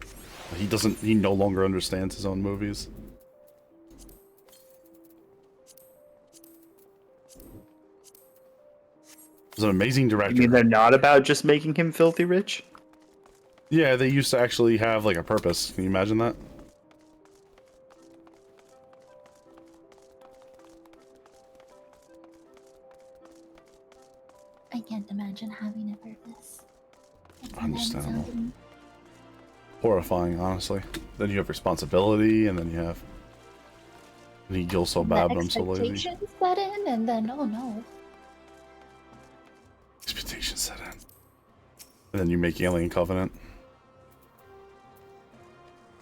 He no longer understands his own movies. He's an amazing director. You mean they're not about just making him filthy rich? Yeah, they used to actually have like a purpose. Can you imagine that? I can't imagine having a purpose. Understandable. Horrifying, honestly. Then you have responsibility, and then you have... And he gills so bad, but I'm so lazy. Expectations set in, and then, oh no. Expectations set in. And then you make Alien Covenant.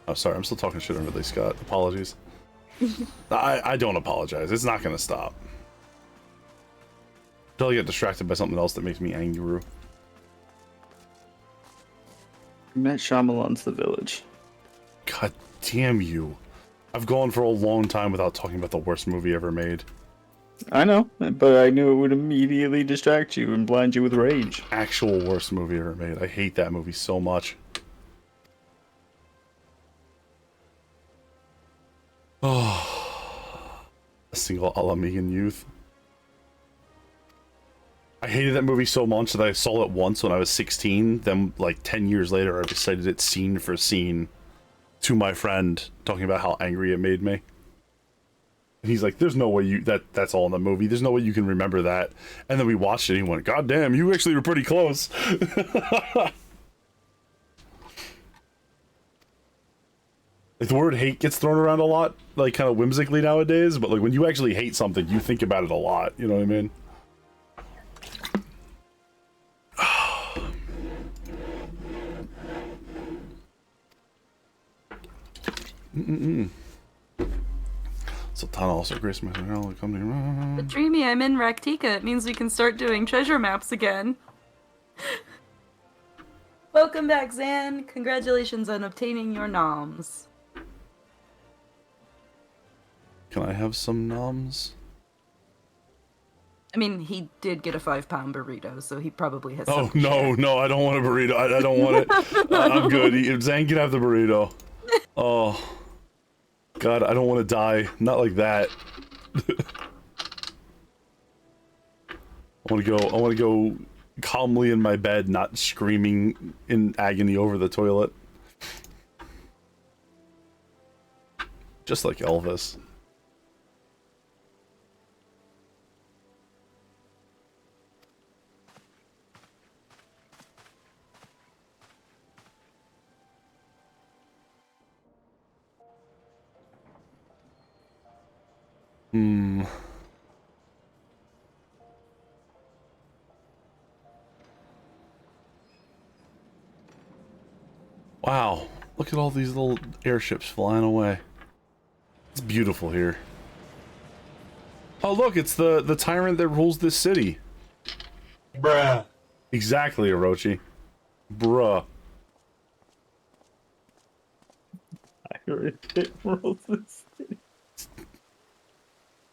Oh, sorry, I'm still talking shit on Ridley Scott. Apologies. I don't apologize. It's not gonna stop. Until I get distracted by something else that makes me angry. Matt Shyamalan's The Village. God damn you. I've gone for a long time without talking about the worst movie ever made. I know, but I knew it would immediately distract you and blind you with rage. Actual worst movie ever made. I hate that movie so much. Oh, A Single Alamegan Youth. I hated that movie so much that I saw it once when I was 16. Then, like 10 years later, I recited it scene for scene to my friend, talking about how angry it made me. And he's like, "There's no way that's all in the movie. There's no way you can remember that." And then we watched it, and he went, "God damn, you actually were pretty close." Like, the word hate gets thrown around a lot, like kind of whimsically nowadays, but like when you actually hate something, you think about it a lot. You know what I mean? Sultana also graced my company. But Dreamy, I'm in Raktika. It means we can start doing treasure maps again. Welcome back, Zan. Congratulations on obtaining your noms. Can I have some noms? I mean, he did get a 5-pound burrito, so he probably has. Oh some to no, share. no, I don't want a burrito. I don't want it. I'm good. Zane can have the burrito. Oh, God, I don't want to die. Not like that. I want to go calmly in my bed, not screaming in agony over the toilet. Just like Elvis. Wow, look at all these little airships flying away. It's beautiful here. Oh look, it's the tyrant that rules this city. Bruh. Exactly, Orochi. Bruh. I heard it rolls this.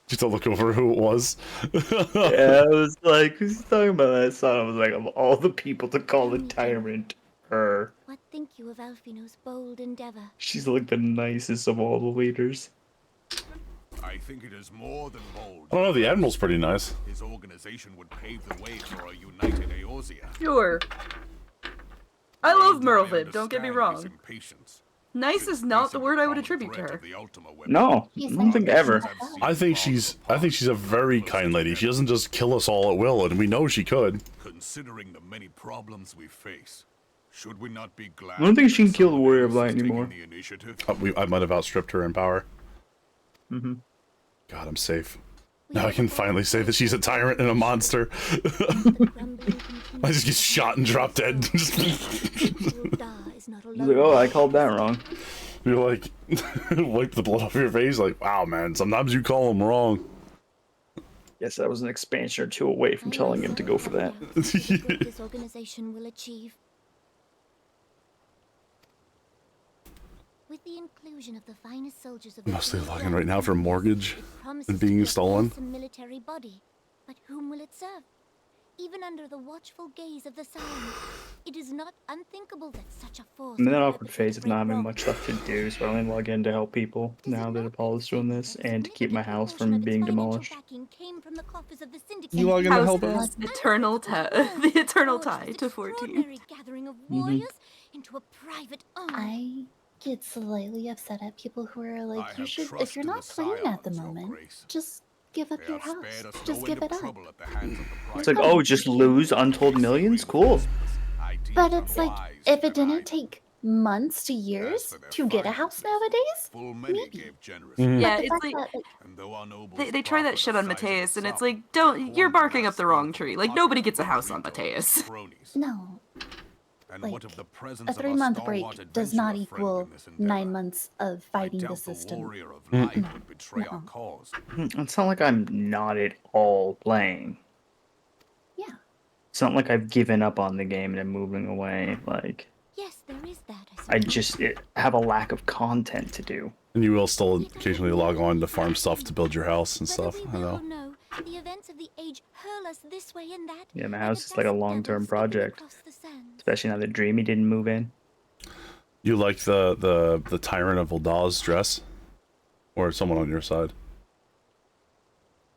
Just to look over who it was. Yeah, I was like, who's talking about that song? I was like, of all the people to call the tyrant her. What think you of Alfino's bold endeavor? She's like the nicest of all the leaders. I think it is more than bold. I don't know, the Admiral's pretty nice. His organization would pave the way for a united Eorzea. Sure. I love Merlvin, don't get me understand wrong. his impatience. Nice is not the word I would attribute to her. No, I don't think ever. I think she's a very kind lady. She doesn't just kill us all at will, and we know she could. Considering the many problems we face, should we not be glad? I don't think she can kill the Warrior of Light anymore. I might have outstripped her in power. Mm-hmm. God, I'm safe. Now I can finally say that she's a tyrant and a monster. I just get shot and drop dead. He's like, oh, I called that wrong. You're like, wipe the blood off your face. Like, wow, man, sometimes you call them wrong. Yes, I was an expansion or two away from telling him to go for that. This organization will achieve. With the inclusion of the finest soldiers of I'm mostly logging right now for mortgage and being stolen. Military body, but whom will it serve? Even under the watchful gaze of the Sun, it is not unthinkable that such a force. I'm in that awkward phase of not having much stuff to do, so I only log in to help people now that Apollo's doing this and to keep my house from being demolished. You log in to help her? The eternal tie to 14. Into a private I get slightly upset at people who are like, you should, if you're not playing at the moment, just give up your house. Just give it up. It's like, oh, just lose untold millions? Cool. But it's like, if it didn't take months to years to get a house nowadays, maybe. Yeah, it's like they try that shit on Mateus, and it's like, you're barking up the wrong tree. Like, nobody gets a house on Mateus. No. Like, a 3-month break does not equal 9 months of fighting the system. It's not like I'm not at all playing. Yeah. It's not like I've given up on the game and I'm moving away. Like, yes, there is that. I just have a lack of content to do. And you will still occasionally log on to farm stuff to build your house and stuff. I know. The events of the age hurl us this way and that. Yeah, my house is like a long-term project. Especially now that Dreamy didn't move in. You like the Tyrant of Uldah's dress? Or someone on your side?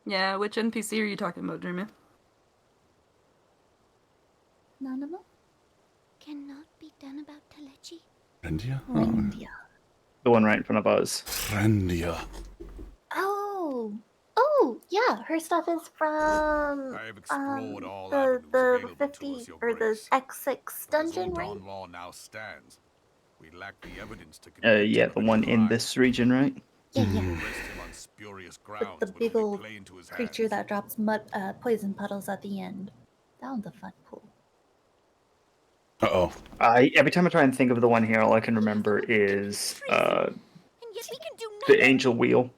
Yeah, which NPC are you talking about, Dreamy? None of them? Cannot be done about Telechi. Frendia? Frendia. The one right in front of us. Frendia. Oh, yeah, her stuff is from the 50 or the X6 dungeon, right? Yeah, the one in this region, right? Yeah. With the big old creature that drops poison puddles at the end. That one's a fun pool. Uh-oh. Every time I try and think of the one here, all I can remember is the Angel Wheel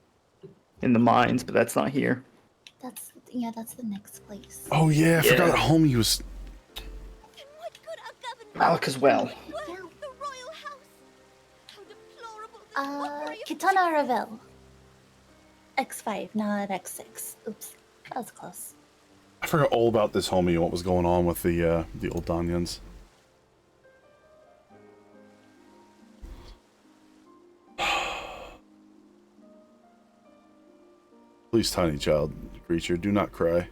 in the mines, but that's not here. That's the next place. Oh yeah, I forgot that homie was... Alec as well. Kitana Ravel. X5, not X6. Oops, that was close. I forgot all about this homie and what was going on with the old Danyans. Please, tiny child creature, do not cry.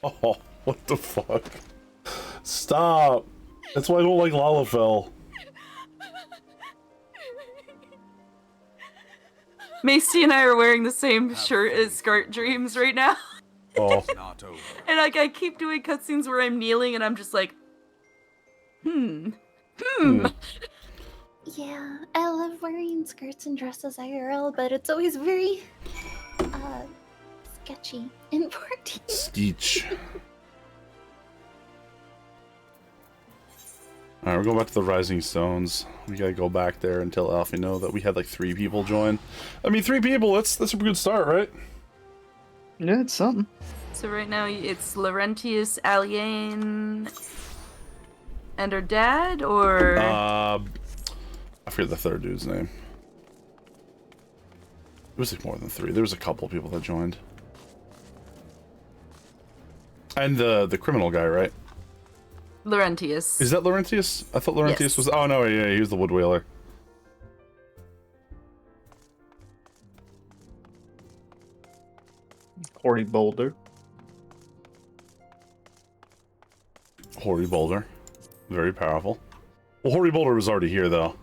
Oh, what the fuck? Stop! That's why I don't like Lalafell. Macy and I are wearing the same shirt as Skart Dreams right now. Oh. And like I keep doing cutscenes where I'm kneeling and I'm just like, Yeah, I love wearing skirts and dresses IRL, but it's always very sketchy in 14. Skeech. Alright, we're going back to the Rising Stones. We gotta go back there and tell Alfie know that we had like 3 people join. I mean, 3 people, that's a good start, right? Yeah, it's something. So right now it's Laurentius, Aliane, and her dad, or... I forget the third dude's name. It was like more than 3. There was a couple people that joined. And the criminal guy, right? Laurentius. Is that Laurentius? I thought Laurentius was... Oh, no, yeah, he was the woodwhaler. Hoary Boulder. Hoary Boulder. Very powerful. Well, Hoary Boulder was already here, though.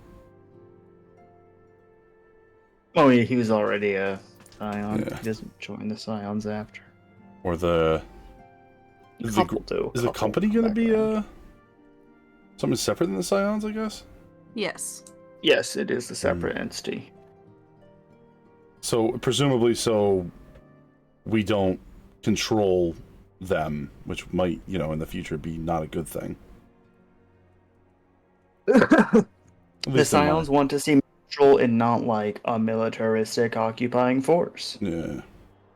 Oh, yeah, he was already a Scion. Yeah. He doesn't join the Scions after. Or the... Is the company gonna be, something separate than the Scions, I guess? Yes. Yes, it is a separate entity. So, presumably, we don't control them, which might, you know, in the future be not a good thing. The Scions want to see neutral and not like a militaristic occupying force. Yeah.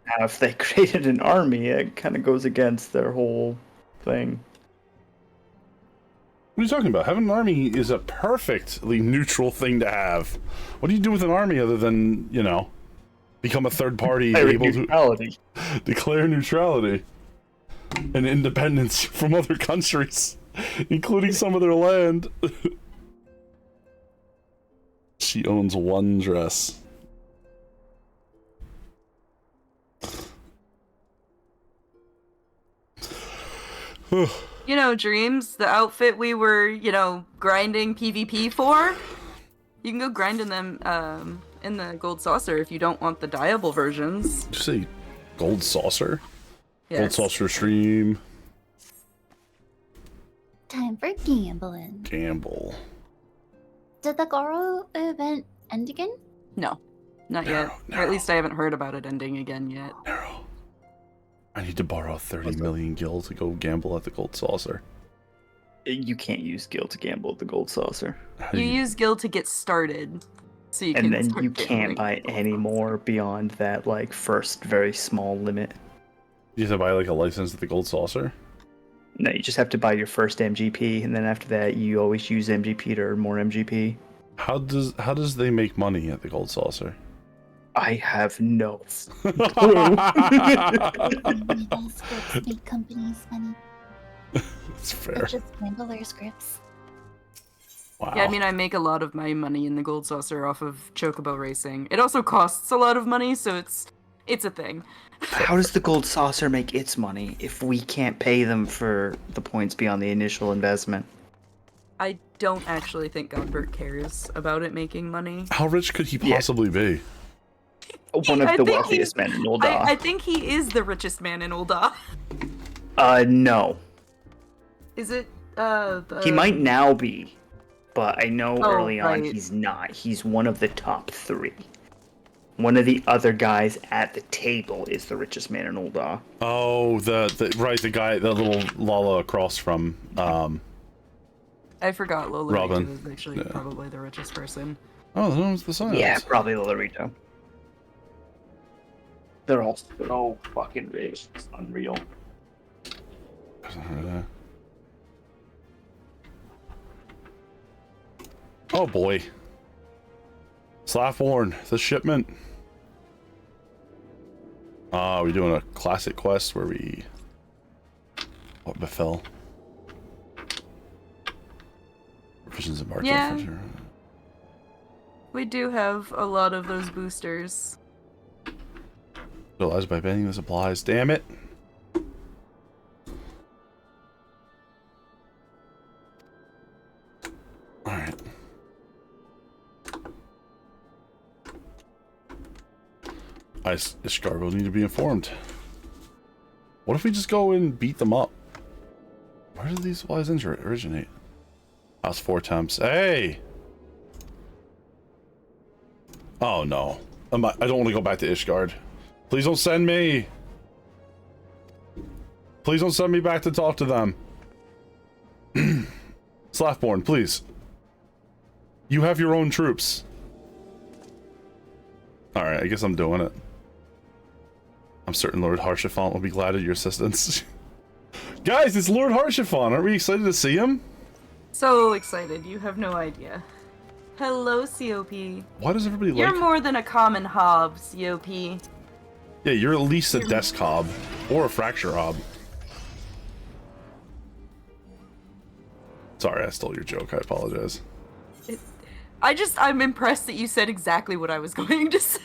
Now, if they created an army, it kind of goes against their whole thing. What are you talking about? Having an army is a perfectly neutral thing to have. What do you do with an army other than, you know, become a third party able to declare neutrality and independence from other countries, including some of their land? She owns 1 dress. You know, Dreams, the outfit we were, you know, grinding PvP for, you can go grinding them in the Gold Saucer if you don't want the dyeable versions. Did you say Gold Saucer? Yes. Gold Saucer stream. Time for gambling. Gamble. Did the Goro event end again? No, not yet. Or at least I haven't heard about it ending again yet. I need to borrow 30 million gil to go gamble at the Gold Saucer. You can't use gil to gamble at the Gold Saucer. You use gil to get started, so you can. And then start you gambling. can't buy any more beyond that, like, first very small limit. You have to buy like a license at the Gold Saucer? No, you just have to buy your first MGP, and then after that, you always use MGP to earn more MGP. How does they make money at the Gold Saucer? I have no clue. All scripts make companies money. That's fair. It's just gambler scripts. Wow. Yeah, I mean, I make a lot of my money in the Gold Saucer off of Chocobo racing. It also costs a lot of money, so it's a thing. How does the Gold Saucer make its money if we can't pay them for the points beyond the initial investment? I don't actually think Godbert cares about it making money. How rich could he possibly be? One of I the think wealthiest men in Ul'dah. I think he is the richest man in Ul'dah. No. Is it, He might now be, but I know Oh, early on right. he's not. He's one of the top 3. One of the other guys at the table is the richest man in Ul'dah. Oh, the guy, the little Lala across from I forgot Lola Robin. was actually probably the richest person. Oh, that was the Science. Yeah, probably Lolorito. They're all so fucking rich. It's unreal. Oh boy. Slaphborn, the shipment. We're doing a classic quest where we... What befell? Provisions embarked on Yeah. frontier. We do have a lot of those boosters. Realized by banning the supplies. Damn it! Alright. Ishgar will need to be informed. What if we just go and beat them up? Where did these supplies originate? House 4 temps. Hey! Oh no. I don't want to go back to Ishgard. Please don't send me! Please don't send me back to talk to them. Slathborn, please. You have your own troops. Alright, I guess I'm doing it. I'm certain Lord Harshafont will be glad of your assistance. Guys, it's Lord Harshafont. Aren't we excited to see him? So excited, you have no idea. Hello, COP. Why does everybody like... You're more than a common hob, COP. Yeah, you're at least a desk hob. Or a fracture hob. Sorry, I stole your joke. I apologize. I'm impressed that you said exactly what I was going to say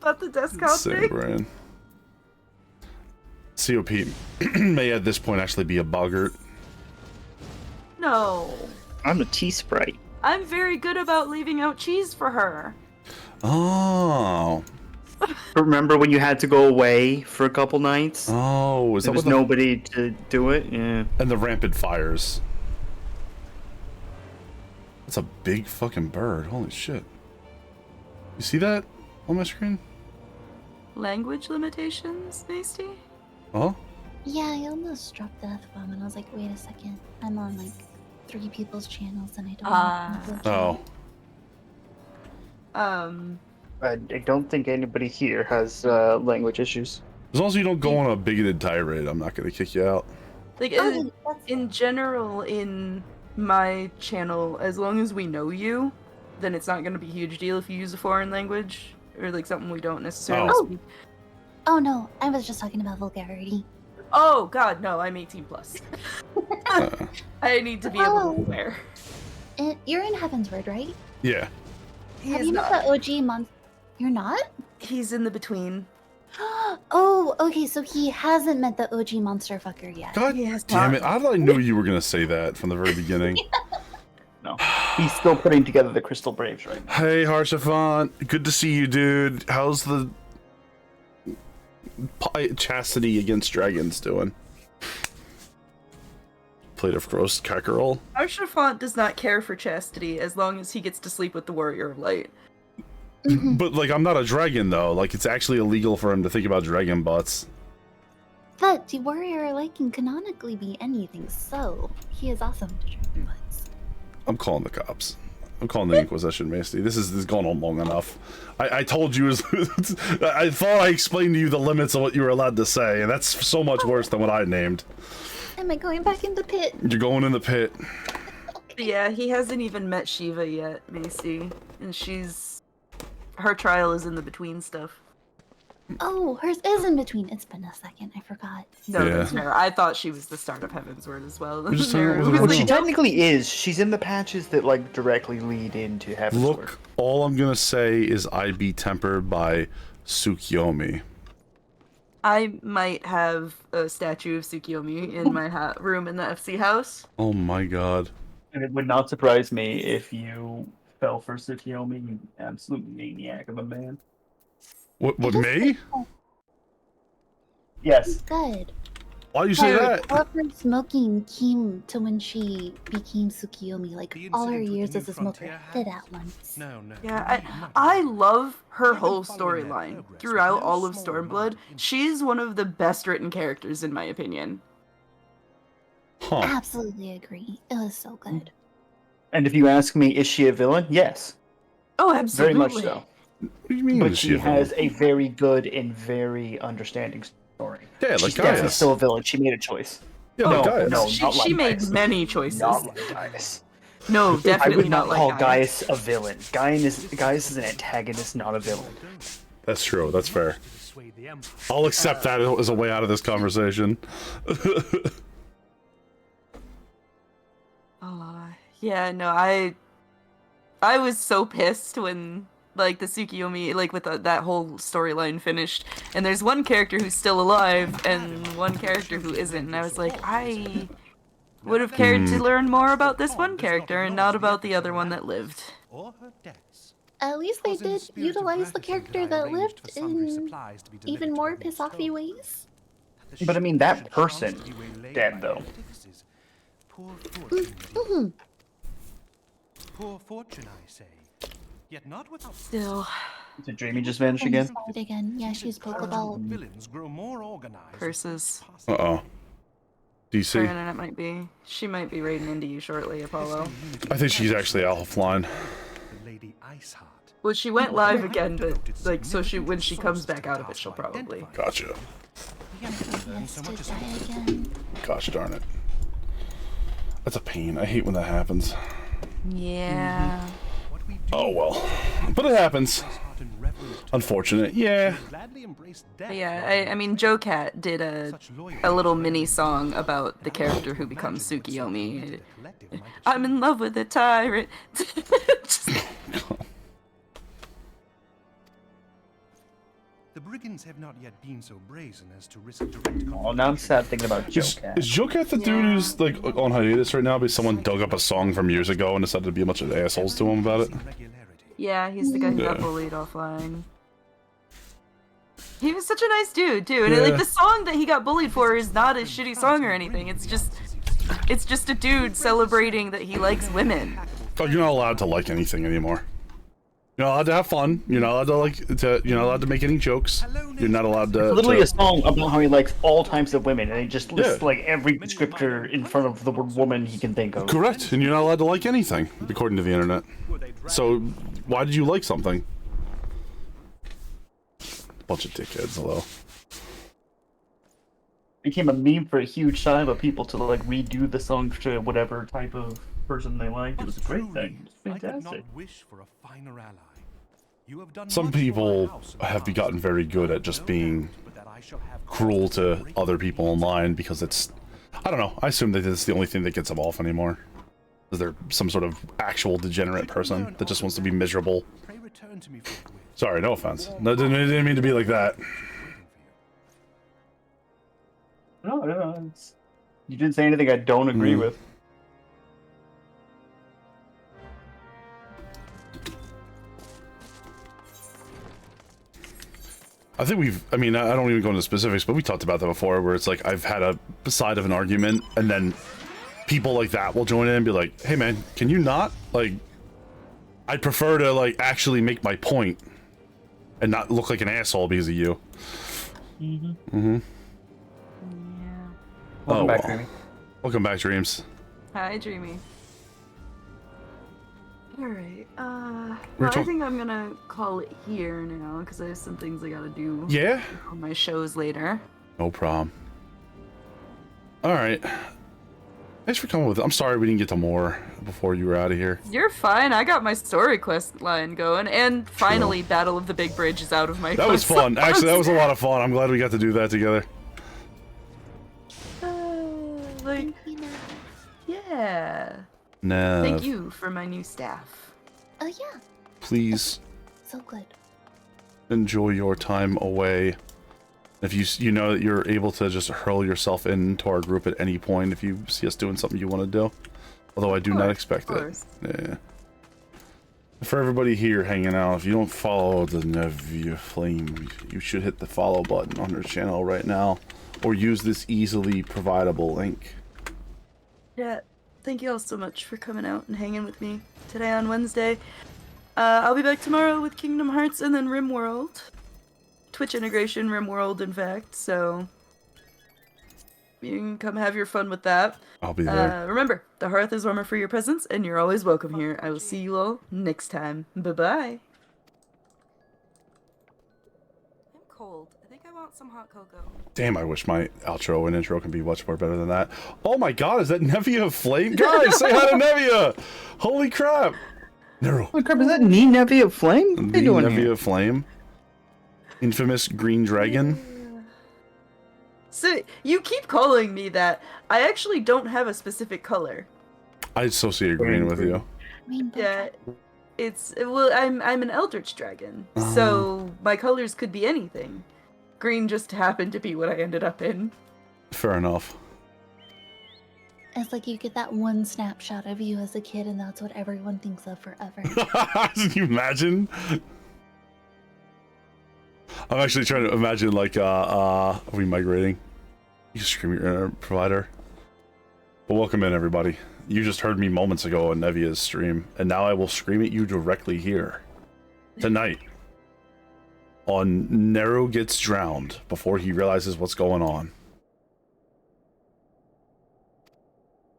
about the desk hob thing. Brand. COP may at this point actually be a boggart. No. I'm a tea sprite. I'm very good about leaving out cheese for her. Oh. Remember when you had to go away for a couple nights? Oh, is there that was nobody to do it? Yeah. And the rampant fires. That's a big fucking bird. Holy shit. You see that on my screen? Language limitations, Nasty? Huh? Yeah, I almost dropped the F-bomb and I was like, wait a second. I'm on like 3 people's channels and I don't know. Oh. I don't think anybody here has language issues. As long as you don't go on a bigoted tirade, I'm not gonna kick you out. Like, in general, in my channel, as long as we know you, then it's not going to be a huge deal if you use a foreign language or like something we don't necessarily speak. Oh no, I was just talking about vulgarity. Oh god, no, I'm 18 plus. I need to be able to swear. You're in Heaven's Word, right? Yeah. Have you met the OG monster? You're not? He's in the between. Oh, okay, so he hasn't met the OG monster fucker yet. God damn it. I knew you were going to say that from the very beginning. No. He's still putting together the Crystal Braves right now. Hey, Harshafont. Good to see you, dude. How's the chastity against dragons doing? Plate of roast cackerel. Harshafont does not care for chastity as long as he gets to sleep with the Warrior of Light. But, like, I'm not a dragon, though. Like, it's actually illegal for him to think about dragon butts. But the warrior like can canonically be anything, so he is awesome to dragon butts. I'm calling the cops. I'm calling the Inquisition, Misty. This is gone on long enough. I told you, I thought I explained to you the limits of what you were allowed to say, and that's so much worse than what I named. Am I going back in the pit? You're going in the pit. Yeah, he hasn't even met Shiva yet, Macy. And her trial is in the between stuff. Oh, hers is in between. It's been a second. I forgot. No, that's fair. I thought she was the start of Heaven's Word as well. Well, she technically is. She's in the patches that like directly lead into Heaven's Word. Look, all I'm gonna say is I be tempered by Tsukiyomi. I might have a statue of Tsukiyomi in my room in the FC house. Oh my god. And it would not surprise me if you fell for Tsukiyomi, you absolute maniac of a man. What me? Yes. Good. Why you say that? All of her smoking came to when she became Tsukiyomi. Like all her years as a smoker did at once. Yeah, I love her whole storyline throughout all of Stormblood. She's one of the best written characters in my opinion. Huh. Absolutely agree. It was so good. And if you ask me, is she a villain? Yes. Oh, absolutely. Very much so. What do you mean? But she has a very good and very understanding story. Yeah, like she's definitely Gaius. still a villain. She made a choice. Yeah, like Gaius. No, not like she made Gaius. many choices. Not like Gaius. No, definitely I would not like call Gaius. Gaius a villain. Gaius is an antagonist, not a villain. That's true. That's fair. I'll accept that as a way out of this conversation. Yeah, no, I was so pissed when like the Tsukiyomi, like with that whole storyline finished, and there's one character who's still alive and one character who isn't, and I was like, I would have cared to learn more about this one character and not about the other one that lived. At least they did utilize the character that lived in even more piss-offy ways. But I mean, that person dead though. Poor fortune, I say. Yet not without. Still. Did Dreamy just vanish again? Yeah, she's Pokeball. Villains grow more organized. Curses. Uh-oh. DC. Her internet might be. She might be raiding into you shortly, Apollo. I think she's actually offline. Well, she went live again, but like, so when she comes back out of it, she'll probably. Gotcha. Gosh darn it. That's a pain. I hate when that happens. Yeah. Oh well. But it happens. Unfortunate. Yeah. But yeah, I mean, Joe Cat did a little mini song about the character who becomes Tsukiyomi. I'm in love with a tyrant. The brigands have not yet been so brazen as to risk direct. Oh, now I'm sad thinking about Joe Cat. Is Joe Cat the dude who's like on hiatus right now because someone dug up a song from years ago and decided to be a bunch of assholes to him about it? Yeah, he's the guy who got bullied offline. He was such a nice dude too, and like the song that he got bullied for is not a shitty song or anything. It's just a dude celebrating that he likes women. Oh, you're not allowed to like anything anymore. You're not allowed to have fun. You're not allowed to you're not allowed to make any jokes. You're not allowed to. It's literally a song about how he likes all types of women, and he just lists like every descriptor in front of the word woman he can think of. Correct, and you're not allowed to like anything according to the internet. So why did you like something? Bunch of dickheads, hello. Became a meme for a huge time of people to like redo the song to whatever type of person they liked. It was a great thing. It's fantastic. Some people have gotten very good at just being cruel to other people online because it's, I don't know, I assume that it's the only thing that gets them off anymore. Is there some sort of actual degenerate person that just wants to be miserable? Sorry, no offense. No, didn't mean to be like that. No, you didn't say anything I don't agree with. I think I mean, I don't even go into specifics, but we talked about that before, where it's like, I've had a side of an argument, and then people like that will join in and be like, hey man, can you not? Like, I'd prefer to, like, actually make my point, and not look like an asshole because of you. Yeah. Welcome back, Dreamy. Welcome back, Dreams. Hi, Dreamy. Alright, well, I think I'm gonna call it here now, because I have some things I gotta do on my shows later. No problem. Alright. Thanks for coming with it. I'm sorry we didn't get to more before you were out of here. You're fine, I got my story quest line going, and finally Battle of the Big Bridge is out of my That was fun. Actually, that was a lot of fun. I'm glad we got to do that together. Yeah. Nah. Thank you for my new staff. Oh yeah. Please So good. enjoy your time away. If you know that you're able to just hurl yourself into our group at any point if you see us doing something you want to do. Although I do not expect it. Yeah. For everybody here hanging out, if you don't follow the Nevia Flame, you should hit the follow button on her channel right now, or use this easily providable link. Yeah, thank you all so much for coming out and hanging with me today on Wednesday. I'll be back tomorrow with Kingdom Hearts and then RimWorld. Twitch integration, RimWorld, in fact, so you can come have your fun with that. I'll be there. Remember, the hearth is warmer for your presence, and you're always welcome here. I will see you all next time. Bye-bye. I'm cold. I think I want some hot cocoa. Damn, I wish my outro and intro can be much more better than that. Oh my god, is that Nevia Flame? Guys, say hi to Nevia! Holy crap! Nero. Holy crap, is that Nevia Flame? What are you doing Nevia here? Flame? Infamous green dragon. So you keep calling me that. I actually don't have a specific color. I associate green with you. Yeah, I'm an eldritch dragon, so my colors could be anything. Green just happened to be what I ended up in. Fair enough. It's like you get that one snapshot of you as a kid, and that's what everyone thinks of forever. Can you imagine? I'm actually trying to imagine, like, are we migrating? You scream at your internet provider. Well, welcome in, everybody. You just heard me moments ago on Nevia's stream, and now I will scream at you directly here. Tonight. On Nero Gets Drowned, before he realizes what's going on.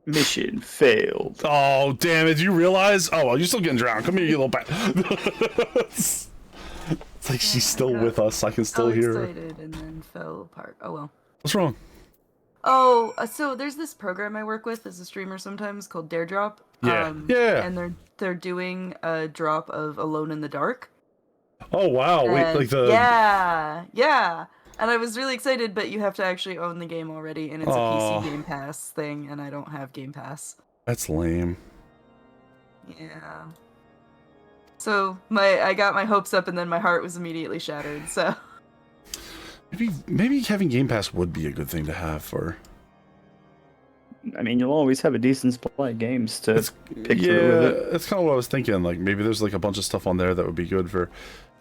Mission failed. Oh, damn it. Did you realize? Oh, well, you're still getting drowned. Come here, you little bat. It's like she's still with us. I can still hear her. Excited and then fell apart. Oh, well. What's wrong? Oh, so there's this program I work with as a streamer sometimes called Dare Drop. Yeah. Yeah. And they're doing a drop of Alone in the Dark. Oh, wow. Wait, like the... Yeah. And I was really excited, but you have to actually own the game already, and it's a PC Game Pass thing, and I don't have Game Pass. That's lame. Yeah. So I got my hopes up, and then my heart was immediately shattered. So maybe having Game Pass would be a good thing to have for. I mean, you'll always have a decent supply of games to pick through with it. That's kind of what I was thinking. Like maybe there's like a bunch of stuff on there that would be good for.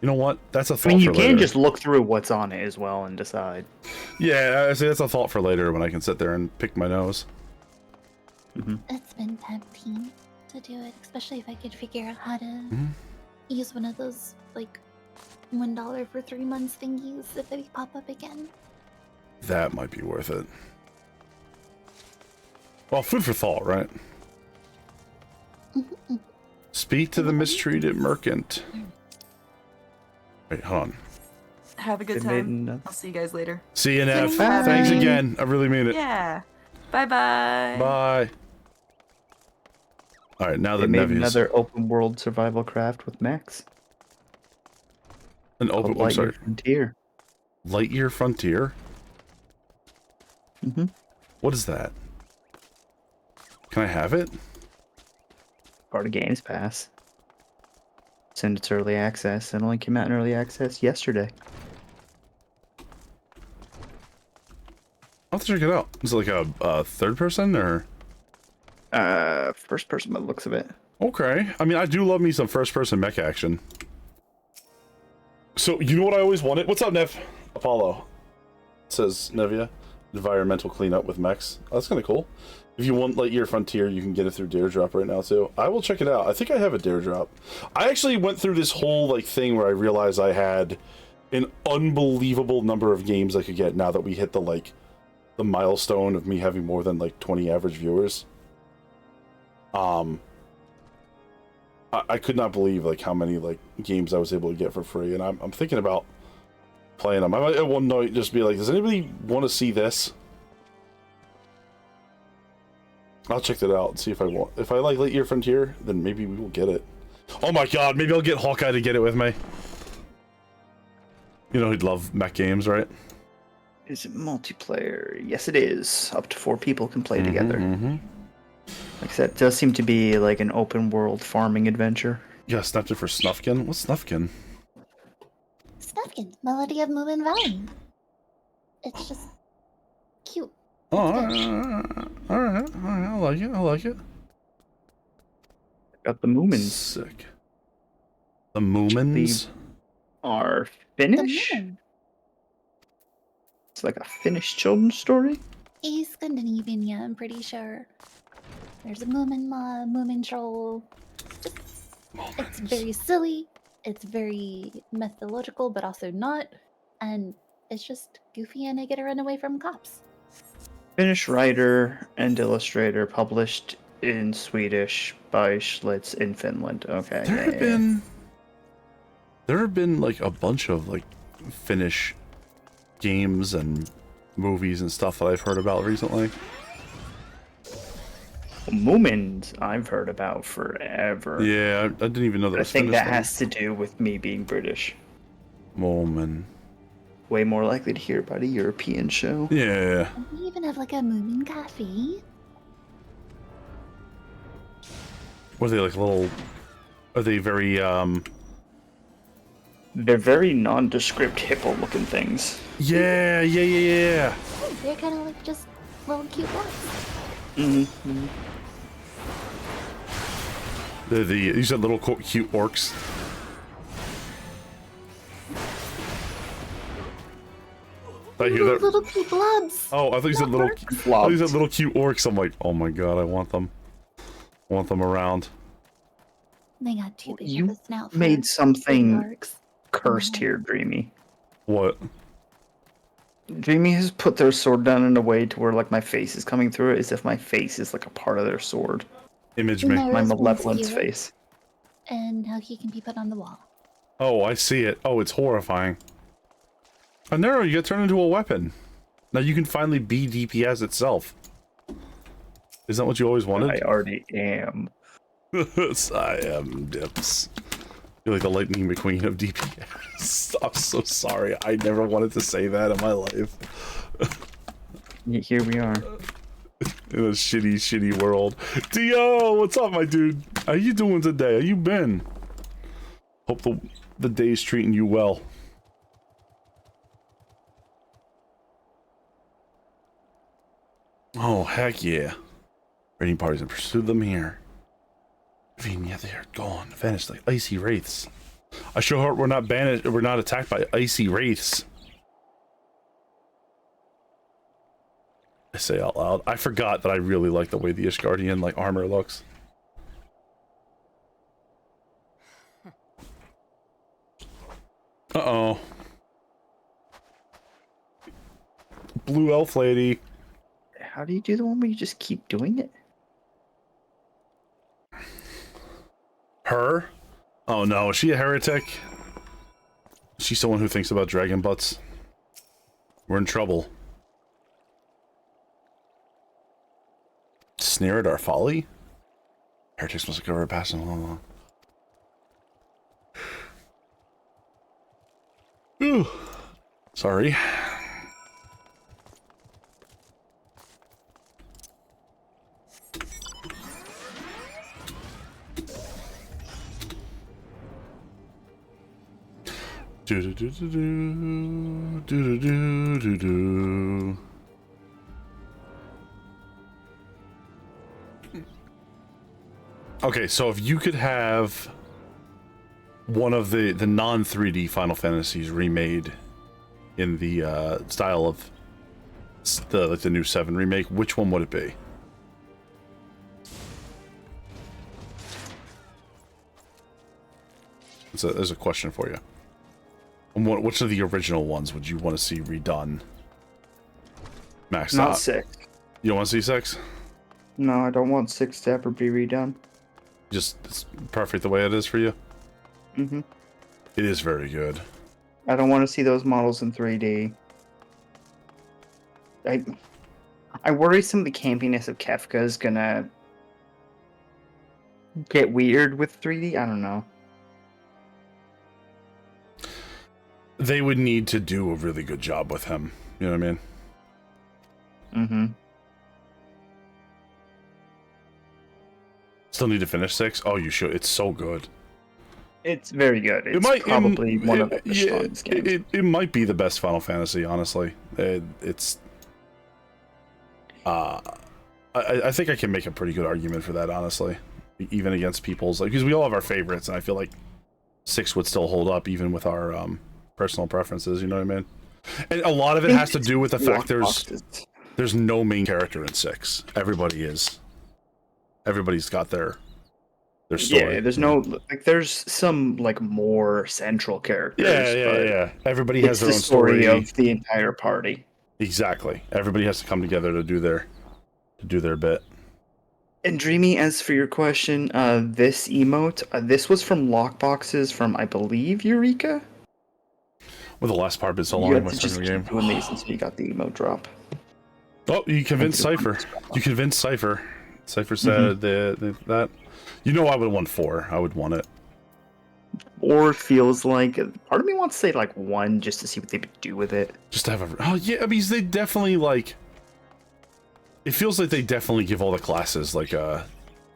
You know what? That's a thought. I mean, you for can later. just look through what's on it as well and decide. Yeah, I say that's a thought for later when I can sit there and pick my nose. It's been tempting to do it, especially if I could figure out how to use one of those, like, $1 for 3 months thingies if they pop up again. That might be worth it. Well, food for thought, right? Speak to the mistreated merchant. Wait, hold on. have a good time. I'll see you guys later. See you, Nev. Thanks again. I really mean it. Yeah. Bye-bye. Bye. All right, now that They made Nevi's... another open world survival craft with Max. An open... I'm sorry. Frontier. Lightyear Frontier? What is that? Can I have it? Part of Games Pass. Send it to early access. It only came out in early access yesterday. I'll have to check it out. Is it like a third person or? First person by the looks of it. Okay. I mean, I do love me some first person mech action. So, you know what I always wanted? What's up, Nev? Apollo. Says Nevia. Environmental cleanup with mechs. Oh, that's kind of cool. If you want Lightyear Frontier, you can get it through Dare Drop right now, too. I will check it out. I think I have a Dare Drop. I actually went through this whole, like, thing where I realized I had an unbelievable number of games I could get now that we hit the, like, the milestone of me having more than, like, 20 average viewers. I could not believe, like, how many, like, games I was able to get for free, and I'm thinking about playing them. I might at one night just be like, does anybody want to see this? I'll check that out and see if I want. If I like Lightyear Frontier, then maybe we will get it. Oh my god, maybe I'll get Hawkeye to get it with me. You know he'd love mech games, right? Is it multiplayer? Yes, it is. Up to 4 people can play together. Like I said, it does seem to be like an open world farming adventure. Yeah, snapped it for Snufkin. What's Snufkin? Snufkin, Melody of Moon Valley. It's just cute. Oh, alright. I like it. Got the Moomins. Sick. The Moomins are Finnish? It's like a Finnish children's story? East Scandinavian, yeah, I'm pretty sure. There's a Moomin mob, Moomin troll. It's very silly. It's very mythological, but also not. And it's just goofy and I get to run away from cops. Finnish writer and illustrator, published in Swedish by Schlitz in Finland. Okay. There have been like a bunch of like Finnish games and movies and stuff that I've heard about recently. Moomins I've heard about forever. Yeah, I didn't even know that. I think that has to do with me being British. Moomin. way more likely to hear about a European show. Yeah. We even have like a Moomin Cafe. Were they like little? Are they very They're very nondescript hippo-looking things. Yeah. They're kind of like just little cute ones. Mm-hmm. These are little cute orcs. I hear that. Little cute blobs. Oh, I thought you said little. I thought you said little cute orcs. I'm like, oh my god, I want them. I want them around. They got too big You of a snout for made something orcs. cursed here, Dreamy. What? Dreamy has put their sword down in a way to where like my face is coming through it, as if my face is like a part of their sword. Image me. My malevolence face. And how he can be put on the wall. Oh, I see it. Oh, it's horrifying. Oh, no, you get turned into a weapon. Now you can finally be DPS itself. Isn't that what you always wanted? I already am. Yes, I am, Dips. You're like the Lightning McQueen of DPS. I'm so sorry. I never wanted to say that in my life. Here we are. In a shitty world. Dio, what's up, my dude? How you doing today? How you been? Hope the day's treating you well. Oh, heck yeah. Raiding parties and pursue them here. Yeah, they are gone. Vanished like icy wraiths. I sure hope we're not banished. We're not attacked by icy wraiths. I say out loud. I forgot that I really like the way the Ishgardian like armor looks. Uh-oh. Blue elf lady. How do you do the one where you just keep doing it? Her? Oh no, is she a heretic? She's someone who thinks about dragon butts. We're in trouble. Snare at our folly? Heretics must cover a passing along. Ooh. Sorry. Do do do do do do do do do. Okay, so if you could have one of the non 3D Final Fantasies remade in the style of the new 7 remake, which one would it be? There's a question for you. And which of the original ones would you want to see redone? Max, Not 6. You don't want to see 6? No, I don't want 6 to ever be redone. Just it's perfect the way it is for you? Mm-hmm. It is very good. I don't want to see those models in 3D. I worry some of the campiness of Kefka is gonna get weird with 3D. I don't know. They would need to do a really good job with him. You know what I mean? Mm-hmm. Still need to finish 6? Oh, you should. It's so good. It's very good. It's probably one of the strongest games. It might be the best Final Fantasy, honestly. It's... I think I can make a pretty good argument for that, honestly. Even against people's... like, because we all have our favorites, and I feel like 6 would still hold up, even with our personal preferences, you know what I mean? And a lot of it has to do with the fact there's no main character in 6. Everybody's got their story. Yeah, there's no there's some like more central characters. Yeah. Everybody has their own story of the entire party. Exactly. Everybody has to come together to do their bit. And Dreamy, as for your question, this emote, this was from lockboxes from I believe Eureka. Well, the last part been so long in my game. Doing these until you got the emote drop. Oh, you convinced Cypher. You convinced Cypher. Cypher said that. You know, I would want 4. I would want it. or feels like part of me wants to say like 1 just to see what they would do with it. Just to have a. Oh yeah, I mean they definitely like. It feels like they definitely give all the classes like a.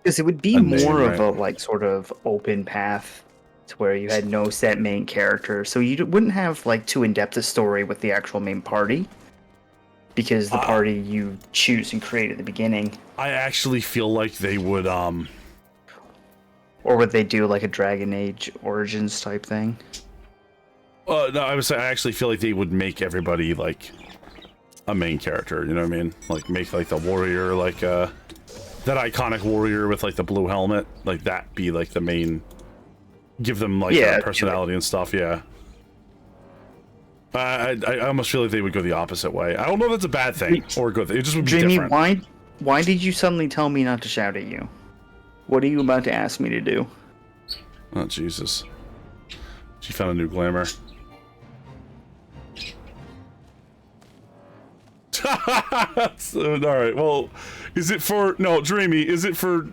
Because it would be a more name, of right? a like sort of open path to where you had no set main character, so you wouldn't have like too in-depth a story with the actual main party. Because the party you choose and create at the beginning. I actually feel like they would Or would they do like a Dragon Age Origins type thing? No, I would say I actually feel like they would make everybody like a main character. You know what I mean? Like make like the warrior, like that iconic warrior with like the blue helmet, like that be like the main. Give them like personality and stuff. Yeah. I almost feel like they would go the opposite way. I don't know if that's a bad thing or a good thing. It just would be Jamie, different. why did you suddenly tell me not to shout at you? What are you about to ask me to do? Oh Jesus! She found a new glamour. All right. Well, is it for Dreamy? Is it for?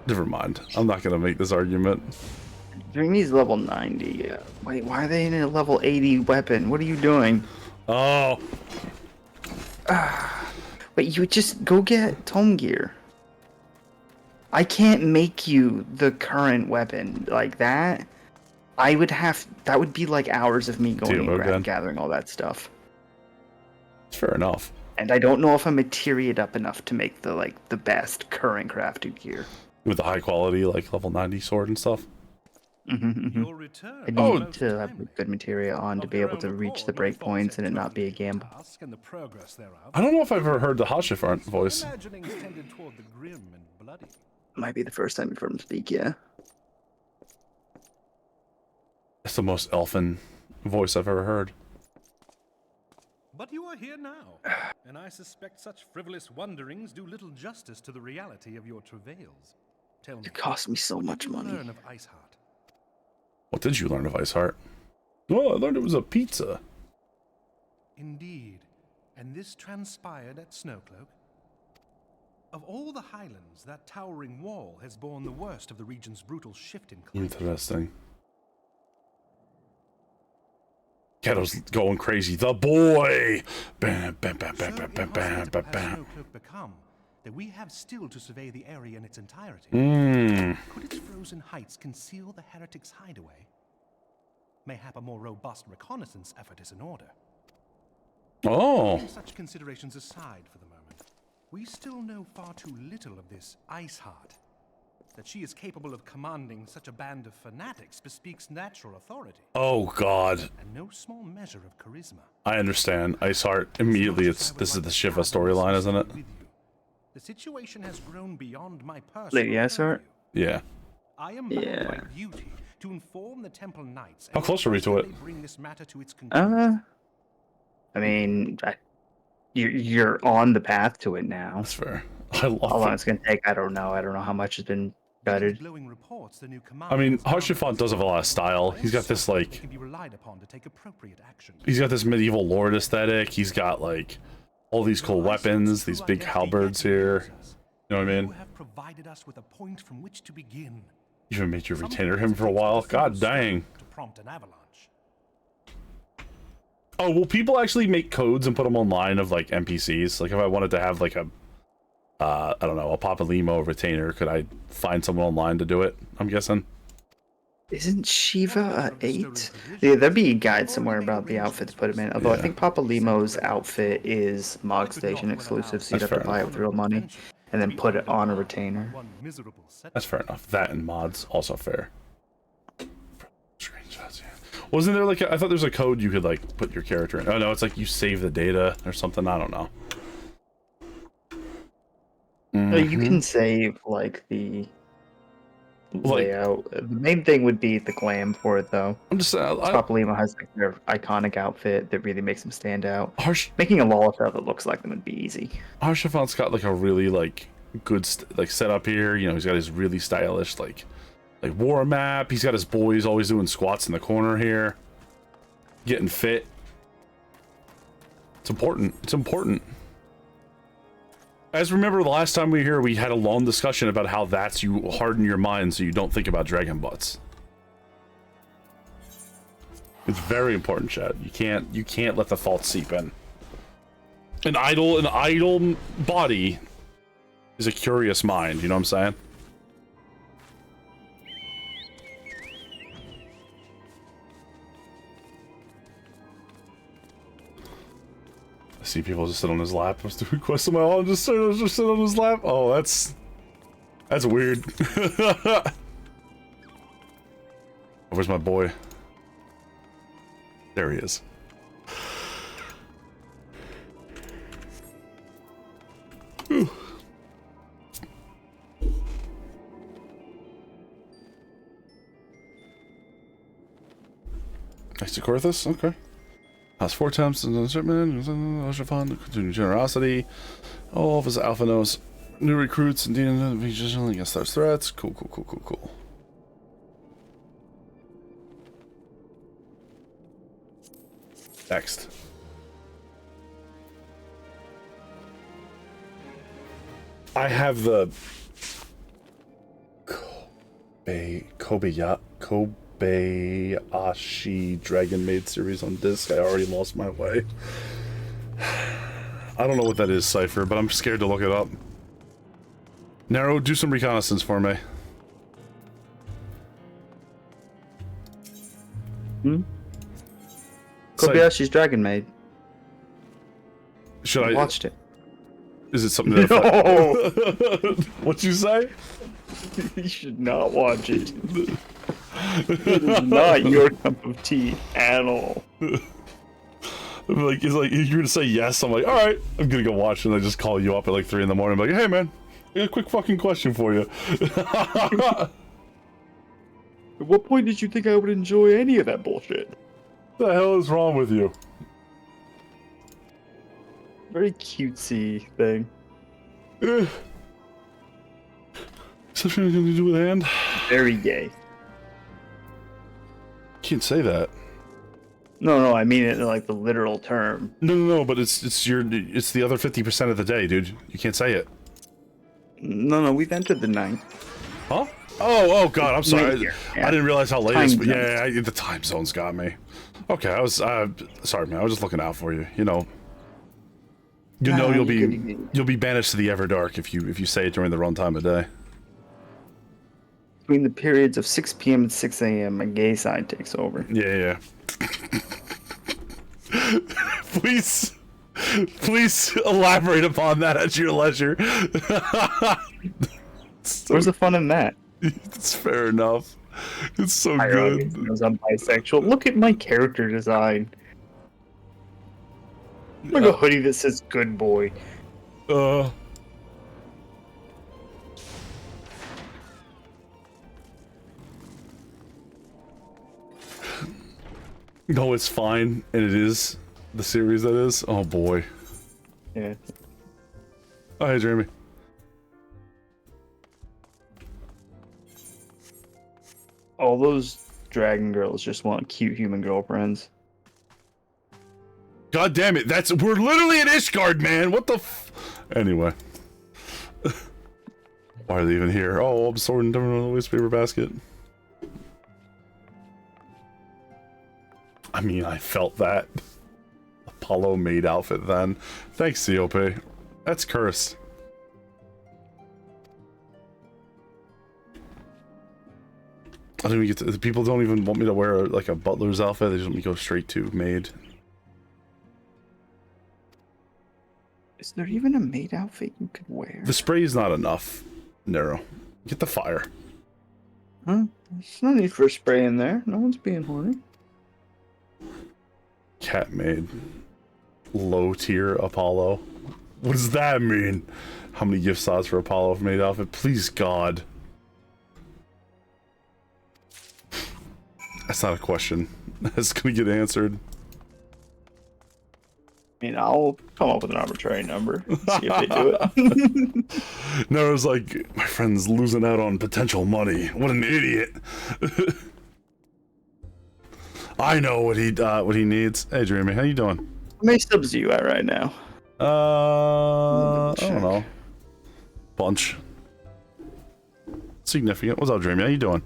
Never mind. I'm not gonna make this argument. Dreamy's level 90. Wait, why are they in a level 80 weapon? What are you doing? Oh. Wait, you just go get Tome Gear. I can't make you the current weapon like that. That would be like hours of me going and gathering all that stuff. Fair enough. And I don't know if I'm materied up enough to make the best current crafted gear. With the high quality, like level 90 sword and stuff. Mm-hmm. I need to have good materia on to be able to reach the breakpoints and it not be a gamble. I don't know if I've ever heard the Hashifant voice. Might be the first time you've heard him speak, yeah. It's the most elfin voice I've ever heard. But you are here now, and I suspect such frivolous wonderings do little justice to the reality of your travails. Tell me, it cost me so much money. Learn of Iceheart? What did you learn of Iceheart? Well, I learned it was a pizza. Indeed, and this transpired at Snowcloak. Of all the highlands, that towering wall has borne the worst of the region's brutal shift in climate. Interesting. Keto's going crazy. The boy! Bam, bam, bam, bam, bam, bam, bam, bam, bam. Become that we have still to survey the area in its entirety. Could its frozen heights conceal the heretics' hideaway? Mayhap a more robust reconnaissance effort is in order. Oh. Putting such considerations aside for the moment, we still know far too little of this Iceheart. That she is capable of commanding such a band of fanatics bespeaks natural authority. Oh God. And no small measure of charisma. I understand. Iceheart. Immediately, this is the Shiva storyline, isn't it? The situation has grown beyond my personal. Lady Iceheart? Yeah. I am bound by duty to inform the Temple Knights. How close are we to it? Bring this matter to its conclusion. I mean, you're on the path to it now. That's fair. I love how long it's gonna take. I don't know. I don't know how much has been gutted. I mean, Hashifant does have a lot of style. He's got this like. He's got this medieval lord aesthetic. He's got like all these cool weapons, these big halberds here. You know what I mean? Provided us with a point from which to begin. You even made your retainer him for a while. God dang. To prompt an avalanche. Oh, will people actually make codes and put them online of like NPCs? Like if I wanted to have like a, I don't know, a Papa Limo retainer, could I find someone online to do it? I'm guessing. Isn't Shiva a 8? Yeah, there'd be a guide somewhere about the outfit to put him in. Although I think Papa Limo's outfit is Mog Station exclusive, so you'd have to buy it with real money and then put it on a retainer. That's fair enough. That and mods also fair. Screenshots, yeah. Wasn't there like I thought there was a code you could like put your character in? Oh no, it's like you save the data or something. I don't know. You can save like the layout. The main thing would be the glam for it, though. I'm just Papa Limo has like, their iconic outfit that really makes them stand out. Making a Lolita that looks like them would be easy. Hashifant's got like a really like good like setup here. You know, he's got his really stylish like war map. He's got his boys always doing squats in the corner here, getting fit. It's important. It's important. As remember the last time we were here, we had a long discussion about how that's you harden your mind so you don't think about dragon butts. It's very important, Chad. You can't let the thoughts seep in. An idle body is a curious mind, you know what I'm saying? I see people just sit on his lap. I was doing quests on my own, just sit on his lap. Oh, that's weird. Where's my boy? There he is. Whew. Nice to Corthus, okay. Has 4 attempts in the shipment, fun, continued generosity. All of his alpha knows new recruits and dealing vigilantly against those threats. Cool. Next. I have the Kobayashi Dragon Maid series on disc. I already lost my way. I don't know what that is, Cypher, but I'm scared to look it up. Nero, do some reconnaissance for me. Kobayashi's Dragon Maid. Should I watched it? Is it something that? No. What'd you say? You should not watch it. It is not your cup of tea at all. Like, it's like you're gonna say yes. I'm like, all right, I'm gonna go watch it. And I just call you up at like 3 in the morning. I'm like, hey man, I got a quick fucking question for you. At what point did you think I would enjoy any of that bullshit? What the hell is wrong with you? Very cutesy thing. Something to do with hand? Very gay. Can't say that. No, I mean it in like the literal term. No, but it's the other 50% of the day, dude. You can't say it. No, we've entered the 9th. Huh? Oh God, I'm sorry. Yeah. I didn't realize how late Time it is, but zones. yeah, the time zones got me. Okay, I was sorry, man. I was just looking out for you. You know, you'll be banished to the Everdark if you say it during the wrong time of day. Between the periods of 6 p.m. and 6 a.m., my gay side takes over. Yeah. Please elaborate upon that at your leisure. Where's the fun in that? It's fair enough. It's so Irony good. knows I'm bisexual. Look at my character design. Like a hoodie that says "Good Boy." No, it's fine, and it is the series that is. Oh boy. Yeah. Oh, hey, Jeremy. All those dragon girls just want cute human girlfriends. God damn it! We're literally at Ishgard, man. What the? Anyway. Why are they even here? Oh, I'm sorting them in the waste paper basket. I mean, I felt that. Apollo maid outfit then. Thanks, COP. That's cursed. I don't even get to, people don't even want me to wear like a butler's outfit. They just want me to go straight to maid. Is there even a maid outfit you could wear? The spray is not enough, Nero. Get the fire. Huh? There's no need for a spray in there. No one's being horny. Cat maid. Low tier Apollo. What does that mean? How many gift slots for Apollo maid outfit? Please God. That's not a question. That's gonna get answered. I mean, I'll come up with an arbitrary number and see if they do it. Nero's like, my friend's losing out on potential money. What an idiot. I know what he needs. Hey, Dreamy, how you doing? How many subs are you at right now? I don't know. Bunch. Significant. What's up, Dreamy? How you doing?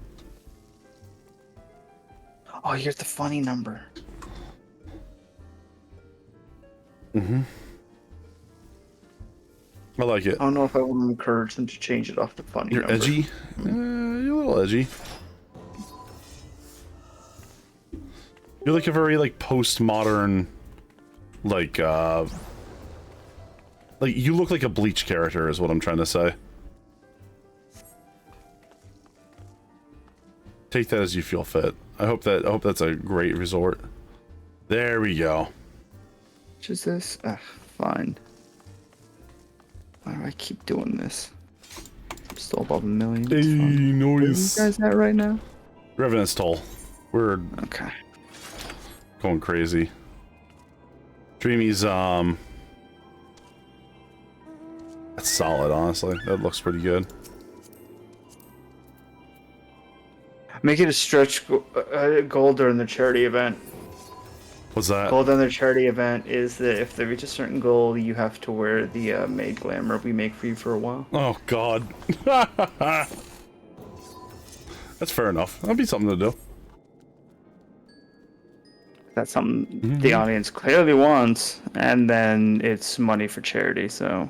Oh, here's the funny number. Mm-hmm. I like it. I don't know if I would encourage them to change it off the funny You're number. edgy? You're a little edgy. You're like a very, like, postmodern, like you look like a Bleach character is what I'm trying to say. Take that as you feel fit. I hope that's a great resort. There we go. Which is this? Fine. Why do I keep doing this? I'm still above 1 million. Hey, noise. Where are you guys at right now? Revenant's Toll. We're okay. Going crazy. Dreamy's that's solid, honestly. That looks pretty good. Make it a stretch goal during the charity event. What's that? Goal during the charity event is that if they reach a certain goal, you have to wear the maid glamour we make for you for a while. Oh God. That's fair enough. That'd be something to do. That's something the audience clearly wants, and then it's money for charity, so...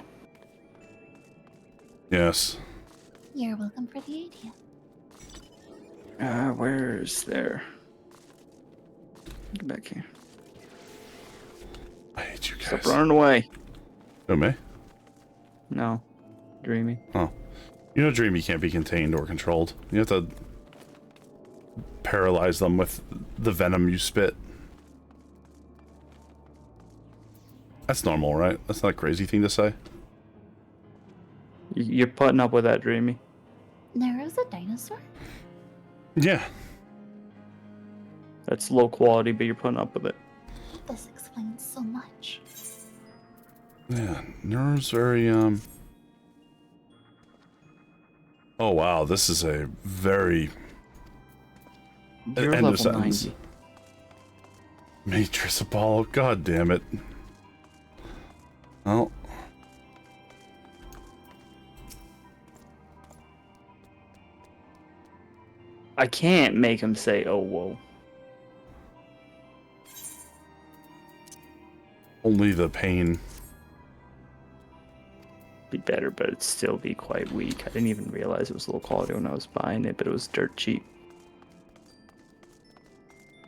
Yes. You're welcome for the idea. Where's there? Get back here. I hate you guys. Stop running away. Who, me? No. Dreamy. Oh. You know Dreamy can't be contained or controlled. You have to paralyze them with the venom you spit. That's normal, right? That's not a crazy thing to say. You're putting up with that, Dreamy. There was a dinosaur? Yeah. That's low quality, but you're putting up with it. This explains so much. Yeah, Neuro's very, Oh, wow, this is a very... You're end of level sentence. 90. Matrix Apollo, god damn it. Well... I can't make him say, oh, whoa. Only the pain. Be better, but it'd still be quite weak. I didn't even realize it was low quality when I was buying it, but it was dirt cheap.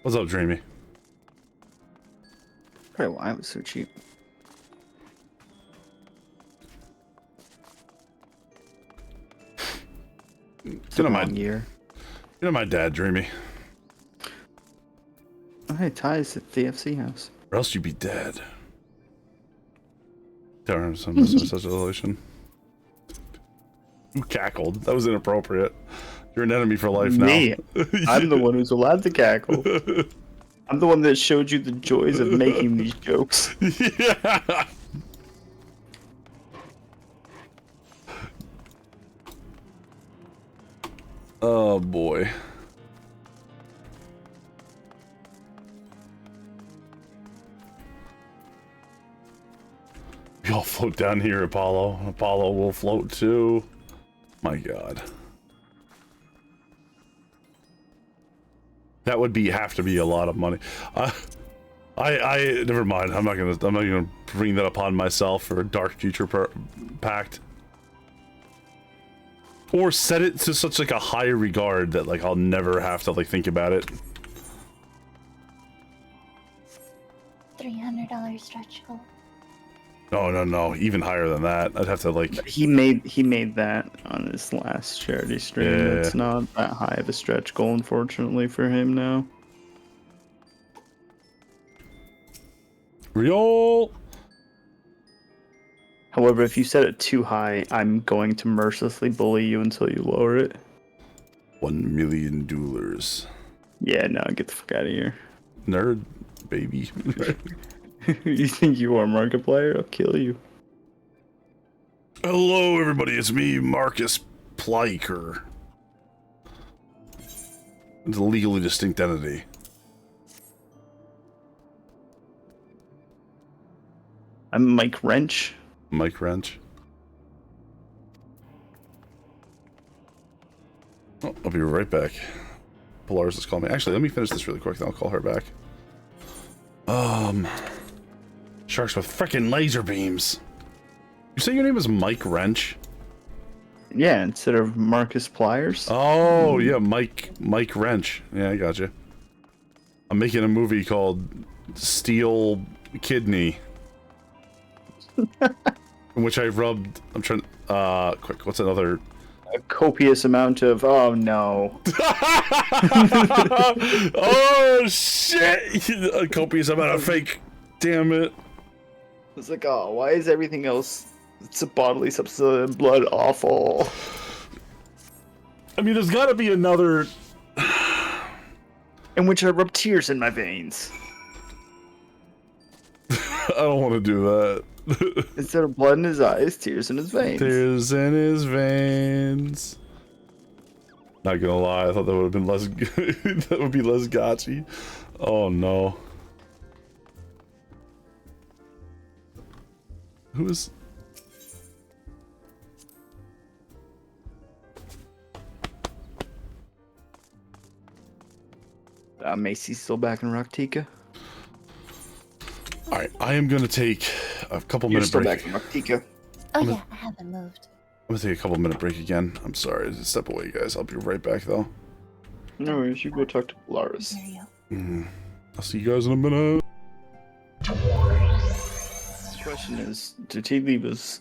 What's up, Dreamy? Probably why it was so cheap. You know my dad, Dreamy. Oh, hey, Ty's at the FC house. Or else you'd be dead. Darn, some such a relation. You cackled. That was inappropriate. You're an enemy for life now. Me. I'm the one who's allowed to cackle. I'm the one that showed you the joys of making these jokes. Yeah. Oh boy. We all float down here, Apollo. Apollo will float too. My God. That would have to be a lot of money. I never mind. I'm not gonna bring that upon myself for a dark future pact. Or set it to such like a high regard that like I'll never have to like think about it. $300 stretch goal. No, even higher than that. I'd have to like. He made that on his last charity stream. Yeah. It's not that high of a stretch goal, unfortunately, for him now. Real. However, if you set it too high, I'm going to mercilessly bully you until you lower it. $1 million. Yeah, no, get the fuck out of here. Nerd, baby. You think you are Markiplier? I'll kill you. Hello, everybody. It's me, Marcus Pliker. It's a legally distinct entity. I'm Mike Wrench. Mike Wrench. Oh, I'll be right back. Polaris is calling me. Actually, let me finish this really quick, then I'll call her back. Sharks with frickin' laser beams. You say your name is Mike Wrench? Yeah, instead of Marcus Pliers. Oh, yeah, Mike Wrench. Yeah, I got you. I'm making a movie called Steel Kidney. In which I rubbed... I'm trying... quick, what's another... A copious amount of... Oh, no. Oh, shit! A copious amount of fake... Damn it. It's like, oh, why is everything else... It's a bodily substance and blood awful? I mean, there's gotta be another... In which I rub tears in my veins. I don't want to do that. Instead of blood in his eyes, tears in his veins. Tears in his veins. Not gonna lie, I thought that would have been less... that would be less gotchy. Oh, no. Who is... Macy's still back in Raktika. Alright, I am gonna take a couple You're minute still break. back in Raktika. Oh yeah, I haven't moved. I'm gonna take a couple minute break again. I'm sorry to step away, guys. I'll be right back, though. No worries, you go talk to Polaris. I'll see you guys in a minute. The question is, did he leave us?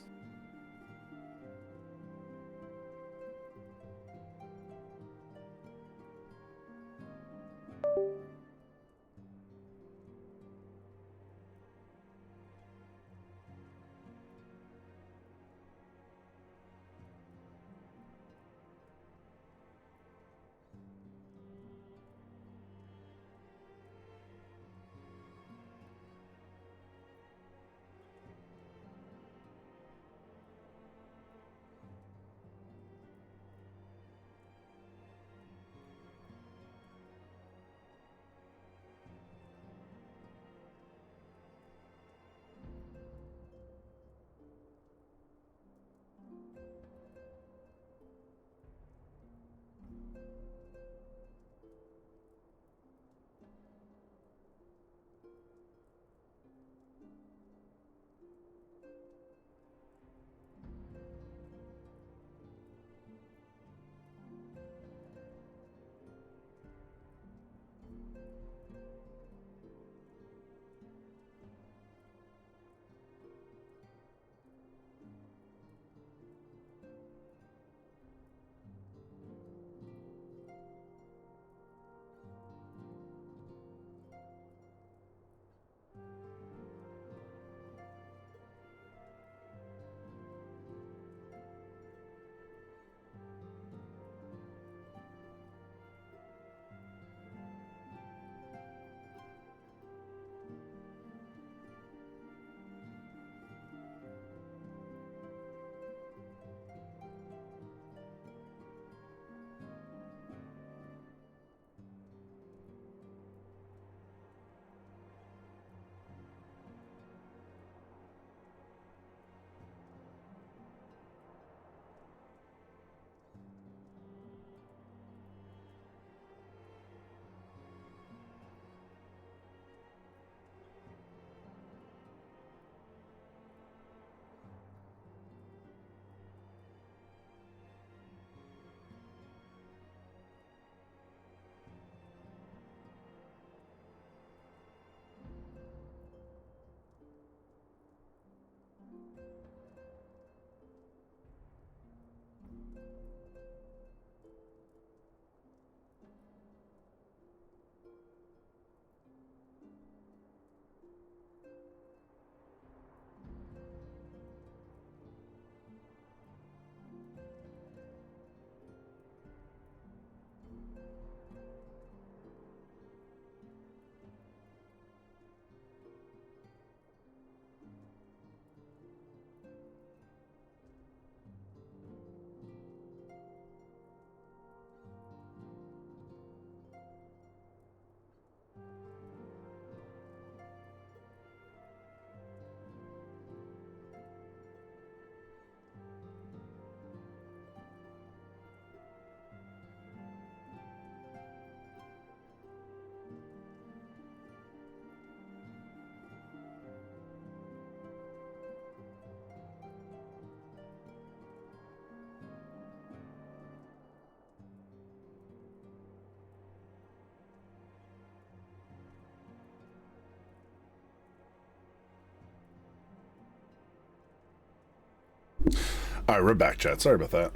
Alright, we're back, chat. Sorry about that.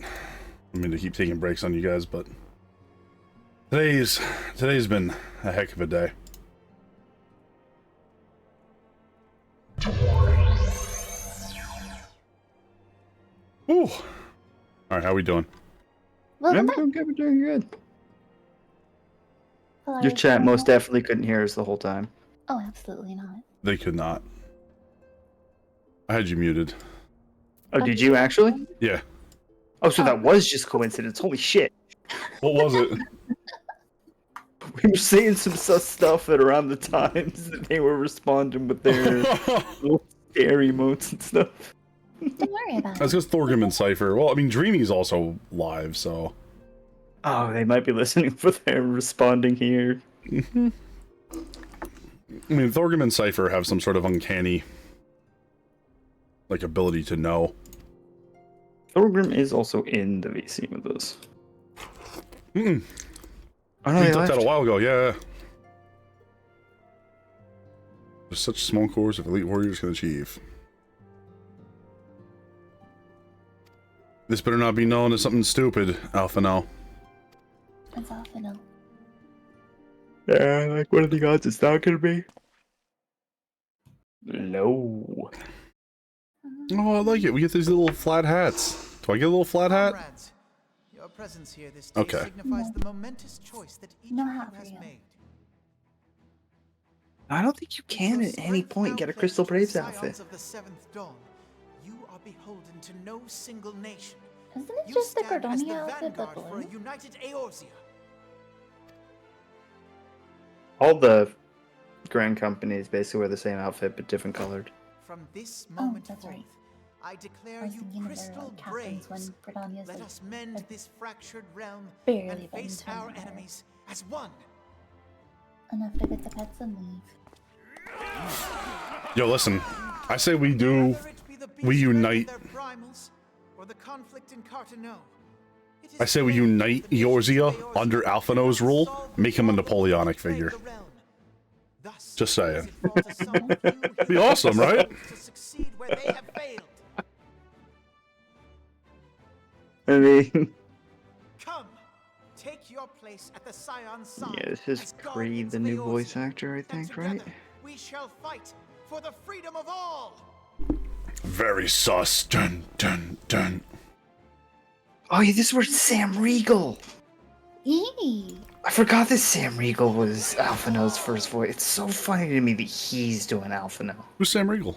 I mean to keep taking breaks on you guys, but today's been a heck of a day. Ooh. Alright, how we doing? I'm doing good, we're doing good. Your chat most definitely couldn't hear us the whole time. Oh, absolutely not. They could not. I had you muted. Oh, did you actually? Yeah. Oh, so that was just coincidence. Holy shit. What was it? We were saying some sus stuff at around the times that they were responding with their little scary emotes and stuff. Don't worry about it. That's because Thorgrim and Cypher. Well, I mean, Dreamy's also live, so. Oh, they might be listening for their responding here. I mean, Thorgrim and Cypher have some sort of uncanny, like, ability to know. Thorgrim is also in the VC with us. Mm-mm. I know we they took that left. a while ago, yeah. There's such small cores of elite warriors can achieve. This better not be known as something stupid, Alpha now. It's Alpha now. Yeah, like what are the odds it's not gonna be? Low. Oh, I like it. We get these little flat hats. Do I get a little flat hat? Comrades, your presence here this day Okay. signifies the momentous choice that each of you has made. I don't think you can at any point get a Crystal Braves Scions outfit. of the Seventh Dawn, you are beholden to no single nation. Isn't it You just the stand as Cordonia outfit but vanguard for a blue? united Eorzea. All the grand companies basically wear the same outfit but different colored. From this moment that's forth, right. I declare I was you thinking of their, crystal captains when braves. Cordonia's Let like, us mend this fractured realm barely and been face our together. enemies as one. enough to get the pets and leave. Yo, listen. I say we do. We unite. Primals, or the conflict in Cartano. I say we unite Eorzea under Alphino's rule. Make him a Napoleonic figure. Just saying. Be awesome, right? To succeed where they have failed. I mean, Come, take your place at the Scion's side. yeah, this is as pre guardians the of new Eorzea. voice actor, I And think, together, right? we shall fight for the freedom of all. Very sus. Dun, dun, dun. Oh yeah, this was Sam Riegel. Yee! I forgot that Sam Riegel was Alphino's first voice. It's so funny to me that he's doing Alphino. Who's Sam Riegel?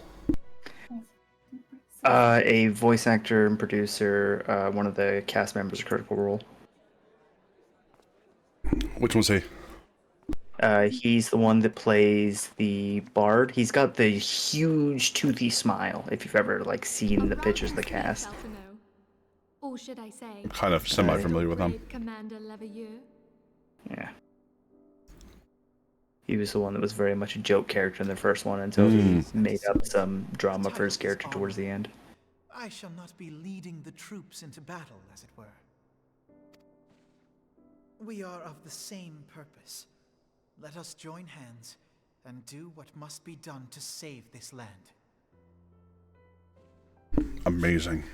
A voice actor and producer, one of the cast members of Critical Role. Which one's he? He's the one that plays the bard. He's got the huge toothy smile, if you've ever like seen the pictures of the cast. Or should I say, I'm kind of semi-familiar with him. brave Commander Leveilleur? Yeah. He was the one that was very much a joke character in the first one until he made up some drama for his character towards the end. I shall not be leading the troops into battle, as it were. We are of the same purpose. Let us join hands and do what must be done to save this land. Amazing.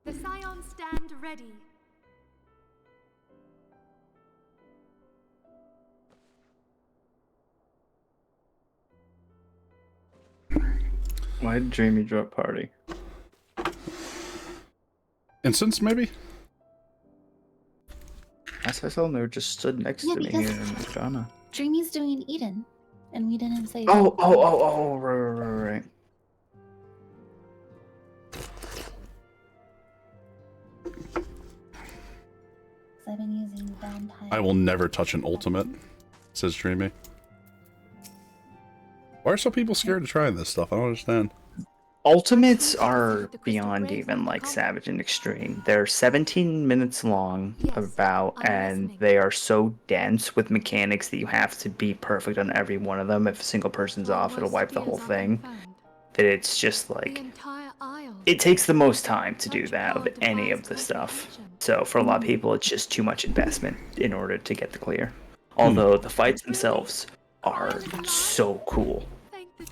The Scions stand ready. Why did Dreamy drop party? Instance, maybe? As I saw them, they were just stood next Yeah, to me because- here in Ghana. Dreamy's doing Eden, and we didn't say. Oh, right. I've been using downtime. I will never touch an ultimate, says Dreamy. Why are some people scared to try this stuff? I don't understand. Ultimates are beyond even like Savage and Extreme. They're 17 minutes long about, and they are so dense with mechanics that you have to be perfect on every one of them. If a single person's off, it'll wipe the whole thing. That it's just like, it takes the most time to do that of any of the stuff. So for a lot of people, it's just too much investment in order to get the clear. Although the fights themselves are so cool.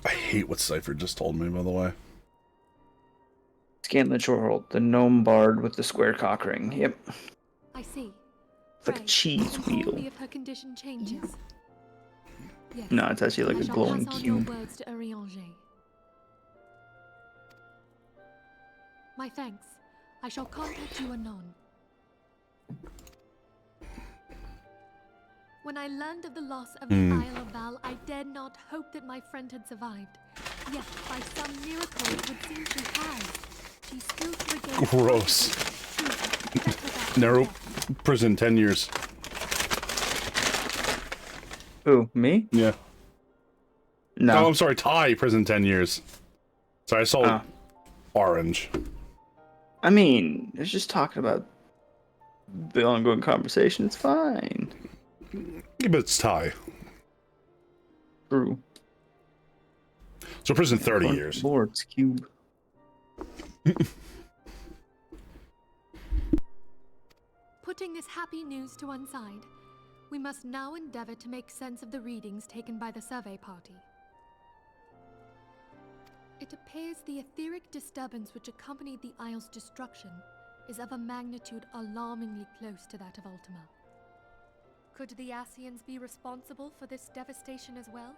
I hate what Cypher just told me, by the way. Scan the world. The gnome bard with the square cock ring. Yep. I see. It's like a cheese inform wheel. me if her condition changes. Yes. No, it's actually like I a shall glowing pass on your cube. words to Urianger. My thanks. I shall contact you anon. When I learned of the loss of the Isle of Val, I dared not hope that my friend had survived. Yet, by some miracle, it would seem she has. She still regains Gross. Narrow prison, 10 years. Who, me? Yeah. No. Oh, I'm sorry, Ty, prison 10 years. Sorry, I saw orange. I mean, it's just talking about the ongoing conversation. It's fine. Yeah, but it's Ty. True. So prison 30 years. Lord's cube. Putting this happy news to one side, we must now endeavor to make sense of the readings taken by the survey party. It appears the etheric disturbance which accompanied the Isle's destruction is of a magnitude alarmingly close to that of Ultima. Could the Ascians be responsible for this devastation as well?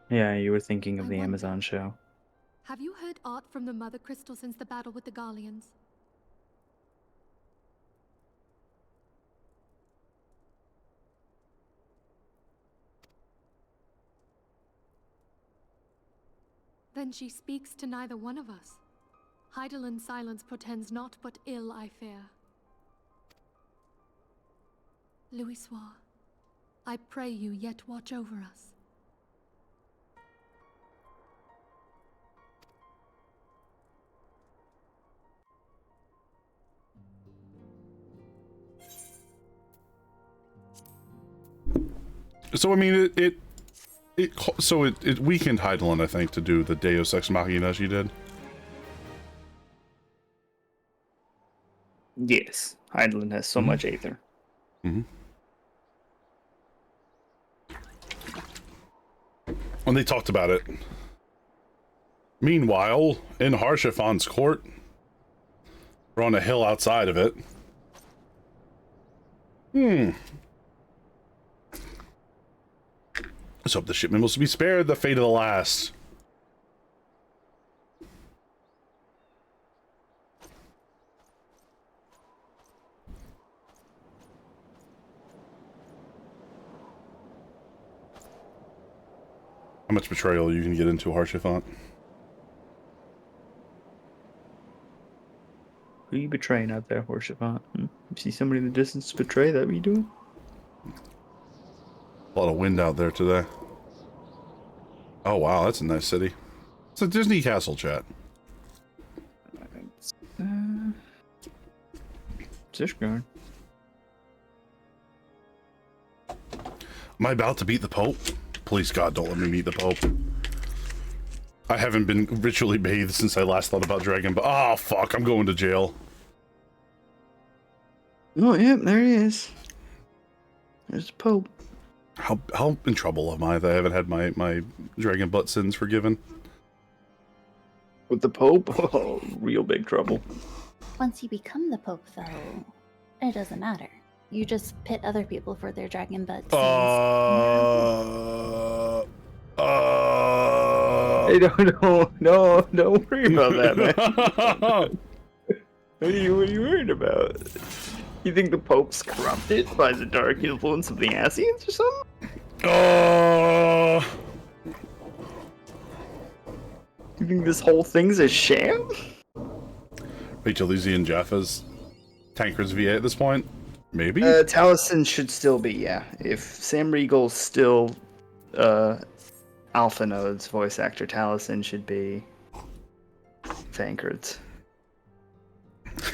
Yeah, you were thinking of I the wonder. Amazon show. Have you heard aught from the Mother Crystal since the battle with the Garleans? Then she speaks to neither one of us. Heidelin's silence portends naught but ill, I fear. Louisoix, I pray you yet watch over us. So, I mean, it weakened Heidelin, I think, to do the Deus Ex Machina she did. Yes, Heidelin has so much aether. When they talked about it. Meanwhile, in Harshafon's court, we're on a hill outside of it. Let's hope the shipment was to be spared the fate of the last. How much betrayal you can get into Harshafont? Who are you betraying out there, Horshavant? You see somebody in the distance betray? That what you doing? A lot of wind out there today. Oh wow, that's a nice city. It's a Disney castle, chat. Zishgarn. Am I about to beat the Pope? Please God, don't let me meet the Pope. I haven't been ritually bathed since I last thought about Dragon, but oh fuck, I'm going to jail. Oh, yep, there he is. There's the Pope. How in trouble am I that I haven't had my dragon butt sins forgiven? With the Pope? Oh, real big trouble. Once you become the Pope, though, it doesn't matter. You just pit other people for their dragon butt sins. Hey, no, don't worry about that, man. What are you worried about? You think the Pope's corrupted by the dark influence of the Ascians or something? You think this whole thing's a sham? Rachel Lizzie and Jaffa's Tankers VA at this point? Maybe? Taliesin should still be, yeah. If Sam Riegel's still Alpha Node's voice actor, Taliesin should be Tankard's.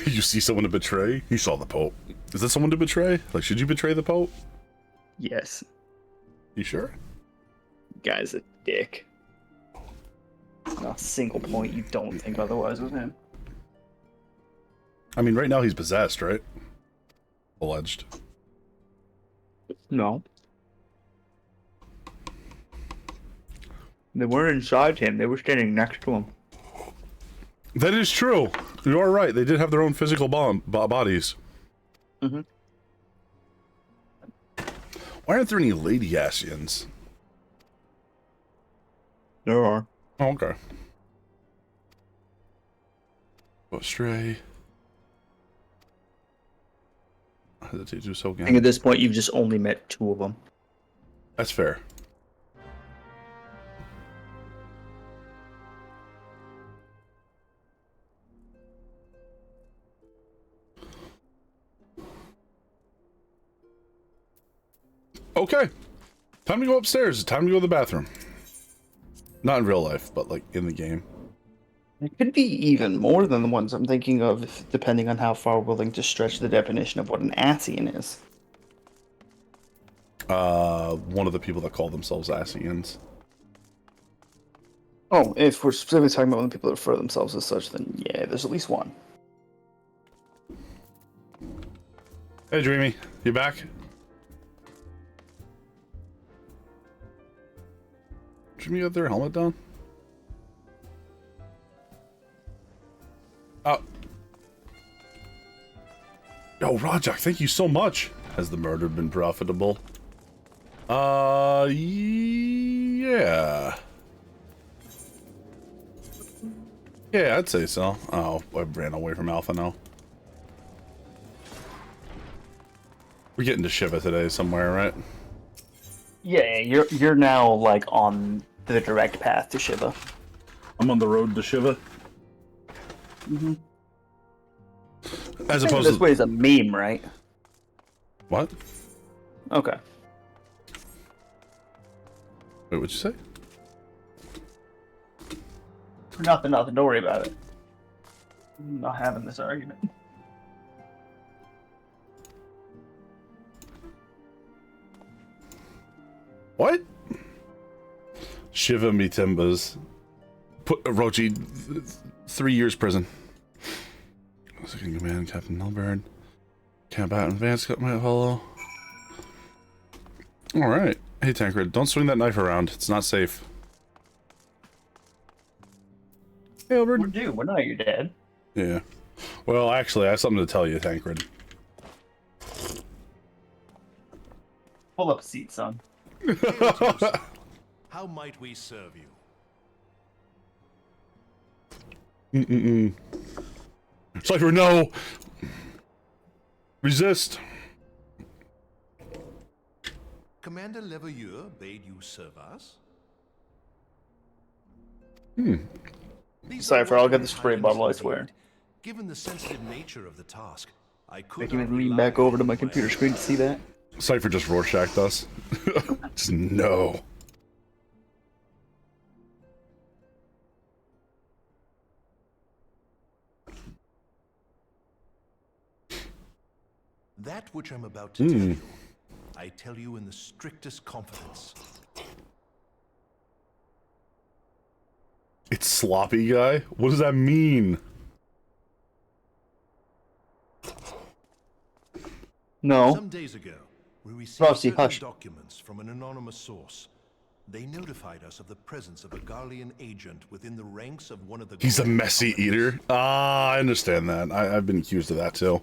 You see someone to betray? You saw the Pope. Is that someone to betray? Like, should you betray the Pope? Yes. You sure? Guy's a dick. Not a single point you don't think otherwise with him. I mean, right now he's possessed, right? Alleged. No. They weren't inside him, they were standing next to him. That is true. You are right. They did have their own physical bodies. Mm-hmm. Why aren't there any lady Asians? There are. Oh, okay. Go stray. I hesitate to do so I again. think at this point you've just only met 2 of them. That's fair. Okay. Time to go upstairs. Time to go to the bathroom. Not in real life, but like in the game. It could be even more than the ones I'm thinking of, depending on how far we're willing to stretch the definition of what an Asian is. One of the people that call themselves Asians. Oh, if we're specifically talking about the people that refer themselves as such, then yeah, there's at least one. Hey, Dreamy, you back? Dreamy, got their helmet down? Oh. Yo, Rajak, thank you so much. Has the murder been profitable? Yeah. Yeah, I'd say so. Oh, I ran away from Alpha now. We're getting to Shiva today somewhere, right? Yeah, you're now like on the direct path to Shiva. I'm on the road to Shiva. Mm-hmm. As opposed this to way is a meme, right? What? Okay. Wait, what'd you say? Nothing. Don't worry about it. I'm not having this argument. What? Shiva me timbers. Put Rochi 3 years prison. Second command, Captain Nelbird. Camp out in advance, cut my follow. Alright. Hey Tancred, don't swing that knife around. It's not safe. Hey Albert. We're due. We're not your dad. Yeah. Well, actually, I have something to tell you, Tancred. Pull up a seat, son. How might we serve you? Cypher, no! Resist! Commander Leveilleur bade you serve us? Cypher, I'll get the spray bottle, I swear. Given the sensitive nature of the task, I could Making me lean back over to my computer screen to see that. Cypher just Rorschached us. Just no. That which I'm about to tell you, I tell you in the strictest confidence. It's sloppy guy? What does that mean? No. Some days ago, we received certain documents from an anonymous source. They notified us of the presence of a Garlean agent within the ranks of one of the... He's a messy eater? Ah, I understand that. I've been accused of that too.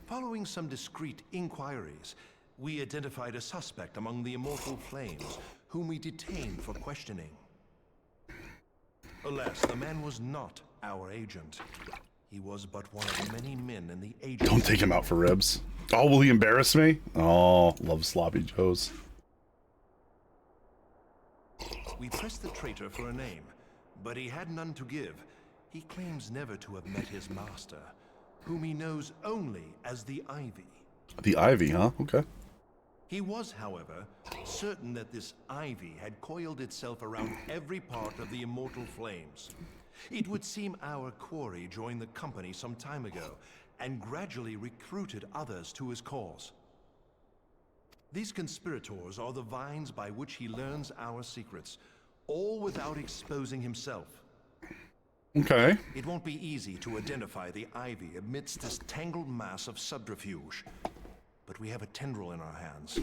Following some discreet inquiries, we identified a suspect among the Immortal Flames, whom we detained for questioning. Alas, the man was not our agent. He was but one of many men in the agent... Don't take him out for ribs. Oh, will he embarrass me? Oh, love sloppy joes. We pressed the traitor for a name, but he had none to give. He claims never to have met his master, whom he knows only as the Ivy. The Ivy, huh? Okay. He was, however, certain that this Ivy had coiled itself around every part of the Immortal Flames. It would seem our quarry joined the company some time ago, and gradually recruited others to his cause. These conspirators are the vines by which he learns our secrets, all without exposing himself. Okay. It won't be easy to identify the Ivy amidst this tangled mass of subterfuge. But we have a tendril in our hands,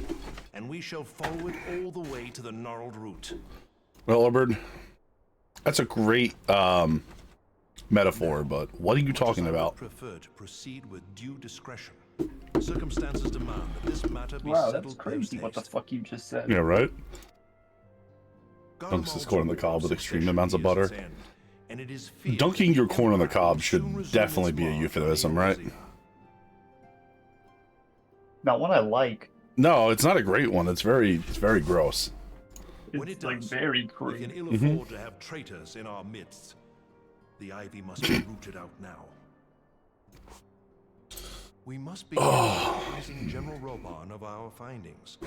and we shall follow it all the way to the gnarled root. Well, Albert, that's a great metaphor, but what are you talking about? Prefer to proceed with due discretion. Circumstances demand that this matter be Wow, that's settled crazy what the fuck you just said. Yeah, right? Dunks his corn on the cob with extreme amounts of butter. Dunking your corn on the cob should definitely be a euphemism, right? Not one I like. No, it's not a great one. It's very gross. It's like very we can crude. ill afford to have traitors in our midst. The ivy must be rooted out now. We must be apprising General Roban of our findings.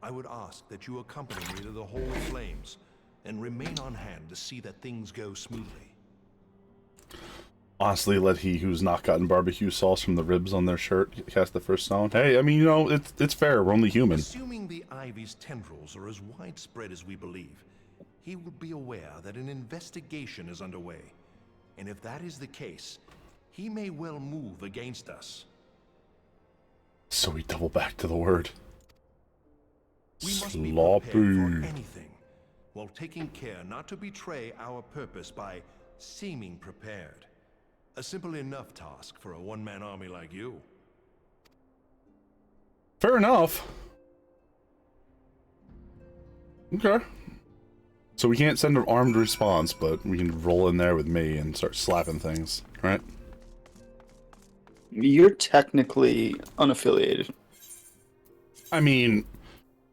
I would ask that you accompany me to the Hall of Flames and remain on hand to see that things go smoothly. Honestly, let he who's not gotten barbecue sauce from the ribs on their shirt cast the first stone. Hey, I mean, you know, it's fair. We're only human. Assuming the ivy's tendrils are as widespread as we believe, he will be aware that an investigation is underway. And if that is the case, he may well move against us. So we double back to the word. We must be Sloppy. prepared for anything, while taking care not to betray our purpose by seeming prepared. A simple enough task for a one-man army like you. Fair enough. Okay. So we can't send an armed response, but we can roll in there with me and start slapping things, right? You're technically unaffiliated. I mean,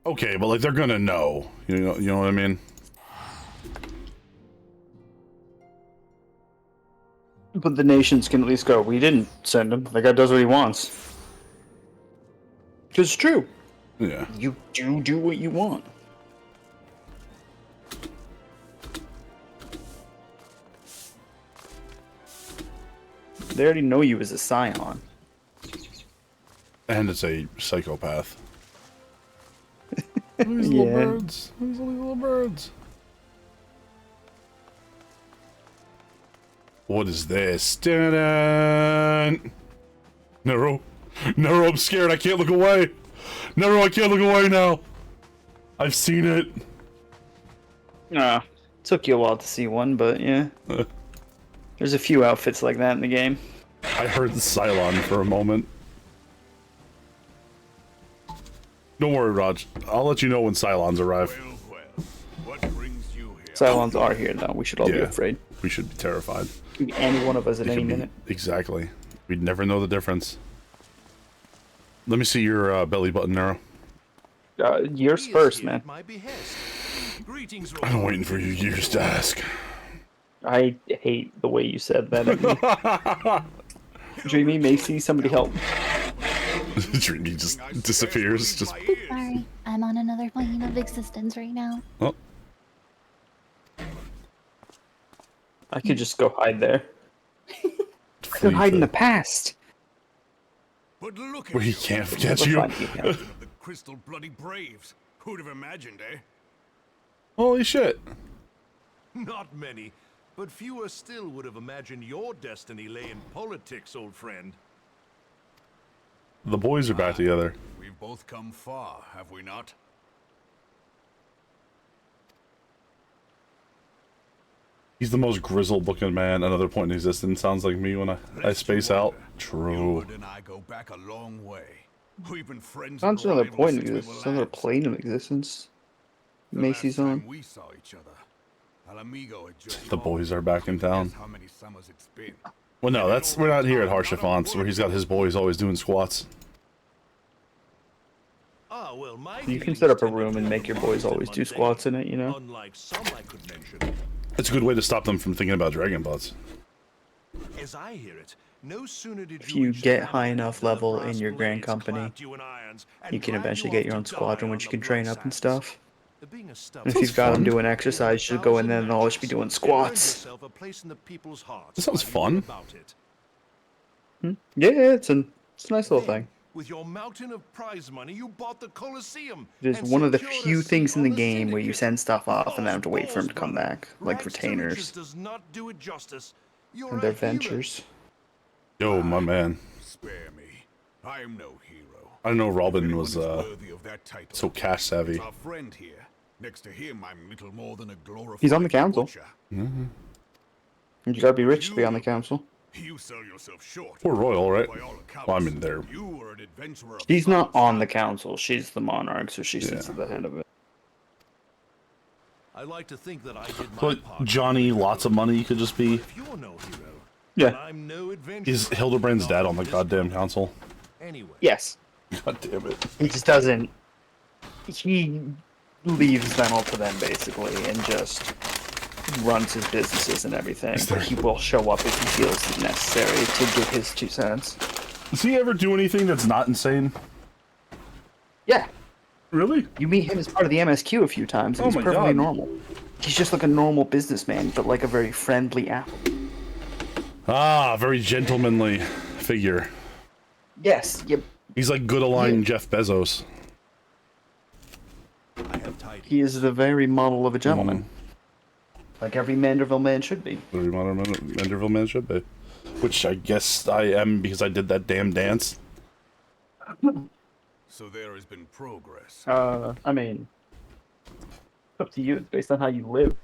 okay, but like they're gonna know. You know what I mean? But the nations can at least go, we didn't send him. The guy does what he wants. Because it's true. Yeah. You do what you want. They already know you as a scion. And it's a psychopath. These little birds. These little birds. What is this? Dun-dun! Nero, I'm scared. I can't look away. Nero, I can't look away now. I've seen it. Took you a while to see one, but yeah. There's a few outfits like that in the game. I heard Cylon for a moment. Don't worry, Raj. I'll let you know when Cylons arrive. What brings you here? Cylons are here now. We should all be afraid. We should be terrified. Could be any one of us at any minute. Exactly. We'd never know the difference. Let me see your belly button, Nero. Yours first, man. I'm waiting for you years to ask. I hate the way you said that at me. Dreamy, Macy, somebody help. Dreamy just disappears. Just. Sorry, I'm on another plane of existence right now. Oh. I could just go hide there. I could hide in the past. But look at Where he can't catch you. The crystal bloody braves. Who'd have imagined, eh? Holy shit. Not many, but fewer still would have imagined your destiny lay in politics, old friend. The boys are back together. We've both come far, have we not? He's the most grizzled looking man at another point in existence. Sounds like me when I space out. True. And I go back a long way. We've been friends. Sounds another point of existence. Another plane of existence. Macy's on. We saw each other. Alamigo had just The boys are back in town. how many summers it's been. Well, no, we're not here at Harshafons, where he's got his boys always doing squats. You can set up a room and make your boys always do squats in it, you know? Unlike some I could mention. It's a good way to stop them from thinking about dragon butts. As I hear it, no sooner did If you get high enough level in your grand company, you can eventually get your own squadron which you can train up and stuff. And if you've got them doing exercise, you should go in there and always be doing squats. That sounds fun. Yeah, it's a nice little thing. With your mountain of prize money, you bought the Colosseum. It is one of the few things in the game where you send stuff off and then have to wait for them to come back, like retainers Does not do it justice. and their ventures. Yo, my man. Spare me. I'm no hero. I know Robin was Worthy of that title. so cash savvy. Our friend here. Next to him, I'm little more than a glorified He's on the council. butcher. You gotta be rich to be on the council. You sell yourself short. We're royal, right? By all accounts, Well, I'm in there. you were an adventurer of She's some not on the council. She's the monarch, so she Yeah. sits at the head of it. I like to think that I did my But part. Johnny, lots of money could just be. If you're no hero, Yeah. then I'm no adventurer. Is Hildebrand's dad on the goddamn council? Anyway. Yes. God damn it. He just doesn't. He leaves them all to them, basically, and just runs his businesses and everything. But he will show up if he feels it necessary to give his 2 cents. Does he ever do anything that's not insane? Yeah. Really? You meet him as part of the MSQ a few times, and Oh he's my perfectly God. normal. He's just like a normal businessman, but like a very friendly apple. Ah, very gentlemanly figure. Yes. Yep. He's like good aligned Jeff Bezos. He is the very model of a gentleman. Like every Manderville man should be. Every modern Manderville man should be. Which I guess I am because I did that damn dance. So there has been progress. I mean, up to you. It's based on how you live.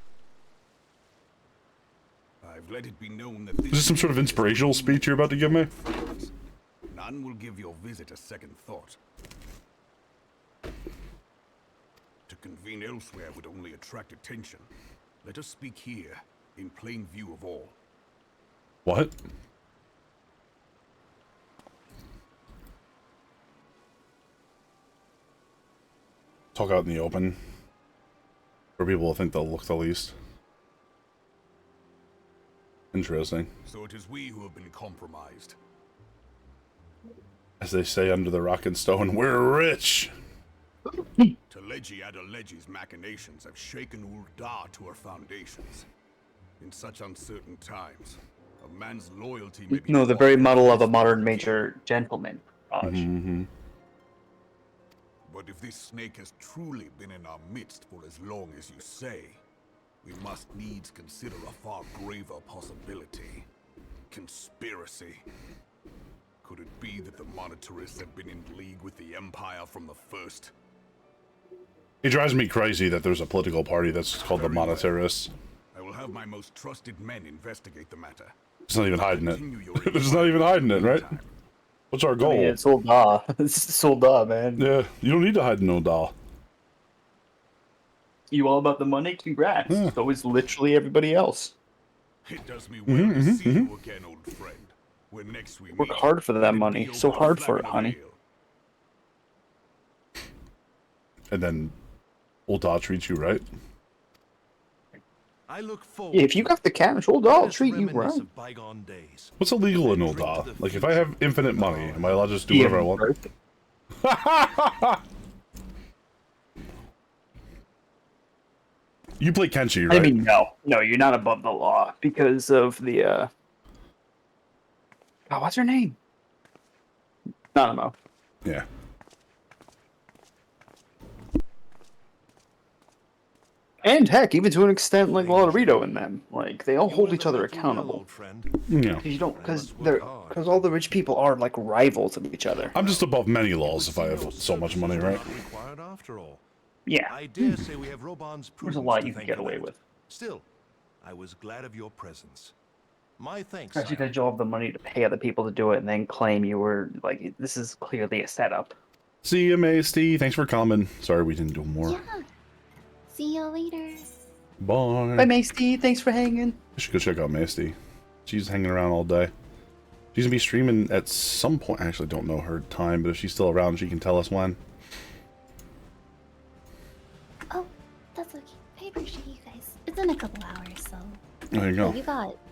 I've let it be known that Is this some sort of inspirational speech you're about to give me? none will give your visit a second thought. To convene elsewhere would only attract attention. Let us speak here, in plain view of all. What? Talk out in the open. For people will think they'll look the least. Interesting. So it is we who have been compromised. As they say under the rock and stone, we're rich! Teleji Adeleji's machinations have shaken Ul'dah to her foundations. In such uncertain times, a man's loyalty may be... No, the very model of a modern major gentleman. Raj. But if this snake has truly been in our midst for as long as you say, we must needs consider a far graver possibility. Conspiracy. Could it be that the monetarists have been in league with the Empire from the first? It drives me crazy that there's a political party that's called the Monetarists. I will have my most trusted men investigate the matter. It's not even hiding it. It's not even hiding it, right? What's our goal? I mean, it's Ul'dah. It's Ul'dah, man. Yeah, you don't need to hide no doll. You all about the money? Congrats. Yeah. So is literally everybody else. It does me well to see you again, old friend. When next we Work meet, hard for that money. So hard for it, honey. And then Ul'dah treats you right. I look forward Yeah, if you got the cash, Ul'dah will to treat you reminisce right. of bygone days. What's illegal in Ul'dah? Like, if I have infinite money, am I allowed to just do whatever I want? You play Kenshi, right? I mean, no. No, you're not above the law because of the, oh, what's her name? Nanamo. Yeah. And heck, even to an extent, like Lolorito and them, like they all hold each other accountable. Yeah. You don't, because all the rich people are like rivals of each other. I'm just above many laws if I have so much money, right? Required after all. Yeah. I dare say we have Roban's There's a prudence lot to you can thank get for away that. with. Still, I was glad of your presence. My thanks. Especially because you'll have the money to pay other people to do it and then claim you were like, this is clearly a setup. See you, Masty. Thanks for coming. Sorry we didn't do more. Yeah. See you later. Bye. Bye, Masty. Thanks for hanging. I should go check out Masty. She's hanging around all day. She's gonna be streaming at some point. I actually don't know her time, but if she's still around, she can tell us when. Oh, that's okay. I appreciate you guys. It's in a couple hours, so. There you go.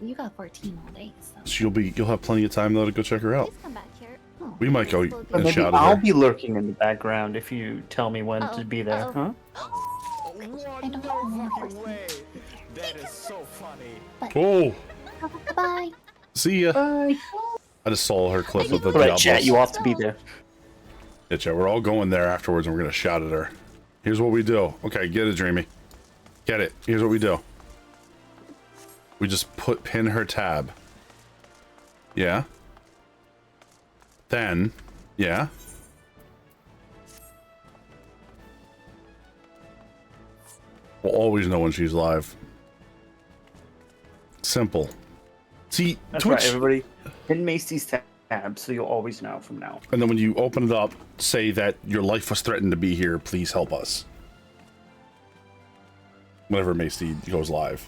You got 14 all day, so. You'll have plenty of time though to go check her out. Come back here. Oh. We might go But and maybe shout I'll at her. be lurking in the background if you tell me when to Uh-oh, be there, uh-oh. huh? I don't know more horsemen. That is so funny. Oh, Bye. see ya. Bye. I just saw her clip of the Alright, chat, Diablos. you have to be there. Yeah, chat, we're all going there afterwards and we're gonna shout at her. Here's what we do. Okay, get it, Dreamy. Get it. Here's what we do. We just pin her tab. Yeah. Then, yeah. We'll always know when she's live. Simple. See, That's Twitch. right, everybody. Pin Macy's tab, so you'll always know from now. And then when you open it up, say that your life was threatened to be here. Please help us. Whenever Macy goes live.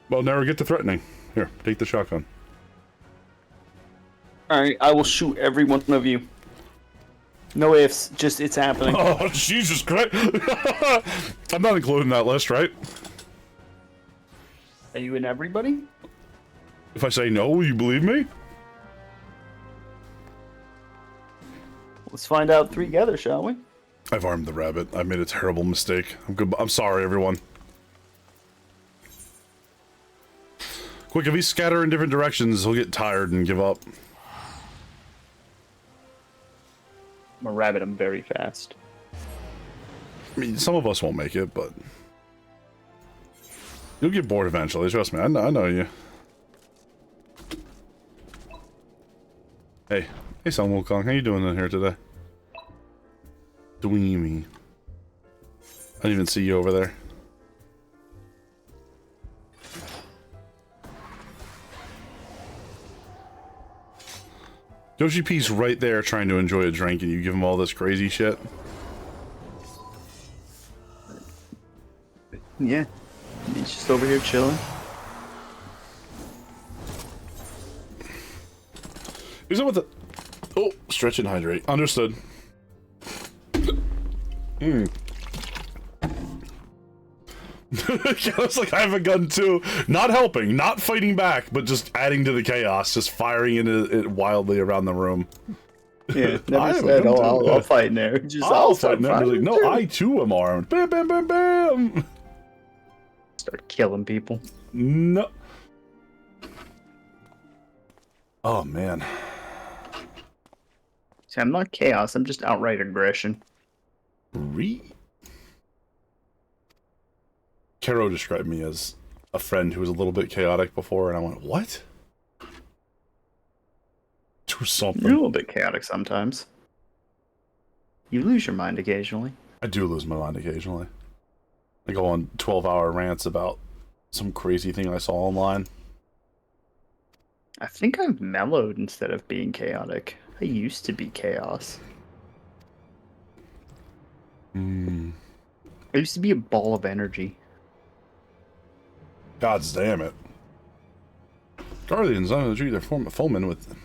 Well, never get to threatening. Here, take the shotgun. Alright, I will shoot every one of you. No ifs, just it's happening. Oh, Jesus Christ. I'm not including that list, right? Are you in everybody? If I say no, will you believe me? Let's find out together, shall we? I've armed the rabbit. I made a terrible mistake. I'm sorry, everyone. Quick, if he scatter in different directions, he'll get tired and give up. I'm a rabbit, I'm very fast. I mean, some of us won't make it, but... You'll get bored eventually, trust me. I know you. Hey. Hey, Sun Wukong. How you doing in here today? Dweemy. I didn't even see you over there. Yoshi P's right there trying to enjoy a drink and you give him all this crazy shit. Yeah. He's just over here chilling. Who's up with the... Oh, stretch and hydrate. Understood. I was like, I have a gun too. Not helping, not fighting back, but just adding to the chaos, just firing it wildly around the room. Yeah, never said, oh, I'll fight in there. Just, I'll fight in there. Like, no, I too am armed. Bam, bam, bam, bam. Start killing people. No. Oh, man. See, I'm not chaos, I'm just outright aggression. Caro described me as a friend who was a little bit chaotic before, and I went, what? Or something. You're a little bit chaotic sometimes. You lose your mind occasionally. I do lose my mind occasionally. I go on 12-hour rants about some crazy thing I saw online. I think I've mellowed instead of being chaotic. I used to be chaos. I used to be a ball of energy. God's damn it. Guardians on the treat their foemen with...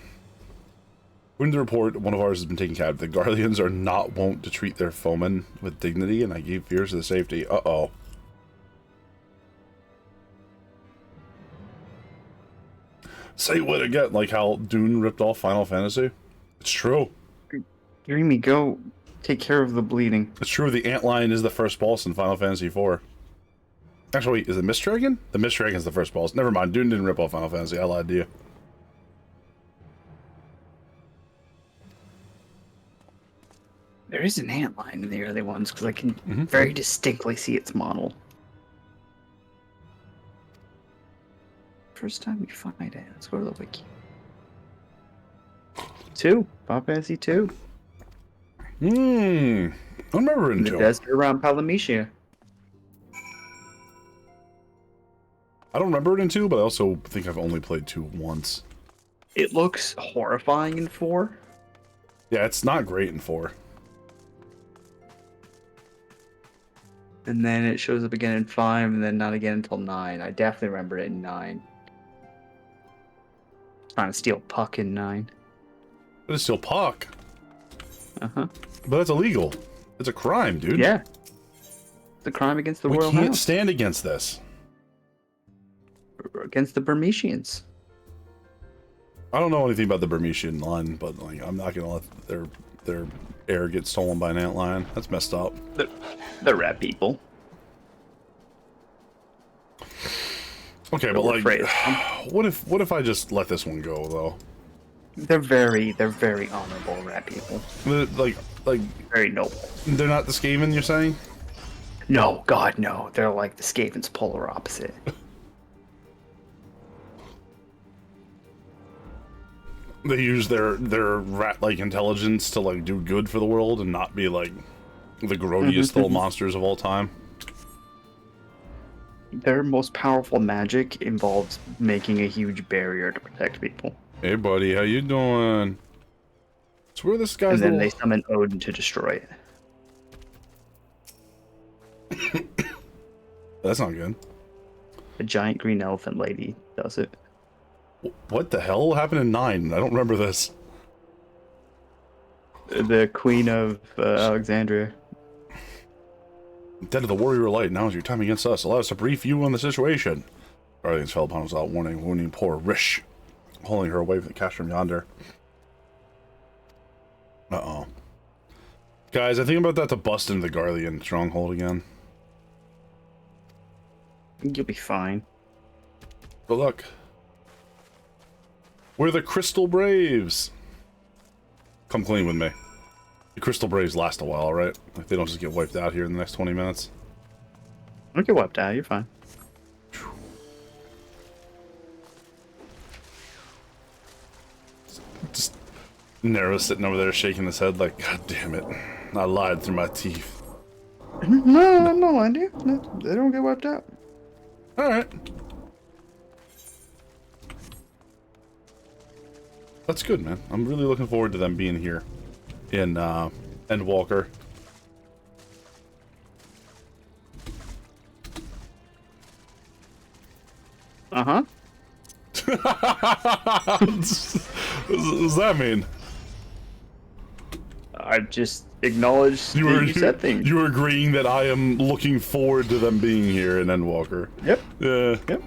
According to the report, one of ours has been taken captive. The Guardians are not wont to treat their foemen with dignity, and I gave fears to the safety. Uh-oh. Say what again? Like how Dune ripped off Final Fantasy? It's true. Dreamy, go take care of the bleeding. It's true, the Antlion is the first boss in Final Fantasy IV. Actually, wait, is it Mist Dragon? The Mist Dragon's the first boss. Never mind, Dune didn't rip off Final Fantasy. I lied to you. There is an antlion in the early ones, because I can very distinctly see its model. First time we find it. Let's go to the wiki. 2. Final Fantasy 2. I'm remembering the desert around Palamecia. I don't remember it in 2, but I also think I've only played 2 once. It looks horrifying in 4. Yeah, it's not great in 4. And then it shows up again in 5, and then not again until 9. I definitely remember it in 9. Trying to steal Puck in 9. But it's still Puck. Uh-huh. But that's illegal. It's a crime, dude. Yeah. It's a crime against the royal house. We can't house. stand against this. Against the Burmesians. I don't know anything about the Burmesian line, but like I'm not gonna let their heir get stolen by an antlion. That's messed up. The rat people. Okay, but like, what if I just let this one go though? They're very honorable rat people. Like very noble. They're not the Skaven, you're saying? No, God, no. They're like the Skaven's polar opposite. They use their rat-like intelligence to like do good for the world and not be like The grodiest little monsters of all time. Their most powerful magic involves making a huge barrier to protect people. Hey, buddy, how you doing? So where this guy's And then little... they summon Odin to destroy it. That's not good. A giant green elephant lady does it. What the hell happened in 9? I don't remember this. The Queen of Alexandria. Dead of the Warrior Light, now is your time against us. Allow us to brief you on the situation. Guardians fell upon us without warning, wounding poor Rish, hauling her away from the cache from yonder. Uh-oh. Guys, I think I'm about to bust into the Garlean stronghold again. You'll be fine. Good luck. We're the Crystal Braves. Come clean with me. The Crystal Braves last a while, right? Like they don't just get wiped out here in the next 20 minutes. Don't get wiped out, you're fine. Just Nero sitting over there shaking his head like, God damn it. I lied through my teeth. No, I'm not lying to you. No, they don't get wiped out. Alright. That's good, man. I'm really looking forward to them being here in Endwalker. Uh-huh. What does that mean? I just acknowledged you said things. You were agreeing that I am looking forward to them being here in Endwalker. Yep. Yeah. Yep.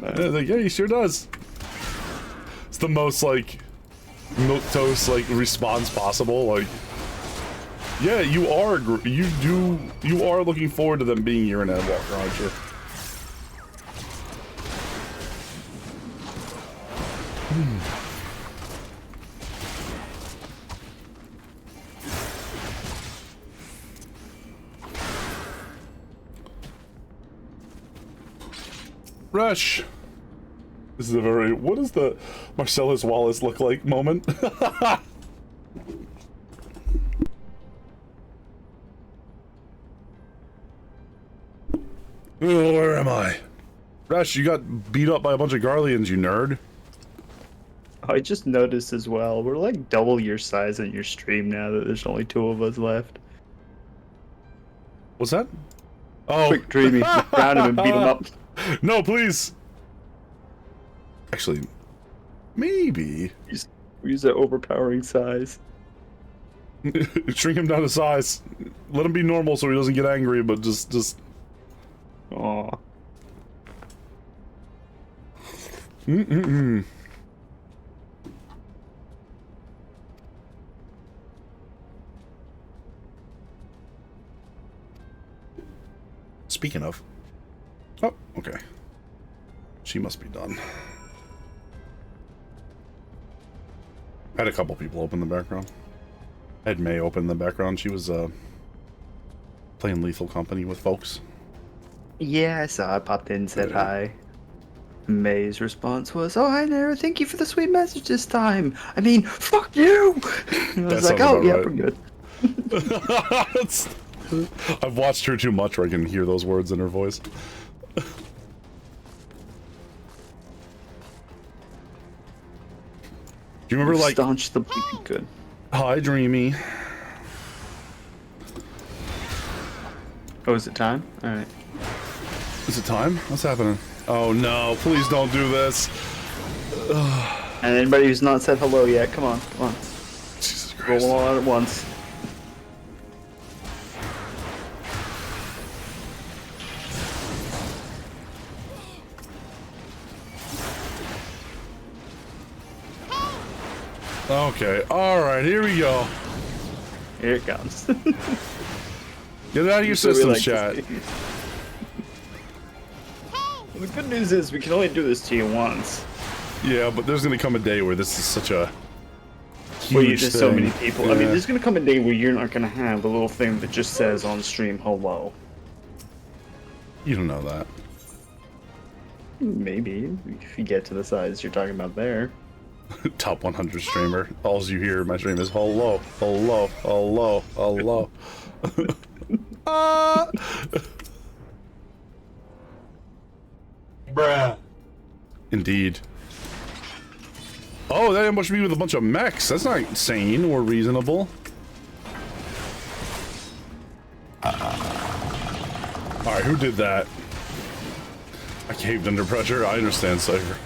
Yeah, he sure does. It's the most, like, milquetoast, like, response possible. Like, yeah, you are looking forward to them being here in Endwalker, aren't you? Rush! This is a very, what does the Marcellus Wallace look like moment? Oh, where am I? Rush, you got beat up by a bunch of Garleans, you nerd. I just noticed as well, we're like double your size on your stream now that there's only 2 of us left. What's that? Oh. Quick, Dreamy, grab him and beat him up. No, please! Actually, maybe. Use that overpowering size. Shrink him down to size. Let him be normal so he doesn't get angry, but just... Aw. Mm-mm-mm. Speaking of... Oh, okay. She must be done. I had a couple people open the background. I had May open the background. She was playing Lethal Company with folks. Yeah, I saw. I popped in and said hi. May's response was, "Oh, hi, Nara. Thank you for the sweet message this time. I mean, fuck you!" I was like, "Oh, yeah, right. We're good." I've watched her too much where I can hear those words in her voice. Do you remember, like... Staunch the bleeding good. Hi, Dreamy. Oh, is it time? Alright. Is it time? What's happening? Oh no, please don't do this. And anybody who's not said hello yet, come on, come on. Jesus Christ. Roll on at once. Okay, alright, here we go. Here it comes. Get it out of your systems, chat. Well, the good news is we can only do this to you once. Yeah, but there's gonna come a day where this is such a huge Well, there's thing. so many people. Yeah. I mean, there's gonna come a day where you're not gonna have a little thing that just says on stream hello. You don't know that. Maybe, if you get to the size you're talking about there. Top 100 streamer. All you hear in my stream is hello, hello, hello, hello. Bruh. Indeed. Oh, that ambushed me with a bunch of mechs. That's not sane or reasonable. Alright, who did that? I caved under pressure. I understand, Cypher.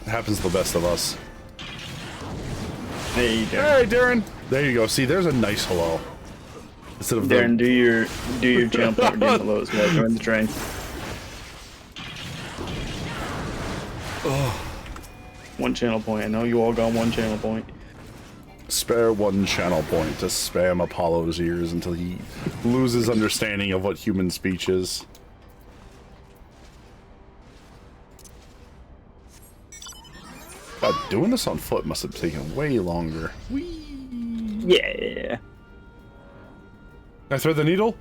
It happens to the best of us. There you go. Hey, Darren. There you go. See, there's a nice hello. Instead of Darren, do your jump over doing hellos while join the train. Oh. One channel point. I know you all got one channel point. Spare one channel point to spam Apollo's ears until he loses understanding of what human speech is. God, doing this on foot must have taken way longer. Yeah. Can I thread the needle?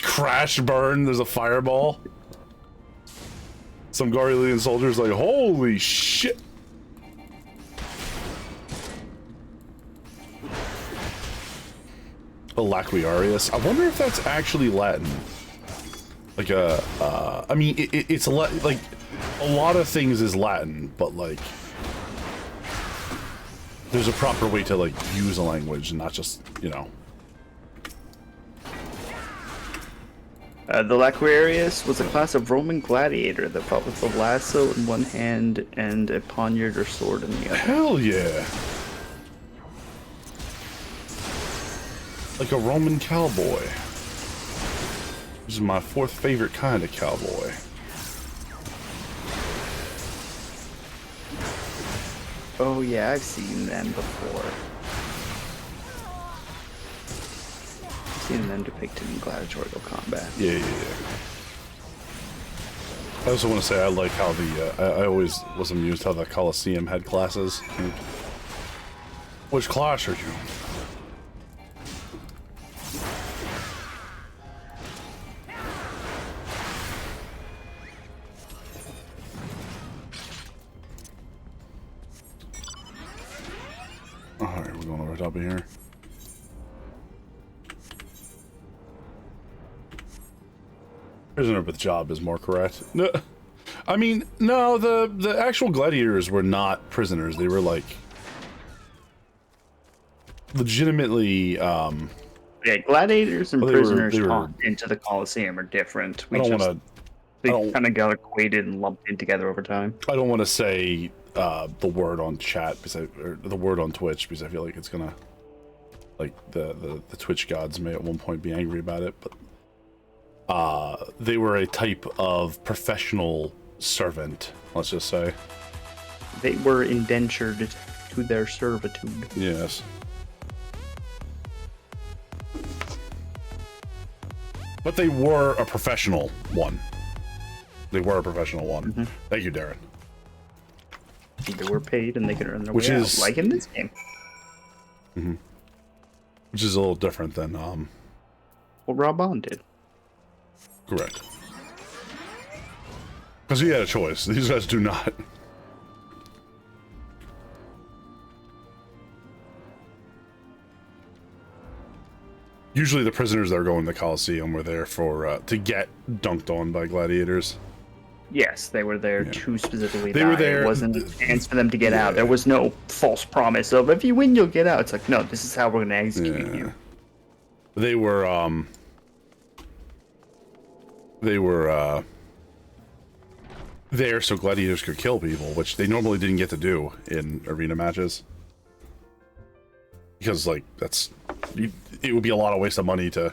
Crash, burn, there's a fireball. Some Garlean soldiers like, holy shit. Alaquiarius. I wonder if that's actually Latin. Like I mean, it's like a lot of things is Latin, but like there's a proper way to like use a language and not just, you know. The Laquarius was a class of Roman gladiator that fought with a lasso in one hand and a poniard or sword in the other. Hell yeah. Like a Roman cowboy. This is my fourth favorite kind of cowboy. Oh yeah, I've seen them before. I've seen them depicted in gladiatorial combat. Yeah. I also want to say I like how the, I always was amused how the Colosseum had classes. Which class are you? Alright, we're going over top of here. Prisoner with job is more correct. No, I mean, no, the actual gladiators were not prisoners. They were like legitimately Yeah, gladiators and well, prisoners taught into the Colosseum are different. They kind of got equated and lumped in together over time. I don't want to say the word on chat because or the word on Twitch because I feel like it's gonna like the Twitch gods may at one point be angry about it, but they were a type of professional servant, let's just say. They were indentured to their servitude. Yes. But they were a professional one. They were a professional one. Mm-hmm. Thank you, Darren. They were paid and they could earn their Which way is out, like in this game. Mm-hmm. Which is a little different than what Rob Bond did. Correct. Because he had a choice. These guys do not. Usually the prisoners that are going to the Colosseum were there for to get dunked on by gladiators. Yes, they were there to specifically They die. were there. It wasn't a chance for them to get out. There was no false promise of, if you win, you'll get out. It's like, no, this is how we're going to execute you. They were there so gladiators could kill people, which they normally didn't get to do in arena matches. Because, like, it would be a lot of waste of money to,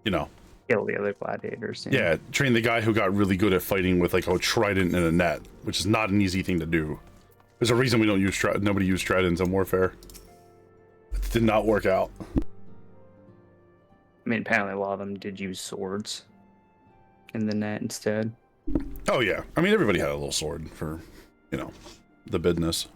you know, kill the other gladiators. Yeah, train the guy who got really good at fighting with like a trident and a net, which is not an easy thing to do. There's a reason we don't use nobody used tridents in warfare. It did not work out. I mean, apparently a lot of them did use swords in the net instead. Oh yeah, I mean everybody had a little sword for, you know, the business.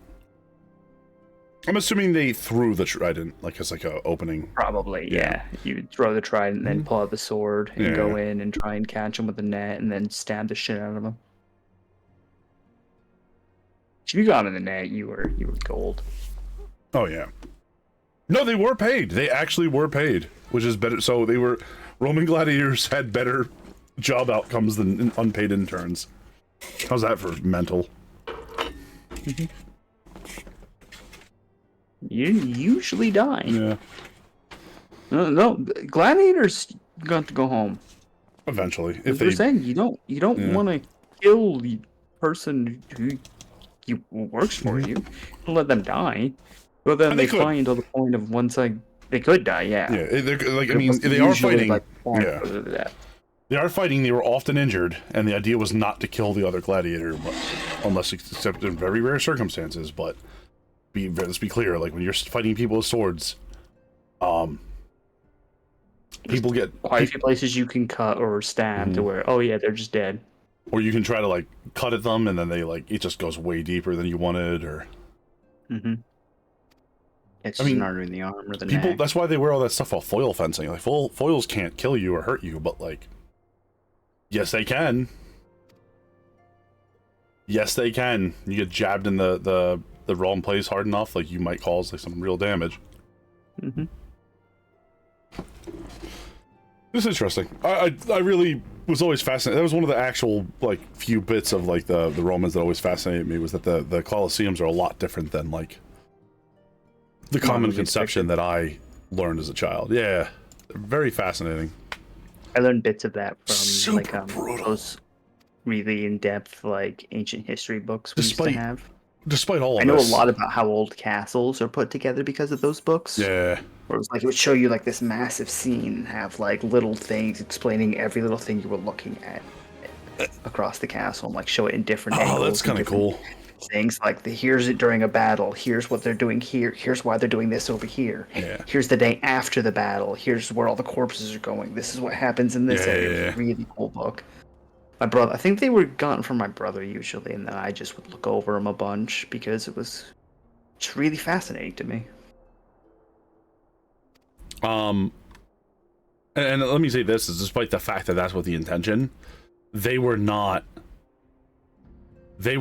I'm assuming they threw the trident like as like a opening. Probably, yeah. You would throw the trident and then pull out the sword and go in and try and catch them with the net and then stab the shit out of them. If you got in the net, you were gold. Oh yeah. No, they were paid. They actually were paid, which is better. So they were Roman gladiators had better job outcomes than unpaid interns. How's that for mental? You usually die. Yeah. No, gladiators got to go home. Eventually, if they're saying you don't want to kill the person who works for you, don't let them die. But then they find to the point of once they could die. Yeah. Yeah. Like I mean, they are fighting. Like, yeah. They are fighting. They were often injured, and the idea was not to kill the other gladiator, but unless except in very rare circumstances. But let's be clear. Like when you're fighting people with swords, people get quite a few places you can cut or stab to where they're just dead. Or you can try to like cut at them, and then they it just goes way deeper than you wanted, or. It's just an artery in the arm or the neck. That's why they wear all that stuff while foil fencing. Like foils can't kill you or hurt you, but like, yes they can. Yes they can. You get jabbed in the wrong place hard enough, like you might cause like some real damage. This is interesting. I really was always fascinated. That was one of the actual like few bits of like the Romans that always fascinated me, was that the Colosseums are a lot different than like the common conception that I learned as a child. Yeah, very fascinating. I learned bits of that from those really in-depth like ancient history books we used to have. Despite all of I know this, a lot about how old castles are put together because of those books. Yeah. Where it was like it would show you like this massive scene, have like little things explaining every little thing you were looking at across the castle, and like show it in different angles. Oh, that's kind of cool. Things like here's it during a battle, here's what they're doing here, here's why they're doing this over here. Yeah. Here's the day after the battle, here's where all the corpses are going, this is what happens in this area. It was a really cool book. My brother, I think they were gotten from my brother usually, and then I just would look over them a bunch because it was just really fascinating to me. And let me say this, is despite the fact that that's what the intention, they were not the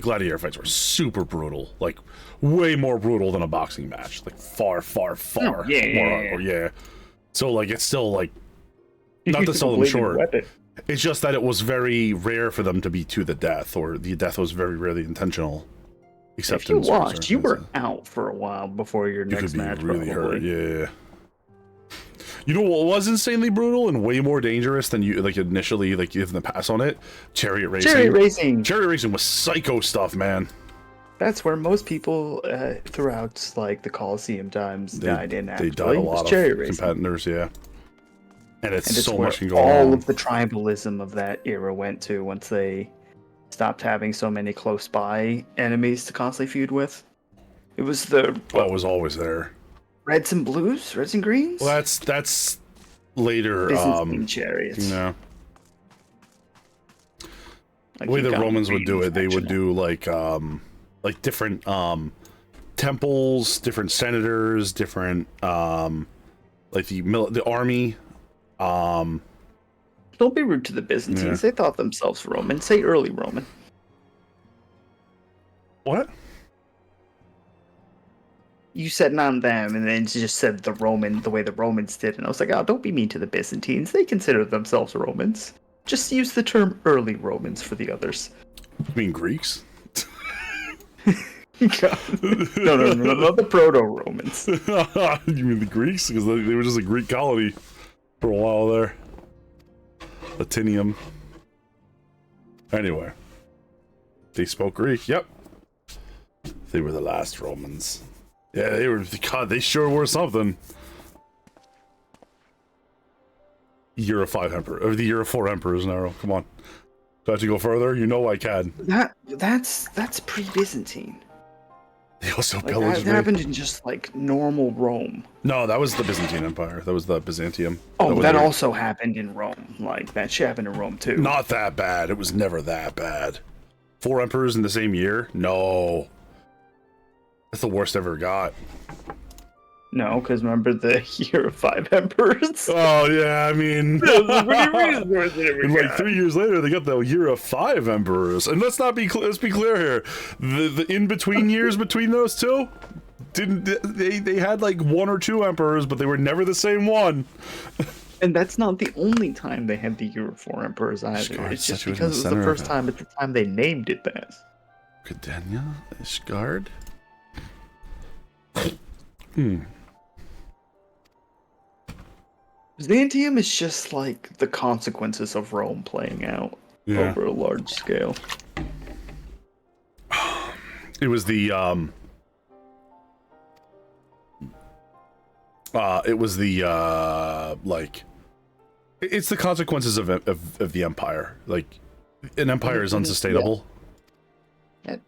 gladiator fights were super brutal, like way more brutal than a boxing match, like far more hardcore. Yeah. So like it's still like, not to sell them short, it's just that it was very rare for them to be to the death, or the death was very rarely intentional. Except if you watched, you were out for a while before your next match. You could be really hurt, yeah. You know what was insanely brutal and way more dangerous than you like initially like given the pass on it? Chariot racing. Chariot racing was psycho stuff, man. That's where most people throughout like the Colosseum times died in. They died a lot of competitors, yeah. And it's so much can go all on. Of the tribalism of that era went to once they stopped having so many close by enemies to constantly feud with. It was it was always there. Reds and blues, reds and greens. Well, that's later. Byzantine chariots. You know, the way the Romans would do it, they would do like different temples, different senators, different like the army. Don't be rude to the Byzantines. Yeah. They thought themselves Roman. Say early Roman. What? You said not them, and then just said the way the Romans did. And I was like, oh, don't be mean to the Byzantines. They consider themselves Romans. Just use the term early Romans for the others. You mean Greeks? No, not the proto-Romans. You mean the Greeks? Because they were just a Greek colony for a while there. Latinium. Anyway. They spoke Greek, yep. They were the last Romans. Yeah, they were. God, they sure were something. Year of 5 emperor, or the year of 4 emperors. Now, come on. Do I have to go further? You know I can. That's pre-Byzantine. They also like pillaged that happened in just like normal Rome. No, that was the Byzantine Empire. That was the Byzantium. Oh, that also happened in Rome. Like that shit happened in Rome too. Not that bad. It was never that bad. 4 emperors in the same year? No. That's the worst I ever got. No, because remember the year of 5 emperors? Oh yeah, I mean, and like 3 years later, they got the year of 5 emperors. And let's be clear here, the in between years between those two, they had like 1 or 2 emperors, but they were never the same one. And that's not the only time they had the year of 4 emperors either. Ishgard It's just Settled in because it was the the center first of time at the time they named it that. Cadenia, Ishgard. Byzantium is just like the consequences of Rome playing out over a large scale. It was the like, it's the consequences of the empire. Like, an empire is unsustainable. It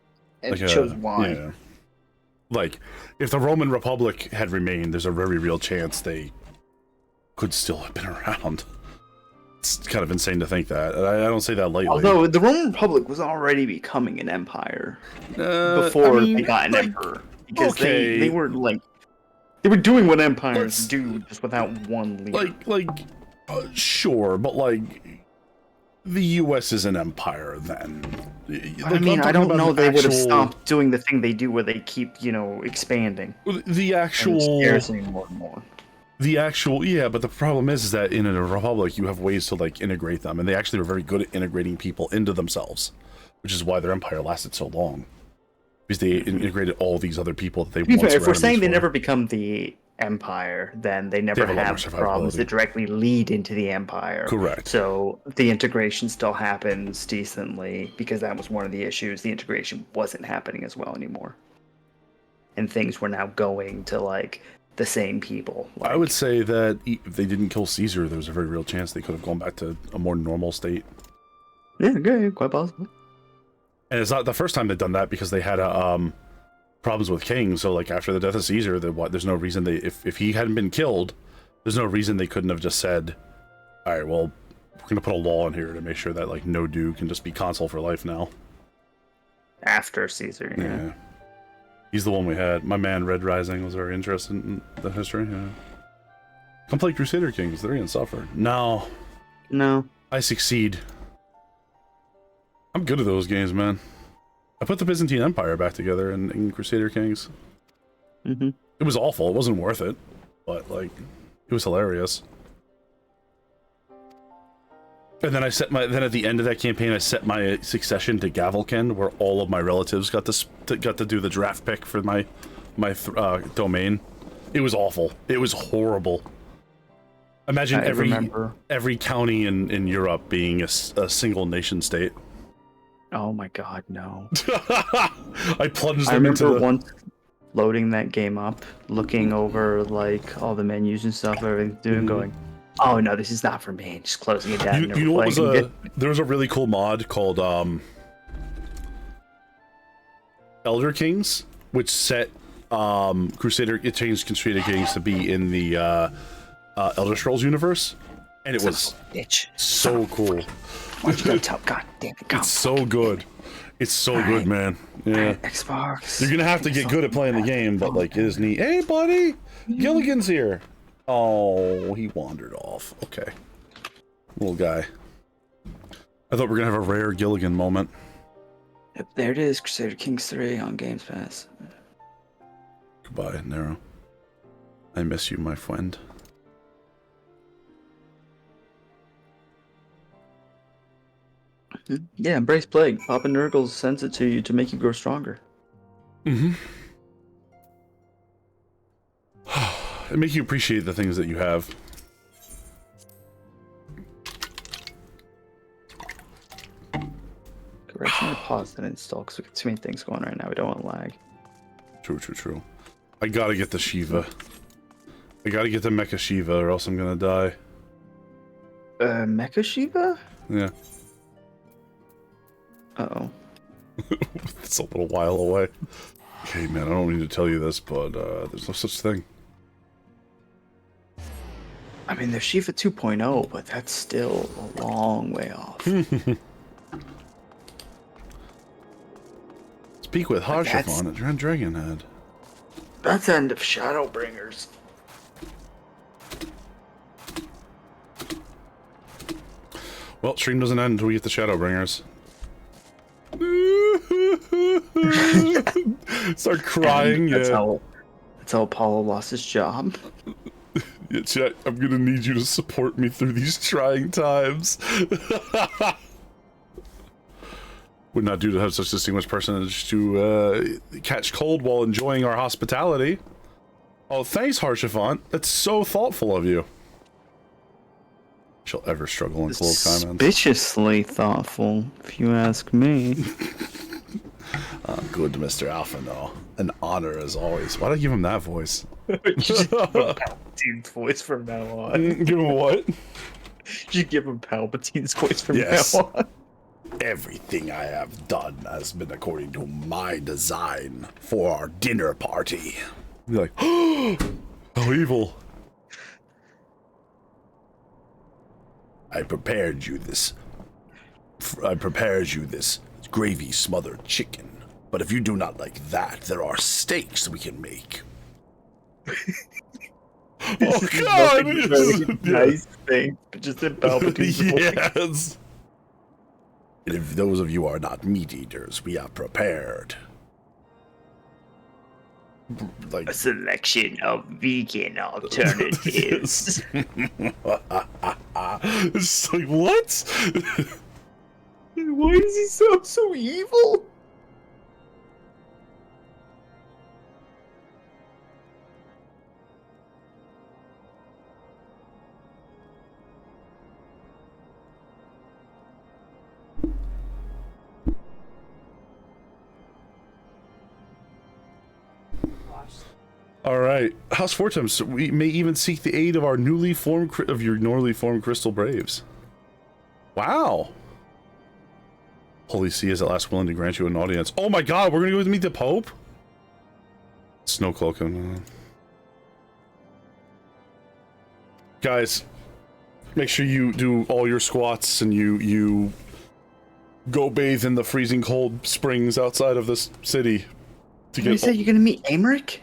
Like shows why. Yeah. Like, if the Roman Republic had remained, there's a very real chance they could still have been around. It's kind of insane to think that. I don't say that lightly. Although the Roman Republic was already becoming an empire before they got an emperor, because they were like they were doing what empires do, just without one leader. Sure, but like the U.S. is an empire then. I mean, I don't know they would have stopped doing the thing they do where they keep, expanding. The actual... And it scares me more and more. The actual... Yeah, but the problem is that in a republic, you have ways to, like, integrate them, and they actually were very good at integrating people into themselves, which is why their empire lasted so long. Because they integrated all these other people that they once were if we're enemies saying they for. never become the empire, then they never have problems that directly lead into the empire. Correct. So the integration still happens decently, because that was one of the issues. The integration wasn't happening as well anymore. And things were now going to, like, the same people. Like, I would say that if they didn't kill Caesar, there was a very real chance they could have gone back to a more normal state. Yeah, quite possible. And it's not the first time they've done that, because they had problems with kings. So, like, after the death of Caesar, there's no reason if he hadn't been killed, there's no reason they couldn't have just said, all right, well, we're gonna put a law in here to make sure that, like, no dude can just be consul for life now. After Caesar, yeah. He's the one we had. My man Red Rising was very interested in the history. Yeah. Come play Crusader Kings 3 and suffer. No. I succeed. I'm good at those games, man. I put the Byzantine Empire back together in Crusader Kings. Mm-hmm. It was awful. It wasn't worth it, but, like, it was hilarious. And then then at the end of that campaign, I set my succession to Gavelkind, where all of my relatives got to do the draft pick for my domain. It was awful. It was horrible. Imagine every county in Europe being a single nation state. Oh my god, no. I plunged I them into remember once loading that game up, looking over, like, all the menus and stuff, everything's doing, going, oh no, this is not for me, just closing it down. You know what was there was a really cool mod called Elder Kings, which set it changed Crusader Kings to be in the Elder Scrolls universe, and it was so cool. Why'd you go top? God damn it, It's so good. It's so good, man. Yeah. Xbox. You're gonna have to get good at playing the game, but, like, it is neat. Hey, buddy! Gilligan's here! Oh, he wandered off. Okay. Little guy. I thought we were gonna have a rare Gilligan moment. Yep, there it is, Crusader Kings 3 on Games Pass. Goodbye, Nero. I miss you, my friend. Yeah, embrace plague. Papa Nurgle sends it to you to make you grow stronger. Mm-hmm. It makes you appreciate the things that you have. Correct. I'm gonna pause and install because we got too many things going right now. We don't want lag. True. I gotta get the Shiva. I gotta get the Mecha Shiva, or else I'm gonna die. Mecha Shiva? Yeah. Uh-oh. It's a little while away. Okay, man, I don't need to tell you this, but there's no such thing. I mean, there's Shiva 2.0, but that's still a long way off. Speak with Harshav on it, Dragonhead. That's the end of Shadowbringers. Well, stream doesn't end until we get the Shadowbringers. Start crying. That's how Apollo lost his job. Yeah, chat, I'm gonna need you to support me through these trying times. Would not do to have such a distinguished personage to catch cold while enjoying our hospitality. Oh, thanks, Harshafont. That's so thoughtful of you. She'll ever struggle in close comments. Suspiciously thoughtful, if you ask me. Good, Mr. Alphino. An honor as always. Why'd I give him that voice? Palpatine's voice from now on. Give him what? You give him Palpatine's voice from now on. Everything I have done has been according to my design for our dinner party. You're like, oh, how evil. I prepared you this gravy smothered chicken. But if you do not like that, there are steaks we can make. Oh God! Nice thing, but just in Palpatine's voice. Yes. And if those of you are not meat eaters, we have prepared like a selection of vegan alternatives. It's like, what? Why does he sound so evil? All right, House Fortem. We may even seek the aid of your newly formed Crystal Braves. Wow. Holy See is at last willing to grant you an audience. Oh my God, we're gonna go meet the Pope. Snowcloak. Guys, make sure you do all your squats and you go bathe in the freezing cold springs outside of this city. You said you're gonna meet Amric?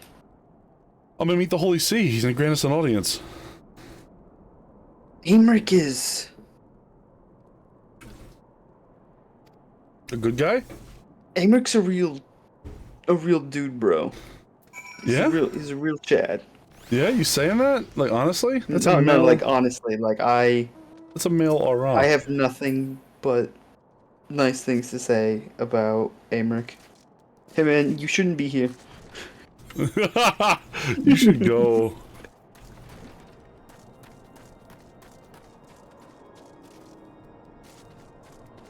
I'm gonna meet the Holy See. He's gonna grant us an audience. Amric is a good guy. Amric's a real dude, bro. He's a real Chad. Yeah, you saying that? Like honestly? That's like honestly, like That's a male aura. I have nothing but nice things to say about Amric. Hey man, you shouldn't be here. You should go.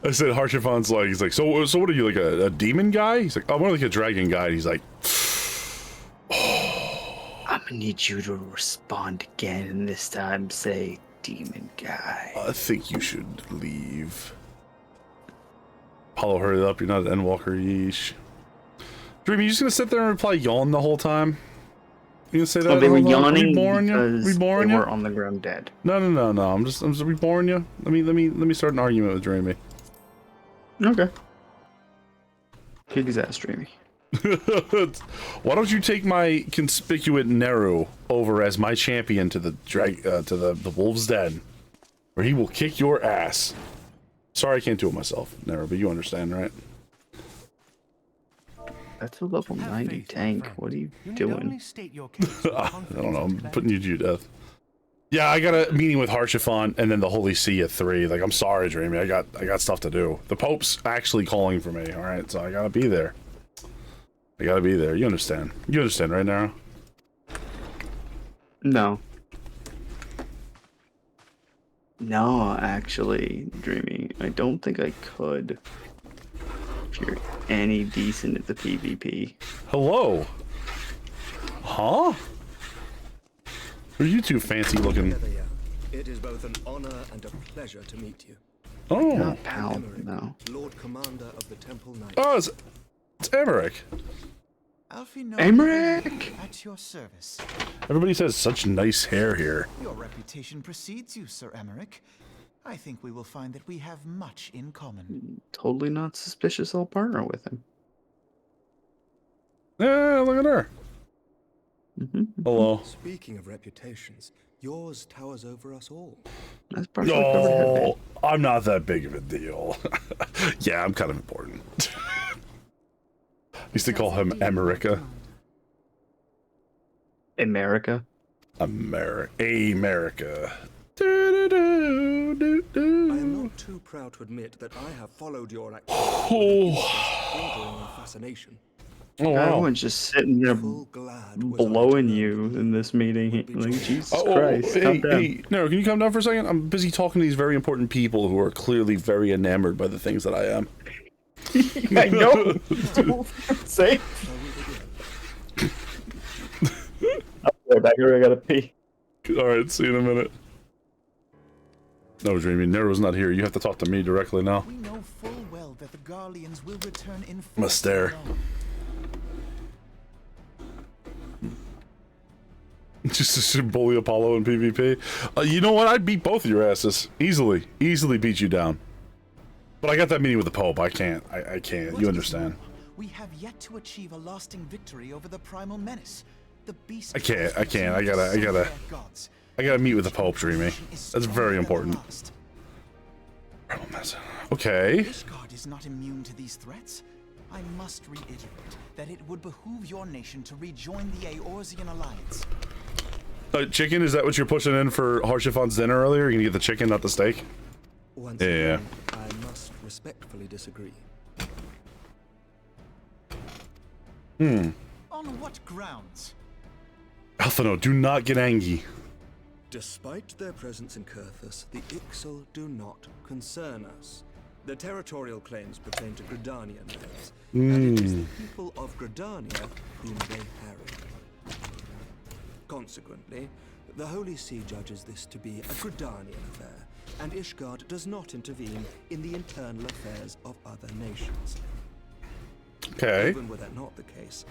I said Harshafon's like, he's like, so what are you, like a demon guy? He's like, I'm more like a dragon guy. And he's like, I'm gonna need you to respond again, and this time say demon guy. I think you should leave. Apollo, hurry up, you're not an Endwalker, yeesh. Dream, you just gonna sit there and reply yawn the whole time? You gonna say that? Oh, they were yawning because they were on the ground dead. No. I'm just reboring you. Let me start an argument with Dreamy. Okay. Kick his ass, Dreamy. Why don't you take my conspicuous Neru over as my champion to the the Wolf's Den, where he will kick your ass. Sorry, I can't do it myself, Neru, but you understand, right? That's a level 90 tank. What are you doing? I don't know. I'm putting you to death. Yeah, I got a meeting with Harshafon and then the Holy See at 3. Like, I'm sorry, Dreamy. I got stuff to do. The Pope's actually calling for me. All right, so I gotta be there. I gotta be there. You understand? You understand, right, Nara? No. No, actually, Dreamy. I don't think I could. If you're any decent at the PvP. Hello? Huh? Who are you two fancy looking? It is both an honor and a pleasure to meet you. Oh. Not pal, no. Lord Commander of the Temple Knights. Oh, it's Emmerich. Emmerich! At your service. Everybody says such nice hair here. Your reputation precedes you, Sir Emmerich. I think we will find that we have much in common. Totally not suspicious. I'll partner with him. Yeah, look at her. Hello. Speaking of reputations, yours towers over us all. That's No, I'm not that big of a deal. Yeah, I'm kind of important. Used to call him America. America. America. I am not too proud to admit that I have followed your activities with an interest bordering on fascination. Oh, wow. Everyone's just sitting there blowing you in this meeting. Like, Jesus Christ. Hey, no, can you calm down for a second? I'm busy talking to these very important people who are clearly very enamored by the things that I am. I know. Say. I'll be right back here. I gotta pee. Alright, see you in a minute. No, Dreamy, Nero's not here. You have to talk to me directly now. We know full well that the Garleans will return in I'm gonna stare. Just to bully Apollo in PvP. You know what? I'd beat both of your asses. Easily. Easily beat you down. But I got that meeting with the Pope. I can't. I can't. You understand. We have yet to achieve a lasting victory over the primal menace. The beast I can't. I gotta meet with the Pope, Dreamy. That's very important. Okay. Ishgard is not immune to these threats. I must reiterate that it would behoove your nation to rejoin the Eorzean alliance. Chicken, is that what you're pushing in for Harshifon's dinner earlier? You're gonna get the chicken, not the steak? Once Yeah. again, I must respectfully disagree. On what grounds? Alphino, do not get angry. Despite their presence in Kurthus, the Ixal do not concern us. Their territorial claims pertain to Gridanian lands, and it is the people of Gridania whom they harry. Consequently, the Holy See judges this to be a Gridanian affair, and Ishgard does not intervene in the internal affairs of other nations. Okay. Even were that not the case,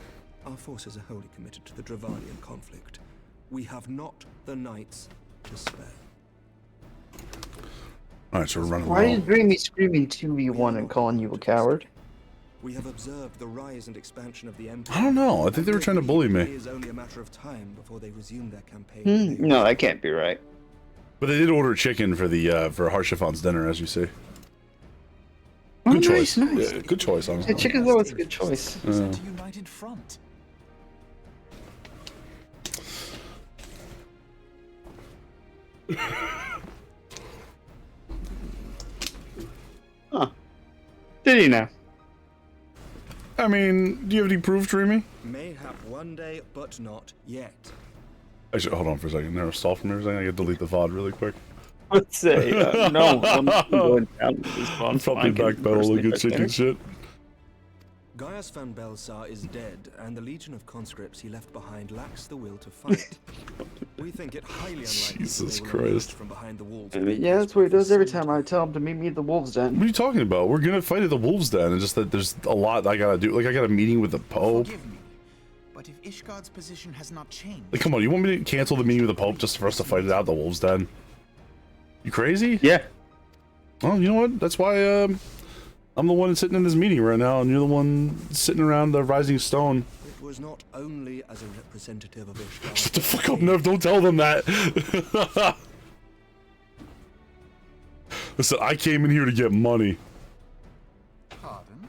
our forces are wholly committed to the Dravanian conflict. We have not the knights to spare. Alright, so we're running Why low. is Dreamy screaming 2v1 and calling you a coward? We have observed the rise and expansion of the Empire. I don't know. I think they were trying to bully It me. is only a matter of time before they resume their campaign. No, that can't be right. But they did order chicken for the for Harshifon's dinner, as you see. Oh, Good choice. nice. Yeah, good choice, honestly. Yeah, chicken's always a good choice. United front. Huh. Did he now? I mean, do you have any proof, Dreamy? Mayhap one day, but not yet. Actually, hold on for a second. Never stall for me for a second. I gotta delete the VOD really quick. Let's say, no, I'm going down with this I'm probably backpedal to good chicken shit. Gaius van Belsar is dead, and the legion of conscripts he left behind lacks the will to fight. We think it highly unlikely Jesus that they will emerge Christ. from behind the walls. Yeah, that's what he does every time I tell him to meet me at the Wolves Den. What are you talking about? We're gonna fight at the Wolves Den, and just that there's a lot I gotta do. Like, I got a meeting with the Pope. Forgive me, but if Ishgard's position has not changed... Like, come on, you want me to cancel the meeting with the Pope just for us to fight it out at the Wolves Den? You crazy? Yeah. Well, you know what? That's why, I'm the one sitting in this meeting right now, and you're the one sitting around the Rising Stone. It was not only as a representative of Ishgard. Shut the fuck up, Nev, don't tell them that! Listen, I came in here to get money. Pardon?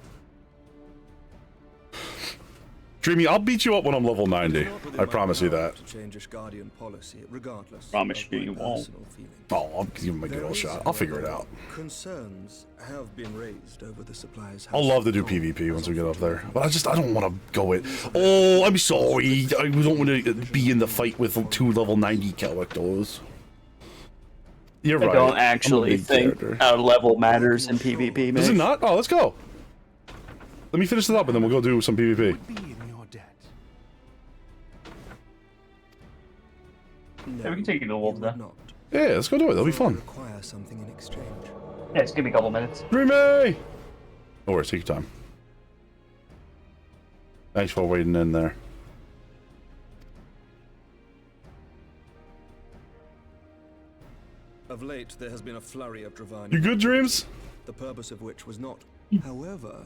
Dreamy, I'll beat you up when I'm level 90. I promise you that. To change Ishgardian policy, regardless. Promise of you my you won't. personal feelings. Oh, I'll give him a good old shot. I'll figure it out. Concerns have been raised over the supplies. I'll love to do PvP once we get up there. But I don't want to go it. Oh, I'm sorry. I don't want to be in the fight with 2 level 90 characters. You're right. I don't I'm a actually big think character. our level matters in PvP, Does it mate. not? Oh, let's go. Let me finish it up and then we'll go do some PvP. Be in your debt. No, Yeah, we can take you to the Wolves you would Den. not. Yeah, let's go do it. That'll be For I fun. require something in exchange. Yeah, just give me a couple minutes. Dreamy! No worries, take your time. Thanks for waiting in there. Of late, there has been a flurry of Dravani. You good, Dreams? The purpose of which was not, however,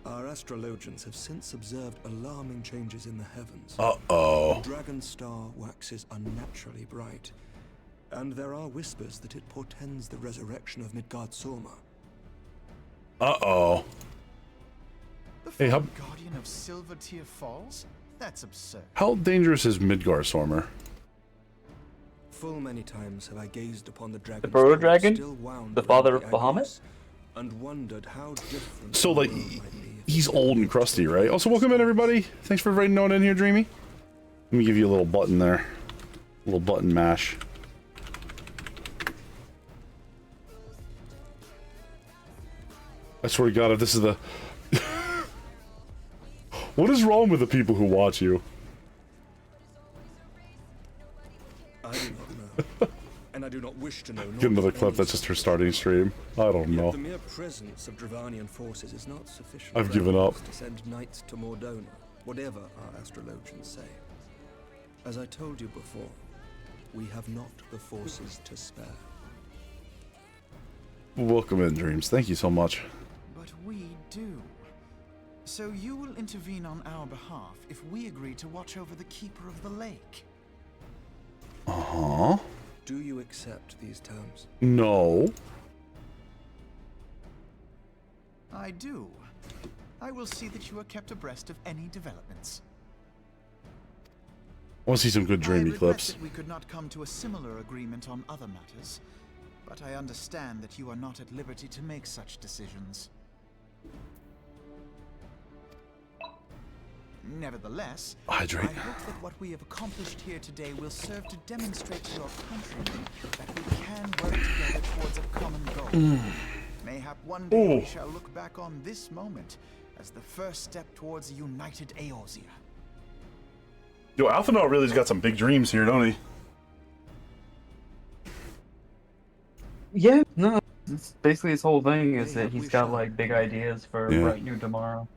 Our astrologians have since observed alarming changes in the heavens. Uh-oh. The dragon star waxes unnaturally bright, and there are whispers that it portends the resurrection of Midgard-Sorma. Uh-oh. The Hey, how guardian of Silvertear Falls? That's absurd. how dangerous is Midgard-Sormer? Full many times have I gazed upon the dragon. The proto-dragon? The father of Bahamut? And wondered how different. So, like, he's old and crusty, right? Also, welcome in, everybody. Thanks for inviting on in here, Dreamy. Let me give you a little button there. A little button mash. I swear to God, if this is the... What is wrong with the people who watch you? I do not know. And I do not wish to know. Get another clip, that's just her starting stream. I don't know. The mere presence of Dravanian forces is not sufficient. I've given up. To send knights to Mordona, whatever our astrologians say. As I told you before, we have not the forces to spare. Welcome in, Dreams. Thank you so much. But we do. So you will intervene on our behalf if we agree to watch over the Keeper of the Lake. Uh-huh. Do you accept these terms? No. I do. I will see that you are kept abreast of any developments. I want to see some good Dreamy I regret clips. that we could not come to a similar agreement on other matters, but I understand that you are not at liberty to make such decisions. Nevertheless, Hydrate. I hope that what we have accomplished here today will serve to demonstrate to your countrymen that we can work together towards a common goal. Mayhap one day we shall look back on this moment as the first step towards a united Eorzea. Yo, Alphanaut really's got some big dreams here, don't he? Yeah, no. It's basically his whole thing is that he's got like big ideas for a bright new tomorrow.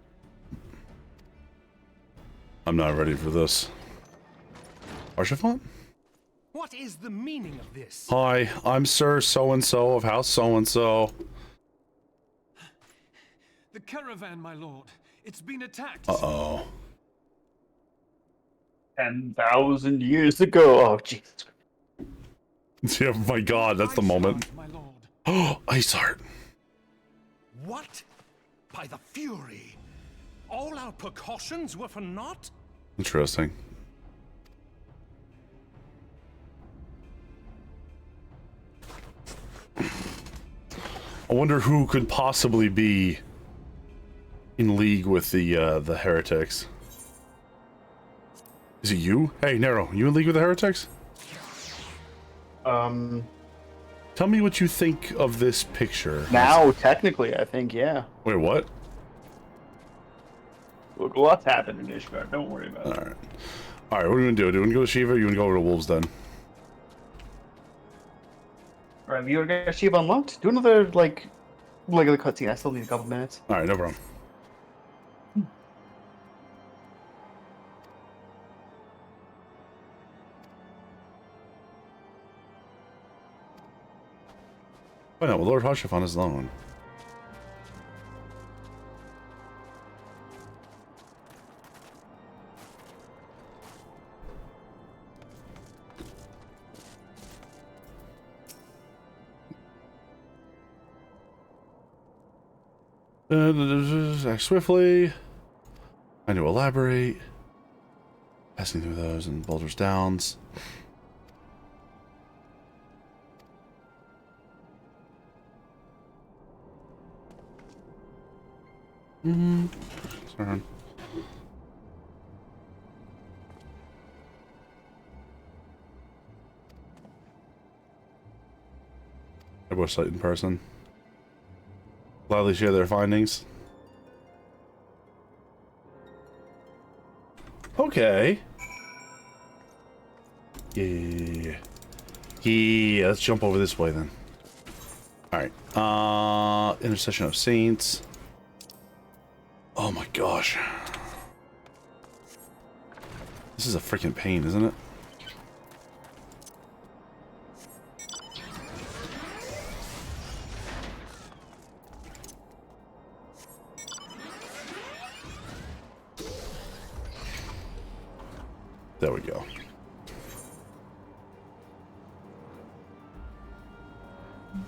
I'm not ready for this. Archifant? What is the meaning of this? Hi, I'm Sir So-and-so of House So-and-so. The caravan, my lord. It's been attacked. Uh-oh. 10,000 years ago. Oh, Jesus. Yeah, my God, that's the moment. Oh, Ice Heart. What? By the Fury. All our precautions were for naught? Interesting. I wonder who could possibly be in league with the heretics. Is it you? Hey, Nero, you in league with the heretics? Tell me what you think of this picture. Now, technically, I think, yeah. Wait, what? Look, what's happened in Ishgard, don't worry about it. Alright. Alright, what are you gonna do? Do you wanna go to Shiva or you wanna go over to Wolves Den? Alright, you wanna get Shiva unlocked? Do another, like the cutscene. I still need a couple minutes. Alright, no problem. Oh no, well, Lord Harshafan is alone. Act swiftly. I need to elaborate. Passing through those and Baldur's Downs. Sorry. I wish sight in person. Gladly share their findings. Okay. Yeah. Yeah, let's jump over this way then. Alright. Intercession of Saints. Oh my gosh. This is a freaking pain, isn't it?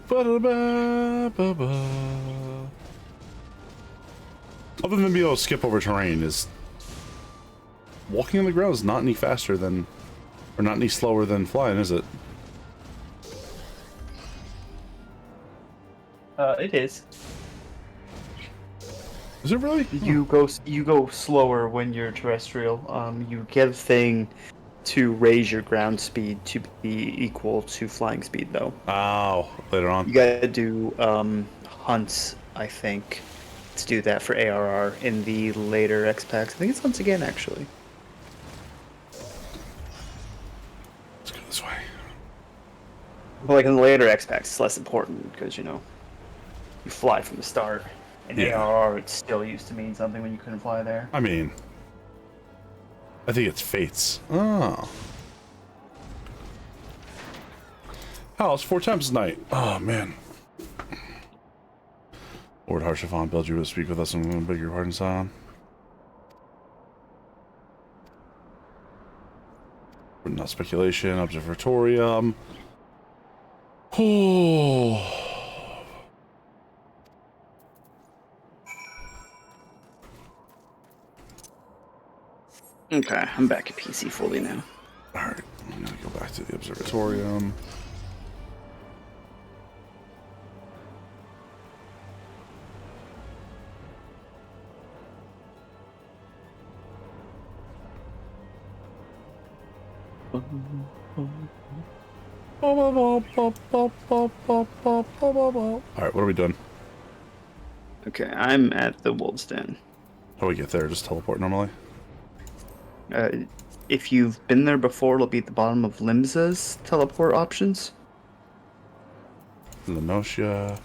Ba-da-ba-ba-ba. Other than being able to skip over terrain, is walking on the ground is not any faster than, or not any slower than flying, is it? It is. Is it really? You go slower when you're terrestrial. You get a thing to raise your ground speed to be equal to flying speed, though. Oh, later on. You gotta do hunts, I think, to do that for ARR in the later X packs. I think it's hunts again, actually. Let's go this way. But like in the later X packs, it's less important because you fly from the start. In ARR, it's still used to mean something when you couldn't fly there. I mean, I think it's Fates. Oh. Oh, it's 4 times a night. Oh, man. Lord Harshafan, build you to speak with us and we'll beg your pardon, son. Not speculation, observatorium. Oh. Okay, I'm back at PC fully now. Alright, I'm gonna go back to the observatorium. Alright, what are we doing? Okay, I'm at the Wolves Den. How do we get there? Just teleport normally? If you've been there before, it'll be at the bottom of Limsa's teleport options. Lenosia.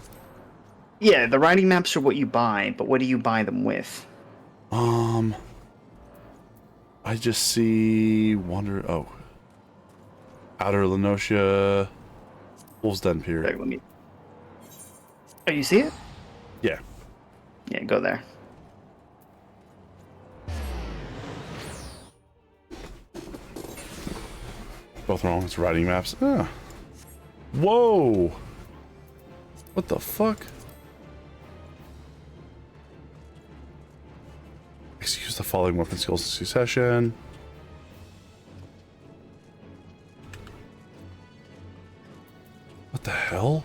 Yeah, the riding maps are what you buy, but what do you buy them with? I just see Outer Lenosia, Wolves Den Pier. Right, let me. Oh, you see it? Yeah. Yeah, go there. Both wrong. It's riding maps. Ah. Whoa! What the fuck? Excuse the following weapon skills in succession. What the hell?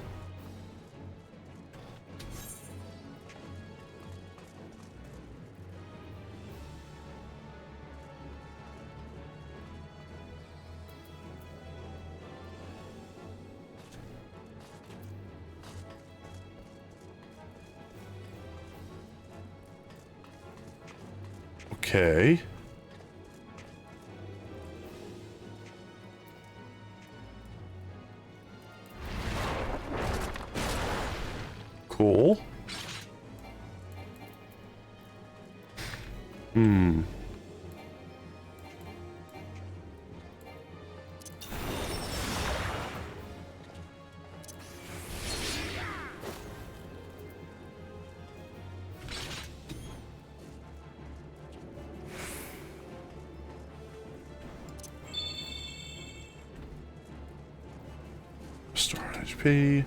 Okay. Cool. Restore HP.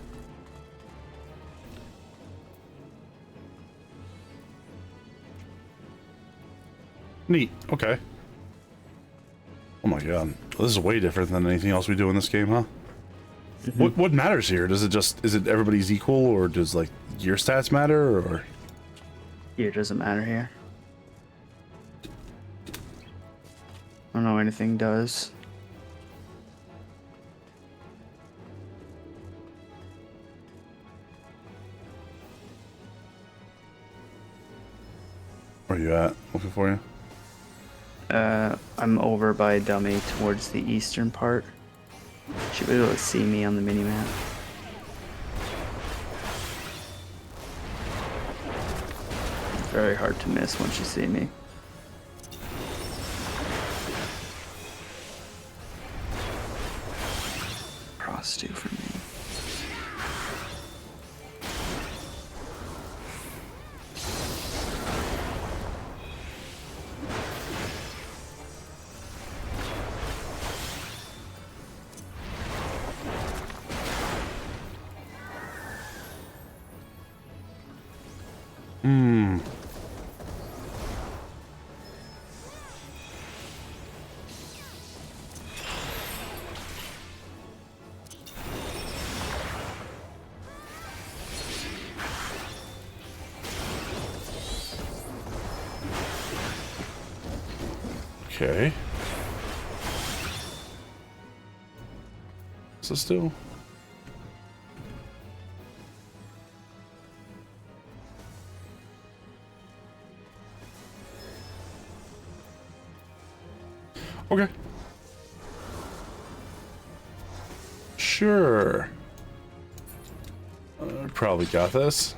Neat. Okay. Oh my god. This is way different than anything else we do in this game, huh? What matters here? Is it everybody's equal, or does like your stats matter, or? Gear doesn't matter here. I don't know anything does. Where are you at? Looking for you. I'm over by Dummy towards the eastern part. Should be able to see me on the minimap. Very hard to miss once you see me. Cross 2 for me. Hmm. Okay. What's this do? Okay. Sure. Probably got this.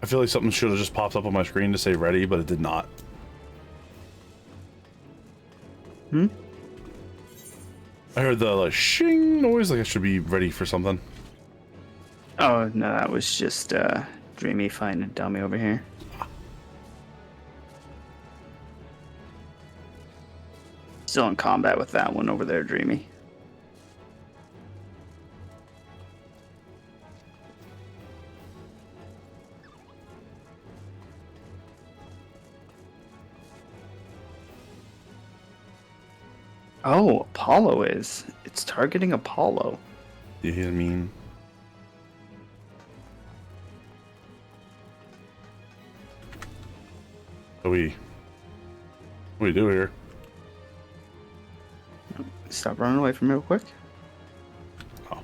I feel like something should have just popped up on my screen to say ready, but it did not. Hmm? I heard the like shing noise, like I should be ready for something. Oh, no, that was just Dreamy fighting a dummy over here. Still in combat with that one over there, Dreamy. Oh, Apollo is. It's targeting Apollo. You hear me? What do we do here? Stop running away from me real quick. Oh. You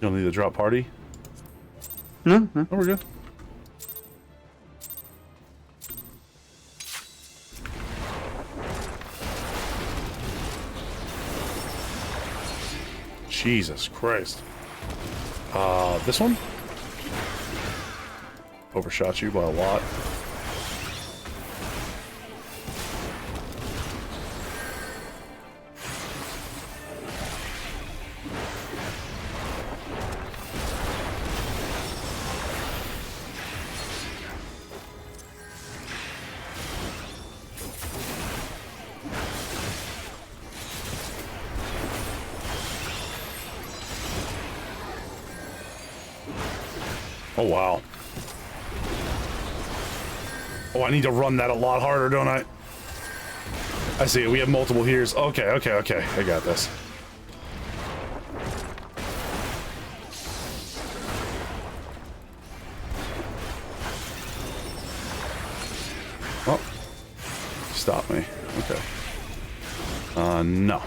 don't need to drop party? No, no. Oh, we're good. Jesus Christ. This one? Overshot you by a lot. Oh, wow. Oh, I need to run that a lot harder, don't I? I see. We have multiple here's. Okay. I got this. Oh. Stop me. Okay. No.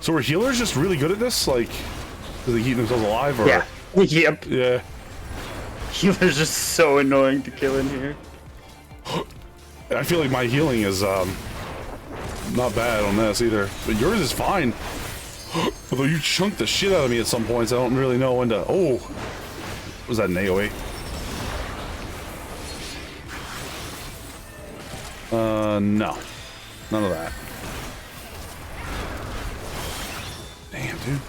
So are healers just really good at this? Like, do they keep themselves alive? Or? Yeah. Yep. Yeah. Healer's just so annoying to kill in here. I feel like my healing is not bad on this either. But yours is fine. Although you chunked the shit out of me at some points, I don't really know when to... Oh! Was that an AoE? No. None of that. Damn, dude.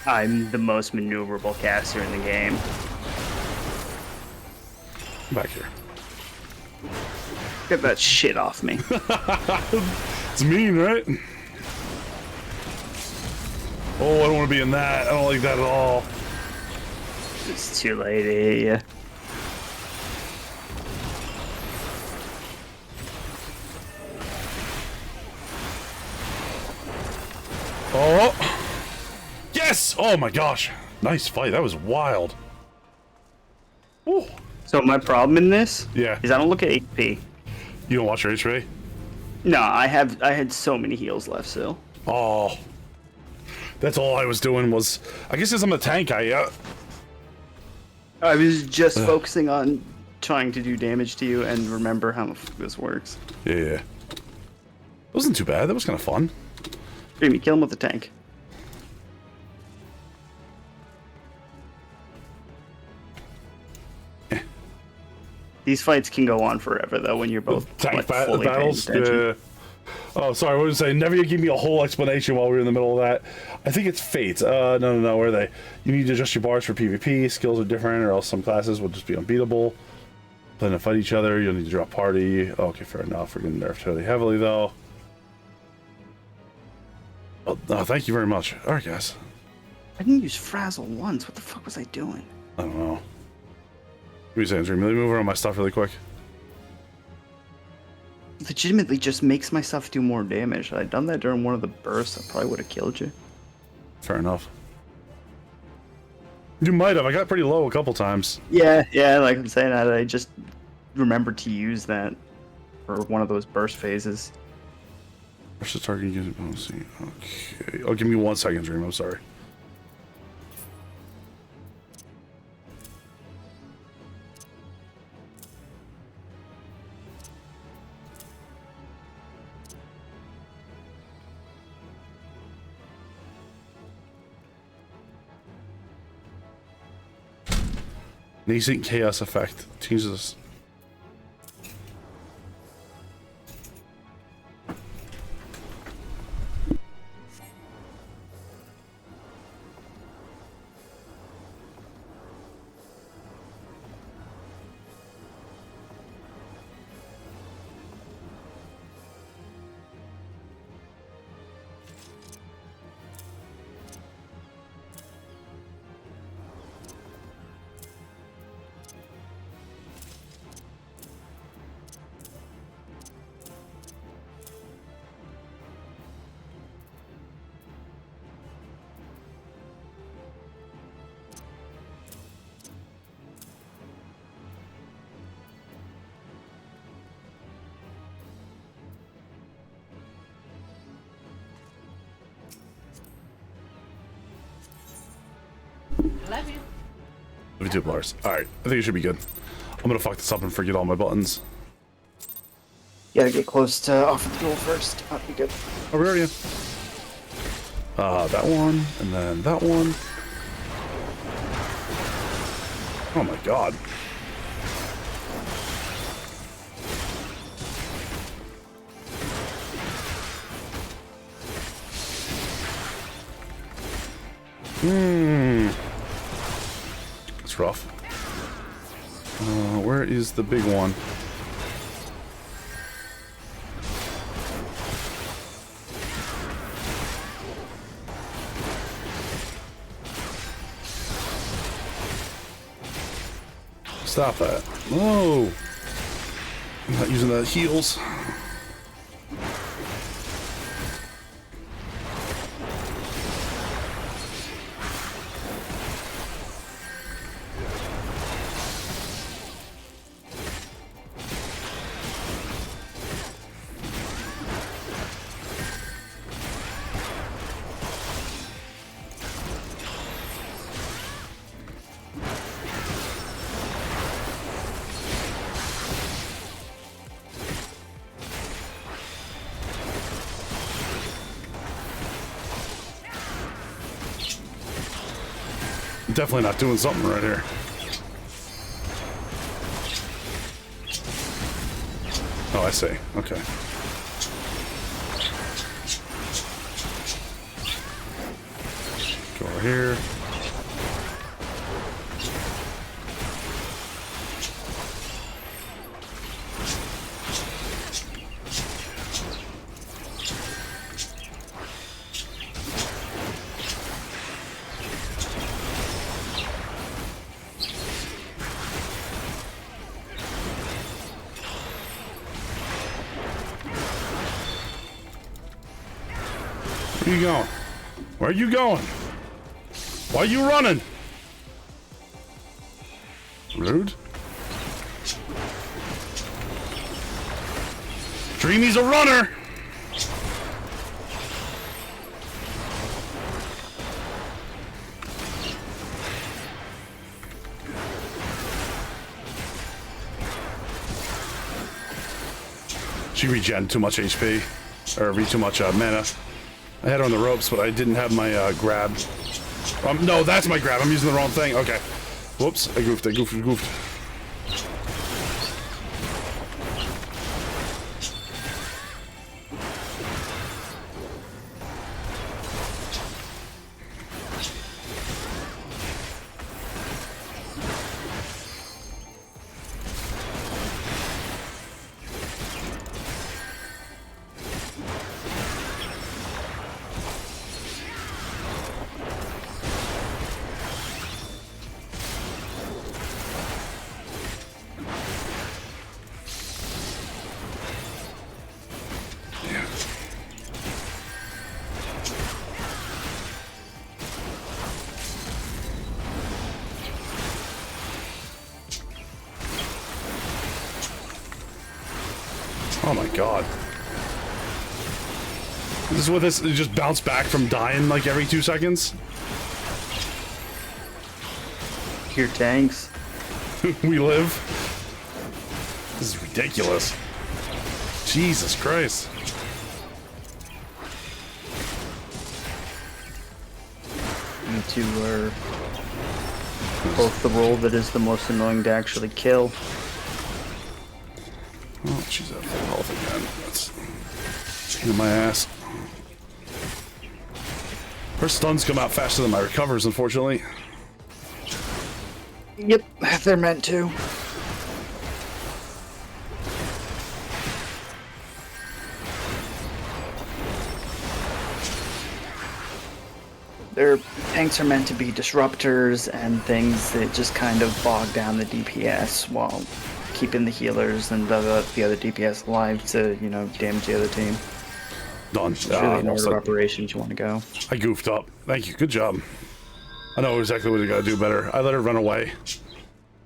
I'm the most maneuverable caster in the game. Back here. Get that shit off me. It's mean, right? Oh, I don't want to be in that. I don't like that at all. It's too late to hit you. Oh! Yes! Oh my gosh. Nice fight. That was wild. Ooh. So my problem in this is I don't look at HP. You don't watch your HP? No, I had so many heals left still. Oh. That's all I was doing was... I guess because I'm a tank, I was just focusing on trying to do damage to you and remember how this works. Yeah. It wasn't too bad. That was kind of fun. Dreamy, kill him with the tank. These fights can go on forever, though, when you're both tank like, fully battles. paying attention. Oh, sorry, what was I saying? Nevia gave me a whole explanation while we were in the middle of that. I think it's fates. No, where are they? You need to adjust your bars for PvP. Skills are different, or else some classes will just be unbeatable. Plan to fight each other. You'll need to drop party. Okay, fair enough. We're getting nerfed fairly heavily, though. Oh, thank you very much. Alright, guys. I didn't use Frazzle once. What the fuck was I doing? I don't know. What are you saying, Dream? Let me move around my stuff really quick. Legitimately just makes my stuff do more damage. Had I done that during one of the bursts, I probably would have killed you. Fair enough. You might have. I got pretty low a couple times. Yeah, like I'm saying, I just remembered to use that for one of those burst phases. Where's the target using policy? Okay. Oh, give me 1 second, Dream. I'm sorry. Nascent chaos effect. Jesus. Love you. 52 bars. Alright, I think it should be good. I'm gonna fuck this up and forget all my buttons. You gotta get close to off the duel first. That'd be good. Oh, where are you? That one, and then that one. Oh my god. It's rough. Where is the big one? Stop that. Whoa! I'm not using the heals. Definitely not doing something right here. Oh, I see. Okay. Go over here. Where are you going? Where are you going? Why are you running? Rude. Dreamy's a runner! She regen too much HP, or too much mana. I had her on the ropes, but I didn't have my grab. No, that's my grab. I'm using the wrong thing. Okay. Whoops. I goofed. Oh my god. This is what this just bounce back from dying like every 2 seconds? Here, tanks. We live. This is ridiculous. Jesus Christ. You two are both the role that is the most annoying to actually kill. Oh, she's at full health again. That's in my ass. Her stuns come out faster than my recovers, unfortunately. Yep, they're meant to. Their tanks are meant to be disruptors and things that just kind of bog down the DPS while keeping the healers and the other DPS alive to, you know, damage the other team. Done. It's really an order of operations you want to go. I goofed up. Thank you. Good job. I know exactly what I gotta do better. I let her run away.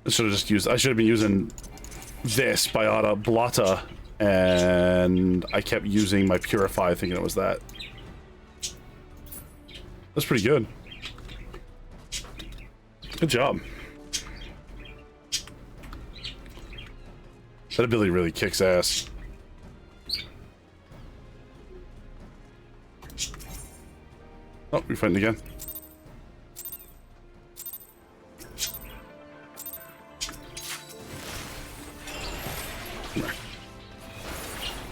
I should have just used. I should have been using this Biota Blotta, and I kept using my Purify, thinking it was that. That's pretty good. Good job. That ability really kicks ass. Oh, we're fighting again.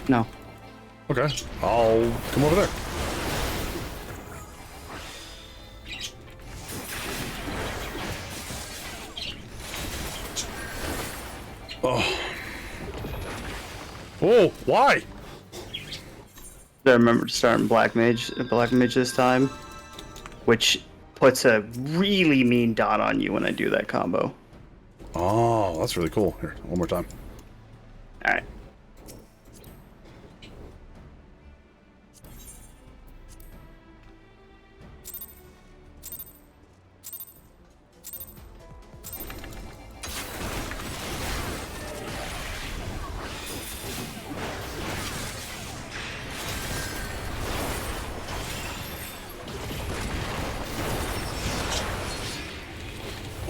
No. Okay, I'll come over there. Oh. Oh, why? I remember to start in Black Mage this time, which puts a really mean dot on you when I do that combo. Oh, that's really cool. Here, one more time. Alright.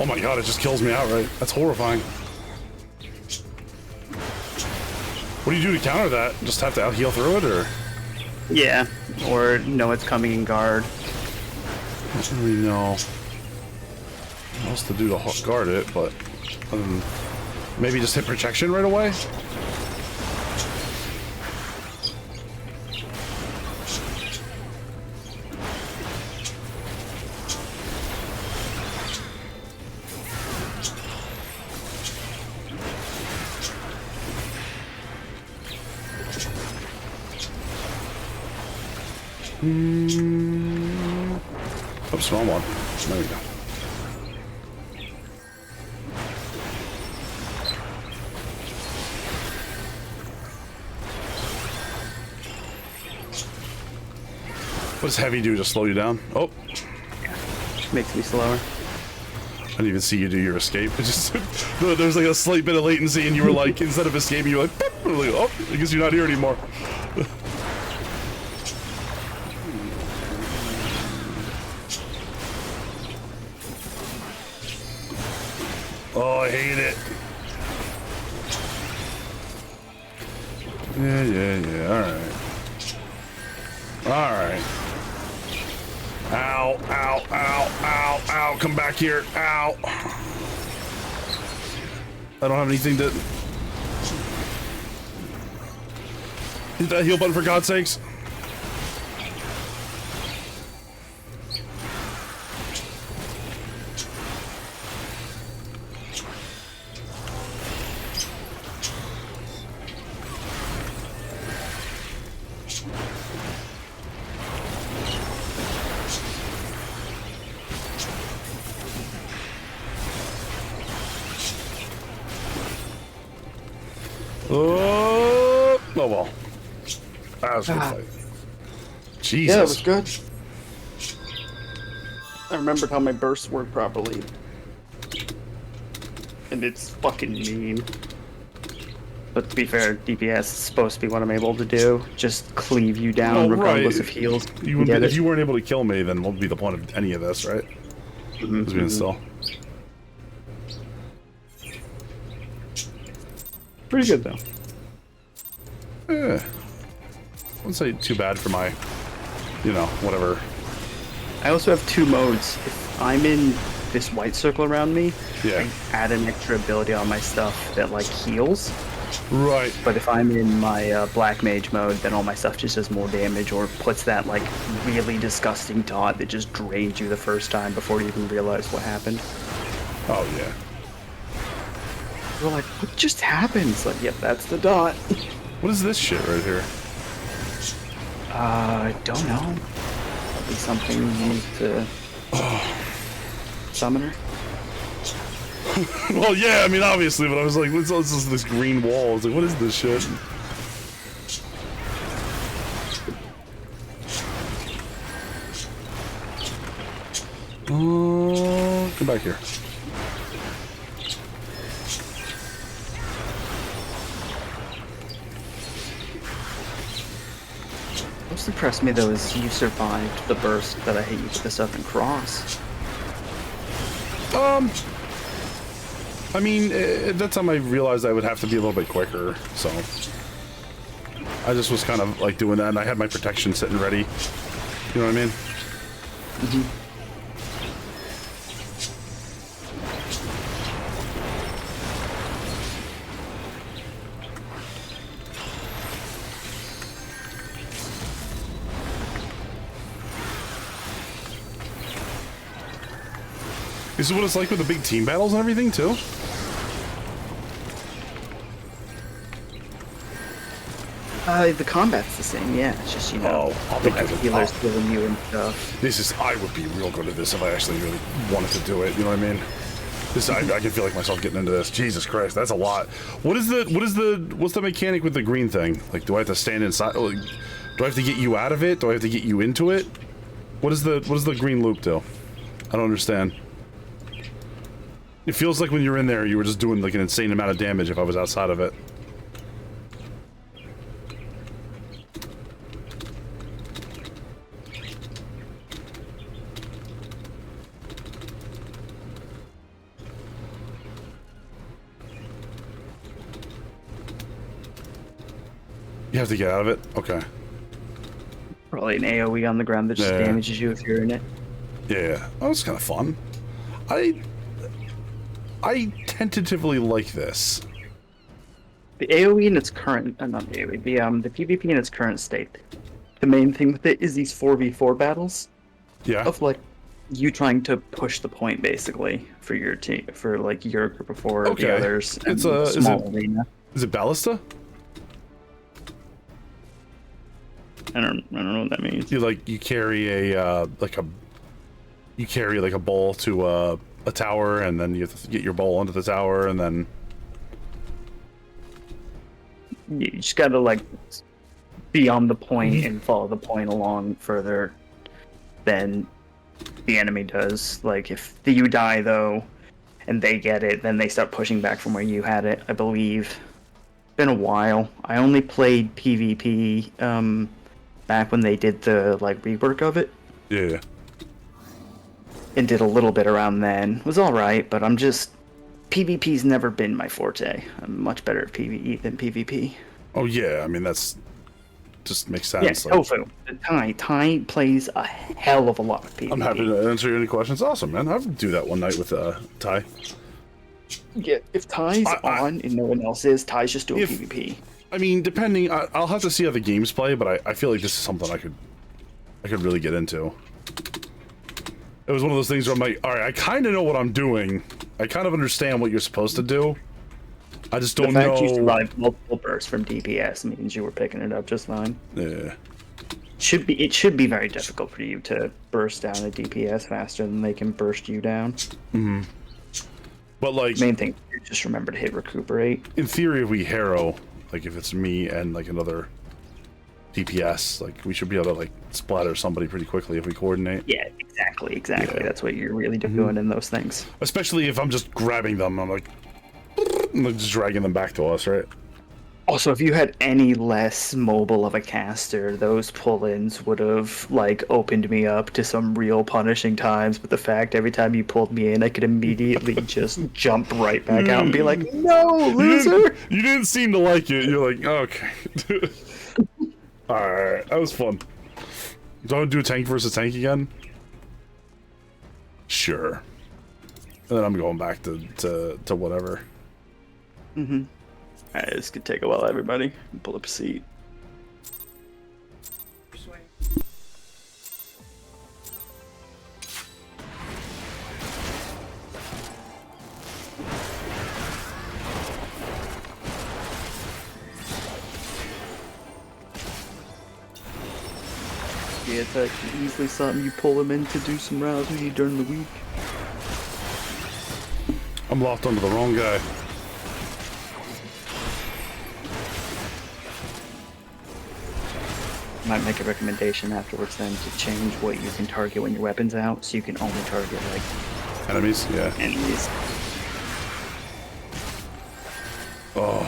Oh my god, it just kills me outright. That's horrifying. What do you do to counter that? Just have to out-heal through it, or? Yeah, or know it's coming in guard. I don't really know what else to do to guard it, but maybe just hit protection right away? Oops, wrong one. There we go. What does heavy do to slow you down? Oh, makes me slower. I didn't even see you do your escape. It just there's like a slight bit of latency, and you were like, instead of escaping, you were like, oh, I guess you're not here anymore. Oh, I hate it. Yeah, alright. Ow, ow, ow, ow, ow, come back here, ow. I don't have anything to... Hit that heal button for God's sakes. Oh well. That was a good fight. Jesus. Yeah, it was good. I remembered how my bursts work properly. And it's fucking mean. But to be fair, DPS is supposed to be what I'm able to do. Just cleave you down regardless of heals. If you weren't able to kill me, then what would be the point of any of this, right? Still. Pretty good though. Yeah. I wouldn't say too bad for my, whatever. I also have 2 modes. If I'm in this white circle around me, yeah, I add an extra ability on my stuff that like heals. Right. But if I'm in my black mage mode, then all my stuff just does more damage or puts that like really disgusting dot that just drains you the first time before you even realize what happened. Oh yeah. We're like, what just happened? It's like, yep, that's the dot. What is this shit right here? I don't know. Probably something you need to summon her. Well, yeah, I mean, obviously, but I was like, what's this green wall? I was like, what is this shit? Come back here. Most impressed me though is you survived the burst that I hit you with the Southern Cross. I mean, at that time I realized I would have to be a little bit quicker, so I just was kind of like doing that, and I had my protection sitting ready. You know what I mean? This is what it's like with the big team battles and everything, too? The combat's the same, yeah. It's just, I'll be good at healers killing you and stuff. I would be real good at this if I actually really wanted to do it, you know what I mean? I can feel like myself getting into this. Jesus Christ, that's a lot. What's the mechanic with the green thing? Like, do I have to stand inside? Like, do I have to get you out of it? Do I have to get you into it? What does the green loop do? I don't understand. It feels like when you were in there, you were just doing like an insane amount of damage if I was outside of it. You have to get out of it? Okay. Probably an AoE on the ground that just damages you if you're in it. Yeah. Oh, it's kind of fun. I tentatively like this. The AoE in its current, not the AoE, the PvP in its current state. The main thing with it is these 4v4 battles. Yeah. Of like you trying to push the point basically for your team, for like your group of 4 or the others. It's a small arena. Is it Ballista? I don't know what that means. You carry a ball to a tower, and then you have to get your ball onto the tower, and then you just gotta like be on the point and follow the point along further than the enemy does. Like if you die though and they get it, then they start pushing back from where you had it, I believe. Been a while. I only played PvP back when they did the like rework of it. Yeah. And did a little bit around then. Was alright, but PvP's never been my forte. I'm much better at PvE than PvP. Oh yeah, I mean that's just makes sense. Yeah, Tofu. Ty plays a hell of a lot of PvP. I'm happy to answer any questions. Awesome, man. I'll do that one night with Ty. Yeah, if Ty's on and no one else is, Ty's just doing PvP. I mean, depending, I'll have to see how the games play, but I feel like this is something I could really get into. It was one of those things where I'm like, all right, I kind of know what I'm doing. I kind of understand what you're supposed to do. I just don't know. The fact you survived multiple bursts from DPS means you were picking it up just fine. Yeah. It should be very difficult for you to burst down a DPS faster than they can burst you down. Mm-hmm. But like, main thing, just remember to hit recuperate. In theory, if we harrow, like if it's me and like another DPS, like we should be able to like splatter somebody pretty quickly if we coordinate. Yeah, exactly. Yeah. That's what you're really doing in those things. Especially if I'm just grabbing them, I'm like just dragging them back to us, right? Also, if you had any less mobile of a caster, those pull-ins would have, like, opened me up to some real punishing times, but the fact every time you pulled me in, I could immediately just jump right back out and be like, no, loser! You didn't seem to like it. You're like, okay. Alright, that was fun. Do I want to do a tank versus tank again? Sure. And then I'm going back to whatever. Mm-hmm. Alright, this could take a while, everybody. Pull up a seat. Yeah, it's easily something you pull them in to do some rounds with you during the week. I'm locked onto the wrong guy. Might make a recommendation afterwards then to change what you can target when your weapon's out, so you can only target, like... Enemies? Yeah. Enemies. Oh.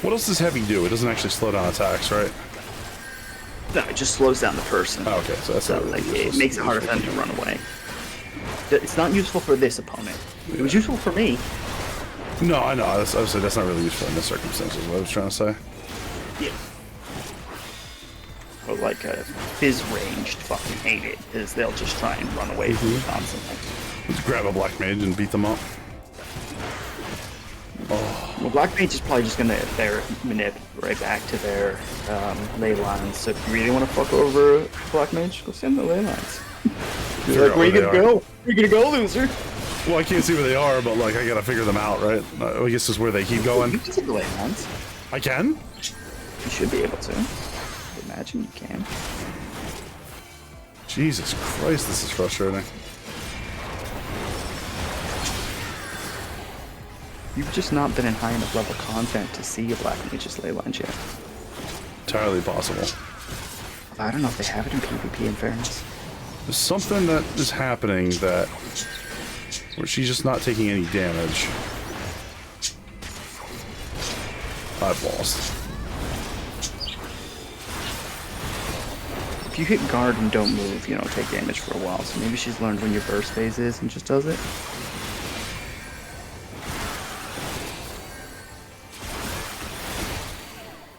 What else does heavy do? It doesn't actually slow down attacks, right? No, it just slows down the person. Oh, okay, so that's not really it makes it harder for them to run away. It's not useful for this opponent. It was useful for me. No, I know. Obviously, that's not really useful in this circumstances. What I was trying to say. Yeah. But like fizz ranged fucking hate it, because they'll just try and run away from you constantly. Let's grab a black mage and beat them up. Oh. Well, black mage is probably just gonna manip right back to their ley lines. So if you really want to fuck over black mage, go stand the ley lines. You're like, where you gonna go? Where you gonna go, loser? Well, I can't see where they are, but like I gotta figure them out, right? I guess this is where they keep going. You can see the ley lines. I can? You should be able to. Imagine you can. Jesus Christ, this is frustrating. You've just not been in high enough level content to see a black mage's ley lines yet. Entirely possible. I don't know if they have it in PvP, in fairness. There's something that is happening that... where she's just not taking any damage. I've lost. If you hit guard and don't move, you don't take damage for a while, so maybe she's learned when your burst phase is and just does it.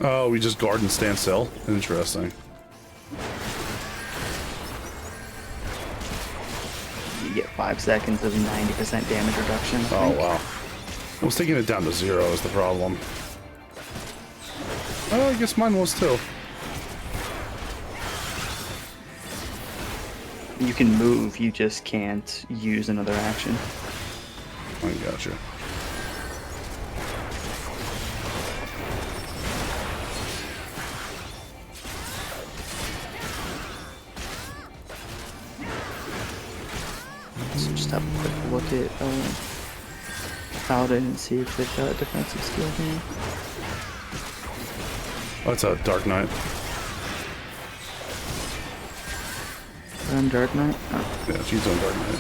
Oh, we just guard and stand still? Interesting. You get 5 seconds of 90% damage reduction. Oh, wow. I was taking it down to 0 is the problem. Oh, I guess mine was too. You can move, you just can't use another action. I gotcha. So just have a quick look at Paladin and see if they've got defensive skill here. Oh, it's a Dark Knight. Dark Knight? Oh. Yeah, she's on Dark Knight.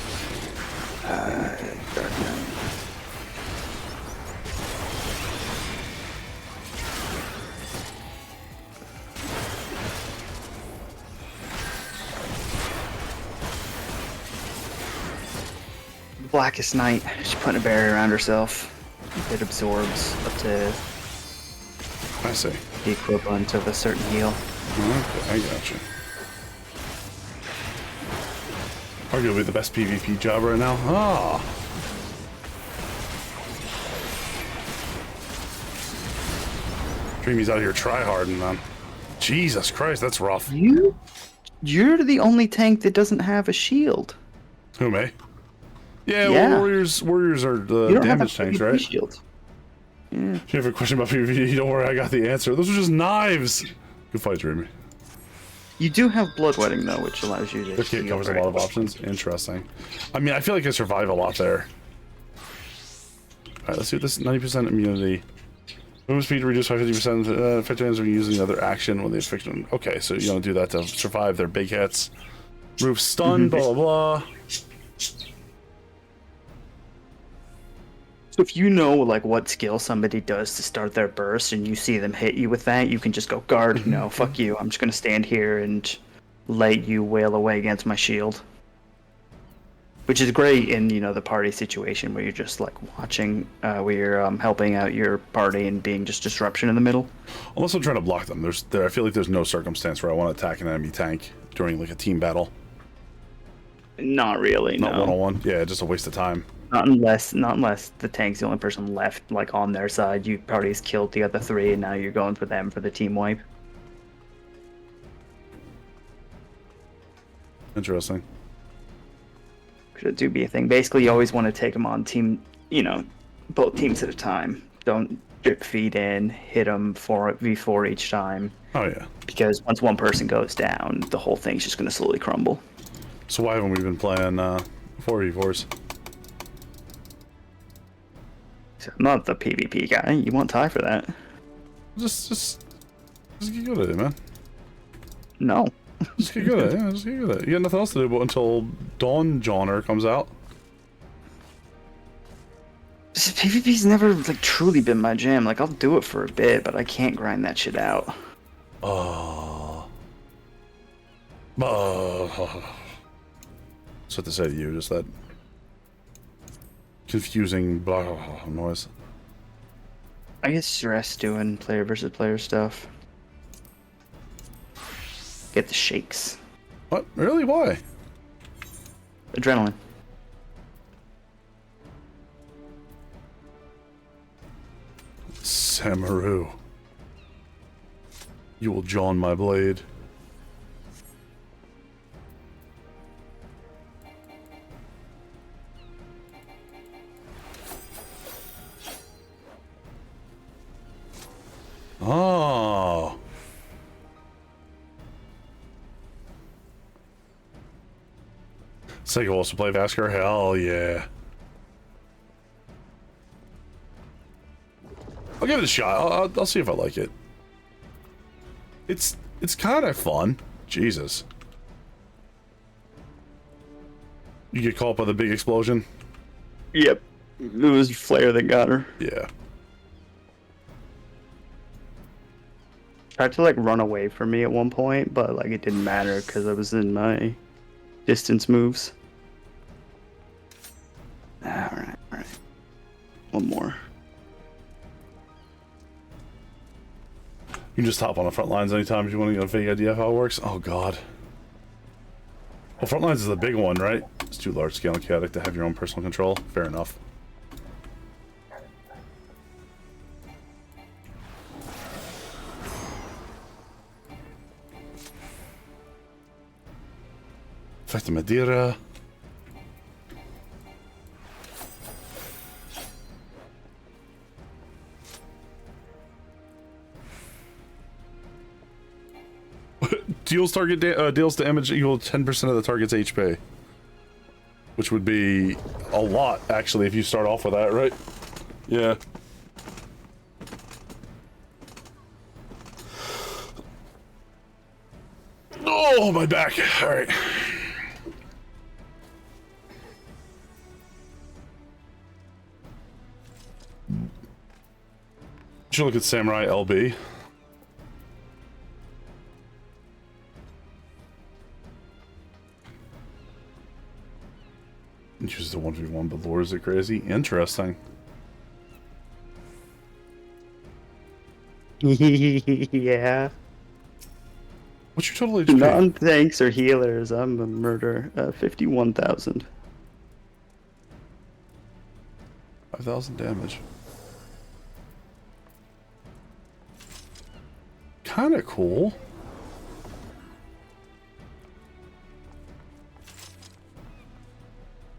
Dark Knight. Blackest Knight. She's putting a barrier around herself. It absorbs up to I see. the equivalent of a certain heal. Okay, I gotcha. Arguably the best PvP job right now. Ah. Dreamy's out here tryharding, man. Jesus Christ, that's rough. You're the only tank that doesn't have a shield. Who, me? Yeah, Yeah. Well, warriors are the You don't have damage a tanks, PvP right? shield. Yeah. If you have a question about PvP, don't worry, I got the answer. Those are just knives. Good fight, Dreamy. You do have Bloodwetting though, which allows you to. The kit covers a lot of options. Interesting. I mean, I feel like I survive a lot there. Alright, let's see what this 90% immunity. Movement speed reduced by 50%. Effective ends when using another action when they affect them. Okay, so you don't do that to survive their big hits. Remove stun, blah blah blah. If you know like what skill somebody does to start their burst and you see them hit you with that, you can just go, guard, no, fuck you. I'm just gonna stand here and let you wail away against my shield. Which is great in, you know, the party situation where you're just like watching, where you're helping out your party and being just disruption in the middle. Unless I'm trying to block them. I feel like there's no circumstance where I want to attack an enemy tank during like a team battle. Not really, Not no. one-on-one. Yeah, just a waste of time. Not unless the tank's the only person left, like, on their side. Your party's killed the other three, and now you're going for them for the team wipe. Interesting. Could do be a thing. Basically, you always want to take them on team, you know, both teams at a time. Don't drip feed in, hit them 4v4 each time. Oh, yeah. Because once one person goes down, the whole thing's just going to slowly crumble. So why haven't we been playing 4v4s? I'm not the PvP guy. You want Ty for that? Just get good at it, man. No. Just get good at it. Yeah, just get good at it. You got nothing else to do but until Dawn Johnner comes out. PvP's never like truly been my jam. Like I'll do it for a bit, but I can't grind that shit out. That's what to say to you, just that confusing blah noise. I get stressed doing player versus player stuff. Get the shakes. What? Really? Why? Adrenaline. Samaru. You will John my blade. Oh. Sega wants to play Vasker? Hell yeah. I'll give it a shot. I'll see if I like it. It's kind of fun. Jesus. You get caught by the big explosion? Yep. It was Flare that got her. Yeah. Tried to like run away from me at one point, but like it didn't matter because I was in my distance moves. Alright. One more. You can just hop on the front lines anytime if you want to get a vague idea of how it works. Oh god. Well, front lines is the big one, right? It's too large scale and chaotic to have your own personal control. Fair enough. Effect Madeira. Deals damage equal 10% of the target's HP. Which would be a lot, actually, if you start off with that, right? Yeah. Oh, my back. Alright. Should look at Samurai LB. Uses the 1v1 but lures it crazy. Interesting. Yeah. What's your total HP? Non-tanks or healers, I'm a murder. 51,000. 5,000 damage. Kinda cool.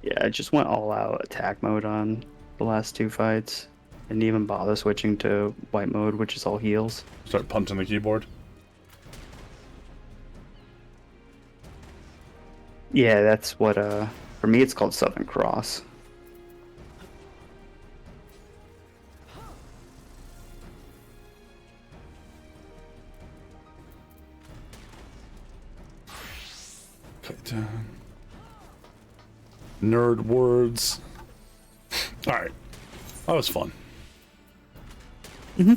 Yeah, I just went all out attack mode on the last two fights. Didn't even bother switching to white mode, which is all heals. Start punching the keyboard. Yeah, that's what, for me it's called Southern Cross. Cut down. Nerd words. Alright. That was fun. Mm-hmm.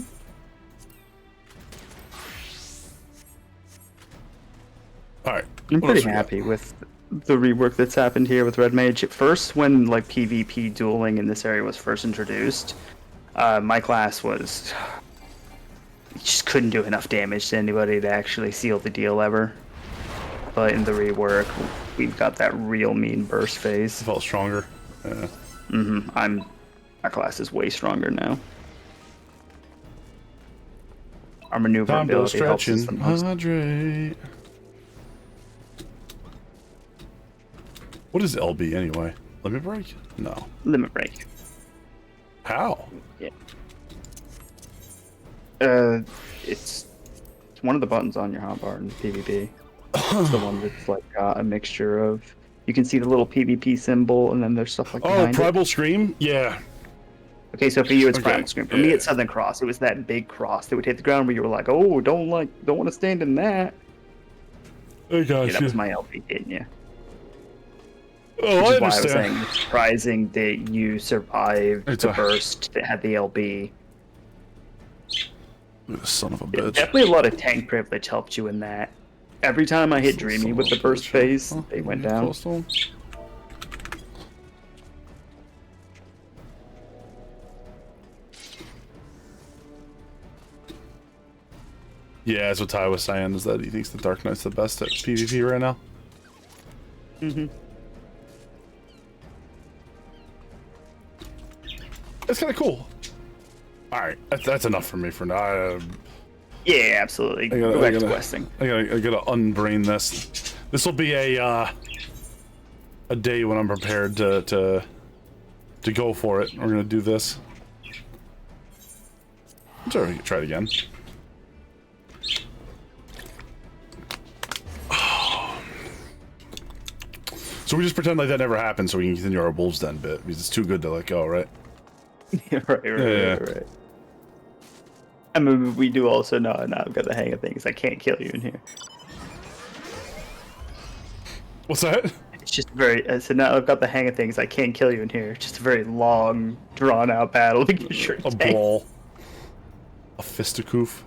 Alright. I'm pretty happy with the rework that's happened here with Red Mage. At first, when like PvP dueling in this area was first introduced, my class was... You just couldn't do enough damage to anybody to actually seal the deal ever. But in the rework, we've got that real mean burst phase. It felt stronger. Yeah. Mm-hmm. My class is way stronger now. Our maneuverability helps us the most. Hydrate. What is LB anyway? Limit break? No. Limit break. How? Yeah. It's one of the buttons on your hotbar in PvP. It's the one that's like got a mixture of. You can see the little PvP symbol, and then there's stuff like. Oh, Primal Scream? Yeah. Okay, so for you it's Primal Scream. For me it's Southern Cross. It was that big cross that would hit the ground where you were like, oh, don't want to stand in that. Hey guys, yeah, that was my LP hitting you. Oh, Which is I understand. why I was saying it's surprising that you survived the burst that had the LB. Son of a bitch. Definitely a lot of tank privilege helped you in that. Every time I hit Dreamy with the burst phase, they went down. Yeah, that's what Ty was saying, is that he thinks the Dark Knight's the best at PvP right now. Mm-hmm. That's kind of cool. Alright, that's enough for me for now. Yeah, absolutely. Go back to questing. I gotta unbrain this. This will be a day when I'm prepared to go for it. We're gonna do this. I'm sorry, we can try it again. So we just pretend like that never happened so we can continue our Wolves Den bit, because it's too good to let go, right? Yeah, right. I mean, we do also know, and I've got the hang of things. I can't kill you in here. What's that? It's just very. So now I've got the hang of things. I can't kill you in here. It's just a very long, drawn-out battle to get your tank. Brawl. A fisticoof.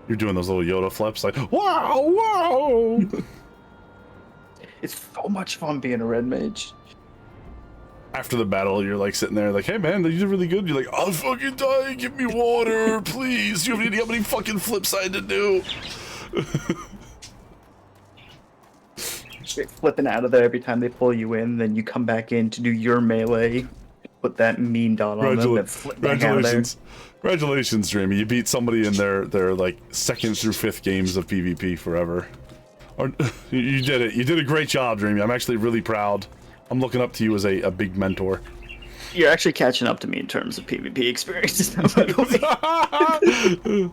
You're doing those little Yoda flips, like wow, wow. It's so much fun being a red mage. After the battle, you're like sitting there, like, "Hey man, you did really good." You're like, "I'll fucking die. Give me water, please. You have any idea how many fucking flips I had to do?" Flipping out of there every time they pull you in, then you come back in to do your melee, put that mean dot on them, and flip back out of there. Congratulations, Dreamy. You beat somebody in their like 2nd through 5th games of PvP forever. Or, you did it. You did a great job, Dreamy. I'm actually really proud. I'm looking up to you as a big mentor. You're actually catching up to me in terms of PvP experiences now, by the way.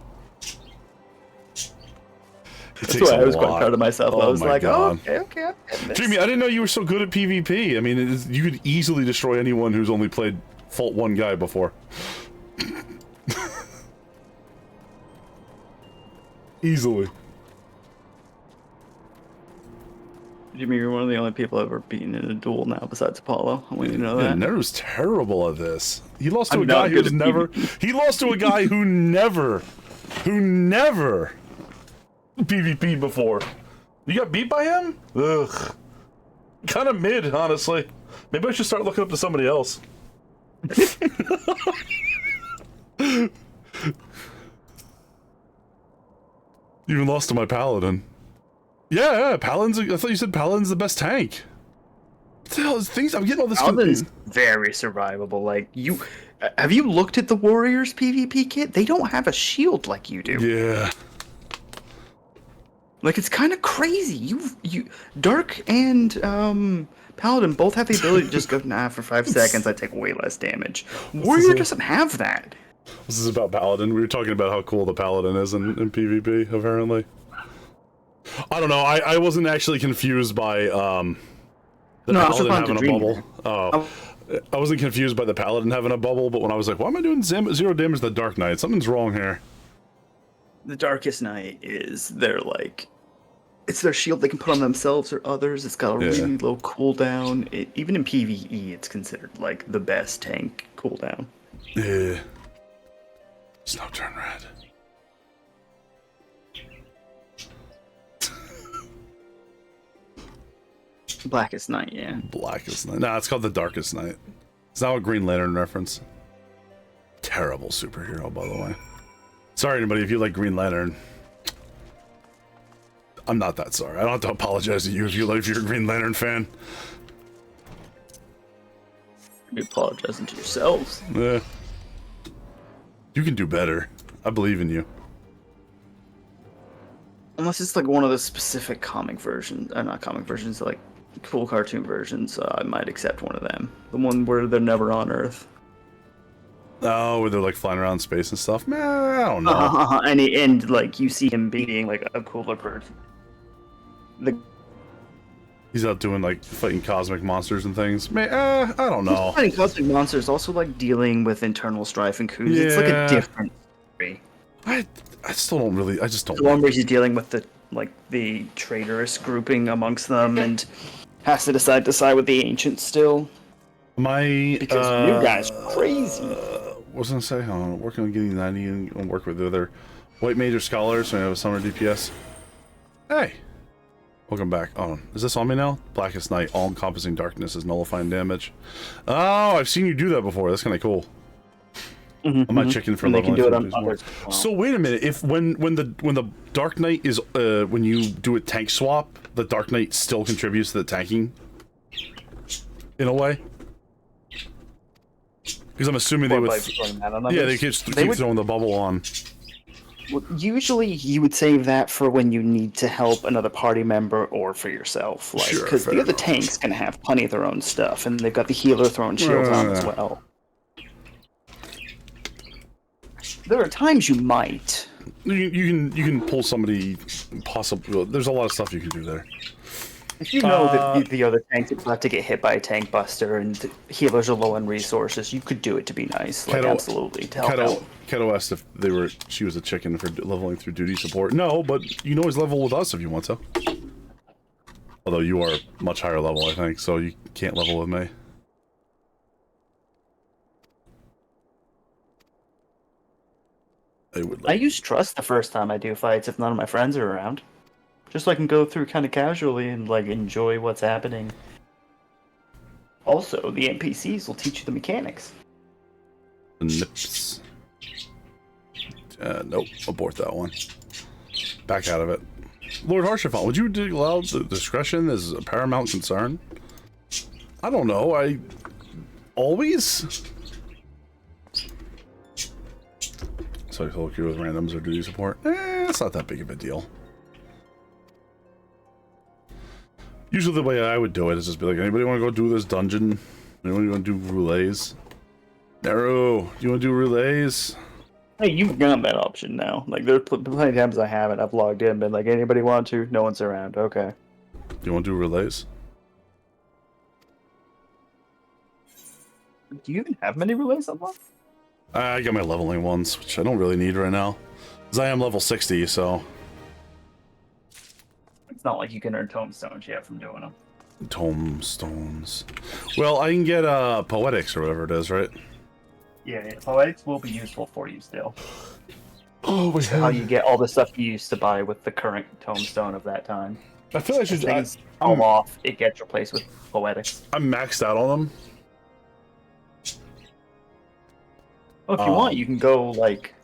That's why I was quite proud of myself. I was like, God. oh, okay. Dreamy, I didn't know you were so good at PvP. I mean, you could easily destroy anyone who's only played Fault 1 guy before. Easily. Jimmy, you're one of the only people I've ever beaten in a duel now besides Apollo. I want you to know that. Yeah, Neru's terrible at this. He lost to a guy who's never... He lost to a guy who never PvP before. You got beat by him? Ugh. Kind of mid, honestly. Maybe I should start looking up to somebody else. You even lost to my Paladin. Yeah, Paladin's... I thought you said Paladin's the best tank. What the hell is things... I'm getting all this... Paladin's very survivable. Like, you... Have you looked at the Warriors PvP kit? They don't have a shield like you do. Yeah. Like, it's kind of crazy. You Dark and Paladin both have the ability to just go, nah, for 5 seconds I take way less damage. Warrior doesn't have that. This is about Paladin. We were talking about how cool the Paladin is in PvP, apparently. I don't know, I wasn't actually confused by, the Paladin having a bubble. Oh. I wasn't confused by the Paladin having a bubble, but when I was like, why am I doing 0 damage to the Dark Knight? Something's wrong here. The Darkest Knight is their, like, it's their shield they can put on themselves or others. It's got a really low cooldown. Even in PvE, it's considered like the best tank cooldown. Yeah. Snow turn red. Blackest Night, yeah. Blackest Night. Nah, it's called the Darkest Night. Is that a Green Lantern reference? Terrible superhero, by the way. Sorry, anybody, if you like Green Lantern. I'm not that sorry. I don't have to apologize to you if you're a Green Lantern fan. You're apologizing to yourselves. Yeah. You can do better. I believe in you. Unless it's like one of the specific comic versions, not comic versions, like cool cartoon versions, I might accept one of them. The one where they're never on Earth. Oh, where they're like flying around space and stuff? Man, I don't know. And like you see him being like a cooler person. He's out doing like fighting cosmic monsters and things. Man, I don't know. Fighting cosmic monsters, also like dealing with internal strife and coups. Yeah. It's like a different story. I still don't really. I just don't. The one where he's dealing with the traitorous grouping amongst them and has to decide to side with the ancients still. Because the new guy's crazy. What was I gonna say? Working on getting 90 and work with the other white major scholars. So I have a summer DPS. Hey, welcome back. Oh, is this on me now? Blackest Night, all-encompassing darkness is nullifying damage. Oh, I've seen you do that before. That's kind of cool. I might check in for and they can do it on others. So wait a minute. If when the Dark Knight is when you do a tank swap, the Dark Knight still contributes to the tanking. In a way. Because I'm assuming they would. They keep throwing the bubble on. Well, usually, you would save that for when you need to help another party member or for yourself, like because the other tanks can have plenty of their own stuff, and they've got the healer throwing shields on as well. There are times you might. You can pull somebody possibly. There's a lot of stuff you can do there. If you know that the other tanks are about to get hit by a tank buster and the healers are low on resources, you could do it to be nice. Like, absolutely. To help out. Keto asked if she was a chicken for leveling through duty support. No, but you can always level with us if you want to. Although you are much higher level, I think, so you can't level with me. I use trust the first time I do fights if none of my friends are around. Just so I can go through kind of casually and like enjoy what's happening. Also, the NPCs will teach you the mechanics. Nips. Nope, abort that one. Back out of it. Lord Harshafon, would you allow the discretion as a paramount concern? I don't know, I always... So I look here with randoms or duty support. It's not that big of a deal. Usually the way I would do it is just be like, anybody want to go do this dungeon? Anyone want to do roulettes? Nero, you want to do roulettes? Hey, you've got that option now. Like, there's plenty of times I haven't. I've logged in, been like, anybody want to? No one's around. Okay. Do you want to do roulettes? Do you even have many roulettes unlocked? I got my leveling ones, which I don't really need right now. Because I am level 60, so... It's not like you can earn tomestones yet from doing them. Tomestones. Well, I can get poetics or whatever it is, right? Yeah, poetics will be useful for you still. Oh my god. How you get all the stuff you used to buy with the current tomestone of that time. I feel like I should... Things come off, it gets replaced with poetics. I'm maxed out on them. Well, if you want, you can go, like...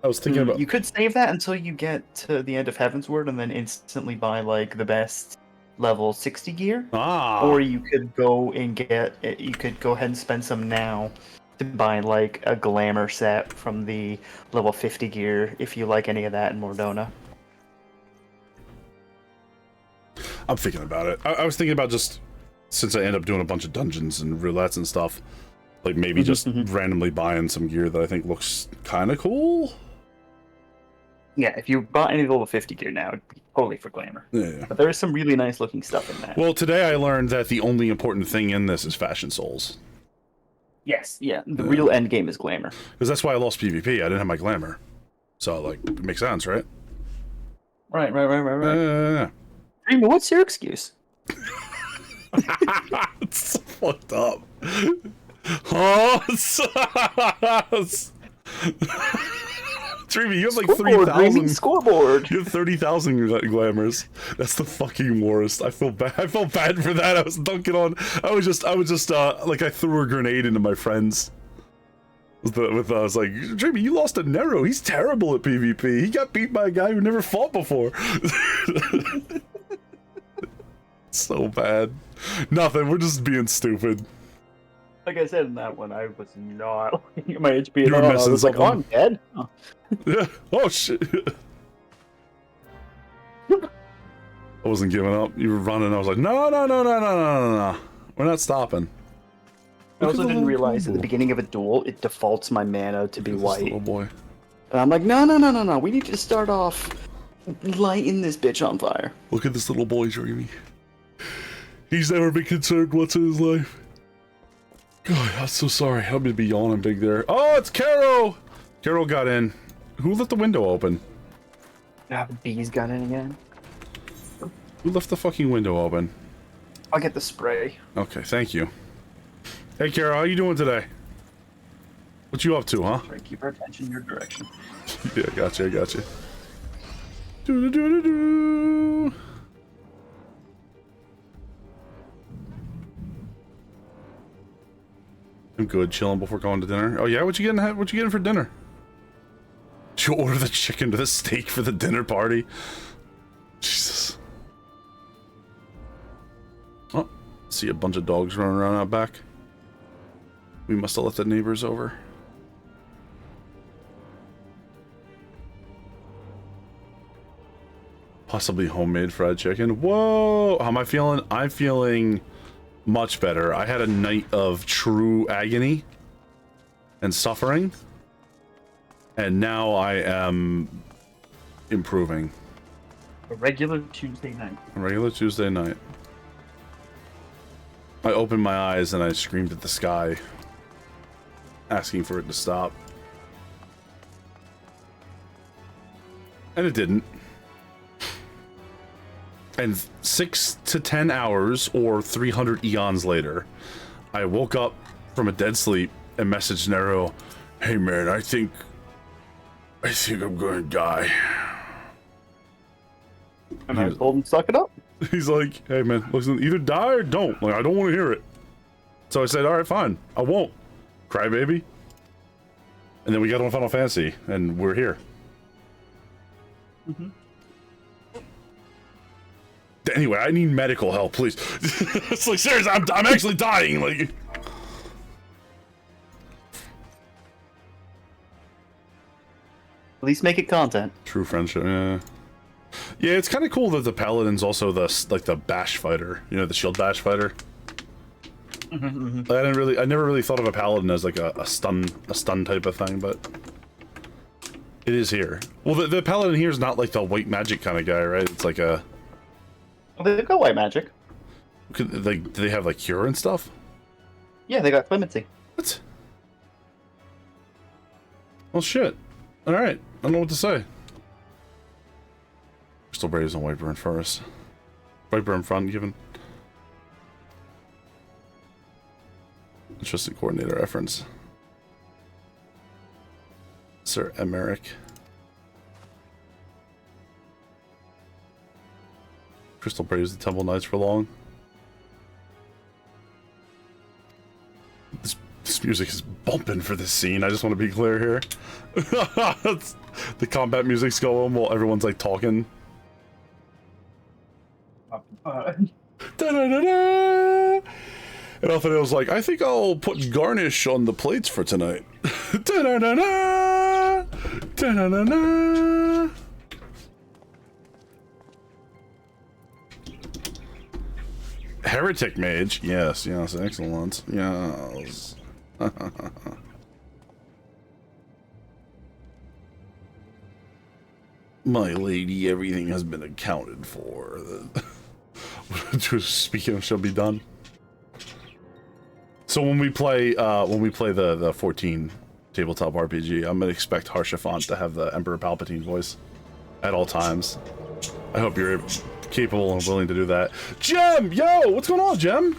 I was thinking about... You could save that until you get to the end of Heavensward and then instantly buy, like, the best level 60 gear. Or you could go and you could go ahead and spend some now to buy, like, a glamour set from the level 50 gear, if you like any of that in Mordona. I'm thinking about it. I was thinking about just... Since I end up doing a bunch of dungeons and roulettes and stuff... Like, maybe just randomly buying some gear that I think looks kind of cool? Yeah, if you bought any level 50 gear now, it'd be totally for glamour. Yeah. But there is some really nice looking stuff in that. Well, today I learned that the only important thing in this is fashion souls. Yes, yeah. The real end game is glamour. Because that's why I lost PvP. I didn't have my glamour. So, like, it makes sense, right? Right. Dreamy, what's your excuse? It's so fucked up. Oh, Dreamy, you have like 3,000 scoreboard. You have 30,000 glamours. That's the fucking worst. I felt bad. I felt bad for that. I was dunking on. I was just like I threw a grenade into my friends. I was like, Dreamy, you lost to Nero. He's terrible at PvP. He got beat by a guy who never fought before. So bad. Nothing. We're just being stupid. Like I said in that one, I was not looking at my HP at You were all. I missing was like, something. oh, I'm dead. Oh. Yeah. Oh shit. I wasn't giving up. You were running. I was like, no. We're not stopping. I also didn't realize at the beginning of a duel, it defaults my mana to be white. Oh boy. And I'm like, no. We need to start off lighting this bitch on fire. Look at this little boy, Dreamy. He's never been concerned once in his life. God, I'm so sorry. I'm gonna be yawning big there. Oh, it's Caro! Caro got in. Who left the window open? Ah, the bees got in again. Who left the fucking window open? I'll get the spray. Okay, thank you. Hey, Caro, how you doing today? What you up to, huh? Try to keep our attention in your direction. Yeah, I gotcha. Do-do-do-do-do. I'm good, chilling before going to dinner. Oh yeah, what you getting for dinner? Did you order the chicken to the steak for the dinner party? Jesus. Oh, see a bunch of dogs running around out back. We must have let the neighbors over. Possibly homemade fried chicken. Whoa! How am I feeling? I'm feeling much better. I had a night of true agony and suffering, and now I am improving. A regular Tuesday night. A regular Tuesday night. I opened my eyes and I screamed at the sky, asking for it to stop. And it didn't. And 6 to 10 hours, or 300 eons later, I woke up from a dead sleep and messaged Nero, "Hey man, I think I'm gonna die." And I told him, suck it up. He's like, "Hey man, listen, either die or don't. Like, I don't want to hear it." So I said, "All right, fine. I won't. Crybaby." And then we got on Final Fantasy, and we're here. Mm-hmm. Anyway, I need medical help, please. It's like, seriously, I'm actually dying. Like, At least make it content. true friendship. Yeah. Yeah, it's kind of cool that the paladin's also the bash fighter. You know, the shield bash fighter. Mm-hmm. I never really thought of a paladin as like a stun type of thing, but it is here. Well, the paladin here is not like the white magic kind of guy, right? It's like a. Well, they've got white magic. Do they have like cure and stuff? Yeah, they got clemency. What? Well, shit. All right, I don't know what to say. Crystal Braves and Whiteburn first. Whiteburn front given. Interesting coordinator reference. Sir Emeric. Crystal Braves the Temple Knights for long. This music is bumping for this scene. I just want to be clear here. The combat music's going while everyone's like talking. Da-da-da-da! And Alfredo's like, I think I'll put garnish on the plates for tonight. Da-da-da-da! Da-da-da-da! Heretic mage. Yes, excellent. Yes. My lady, everything has been accounted for. Speaking of shall be done. So when we play the 14 tabletop RPG, I'm gonna expect Harshafont to have the Emperor Palpatine voice at all times. I hope you're capable and willing to do that. Gem! Yo! What's going on, Gem?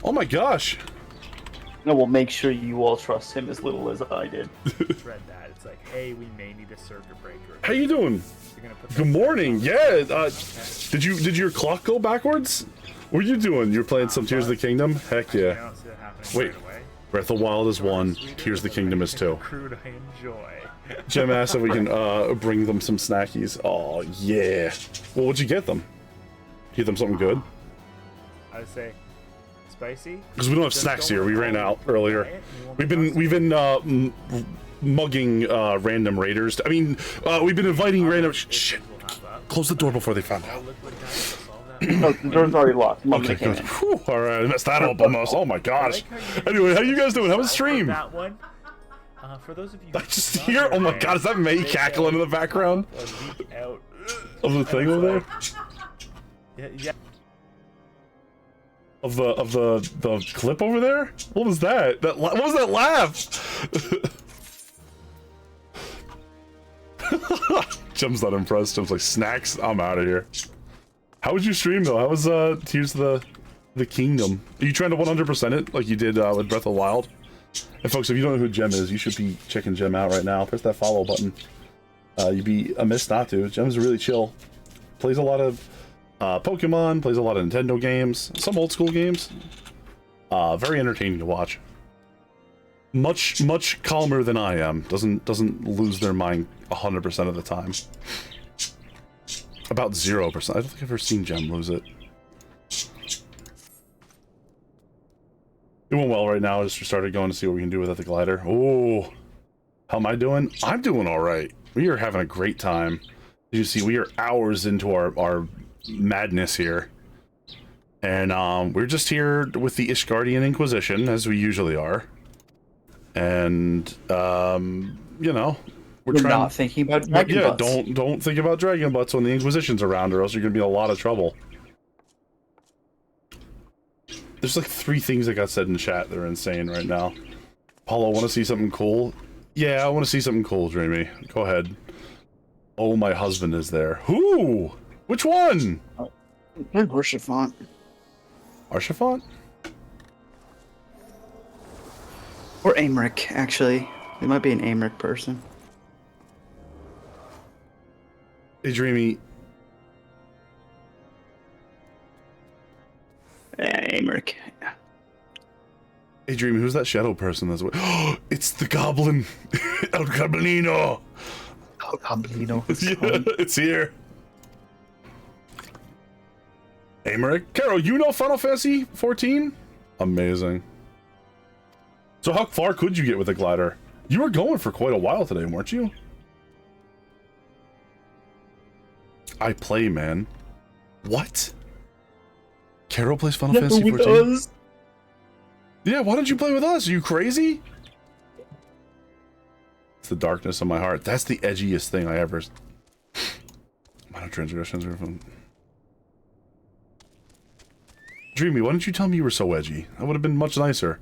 Oh my gosh. No, we'll make sure you all trust him as little as I did. Read that. It's like, hey, we may need a circuit breaker. How you doing? Good morning. Yeah. Did your clock go backwards? What are you doing? You're playing some Tears of the Kingdom? Heck yeah. Wait. Breath of the Wild is 1. Tears of the Kingdom is 2. Crude I enjoy. Gem asked if we can bring them some snackies. Oh yeah. Well, what'd you get them? Get them something good? I would say spicy. Because we don't have snacks here. We ran out earlier. We've been mugging random raiders. I mean, we've been inviting random. Shit. Close the door before they found out. Oh, the door's already locked. Okay, good. Whew, all right, I messed that up almost. Oh my gosh. Anyway, how you guys doing? How was the stream? That one. For those of you I just hear. Oh my god, is that May cackling in the background? Of the thing over there? Yeah. Of the clip over there? What was that? What was that laugh? Jim's not impressed. Jim's like, snacks? I'm out of here. How was your stream though? How was Tears of the Kingdom? Are you trying to 100% it like you did with Breath of the Wild? And folks, if you don't know who Gem is, you should be checking Gem out right now. Press that follow button. You'd be amiss not to. Gem's really chill. Plays a lot of Pokemon, plays a lot of Nintendo games, some old school games. Very entertaining to watch. Much calmer than I am. Doesn't lose their mind 100% of the time. About 0%. I don't think I've ever seen Gem lose it. Doing well right now. I just started going to see what we can do with the glider. Oh, how am I doing? I'm doing all right. We are having a great time. As you see, we are hours into our madness here. And we're just here with the Ishgardian Inquisition, as we usually are. And, you know, we're trying... not thinking about dragon butts. Don't think about dragon butts when the Inquisition's around, or else you're going to be in a lot of trouble. There's like 3 things that got said in chat that are insane right now. Paulo, want to see something cool? Yeah, I want to see something cool, Dreamy. Go ahead. Oh, my husband is there. Who? Which one? Archifant. Archifant? Or Amric, actually. It might be an Amric person. Hey, Dreamy. Amric. Hey, Dreamy, who's that shadow person that's... it's the goblin! El Goblino! El Goblino. Yeah, it's here. Amric? Carol, you know Final Fantasy XIV? Amazing. So how far could you get with a glider? You were going for quite a while today, weren't you? I play, man. What? Carol plays Final Fantasy XIV? Yeah, why don't you play with us? Are you crazy? It's the darkness of my heart. That's the edgiest thing I ever... Minor transgressions are fun. Dreamy, why didn't you tell me you were so edgy? That would have been much nicer.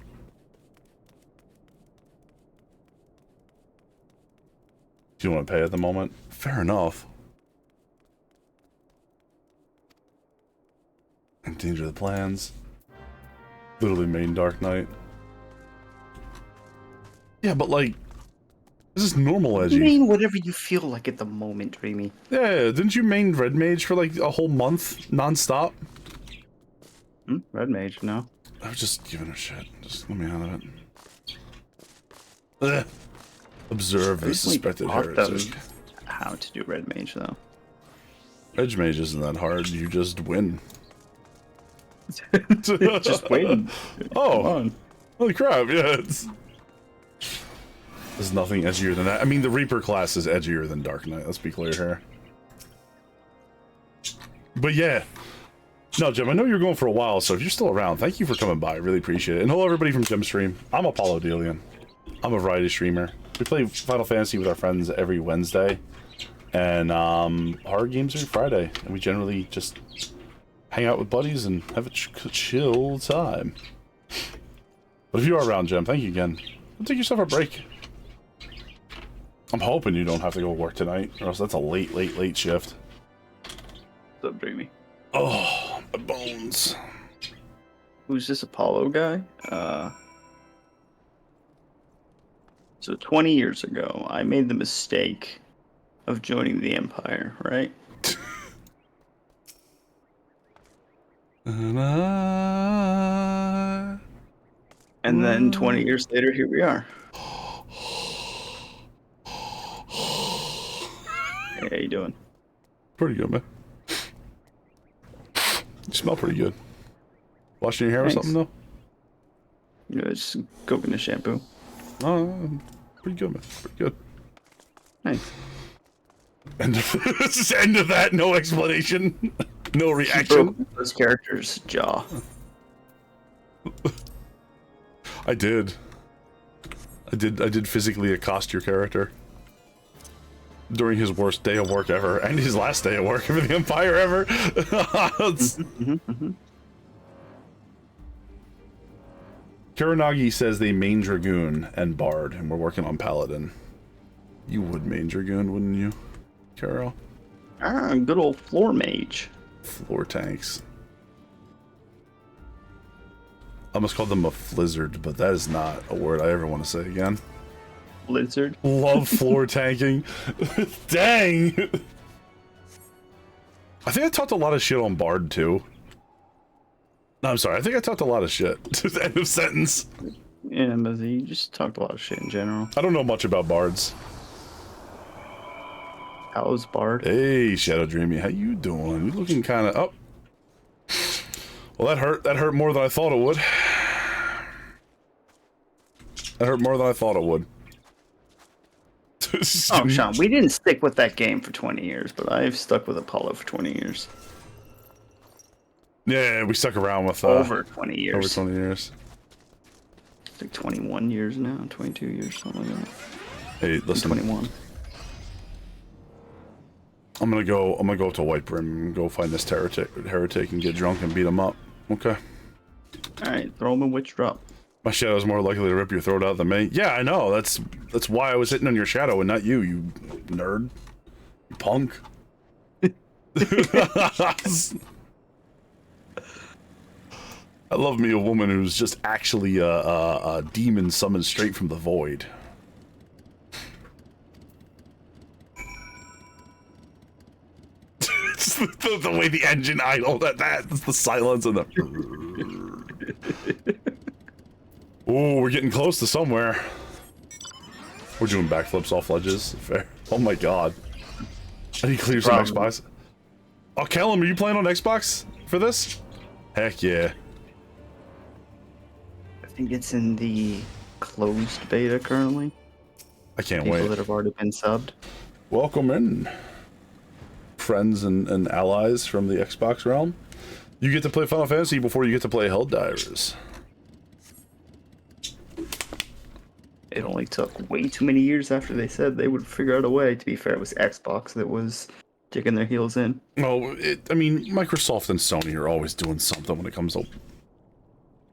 Do you want to pay at the moment? Fair enough. Endanger the plans. Literally main Dark Knight. Yeah, but like, this is normal edgy. You mean whatever you feel like at the moment, Dreamy. Yeah, didn't you main Red Mage for like a whole month non-stop? Red Mage, no. I was just giving her shit. Just let me out of it. Ugh. Observe the suspected heretic. How to do Red Mage, though. Red Mage isn't that hard. You just win. Just win. Oh, holy crap! Yeah, there's nothing edgier than that. I mean, the Reaper class is edgier than Dark Knight. Let's be clear here. But yeah, no, Jim. I know you're going for a while, so if you're still around, thank you for coming by. I really appreciate it. And hello, everybody from Gem Stream. I'm Apollo Delian. I'm a variety streamer. We play Final Fantasy with our friends every Wednesday, and horror games every Friday. And we generally just hang out with buddies and have a chill time. But if you are around, Gem, thank you again. Take yourself a break. I'm hoping you don't have to go work tonight, or else that's a late shift. What's up, Dreamy? Oh, my bones. Who's this Apollo guy? So 20 years ago, I made the mistake of joining the Empire, right? And then 20 years later, here we are. Hey, how you doing? Pretty good, man. You smell pretty good. Washing your hair or something, though? Yeah, just coconut shampoo. Pretty good, man. Pretty good. Nice. And this is the end of that. No explanation. No reaction. This character's jaw. I did physically accost your character during his worst day of work ever and his last day of work for the Empire ever. Kuranagi says they main Dragoon and Bard, and we're working on Paladin. You would main Dragoon, wouldn't you, Carol? Good old floor mage. Floor tanks. I almost called them a flizzard, but that is not a word I ever want to say again. Blizzard. Love floor tanking. Dang! I think I talked a lot of shit on Bard, too. No, I'm sorry. I think I talked a lot of shit. End of sentence. Yeah, but you just talked a lot of shit in general. I don't know much about Bards. How's Bard? Hey, Shadow Dreamy. How you doing? You looking kind of up. Well, that hurt. That hurt more than I thought it would. That hurt more than I thought it would. Oh, Sean, we didn't stick with that game for 20 years, but I've stuck with Apollo for 20 years. Yeah, we stuck around with... over 20 years. Over 20 years. It's like 21 years now, 22 years, something like that. Hey, listen. 21. I'm gonna go up to White Brim and go find this heretic and get drunk and beat him up. Okay. Alright, throw him a witch drop. My shadow's more likely to rip your throat out than me. Yeah, I know. That's why I was hitting on your shadow and not you, you nerd. You punk. I love me a woman who's just actually a demon summoned straight from the void. Just the way the engine idled at that. That's the silence and the... Oh, we're getting close to somewhere. We're doing backflips off ledges. Fair. Oh my god. I need to clear some Xbox. Oh, Callum, are you playing on Xbox for this? Heck yeah. I think it's in the closed beta currently. I can't People wait. that have already been subbed. Welcome in, friends and allies from the Xbox realm. You get to play Final Fantasy before you get to play Helldivers. It only took way too many years after they said they would figure out a way. To be fair, it was Xbox that was digging their heels in. Oh, I mean, Microsoft and Sony are always doing something when it comes to...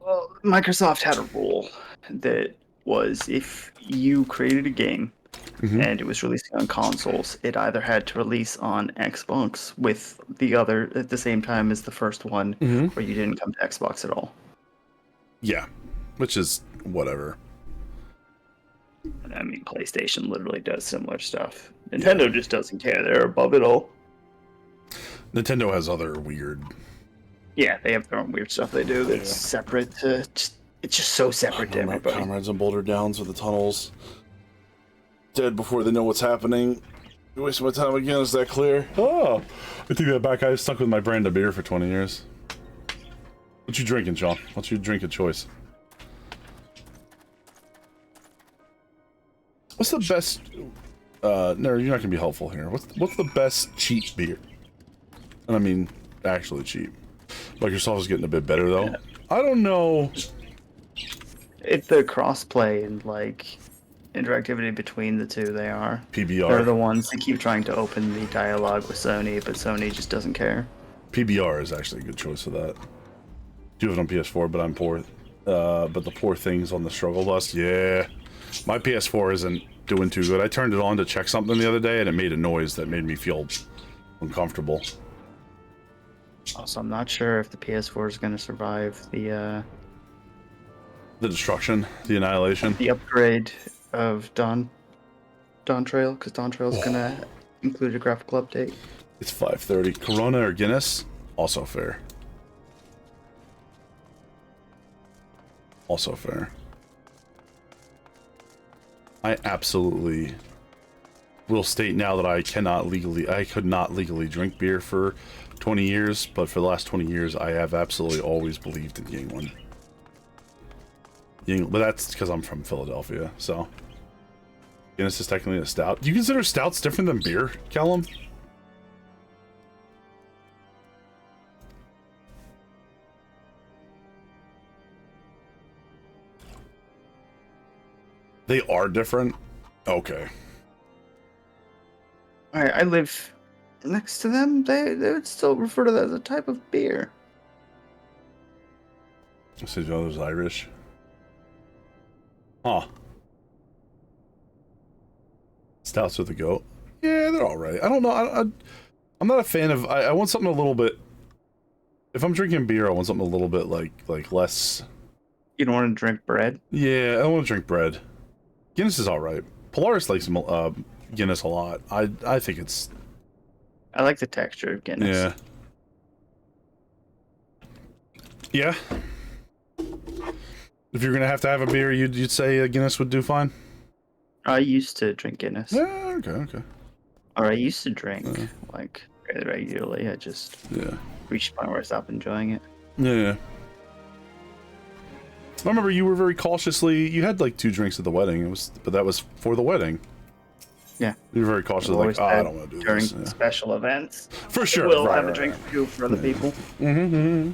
Well, Microsoft had a rule that was if you created a game and it was releasing on consoles, it either had to release on Xbox with the other at the same time as the first one, or you didn't come to Xbox at all. Yeah, which is whatever. I mean, PlayStation literally does similar stuff. Nintendo just doesn't care. They're above it all. Nintendo has other weird... Yeah, they have their own weird stuff they do that's separate to... It's just so separate to everybody. Comrades on Boulder Downs with the tunnels. Dead before they know what's happening. You waste my time again, is that clear? Oh! I think that back guy stuck with my brand of beer for 20 years. What you drinking, Sean? What's your drink of choice? What's the best... no, you're not gonna be helpful here. What's the best cheap beer? And I mean, actually cheap. Microsoft is getting a bit better, though. Yeah. I don't know... It's the crossplay and, like, interactivity between the two, they are. PBR. They're the ones that keep trying to open the dialogue with Sony, but Sony just doesn't care. PBR is actually a good choice for that. Do have it on PS4, but I'm poor. But the poor things on the struggle bus, yeah. My PS4 isn't doing too good. I turned it on to check something the other day, and it made a noise that made me feel uncomfortable. Also, I'm not sure if the PS4 is going to survive the destruction, the annihilation, the upgrade of Dawn Trail, because Dawn Trail is going to include a graphical update. It's 5:30. Corona or Guinness? Also fair. Also fair. I absolutely will state now that I could not legally drink beer for 20 years, but for the last 20 years, I have absolutely always believed in Yingling. But that's because I'm from Philadelphia, so. Guinness is technically a stout. Do you consider stouts different than beer, Callum? They are different? Okay. I live next to them. They would still refer to that as a type of beer. I said the other's Irish. Huh. Stouts with the goat. Yeah, they're all right. I don't know. I'm not a fan of. I want something a little bit. If I'm drinking beer, I want something a little bit like less. You don't want to drink bread? Yeah, I don't want to drink bread. Guinness is all right. Polaris likes Guinness a lot. I think it's. I like the texture of Guinness. Yeah. Yeah. If you're gonna have to have a beer, you'd say Guinness would do fine. I used to drink Guinness. Yeah. Okay. Or I used to drink like fairly regularly. I just reached a point where I stopped enjoying it. Yeah. I remember you were very cautiously. You had like 2 drinks at the wedding. But that was for the wedding. Yeah. You were very cautiously like, I don't want to do during this. Yeah. Special events. For sure. We'll have a drink or two for other people. Mm-hmm.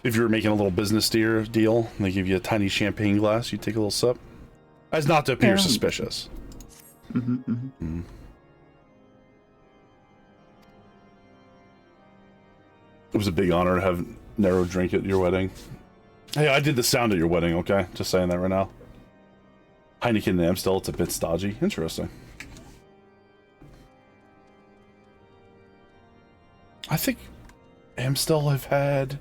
If you were making a little business deal, and they give you a tiny champagne glass, you take a little sip. As not to appear suspicious. Mm-hmm. It was a big honor to have Nero drink at your wedding. Hey, I did the sound at your wedding, okay? Just saying that right now. Heineken and Amstel, it's a bit stodgy. Interesting. I think Amstel I've had...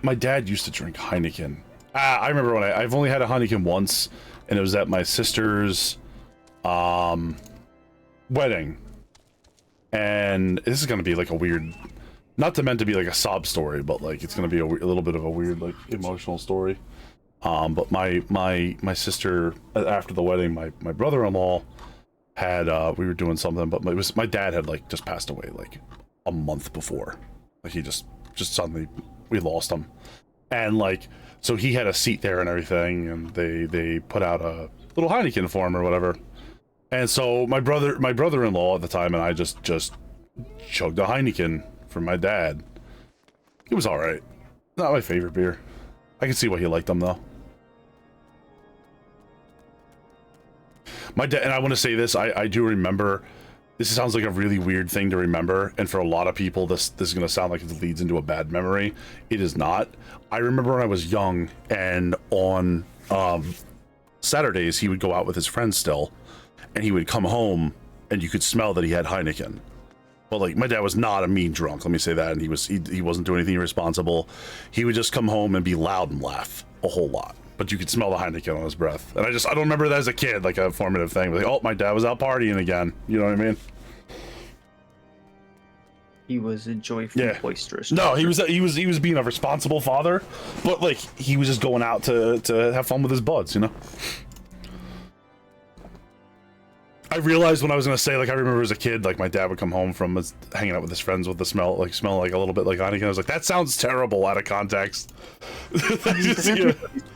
my dad used to drink Heineken. I remember when I've only had a Heineken once, and it was at my sister's wedding. And this is going to be like a weird... Not meant to be like a sob story, but like it's going to be a little bit of a weird like emotional story. But my sister, after the wedding, my brother-in-law had we were doing something, but my dad had like just passed away like a month before. Like he just suddenly we lost him, and like so he had a seat there and everything, and they put out a little Heineken for him or whatever. And so my brother-in-law at the time and I just chugged a Heineken for my dad. It was all right. Not my favorite beer. I can see why he liked them though. My dad, and I want to say this, I do remember, this sounds like a really weird thing to remember, and for a lot of people this is going to sound like it leads into a bad memory. It is not. I remember when I was young, and on Saturdays he would go out with his friends still, and he would come home and you could smell that he had Heineken. But like my dad was not a mean drunk, let me say that, and he wasn't doing anything irresponsible. He would just come home and be loud and laugh a whole lot, but you could smell the Heineken on his breath. And I don't remember that as a kid, like a formative thing. Like, oh, my dad was out partying again. You know what I mean? He was a joyful, boisterous. No, he was being a responsible father, but like he was just going out to have fun with his buds, you know. I realized when I was gonna say, like, I remember as a kid, like my dad would come home from hanging out with his friends with the smell like a little bit like Heineken. I was like, that sounds terrible out of context. His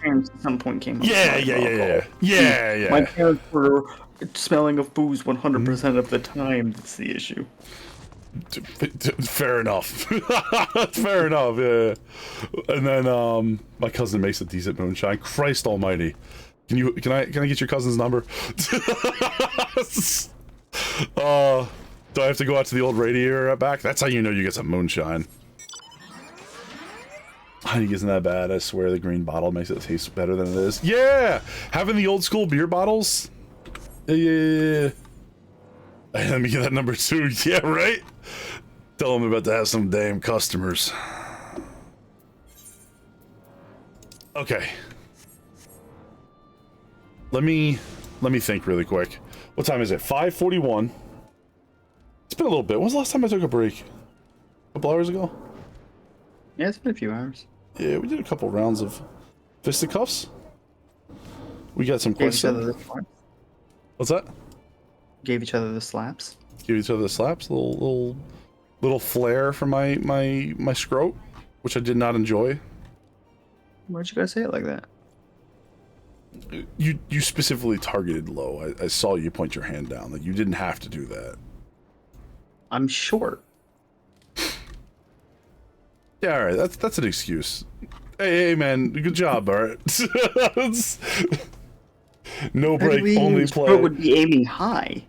parents at some point came. Yeah. My parents were smelling of booze 100% of the time. That's the issue. Fair enough. Fair enough. Yeah. And then my cousin makes a decent moonshine. Christ Almighty. Can I get your cousin's number? Do I have to go out to the old radiator back? That's how you know you get some moonshine. Honey isn't that bad. I swear the green bottle makes it taste better than it is. Yeah! Having the old school beer bottles? Yeah. Let me get that number 2. Yeah, right? Tell them about to have some damn customers. Okay. Let me think really quick. What time is it? 5:41. It's been a little bit. When was the last time I took a break? A couple hours ago? Yeah, it's been a few hours. Yeah, we did a couple rounds of fisticuffs. We got some Gave each questions. other the slaps. What's that? Gave each other the slaps. Give each other the slaps. Little flare for my scrote, which I did not enjoy. Why'd you guys say it like that? You specifically targeted low. I saw you point your hand down. Like, you didn't have to do that. I'm short. Yeah, all right. That's an excuse. Hey, man, good job, Bart. No break, only play. Would be aiming high.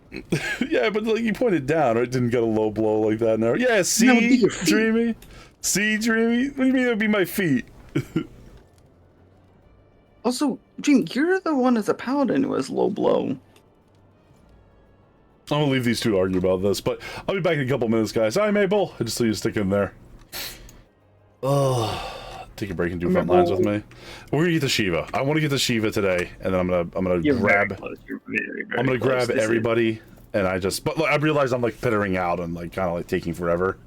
Yeah, but like you pointed down, right? Didn't get a low blow like that. Now, yeah. See, Dreamy. See, Dreamy. What do you mean? It would be my feet. Also, Dream, you're the one as a paladin who has low blow. I'm gonna leave these two to argue about this, but I'll be back in a couple minutes, guys. Hi, Maple. I just saw you stick in there. Take a break and do front lines with me. We're gonna get to Shiva. I want to get to Shiva today, and then I'm gonna grab. I'm gonna grab everybody, and I just. But look, I realize I'm like pittering out and like kind of like taking forever.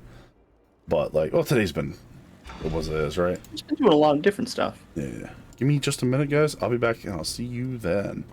But like, well, today's been. What was it is, right? He's been doing a lot of different stuff. Yeah. Give me just a minute, guys. I'll be back, and I'll see you then.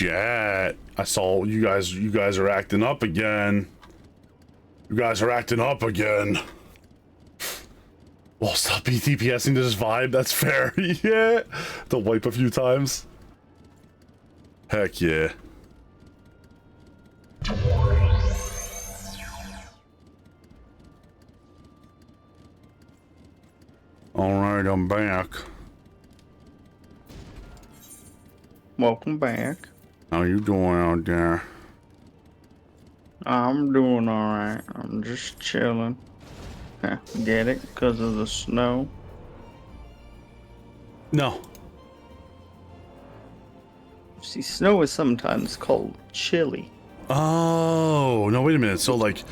shit. I saw you guys are acting up again. You guys are acting up again. Well, stop BTPSing to this vibe, that's fair. Yeah. To wipe a few times. Heck yeah. Alright, I'm back. Welcome back. How you doing out there? I'm doing alright. I'm just chilling. Get it? Because of the snow? No. See, snow is sometimes called chilly. Oh, no, wait a minute. So, like,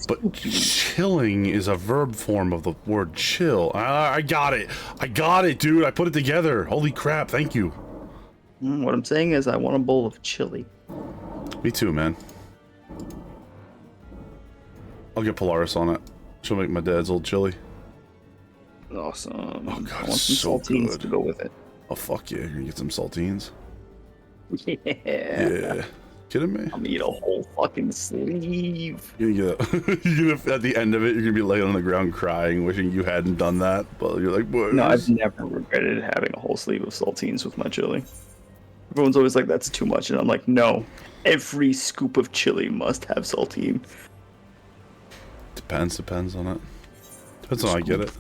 but chilling is a verb form of the word chill. I got it. I got it, dude. I put it together. Holy crap. Thank you. What I'm saying is I want a bowl of chili. Me too, man. I'll get Polaris on it. She'll make my dad's old chili. Awesome. Oh, God, I want some so saltines good. to go with it. Oh, fuck yeah. You're gonna get some saltines? Yeah. Yeah. Kidding me? I'm gonna eat a whole fucking sleeve. You're gonna at the end of it, you're gonna be laying on the ground crying, wishing you hadn't done that. But you're like, boy. No, I've never regretted having a whole sleeve of saltines with my chili. Everyone's always like, that's too much. And I'm like, no. Every scoop of chili must have saltine. Depends on it. Depends on how I get it.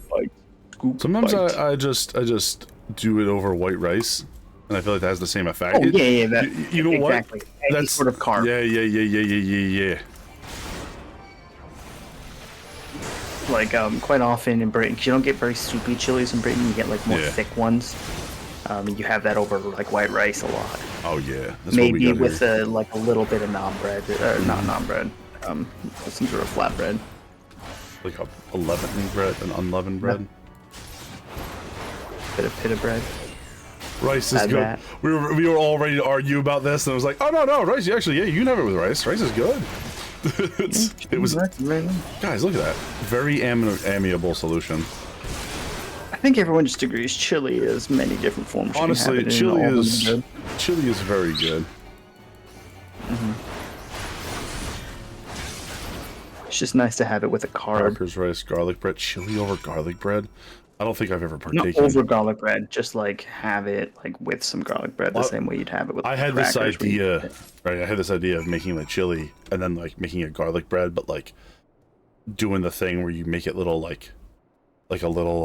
Scoop Sometimes bite. I just do it over white rice, and I feel like that has the same effect. Oh, yeah, that, you know exactly. what? Any That's sort of carb. Yeah. Like, quite often in Britain, 'cause you don't get very soupy chilies in Britain, you get, like, more thick ones. You have that over, like, white rice a lot. Oh, yeah. That's Maybe what we got with, here. like, a little bit of naan bread, or not naan bread, some sort of flat bread. Like a leavened bread, an unleavened bread. Bit of pita bread. Rice is Had good. that. We were all ready to argue about this, and I was like, oh no, rice. Actually, yeah, you can have it with rice. Rice is good. It was. Guys, look at that. Very amiable solution. I think everyone just agrees chili is many different forms. You can Honestly, have it in chili all of them is good. chili is very good. It's just nice to have it with a carb. Parker's rice, garlic bread, chili over garlic bread. I don't think I've ever Not partaken. over garlic bread, just like have it like with some garlic bread, the same way you'd have it with. I had this crackers when you idea, right? I had this idea of making the chili and then like making a garlic bread, but like doing the thing where you make it little like a little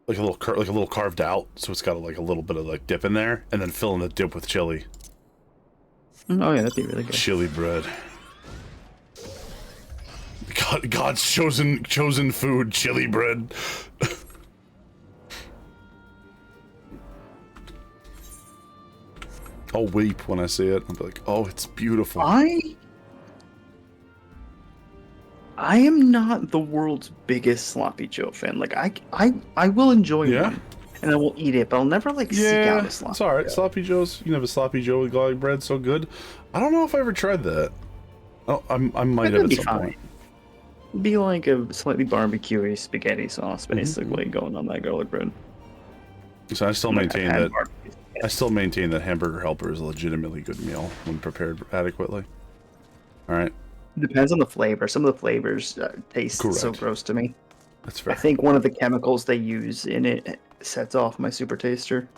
like a little carved out, so it's got like a little bit of like dip in there, and then fill in the dip with chili. Oh yeah, that'd be really good. Chili bread. God's chosen food, chili bread. I'll weep when I see it. I'll be like, oh, it's beautiful. I am not the world's biggest sloppy Joe fan. Like I will enjoy one, and I will eat it, but I'll never like seek out a sloppy. It's alright. Sloppy Joe's. You can have a sloppy Joe with garlic bread. So good. I don't know if I ever tried that. Oh, I might have at some point. It'd be like a slightly barbecuey spaghetti sauce, basically, going on that garlic bread. So I still Like, maintain I've had that. barbecue. I still maintain that Hamburger Helper is a legitimately good meal when prepared adequately. All right. Depends on the flavor. Some of the flavors taste so Correct. gross to me. That's fair. I think one of the chemicals they use in it sets off my super taster.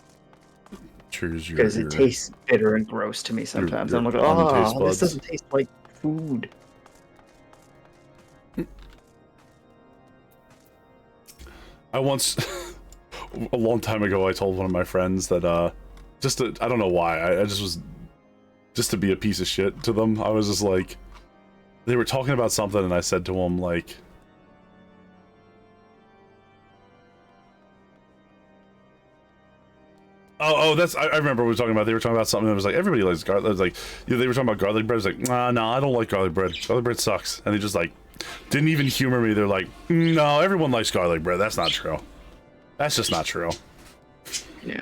Triggers your. Because it tastes bitter and gross to me sometimes. your I'm like, untaste oh, buds. this doesn't taste like food. I once, a long time ago, I told one of my friends that, I don't know why, I just was, just to be a piece of shit to them, I was just like, they were talking about something and I said to them, like, I remember we were talking about, they were talking about something that was like, everybody likes garlic, was like, they were talking about garlic bread, I was like, nah, I don't like garlic bread, garlic bread sucks, and they just like, didn't even humor me, they're like, no, everyone likes garlic bread, that's not true. That's just not true. Yeah.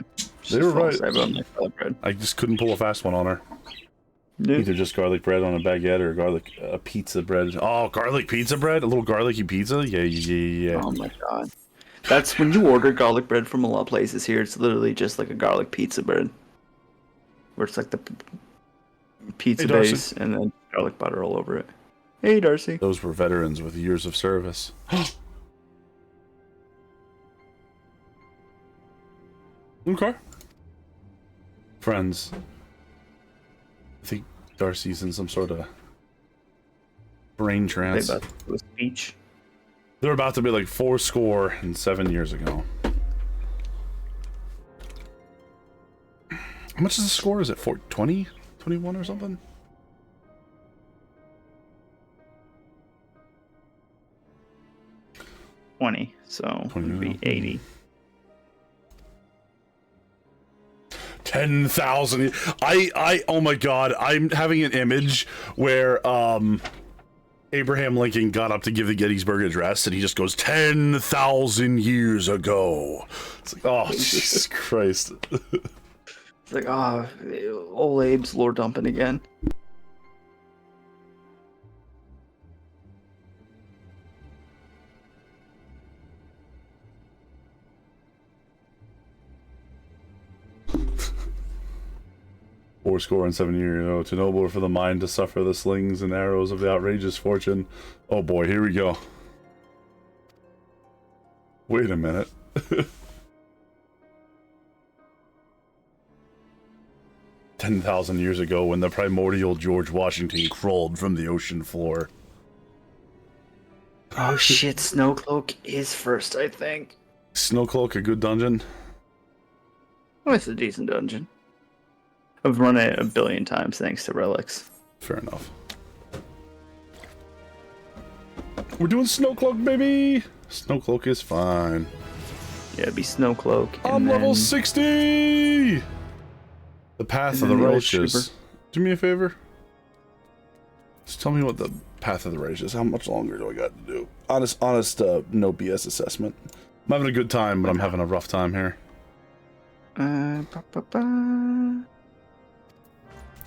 They were right. Everyone likes garlic bread. I just couldn't pull a fast one on her. Yeah. Either just garlic bread on a baguette or garlic pizza bread. Oh, garlic pizza bread? A little garlicky pizza? Yeah. Oh my god. That's when you order garlic bread from a lot of places here. It's literally just like a garlic pizza bread, where it's like the pizza base and then garlic butter all over it. Hey, Darcy. Those were veterans with years of service. Okay. Friends. I think Darcy's in some sort of brain trance. They about to do a speech. They're about to be like 7 years ago. How much is the score? Is it 20? 21 or something? So it would be 80. 10,000. Oh my god, I'm having an image where Abraham Lincoln got up to give the Gettysburg Address and he just goes 10,000 years ago. It's like, oh Jesus Christ. It's like, old Abe's lore dumping again. Fourscore and 7 years ago, too noble for the mind to suffer the slings and arrows of the outrageous fortune. Oh boy, here we go. Wait a minute. 10,000 years ago, when the primordial George Washington crawled from the ocean floor. Oh shit, Snowcloak is first, I think. Snowcloak, a good dungeon? Oh, it's a decent dungeon. I've run it a billion times thanks to relics. Fair enough. We're doing Snowcloak, baby! Snowcloak is fine. Yeah, it'd be Snowcloak. I'm level 60! The Path of the Righteous. Do me a favor. Just tell me what the Path of the Righteous. How much longer do I got to do? Honest, no BS assessment. I'm having a good time, but I'm having a rough time here.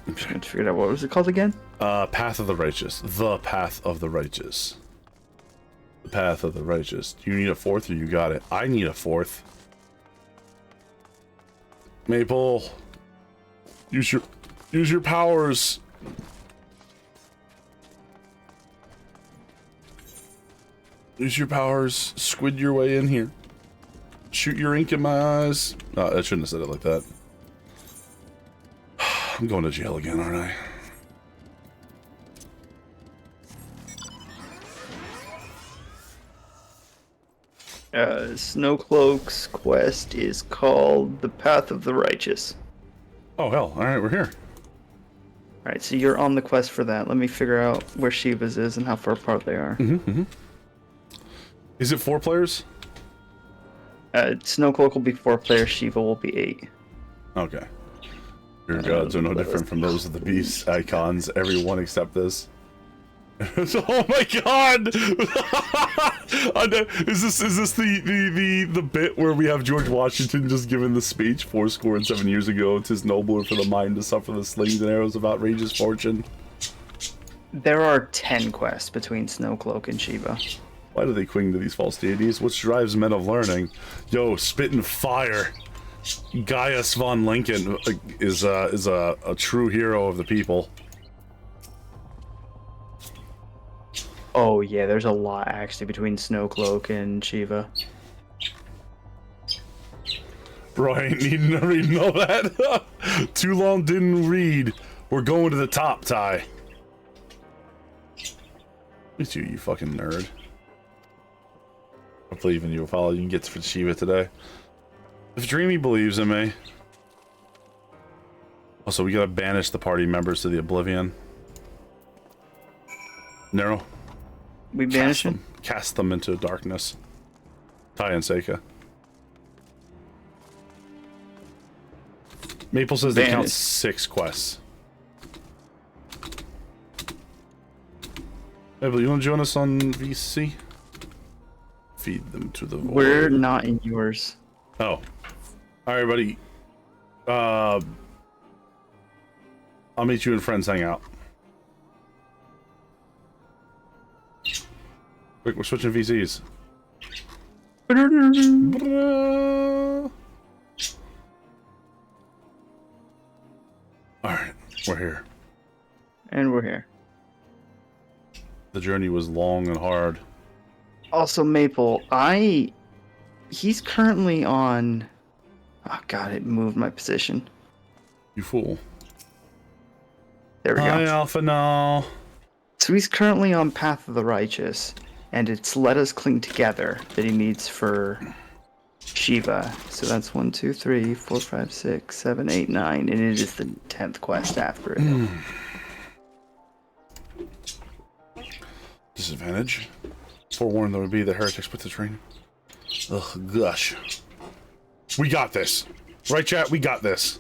I'm just trying to figure out what was it called again? Path of the Righteous. The Path of the Righteous. The Path of the Righteous. Do you need a fourth or you got it? I need a fourth. Maple. Use your powers. Use your powers. Squid your way in here. Shoot your ink in my eyes. Oh, I shouldn't have said it like that. I'm going to jail again, aren't I? Snowcloak's quest is called The Path of the Righteous. Oh, hell. Alright, we're here. Alright, so you're on the quest for that. Let me figure out where Shiva's is and how far apart they are. Is it 4 players? Snowcloak will be 4 players, Shiva will be 8. Okay. Your gods are no different from those of the beast icons. Everyone except this. Oh my god! Is this the bit where we have George Washington just giving the speech 7 years ago? 'Tis nobler for the mind to suffer the slings and arrows of outrageous fortune. There are 10 quests between Snowcloak and Shiva. Why do they cling to these false deities? What drives men of learning? Yo, spitting fire. Gaius von Lincoln is a true hero of the people. Oh yeah, there's a lot actually between Snowcloak and Shiva. Bro, I ain't needing to read all that. Too long didn't read. We're going to the top, Ty. It's you fucking nerd. Hopefully even you follow you can get to Shiva today. If Dreamy believes in me. Also, we gotta banish the party members to the oblivion. Nero. We banish them? Cast them into darkness. Ty and Seika. Maple says they count 6 quests. Maple, you wanna join us on VC? Feed them to the void. We're not in yours. Oh. Alright, buddy. I'll meet you and friends hang out. Quick, we're switching VCs. Alright, we're here. And we're here. The journey was long and hard. Also, Maple, he's currently on... Oh god, it moved my position. You fool. There we go. Hi, Alpha now. So he's currently on Path of the Righteous, and it's Let Us Cling Together that he needs for Shiva. So that's 1, 2, 3, 4, 5, 6, 7, 8, 9, and it is the 10th quest after it. Disadvantage. Forewarned there would be the heretics put to training. Ugh, gosh. We got this. Right, chat? We got this.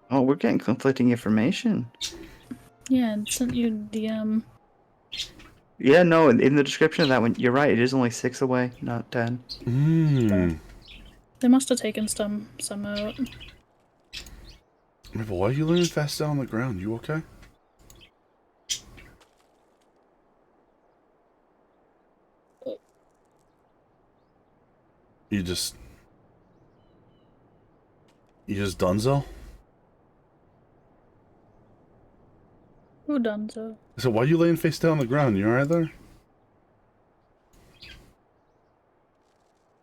Oh, we're getting conflicting information. Yeah, and sent you a DM. Yeah, no, in the description of that one, you're right, it is only 6 away, not 10. They must have taken some out. But why are you laying fast down on the ground? You okay? You just dunzo? Who done so? So why are you laying face down on the ground? You alright there?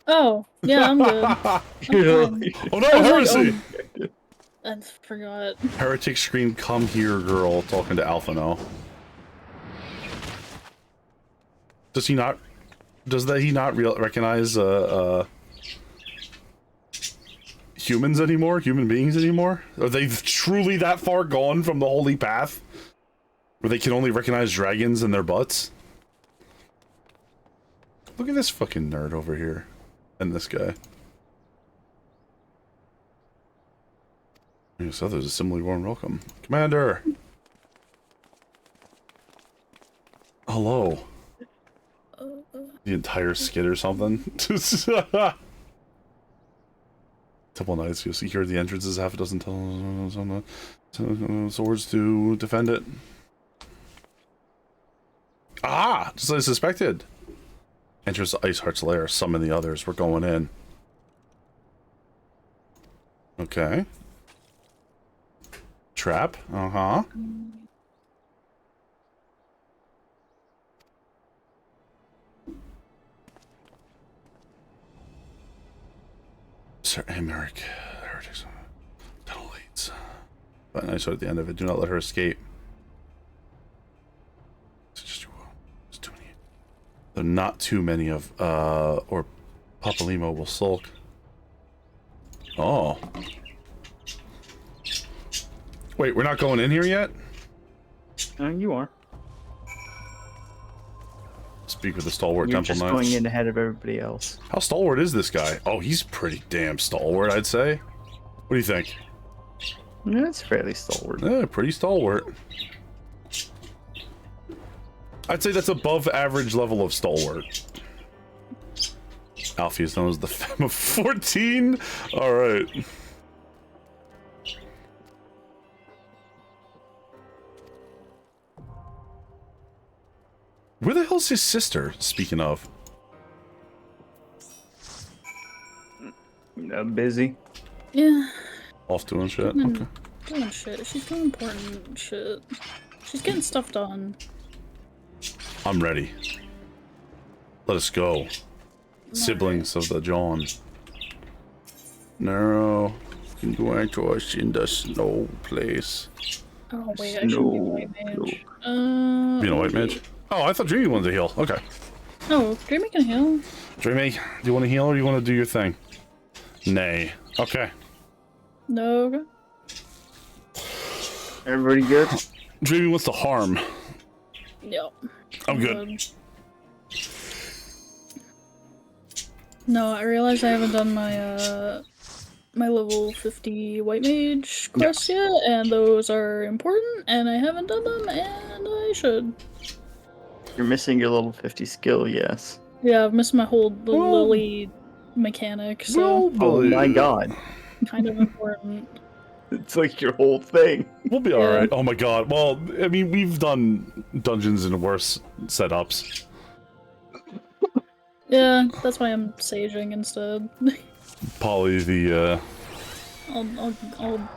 Oh, yeah, I'm good. Oh no, heresy! I forgot. Heretic screamed, "Come here, girl," talking to Alpha now. Does he not? Does he not recognize humans anymore? Human beings anymore? Are they truly that far gone from the holy path, where they can only recognize dragons and their butts? Look at this fucking nerd over here, and this guy. So there's a similarly warm welcome, Commander. Hello. The entire skid or something. Temple Knights, you'll secure the entrances, half a dozen swords to defend it. Ah! Just as I suspected. Entrance to Iceheart's lair, summon the others, we're going in. Okay. Trap, uh-huh. Sir Americ, heretics, tunnel leads. But nice at the end of it. Do not let her escape. There's too many. Though not too many of, or Papalimo will sulk. Oh. Wait, we're not going in here yet? You are. Speak with the stalwart You're temple just knights. going in ahead of everybody else. How stalwart is this guy? Oh, he's pretty damn stalwart, I'd say. What do you think? Yeah, it's fairly stalwart. Yeah, pretty stalwart. I'd say that's above average level of stalwart. Alfie is known as the Femme of 14? Alright. Where the hell's his sister, speaking of? Busy. Yeah. Off doing shit? Doing, Okay. doing shit. She's doing important shit. She's getting stuff done. I'm ready. Let us go. Siblings of the John. No. Can go to us in the snow place. Oh wait, I should be a white mage. Being a white mage? Oh, I thought Dreamy wanted to heal. Okay. Oh, Dreamy can heal. Dreamy, do you want to heal or you want to do your thing? Nay. Okay. No. Everybody good? Dreamy wants to harm. Yep. I'm good. No, I realized I haven't done my my level 50 white mage quests yet, and those are important, and I haven't done them, and I should. You're missing your level 50 skill, yes. Yeah, I've missed my whole Lily mechanic, so Oh my god. kind of important. It's like your whole thing. We'll be alright. Oh my god. Well, I mean, we've done dungeons in worse setups. Yeah, that's why I'm saging instead. Polly the, I'll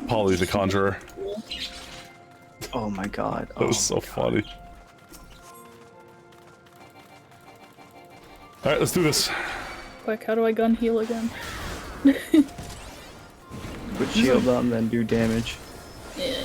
Polly the Conjurer. Oh my god. That was so funny. Alright, let's do this. Quick, how do I gun heal again? Put shield on, then do damage. Yeah.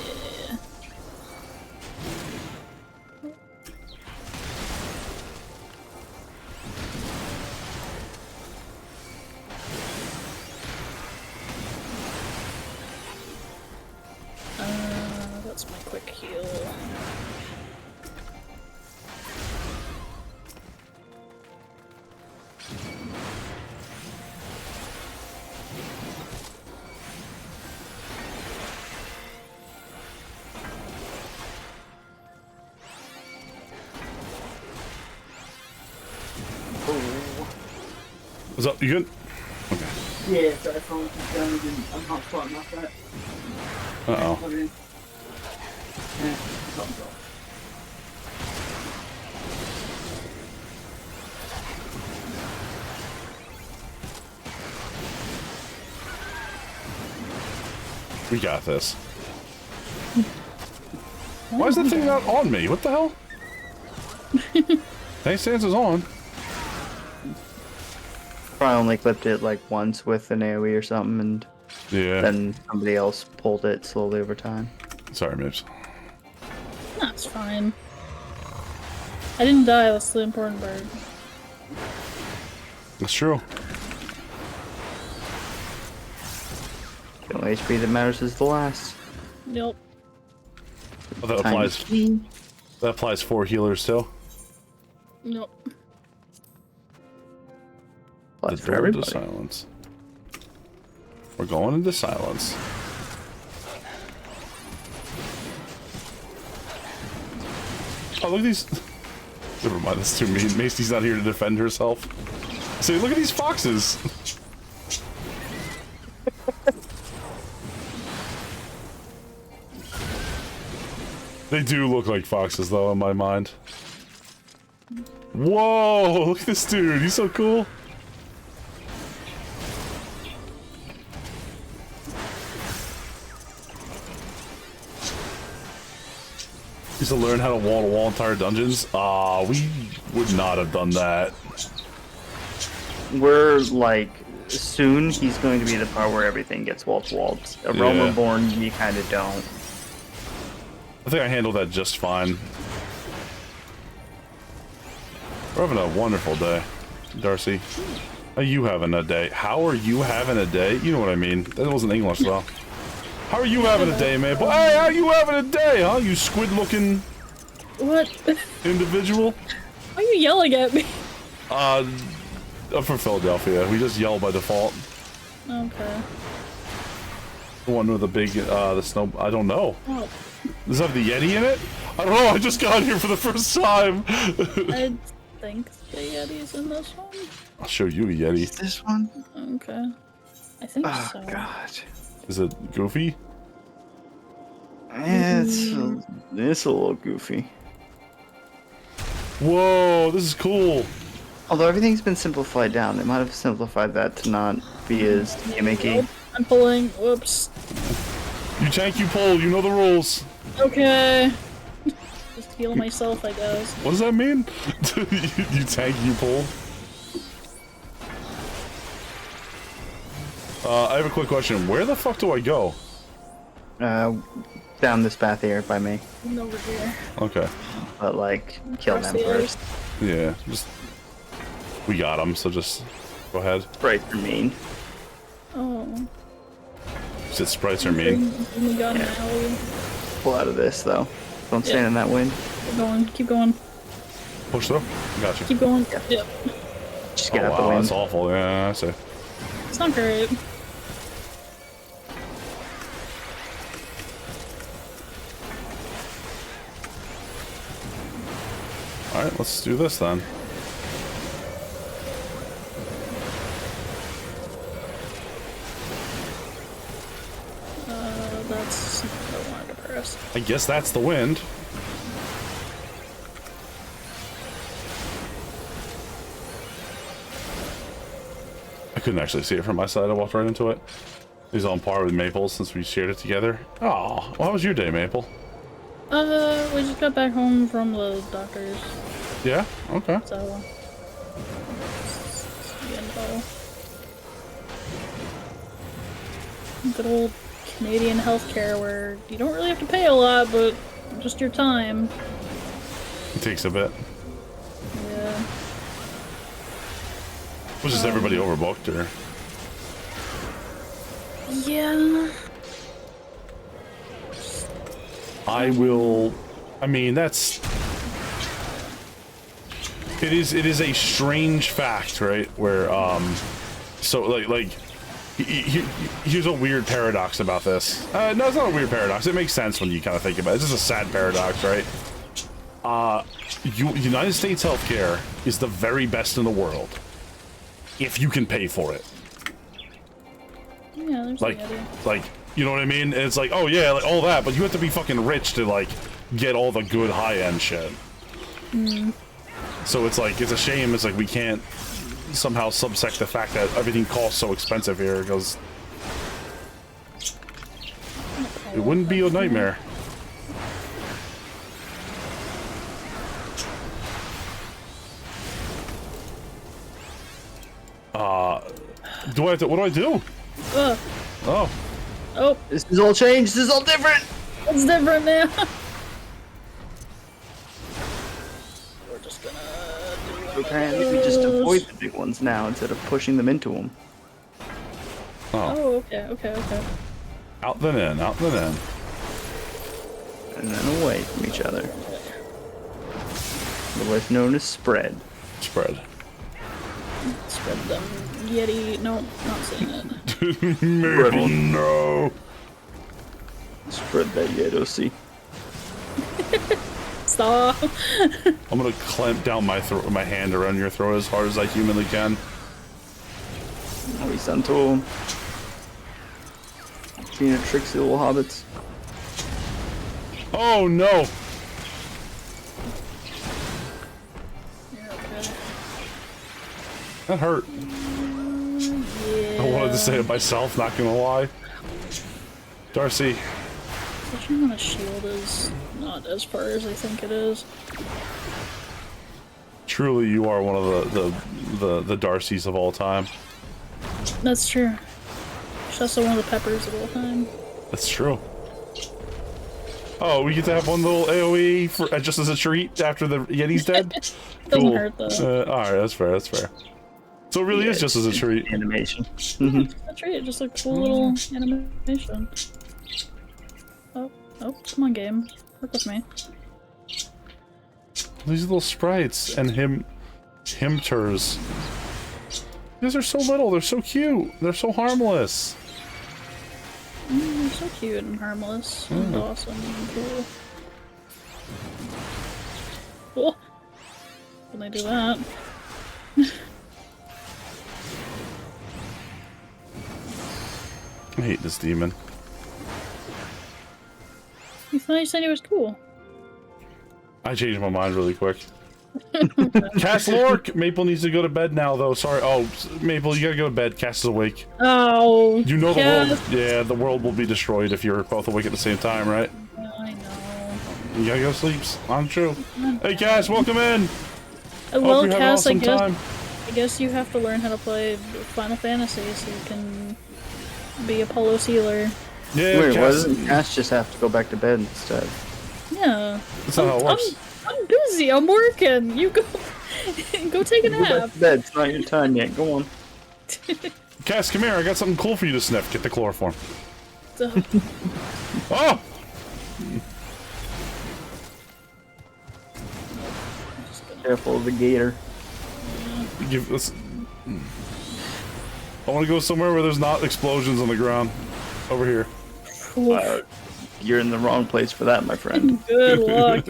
That's my quick heal. What's up? You good? Okay. Yeah, so if I'm down and I'm not spotting off that. Uh-oh. We got this. Why is that thing not on me? What the hell? Tank stance is on. Probably only clipped it like once with an AoE or something, and then somebody else pulled it slowly over time. Sorry, Mips. That's fine. I didn't die, that's the important part. That's true. The only HP that matters is the last. Nope. Oh, that applies 4 healers too. Nope. The door to silence. We're going into silence. Oh, look at these. Never mind, that's too mean. Macy's not here to defend herself. Say, look at these foxes. They do look like foxes, though, in my mind. Whoa! Look at this dude. He's so cool. Used to learn how to wall-to-wall entire dungeons. We would not have done that. We're like, soon he's going to be the part where everything gets wall-to-wall. A Realm Reborn, you kind of don't. I think I handled that just fine. We're having a wonderful day, Darcy. How are you having a day? How are you having a day? You know what I mean. That wasn't English, though. How are you having a day, man? Hey, how you having a day, huh? You squid-looking... What? Individual? Why are you yelling at me? I'm from Philadelphia. We just yell by default. Okay. The one with the big, the snow... I don't know. Oh. Does it have the Yeti in it? I don't know, I just got here for the first time. I think the Yeti's in this one. I'll show you a Yeti. Is this one? Okay. I think so. Oh, God. Is it goofy? It's a little goofy. Whoa, this is cool. Although everything's been simplified down, they might have simplified that to not be as gimmicky. Nope, I'm pulling. Whoops. You tank, you pull. You know the rules. Okay. Just heal myself, I guess. What does that mean? You tank, you pull. I have a quick question. Where the fuck do I go? Down this path here by me. Over here. Okay. But like, kill them first. Yeah, just... We got them, so just... Go ahead. Sprites are mean. Oh. You said sprites are mean. Pull out of this, though. Don't stand in that wind. Keep going, keep going. Push through? Gotcha. Keep going. Yep. Just get out the wow, wind. That's awful. Yeah, I see. It's not great. Alright, let's do this then. That's not what I wanted to press. I guess that's the wind. I couldn't actually see it from my side. I walked right into it. He's on par with Maple since we shared it together. Oh, how was your day, Maple? We just got back home from the doctor's. Yeah? Okay. So, good old Canadian healthcare where you don't really have to pay a lot, but just your time. It takes a bit. Yeah. Was just everybody overbooked, or? Yeah. I will. I mean, that's. It is a strange fact, right? Where so like here's a weird paradox about this. No, it's not a weird paradox. It makes sense when you kind of think about it. It's just a sad paradox, right? United States healthcare is the very best in the world if you can pay for it. Yeah, there's like you know what I mean? It's like, oh yeah, like all that, but you have to be fucking rich to like get all the good high-end shit. Mm. So it's like, it's a shame. It's like we can't somehow subsect the fact that everything costs so expensive here, because it wouldn't be a nightmare. Do I have to, what do I do? Oh. Oh. This is all changed. This is all different. It's different now. We're just gonna do apparently we just avoid the big ones now instead of pushing them into them. Oh, okay. Out then in, out then in. And then away from each other. Otherwise known as spread. Spread. Spread them. Yeti. No, not saying it. Maple, no. Spread that Yeti. Stop. I'm gonna clamp down my throat, my hand around your throat as hard as I humanly can. Now he's done to him. Being tricksy little hobbits. Oh no! That hurt. Yeah. I wanted to say it myself, not gonna lie. Darcy. Pushing on a shield is not as far as I think it is. Truly, you are one of the Darcys of all time. That's true. She's also one of the Peppers of all time. That's true. Oh, we get to have one little AoE for just as a treat after the Yeti's dead? Doesn't hurt though. Alright, that's fair, that's fair. So it really is just as a treat. Animation. It's a treat, just a cool little animation. Oh, come on game. Work with me. These little sprites and himters. These are so little, they're so cute, they're so harmless. They're so cute and harmless and awesome and cool. Oh, when they do that. I hate this demon. You thought you said he was cool. I changed my mind really quick. Cass Lork! Maple needs to go to bed now, though. Sorry. Oh, Maple, you gotta go to bed. Cass is awake. Oh, you know the world. Yeah, the world will be destroyed if you're both awake at the same time, right? I know. You gotta go to sleep. I'm true. Hey, Cass, welcome in. Well, Hope you Cass, have an awesome time. I guess you have to learn how to play Final Fantasy so you can be Apollo Sealer. Yeah, wait, Cass. why doesn't Cass just have to go back to bed instead? Yeah. That's not how it works. I'm busy. I'm working. You go. Go take a Go back nap. to bed. It's not your time yet. Go on. Cass, come here. I got something cool for you to sniff. Get the chloroform. Oh! Careful of the gator. Give us. I want to go somewhere where there's not explosions on the ground. Over here. You're in the wrong place for that, my friend. Good luck.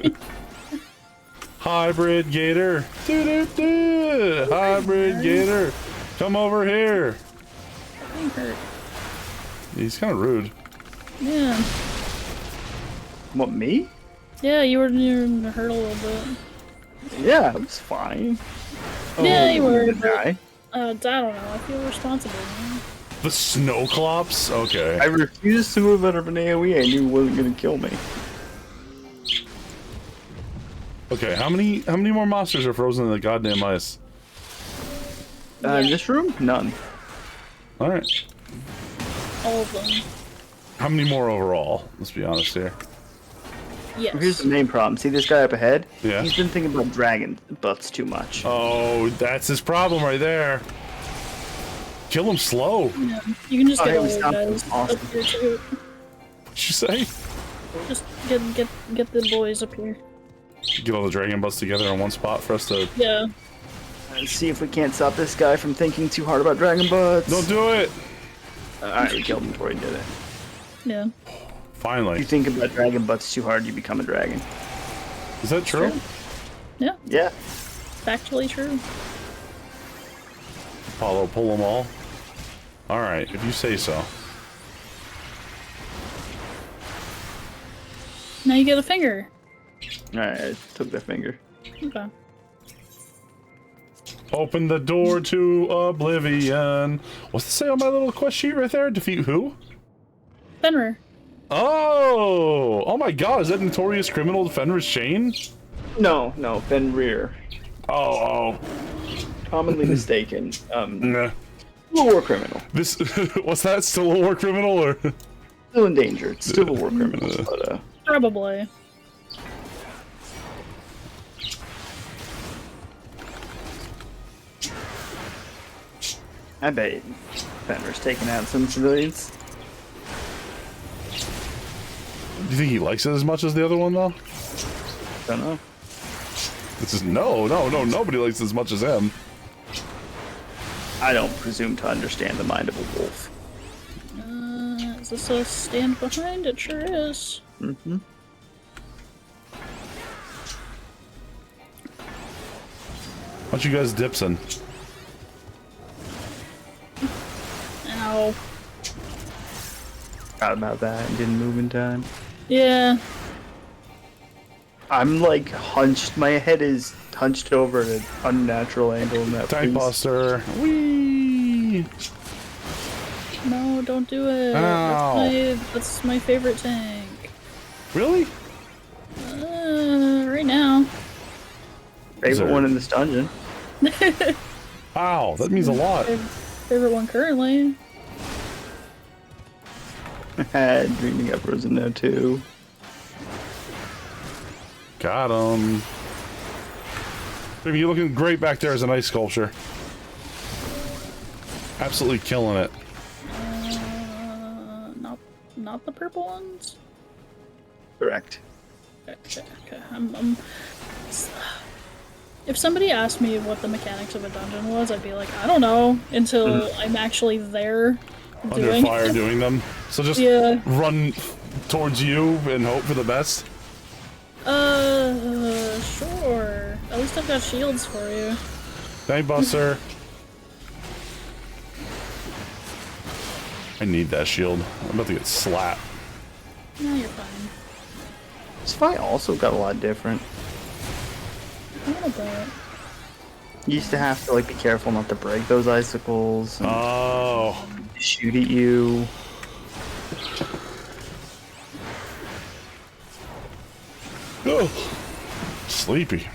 Hybrid gator. Doo-doo-doo. Hybrid gator. Come over here. He's kind of rude. Yeah. What, me? Yeah, you were hurt a little bit. Yeah, it was fine. Yeah, you were. Good guy. I don't know. I feel responsible. Man. The Snowclops? Okay. I refused to move out of an AoE. I knew he wasn't gonna kill me. Okay, how many more monsters are frozen in the goddamn ice? In this room? None. Alright. All of them. How many more overall? Let's be honest here. Yes. Here's the main problem. See this guy up ahead? Yeah. He's been thinking about dragon butts too much. Oh, that's his problem right there. Kill him slow. Yeah. You can just get all we the stopped him. guys Awesome. up here too. What'd you say? Just get the boys up here. Get all the dragon butts together in one spot for us to... Yeah. Let's see if we can't stop this guy from thinking too hard about dragon butts. Don't do it! Alright, we killed him before he did it. Yeah. Finally. If you think about dragon butts too hard, you become a dragon. Is that true? Yeah. Yeah. Factually true. Apollo, pull them all. Alright, if you say so. Now you get a finger. Alright, I took that finger. Okay. Open the door to oblivion. What's it say on my little quest sheet right there? Defeat who? Fenrir. Oh! Oh my god, is that notorious criminal Fenrir's chain? No, Fenrir. Oh. Commonly mistaken. Nah. Still a war criminal. This, what's that? Still a war criminal or? Still endangered. Still a war criminal, but Probably. I bet Fenrir's taking out some civilians. Do you think he likes it as much as the other one though? Don't know. This is nobody likes it as much as him. I don't presume to understand the mind of a wolf. Is this a stand behind? It sure is. Mm-hmm. What you guys dipsing? Ow. Forgot about that and didn't move in time. Yeah. I'm like hunched. My head is hunched over at an unnatural angle in that Tank piece. buster. Whee! No, don't do it. Ow. That's my favorite tank. Really? Right now. Favorite one in this dungeon. Wow, that means a lot. Favorite one currently. Dreaming Emperor's in there too. Got him. Baby, you're looking great back there as an ice sculpture. Absolutely killing it. Not the purple ones. Correct. Okay. If somebody asked me what the mechanics of a dungeon was, I'd be like, I don't know, until I'm actually there. Under fire doing them. So just run towards you and hope for the best. Sure. At least I've got shields for you. Tank buster. I need that shield. I'm about to get slapped. No, you're fine. This fight also got a lot different. A little bit. You used to have to like be careful not to break those icicles. And shoot at you. Oh, sleepy.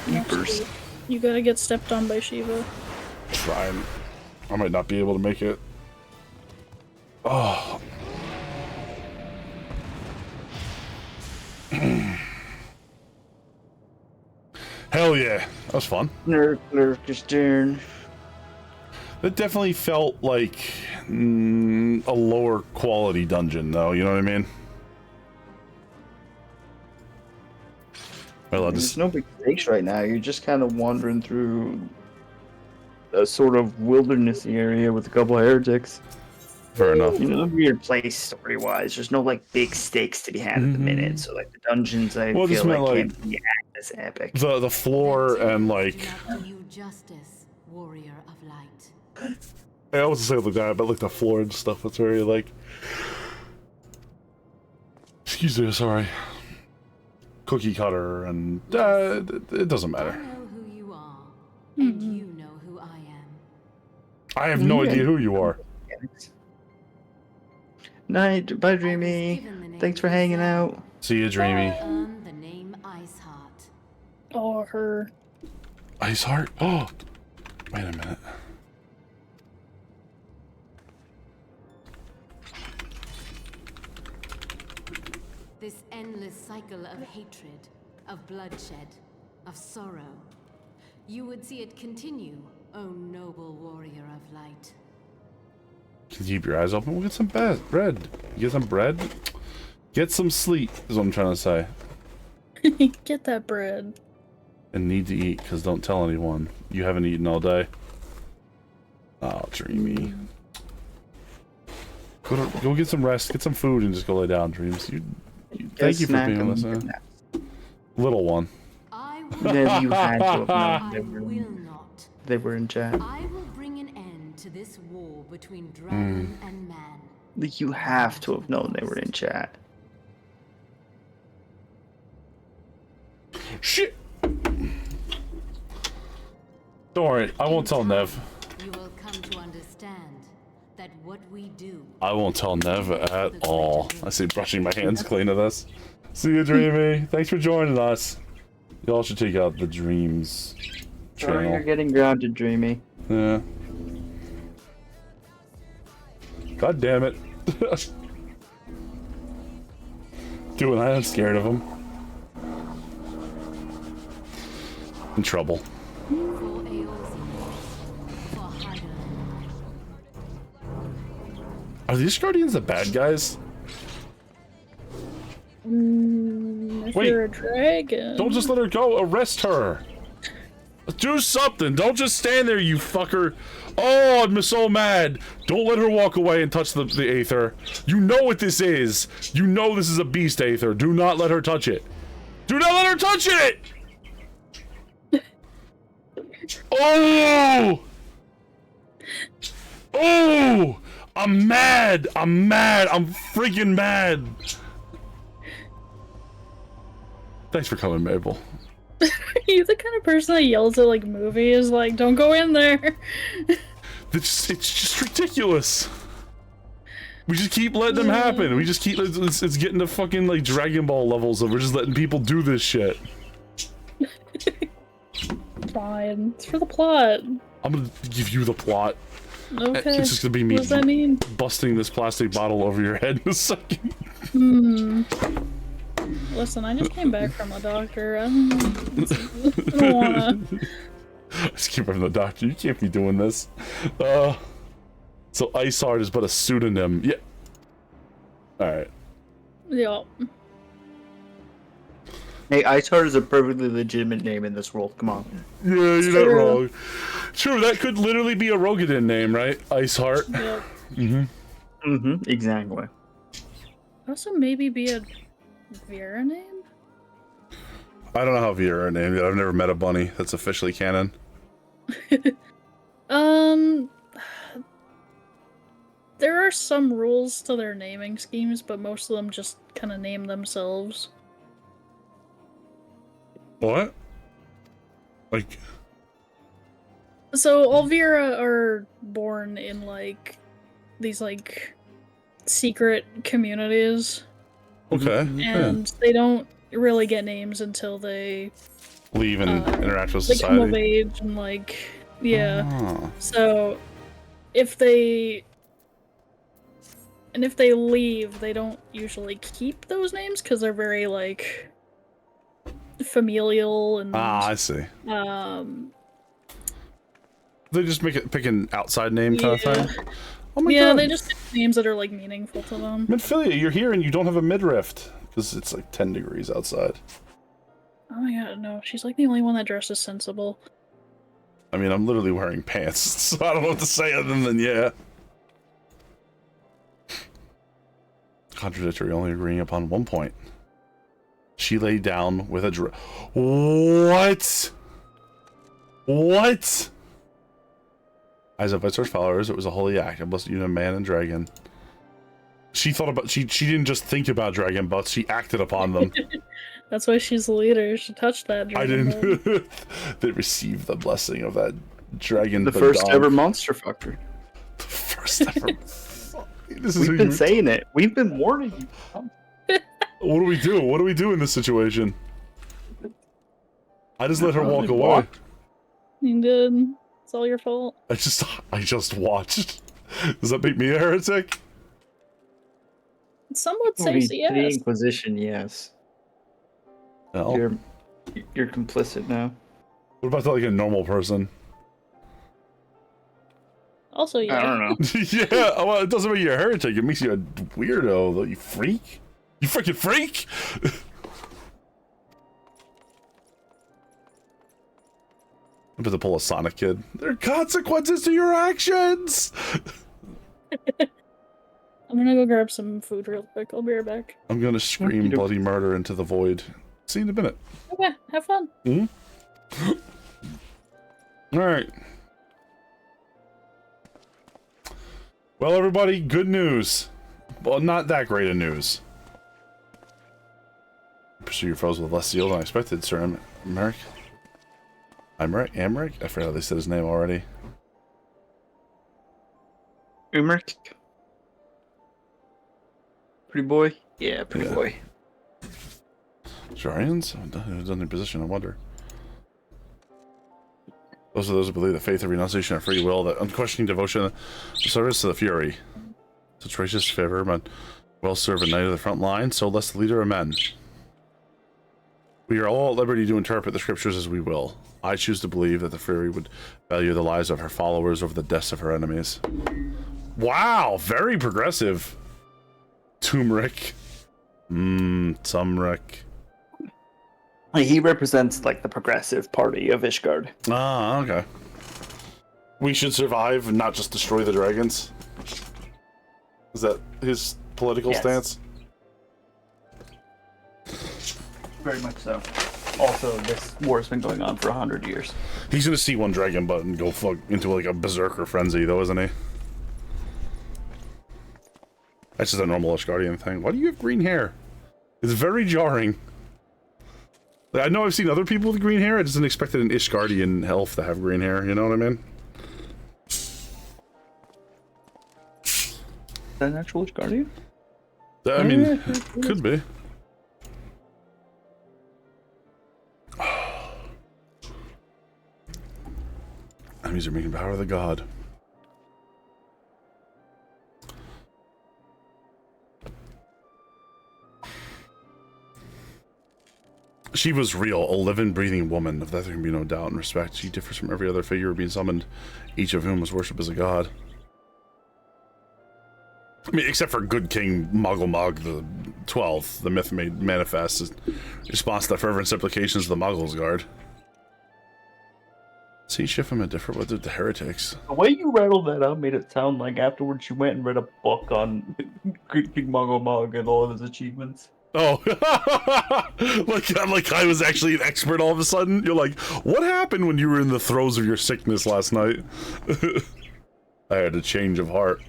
Jeepers. You gotta get stepped on by Shiva. Trying. I might not be able to make it. Oh. Hell yeah, that was fun. Nerf's turn. That definitely felt like a lower quality dungeon, though. You know what I mean? Well, There's no big stakes right now. You're just kind of wandering through a sort of wilderness area with a couple of heretics. Fair enough. You know, weird place story-wise. There's no like big stakes to be had at the minute. So like the dungeons, I feel like can't be as epic. The floor and like You justice, warrior of light. I was saying like that, but like the floor and stuff was very like. Excuse me, sorry. Cookie cutter, and it doesn't matter. I know who you are, and you know who I am. I have no idea who you are. Night, bye, Dreamy. Thanks for hanging out. See you, Dreamy. Earn the name Iceheart. Oh, her. Iceheart? Oh, wait a minute. This endless cycle of hatred, of bloodshed, of sorrow. You would see it continue, O noble warrior of light. Can you keep your eyes open? We'll get some bread. You get some bread? Get some sleep, is what I'm trying to say. Get that bread. And need to eat, because don't tell anyone. You haven't eaten all day. Oh, Dreamy. Go get some rest, get some food, and just go lay down, Dreams. Thank you for being with us. Little one. Then you had to have known they were in chat. I will bring an end to this war between dragon and man. You have to have known they were in chat. Shit! Don't worry, I won't tell Nev. You will come to understand that what we do. I won't tell Nev at all. I see brushing my hands clean of this. See you, Dreamy. Thanks for joining us. Y'all should check out the Dreams Sorry, channel. you're getting grounded, Dreamy. Yeah. God damn it. Doing that, I'm scared of him. In trouble. Are these Guardians the bad guys? If Wait. you're a dragon. Don't just let her go. Arrest her. Do something. Don't just stand there, you fucker. Oh, I'm so mad. Don't let her walk away and touch the Aether. You know what this is. You know this is a beast Aether. Do not let her touch it. Do not let her touch it! Oh! Oh! I'm mad! I'm mad! I'm freaking mad! Thanks for coming, Mabel. You're the kind of person that yells at like movies, like, don't go in there. It's just ridiculous. We just keep letting them happen. We just keep, it's getting to fucking like Dragon Ball levels of we're just letting people do this shit. Fine. It's for the plot. I'm gonna give you the plot. Okay. It's just gonna be me What does that mean? busting this plastic bottle over your head in a second. Listen, I just came back from a doctor. I don't wanna. I just came from the doctor. You can't be doing this. So Iceheart is but a pseudonym. Yeah. Alright. Yeah. Hey, Iceheart is a perfectly legitimate name in this world. Come on. Yeah, you're not wrong. True, that could literally be a Rogadin name, right? Iceheart. Yep. Exactly. Also, maybe be a Vera name? I don't know how Vera are named yet. I've never met a bunny that's officially canon. There are some rules to their naming schemes, but most of them just kind of name themselves. What? Like... So, Alvira are born in, like, these, like, secret communities. Okay. And they don't really get names until they... leave and interact with they come of society. age and, like, yeah. Ah. So, if they... And if they leave, they don't usually keep those names, because they're very, like, familial and... I see. They just pick an outside name kind of thing? Oh my god. They just pick names that are, like, meaningful to them. Midphilia, you're here and you don't have a midriff. Because it's like 10 degrees outside. Oh my god, no. She's, like, the only one that dresses sensible. I mean, I'm literally wearing pants, so I don't know what to say other than yeah. Contradictory, only agreeing upon one point. She lay down with a What? What? As if by search followers, it was a holy act. It must unite man and dragon. She thought about she didn't just think about dragon butts, she acted upon them. That's why she's the leader. She touched that dragon. I didn't. They received the blessing of that dragon. The first ever monster fucker. The first ever. We've been saying it. We've been warning you. What do we do? What do we do in this situation? I just let her walk away. You did. It's all your fault. I just watched. Does that make me a heretic? Some would I say mean, so, yes. The Inquisition, yes. No. You're complicit now. What about like a normal person? Also, yeah. I don't know. Yeah, well, it doesn't make you a heretic. It makes you a weirdo, though. You freak. You freaking freak! I'm about to pull a Sonic kid. There are consequences to your actions! I'm gonna go grab some food real quick. I'll be right back. I'm gonna scream bloody murder into the void. See you in a minute. Okay, have fun. Alright. Well, everybody, good news. Well, not that great of news. Pursue your foes with less zeal than I expected, Sir Emmerich. Emmerich? I forgot how they said his name already. Emmerich? Pretty boy? Yeah, pretty boy. Jarians? Who's in their position, I wonder. Those are those who believe the faith of renunciation and free will, that unquestioning devotion to service to the Fury. Such gracious favor, but well serve a knight of the front line, so less the leader of men. We are all at liberty to interpret the scriptures as we will. I choose to believe that the Fury would value the lives of her followers over the deaths of her enemies. Wow, very progressive. Turmeric. Tumeric. He represents like the progressive party of Ishgard. Ah, okay. We should survive and not just destroy the dragons. Is that his political stance? Very much so. Also, this war's been going on for 100 years. He's gonna see one dragon butt and go fuck into like a berserker frenzy, though, isn't he? That's just a normal Ishgardian thing. Why do you have green hair? It's very jarring. Like, I know I've seen other people with green hair. I just didn't expect an Ishgardian elf to have green hair. You know what I mean? Is that an actual Ishgardian? I mean, could be. Enemies are making power of the god. She was real, a living, breathing woman. Of that there can be no doubt and respect. She differs from every other figure being summoned, each of whom was worshipped as a god. I mean, except for Good King Muggle the 12th, the myth made manifest in response to the fervent supplications of the Muggles Guard. See, shift him a different with the heretics. The way you rattled that out made it sound like afterwards you went and read a book on King Muggle and all of his achievements. Oh, like I was actually an expert all of a sudden. You're like, what happened when you were in the throes of your sickness last night? I had a change of heart.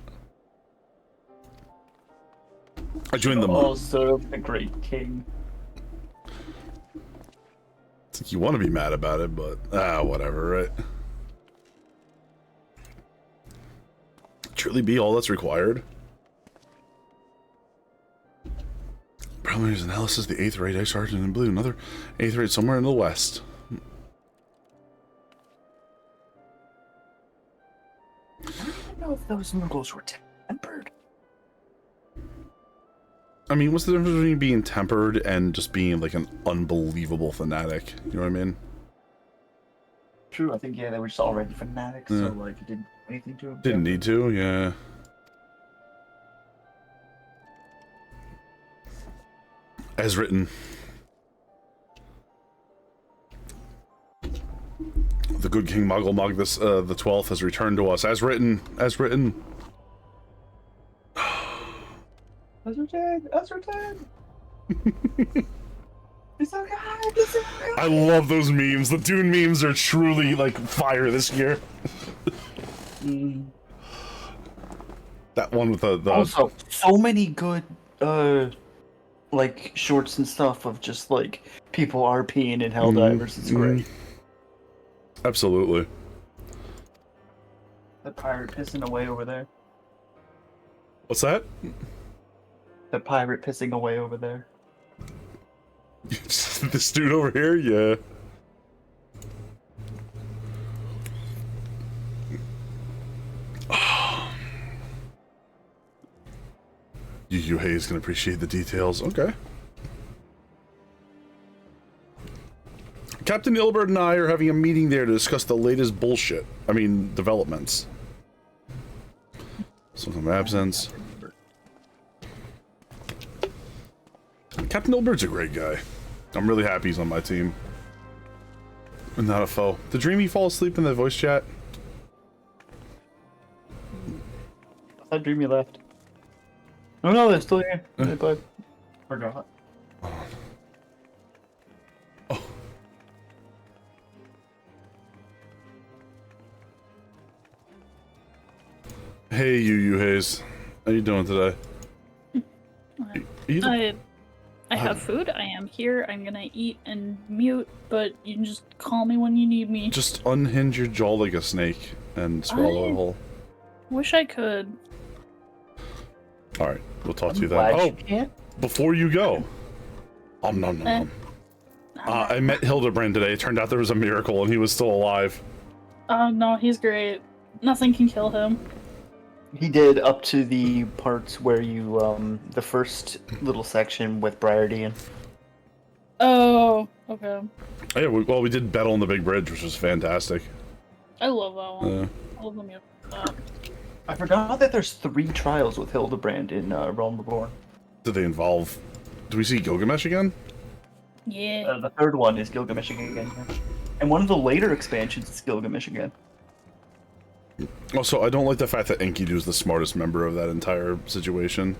I joined the Oh, serve the great king. It's like you want to be mad about it, but whatever, right? Truly be all that's required. Primary's analysis, the 8th rate X Sergeant in blue, another 8th rate somewhere in the west. I don't know if those Muggles were tempered. I mean, what's the difference between being tempered and just being like an unbelievable fanatic? You know what I mean? True, I think, yeah, they were just already fanatics, so like it didn't do anything to them. Didn't need to, yeah. As written. The good King Muggle this the 12th has returned to us. As written. As written. Ezra It's okay, it's okay. I love those memes. The Dune memes are truly like fire this year. That one with the Also, so many good like shorts and stuff of just like people RPing in Helldivers. It's great. Absolutely. The pirate pissing away over there. What's that? The pirate pissing away over there. This dude over here, yeah. Yu Hayes can appreciate the details. Okay. Captain Ilbert and I are having a meeting there to discuss the latest bullshit. I mean, developments. Some absence. Captain Ilbert's a great guy. I'm really happy he's on my team. And not a foe. Did Dreamy fall asleep in the voice chat? I thought Dreamy left. Oh no, they're still here. They played. Forgot. Hey, Yu Hayes. How you doing today? I have food. I am here. I'm gonna eat and mute, but you can just call me when you need me. Just unhinge your jaw like a snake and swallow it whole. Wish I could. Alright, we'll talk to you then. Oh, before you go. Nom nom nom. I met Hildebrand today. It turned out there was a miracle and he was still alive. Oh no, he's great. Nothing can kill him. He did up to the parts where you, the first little section with Briardian. Oh, okay. Oh, yeah, well, we did Battle on the Big Bridge, which was fantastic. I love that one. Yeah. I love them. I forgot that there's 3 trials with Hildebrand in Realm Reborn. Did they involve... Do we see Gilgamesh again? Yeah. The third one is Gilgamesh again. And one of the later expansions is Gilgamesh again. Also, I don't like the fact that Enkidu is the smartest member of that entire situation.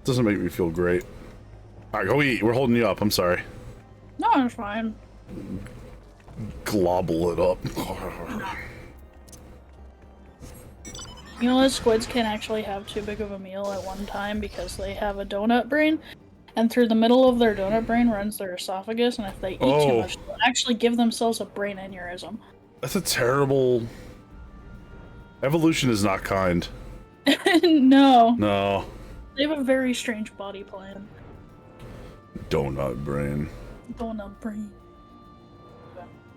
Doesn't make me feel great. Alright, go eat. We're holding you up. I'm sorry. No, I'm fine. Globble it up. You know that squids can actually have too big of a meal at one time because they have a donut brain, and through the middle of their donut brain runs their esophagus, and if they eat too much, they'll actually give themselves a brain aneurysm. That's a terrible... Evolution is not kind. No. No. They have a very strange body plan. Donut brain. Donut brain.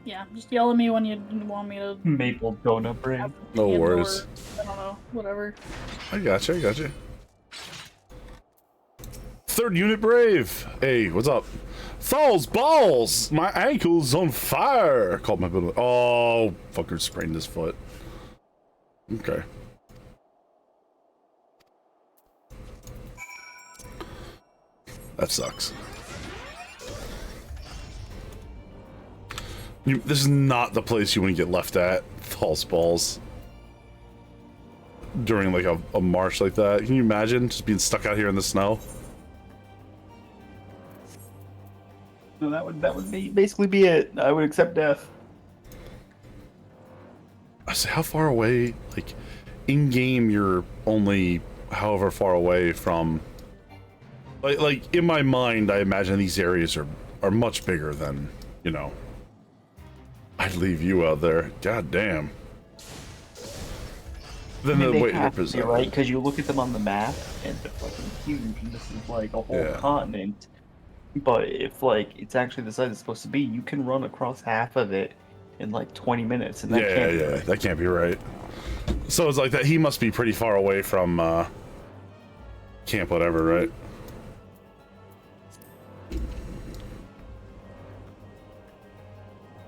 Yeah, just yell at me when you want me to... Maple donut brain. No worries. I don't know, whatever. I gotcha. Third unit brave. Hey, what's up? Falls balls! My ankle's on fire! Called my builder. Oh, fucker sprained his foot. Okay. That sucks. This is not the place you want to get left at. False balls. During like a march like that. Can you imagine just being stuck out here in the snow? No, that would basically be it. I would accept death. I say, how far away? Like, in game, you're only however far away from. Like in my mind, I imagine these areas are much bigger than, you know. I'd leave you out there. God damn. Then the way you're presented. Right, because you look at them on the map and they're fucking huge, and this is like a whole continent. But if like it's actually the size it's supposed to be, you can run across half of it in like 20 minutes, and that can't be right. That can't be right. So it's like that. He must be pretty far away from camp, whatever, right?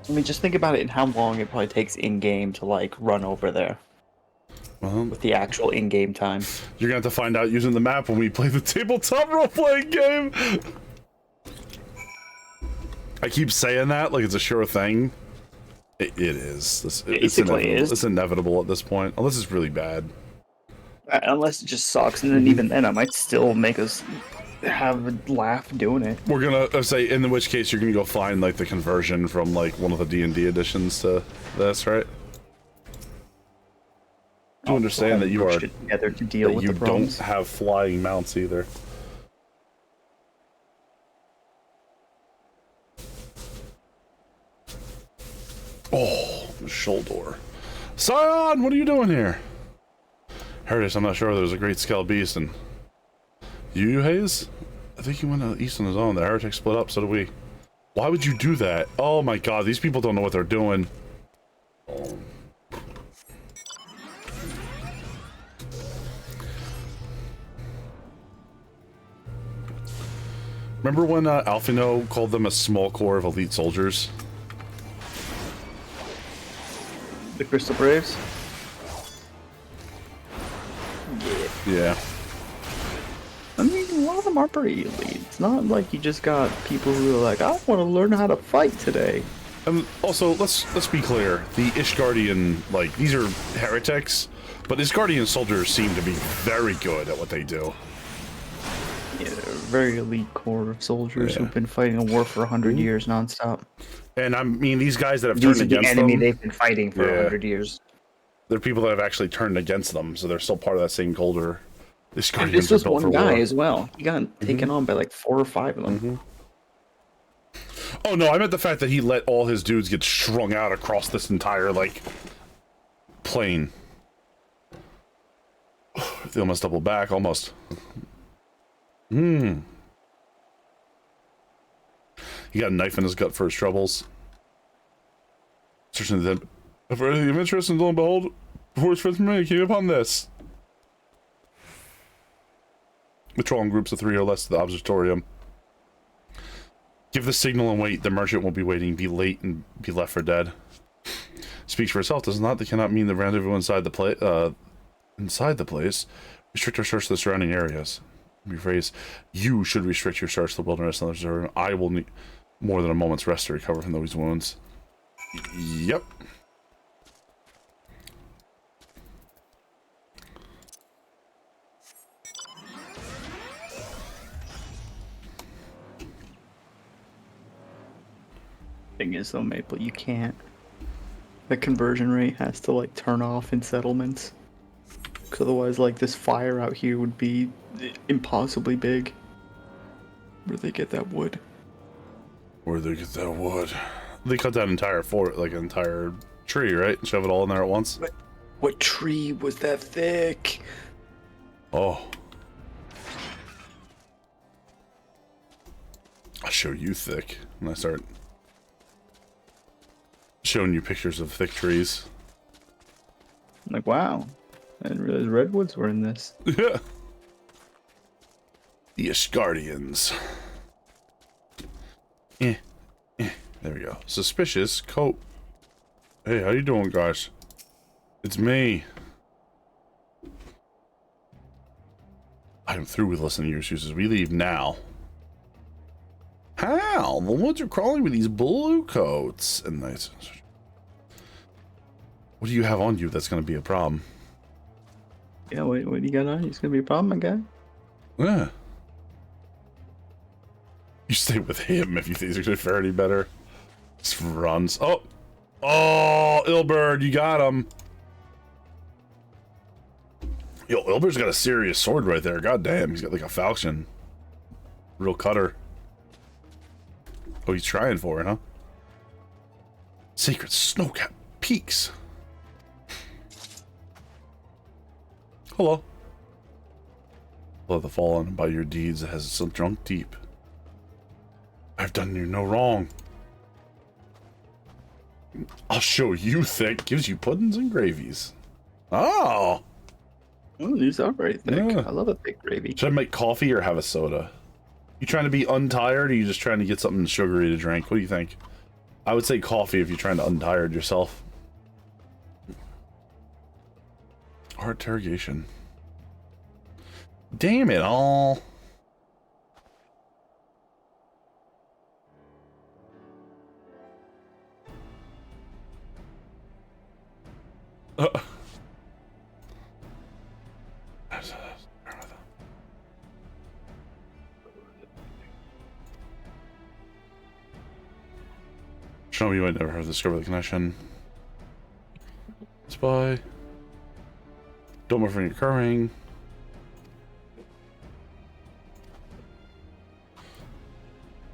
I mean, just think about it and how long it probably takes in game to like run over there. With the actual in-game time. You're gonna have to find out using the map when we play the tabletop role-playing game. I keep saying that like it's a sure thing. It is. It's inevitable at this point, unless it's really bad. Unless it just sucks, and then even then, I might still make us have a laugh doing it. We're gonna say, in which case, you're gonna go find like the conversion from like one of the D&D editions to this, right? do understand that you are together to deal that with you the problems. don't have flying mounts either. Oh, Shoulder. Scion, what are you doing here? Heritage, I'm not sure. There's a great scale beast and you, Hayes? I think he went east on his own. The heretic split up, so do we. Why would you do that? Oh my god, these people don't know what they're doing. Remember when Alphino called them a small corps of elite soldiers? The Crystal Braves? Yeah. I mean, a lot of them are pretty elite. It's not like you just got people who are like, I want to learn how to fight today. Also, let's be clear. The Ishgardian, like, these are heretics, but Ishgardian soldiers seem to be very good at what they do. Yeah, they're a very elite corps of soldiers who've been fighting a war for 100 years nonstop. And I mean, these guys that have These turned are the against enemy them, they've been fighting for 100 years. They're people that have actually turned against them, so they're still part of that same culture. And this was one guy as well. He got taken on by like 4 or 5 of them. Oh no, I meant the fact that he let all his dudes get strung out across this entire, like, plane. They almost doubled back, almost. He got a knife in his gut for his troubles. Searching the dead. For anything of interest, and lo and behold, before his friends from came upon this. Patrolling groups of 3 or less to the observatorium. Give the signal and wait. The merchant won't be waiting. Be late and be left for dead. Speaks for itself, does not. They cannot mean the rendezvous inside the place. Restrict our search to the surrounding areas. Rephrase. You should restrict your search to the wilderness and observe. I will need more than a moment's rest to recover from those wounds. Yep. Thing is though, Maple, you can't. The conversion rate has to like turn off in settlements. Cause otherwise, like, this fire out here would be impossibly big. Where they get that wood? Where they get that wood? They cut that entire fort, like an entire tree, right? And shove it all in there at once. What tree was that thick? Oh. I'll show you thick when I start showing you pictures of thick trees. I'm like, wow. I didn't realize redwoods were in this. Yeah. The Ishgardians. There we go. Suspicious coat. Hey, how you doing, guys? It's me. I am through with listening to your excuses. We leave now. How? The woods are crawling with these blue coats. And nice. What do you have on you that's going to be a problem? Yeah, what do you got on? It's going to be a problem, my guy? Yeah. You stay with him if you think it's going to fare any better. Just runs. Oh! Oh, Ilberd, you got him. Yo, Ilberd's got a serious sword right there. God damn, he's got like a falchion. Real cutter. Oh, he's trying for it, huh? Sacred snow-capped peaks. Hello. Blood the fallen by your deeds has sunk deep. I've done you no wrong. I'll show you thick. Gives you puddings and gravies. Oh! Oh, these are very thick. Yeah. I love a thick gravy. Should I make coffee or have a soda? You trying to be untired, or you just trying to get something sugary to drink? What do you think? I would say coffee if you're trying to untired yourself. Art interrogation. Damn it all. Show me you might never have discovered the connection. Spy. Don't move from occurring.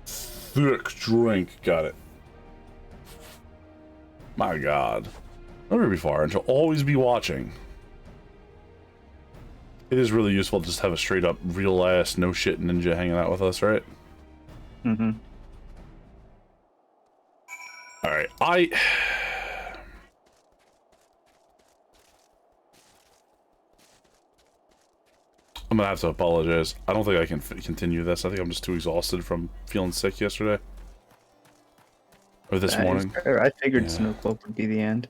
Thick drink. Got it. My god. Never be far and to always be watching. It is really useful to just have a straight up real ass no shit ninja hanging out with us, right? Mm-hmm. Alright, I'm gonna have to apologize. I don't think I can continue this. I think I'm just too exhausted from feeling sick yesterday. Or this morning. I figured Snow Cloak would be the end.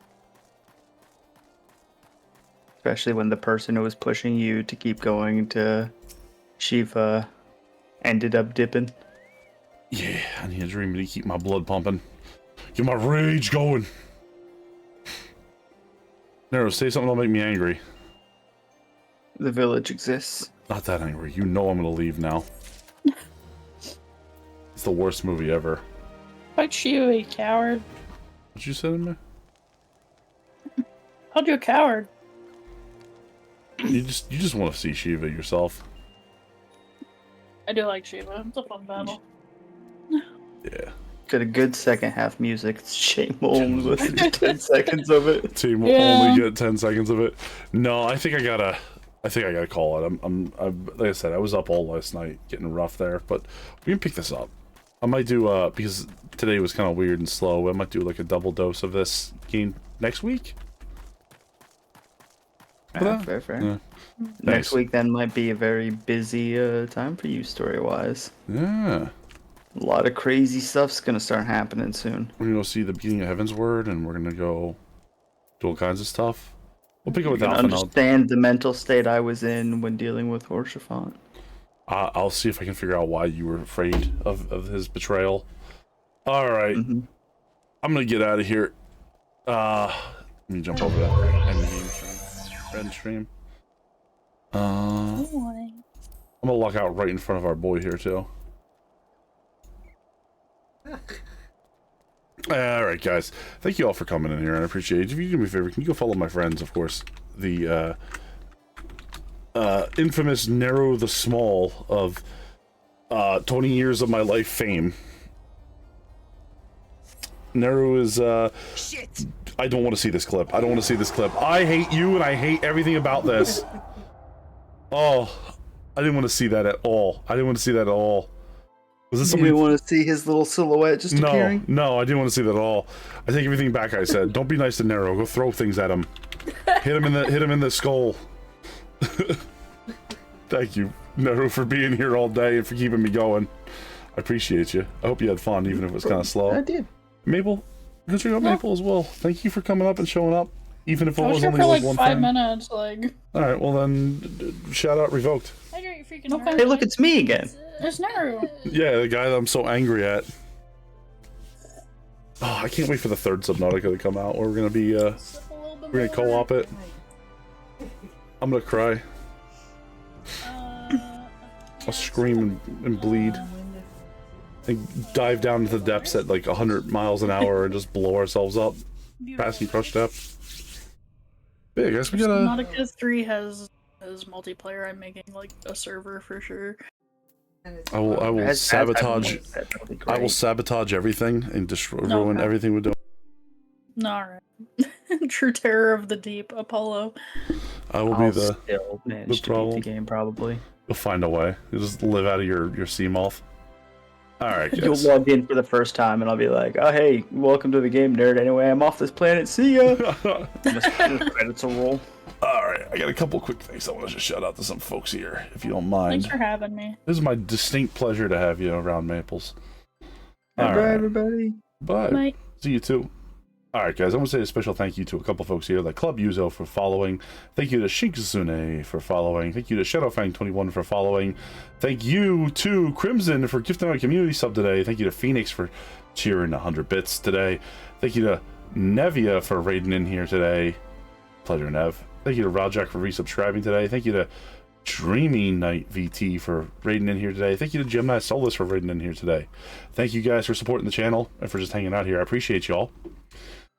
Especially when the person who was pushing you to keep going to Shiva ended up dipping. Yeah, I need a dream to keep my blood pumping. Get my rage going. Nero, say something that'll make me angry. The village exists. Not that angry. You know I'm gonna leave now. It's the worst movie ever. Fuck you, you coward. What you said to me? Called you a coward. You just want to see Shiva yourself. I do like Shiva. It's a fun battle. Yeah. Got a good second half music. It's shame we'll only listen to 10 seconds of it. Team will only get 10 seconds of it. No, I think I gotta call it. I'm like I said, I was up all last night getting rough there, but we can pick this up. I might do because today was kind of weird and slow. I might do like a double dose of this game next week. Fair. Yeah. Next week then might be a very busy time for you story-wise. Yeah. A lot of crazy stuff's gonna start happening soon. We're gonna go see the beginning of Heaven's Word, and we're gonna go do all kinds of stuff. We'll pick up with Alpha. Understand the mental state I was in when dealing with Horshaphant. I'll see if I can figure out why you were afraid of his betrayal. All right. I'm gonna get out of here. Let me jump over that end game stream. End stream. I'm gonna lock out right in front of our boy here too. Alright guys, thank you all for coming in here, and I appreciate it. If you do me a favor, can you go follow my friends, of course, the infamous Nero the Small of 20 years of my life fame. Nero is shit. I don't want to see this clip. I don't want to see this clip. I hate you and I hate everything about this. Oh, I didn't want to see that at all. I didn't want to see that at all. Was this somebody? You didn't want to see his little silhouette just appearing? No, I didn't want to see that at all. I take everything back I said. Don't be nice to Nero. Go throw things at him. Hit him in the skull. Thank you, Nero, for being here all day and for keeping me going. I appreciate you. I hope you had fun, even if it was kind of slow. I did. Maple, go check out Maple as well. Thank you for coming up and showing up, even if it I was was here only for like like one 5 thing. minutes, like. All right, well then, shout out revoked. Hey, look, it's me again. There's Naru. Yeah, the guy that I'm so angry at. Oh, I can't wait for the third Subnautica to come out. We're gonna be we're gonna co-op it. I'm gonna cry. I'll scream and bleed. And dive down to the depths at like 100 miles an hour and just blow ourselves up. Passing crush depth. Yeah, I guess we gotta... Subnautica 3 has multiplayer. I'm making like a server for sure. I will sabotage. I will sabotage everything and ruin everything we're doing. Alright. True terror of the deep, Apollo. I will be the problem. The game probably. You'll find a way. You'll just live out of your sea moth. All right, guys. You'll log in for the first time, and I'll be like, "Oh, hey, welcome to the game, nerd. Anyway, I'm off this planet. See ya." The credits will roll. All right, I got a couple quick things I want to just shout out to some folks here, if you don't mind. Thanks for having me. This is my distinct pleasure to have you around Maples. Bye, everybody. Bye. Bye. See you too. All right, guys, I want to say a special thank you to a couple folks here, like Club Yuzo for following. Thank you to Shinkasune for following. Thank you to Shadowfang21 for following. Thank you to Crimson for gifting our community sub today. Thank you to Phoenix for cheering 100 bits today. Thank you to Nevia for raiding in here today. Pleasure, Nev. Thank you to Rajak for resubscribing today. Thank you to Dreamy Night VT for raiding in here today. Thank you to Gemini Solus for raiding in here today. Thank you guys for supporting the channel and for just hanging out here. I appreciate y'all.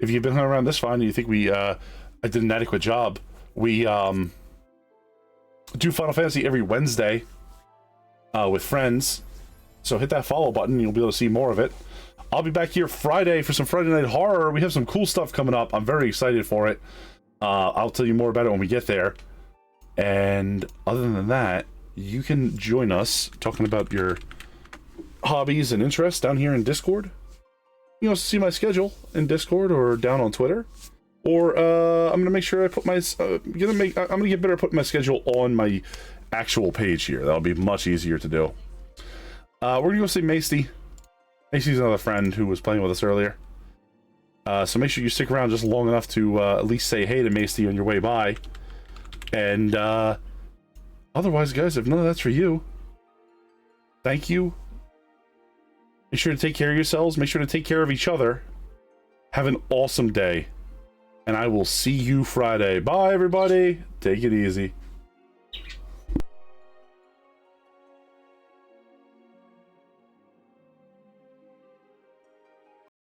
If you've been hanging around this far and you think I did an adequate job, we do Final Fantasy every Wednesday with friends. So hit that follow button. You'll be able to see more of it. I'll be back here Friday for some Friday Night Horror. We have some cool stuff coming up. I'm very excited for it. I'll tell you more about it when we get there. And other than that, you can join us talking about your hobbies and interests down here in Discord. You know, see my schedule in Discord or down on Twitter. Or I'm gonna make sure I put my I'm gonna get better at putting my schedule on my actual page here. That'll be much easier to do. We're gonna go see Masty. Macy's another friend who was playing with us earlier. So make sure you stick around just long enough to at least say hey to Masty on your way by. And otherwise, guys, if none of that's for you, thank you. Make sure to take care of yourselves. Make sure to take care of each other. Have an awesome day. And I will see you Friday. Bye, everybody. Take it easy.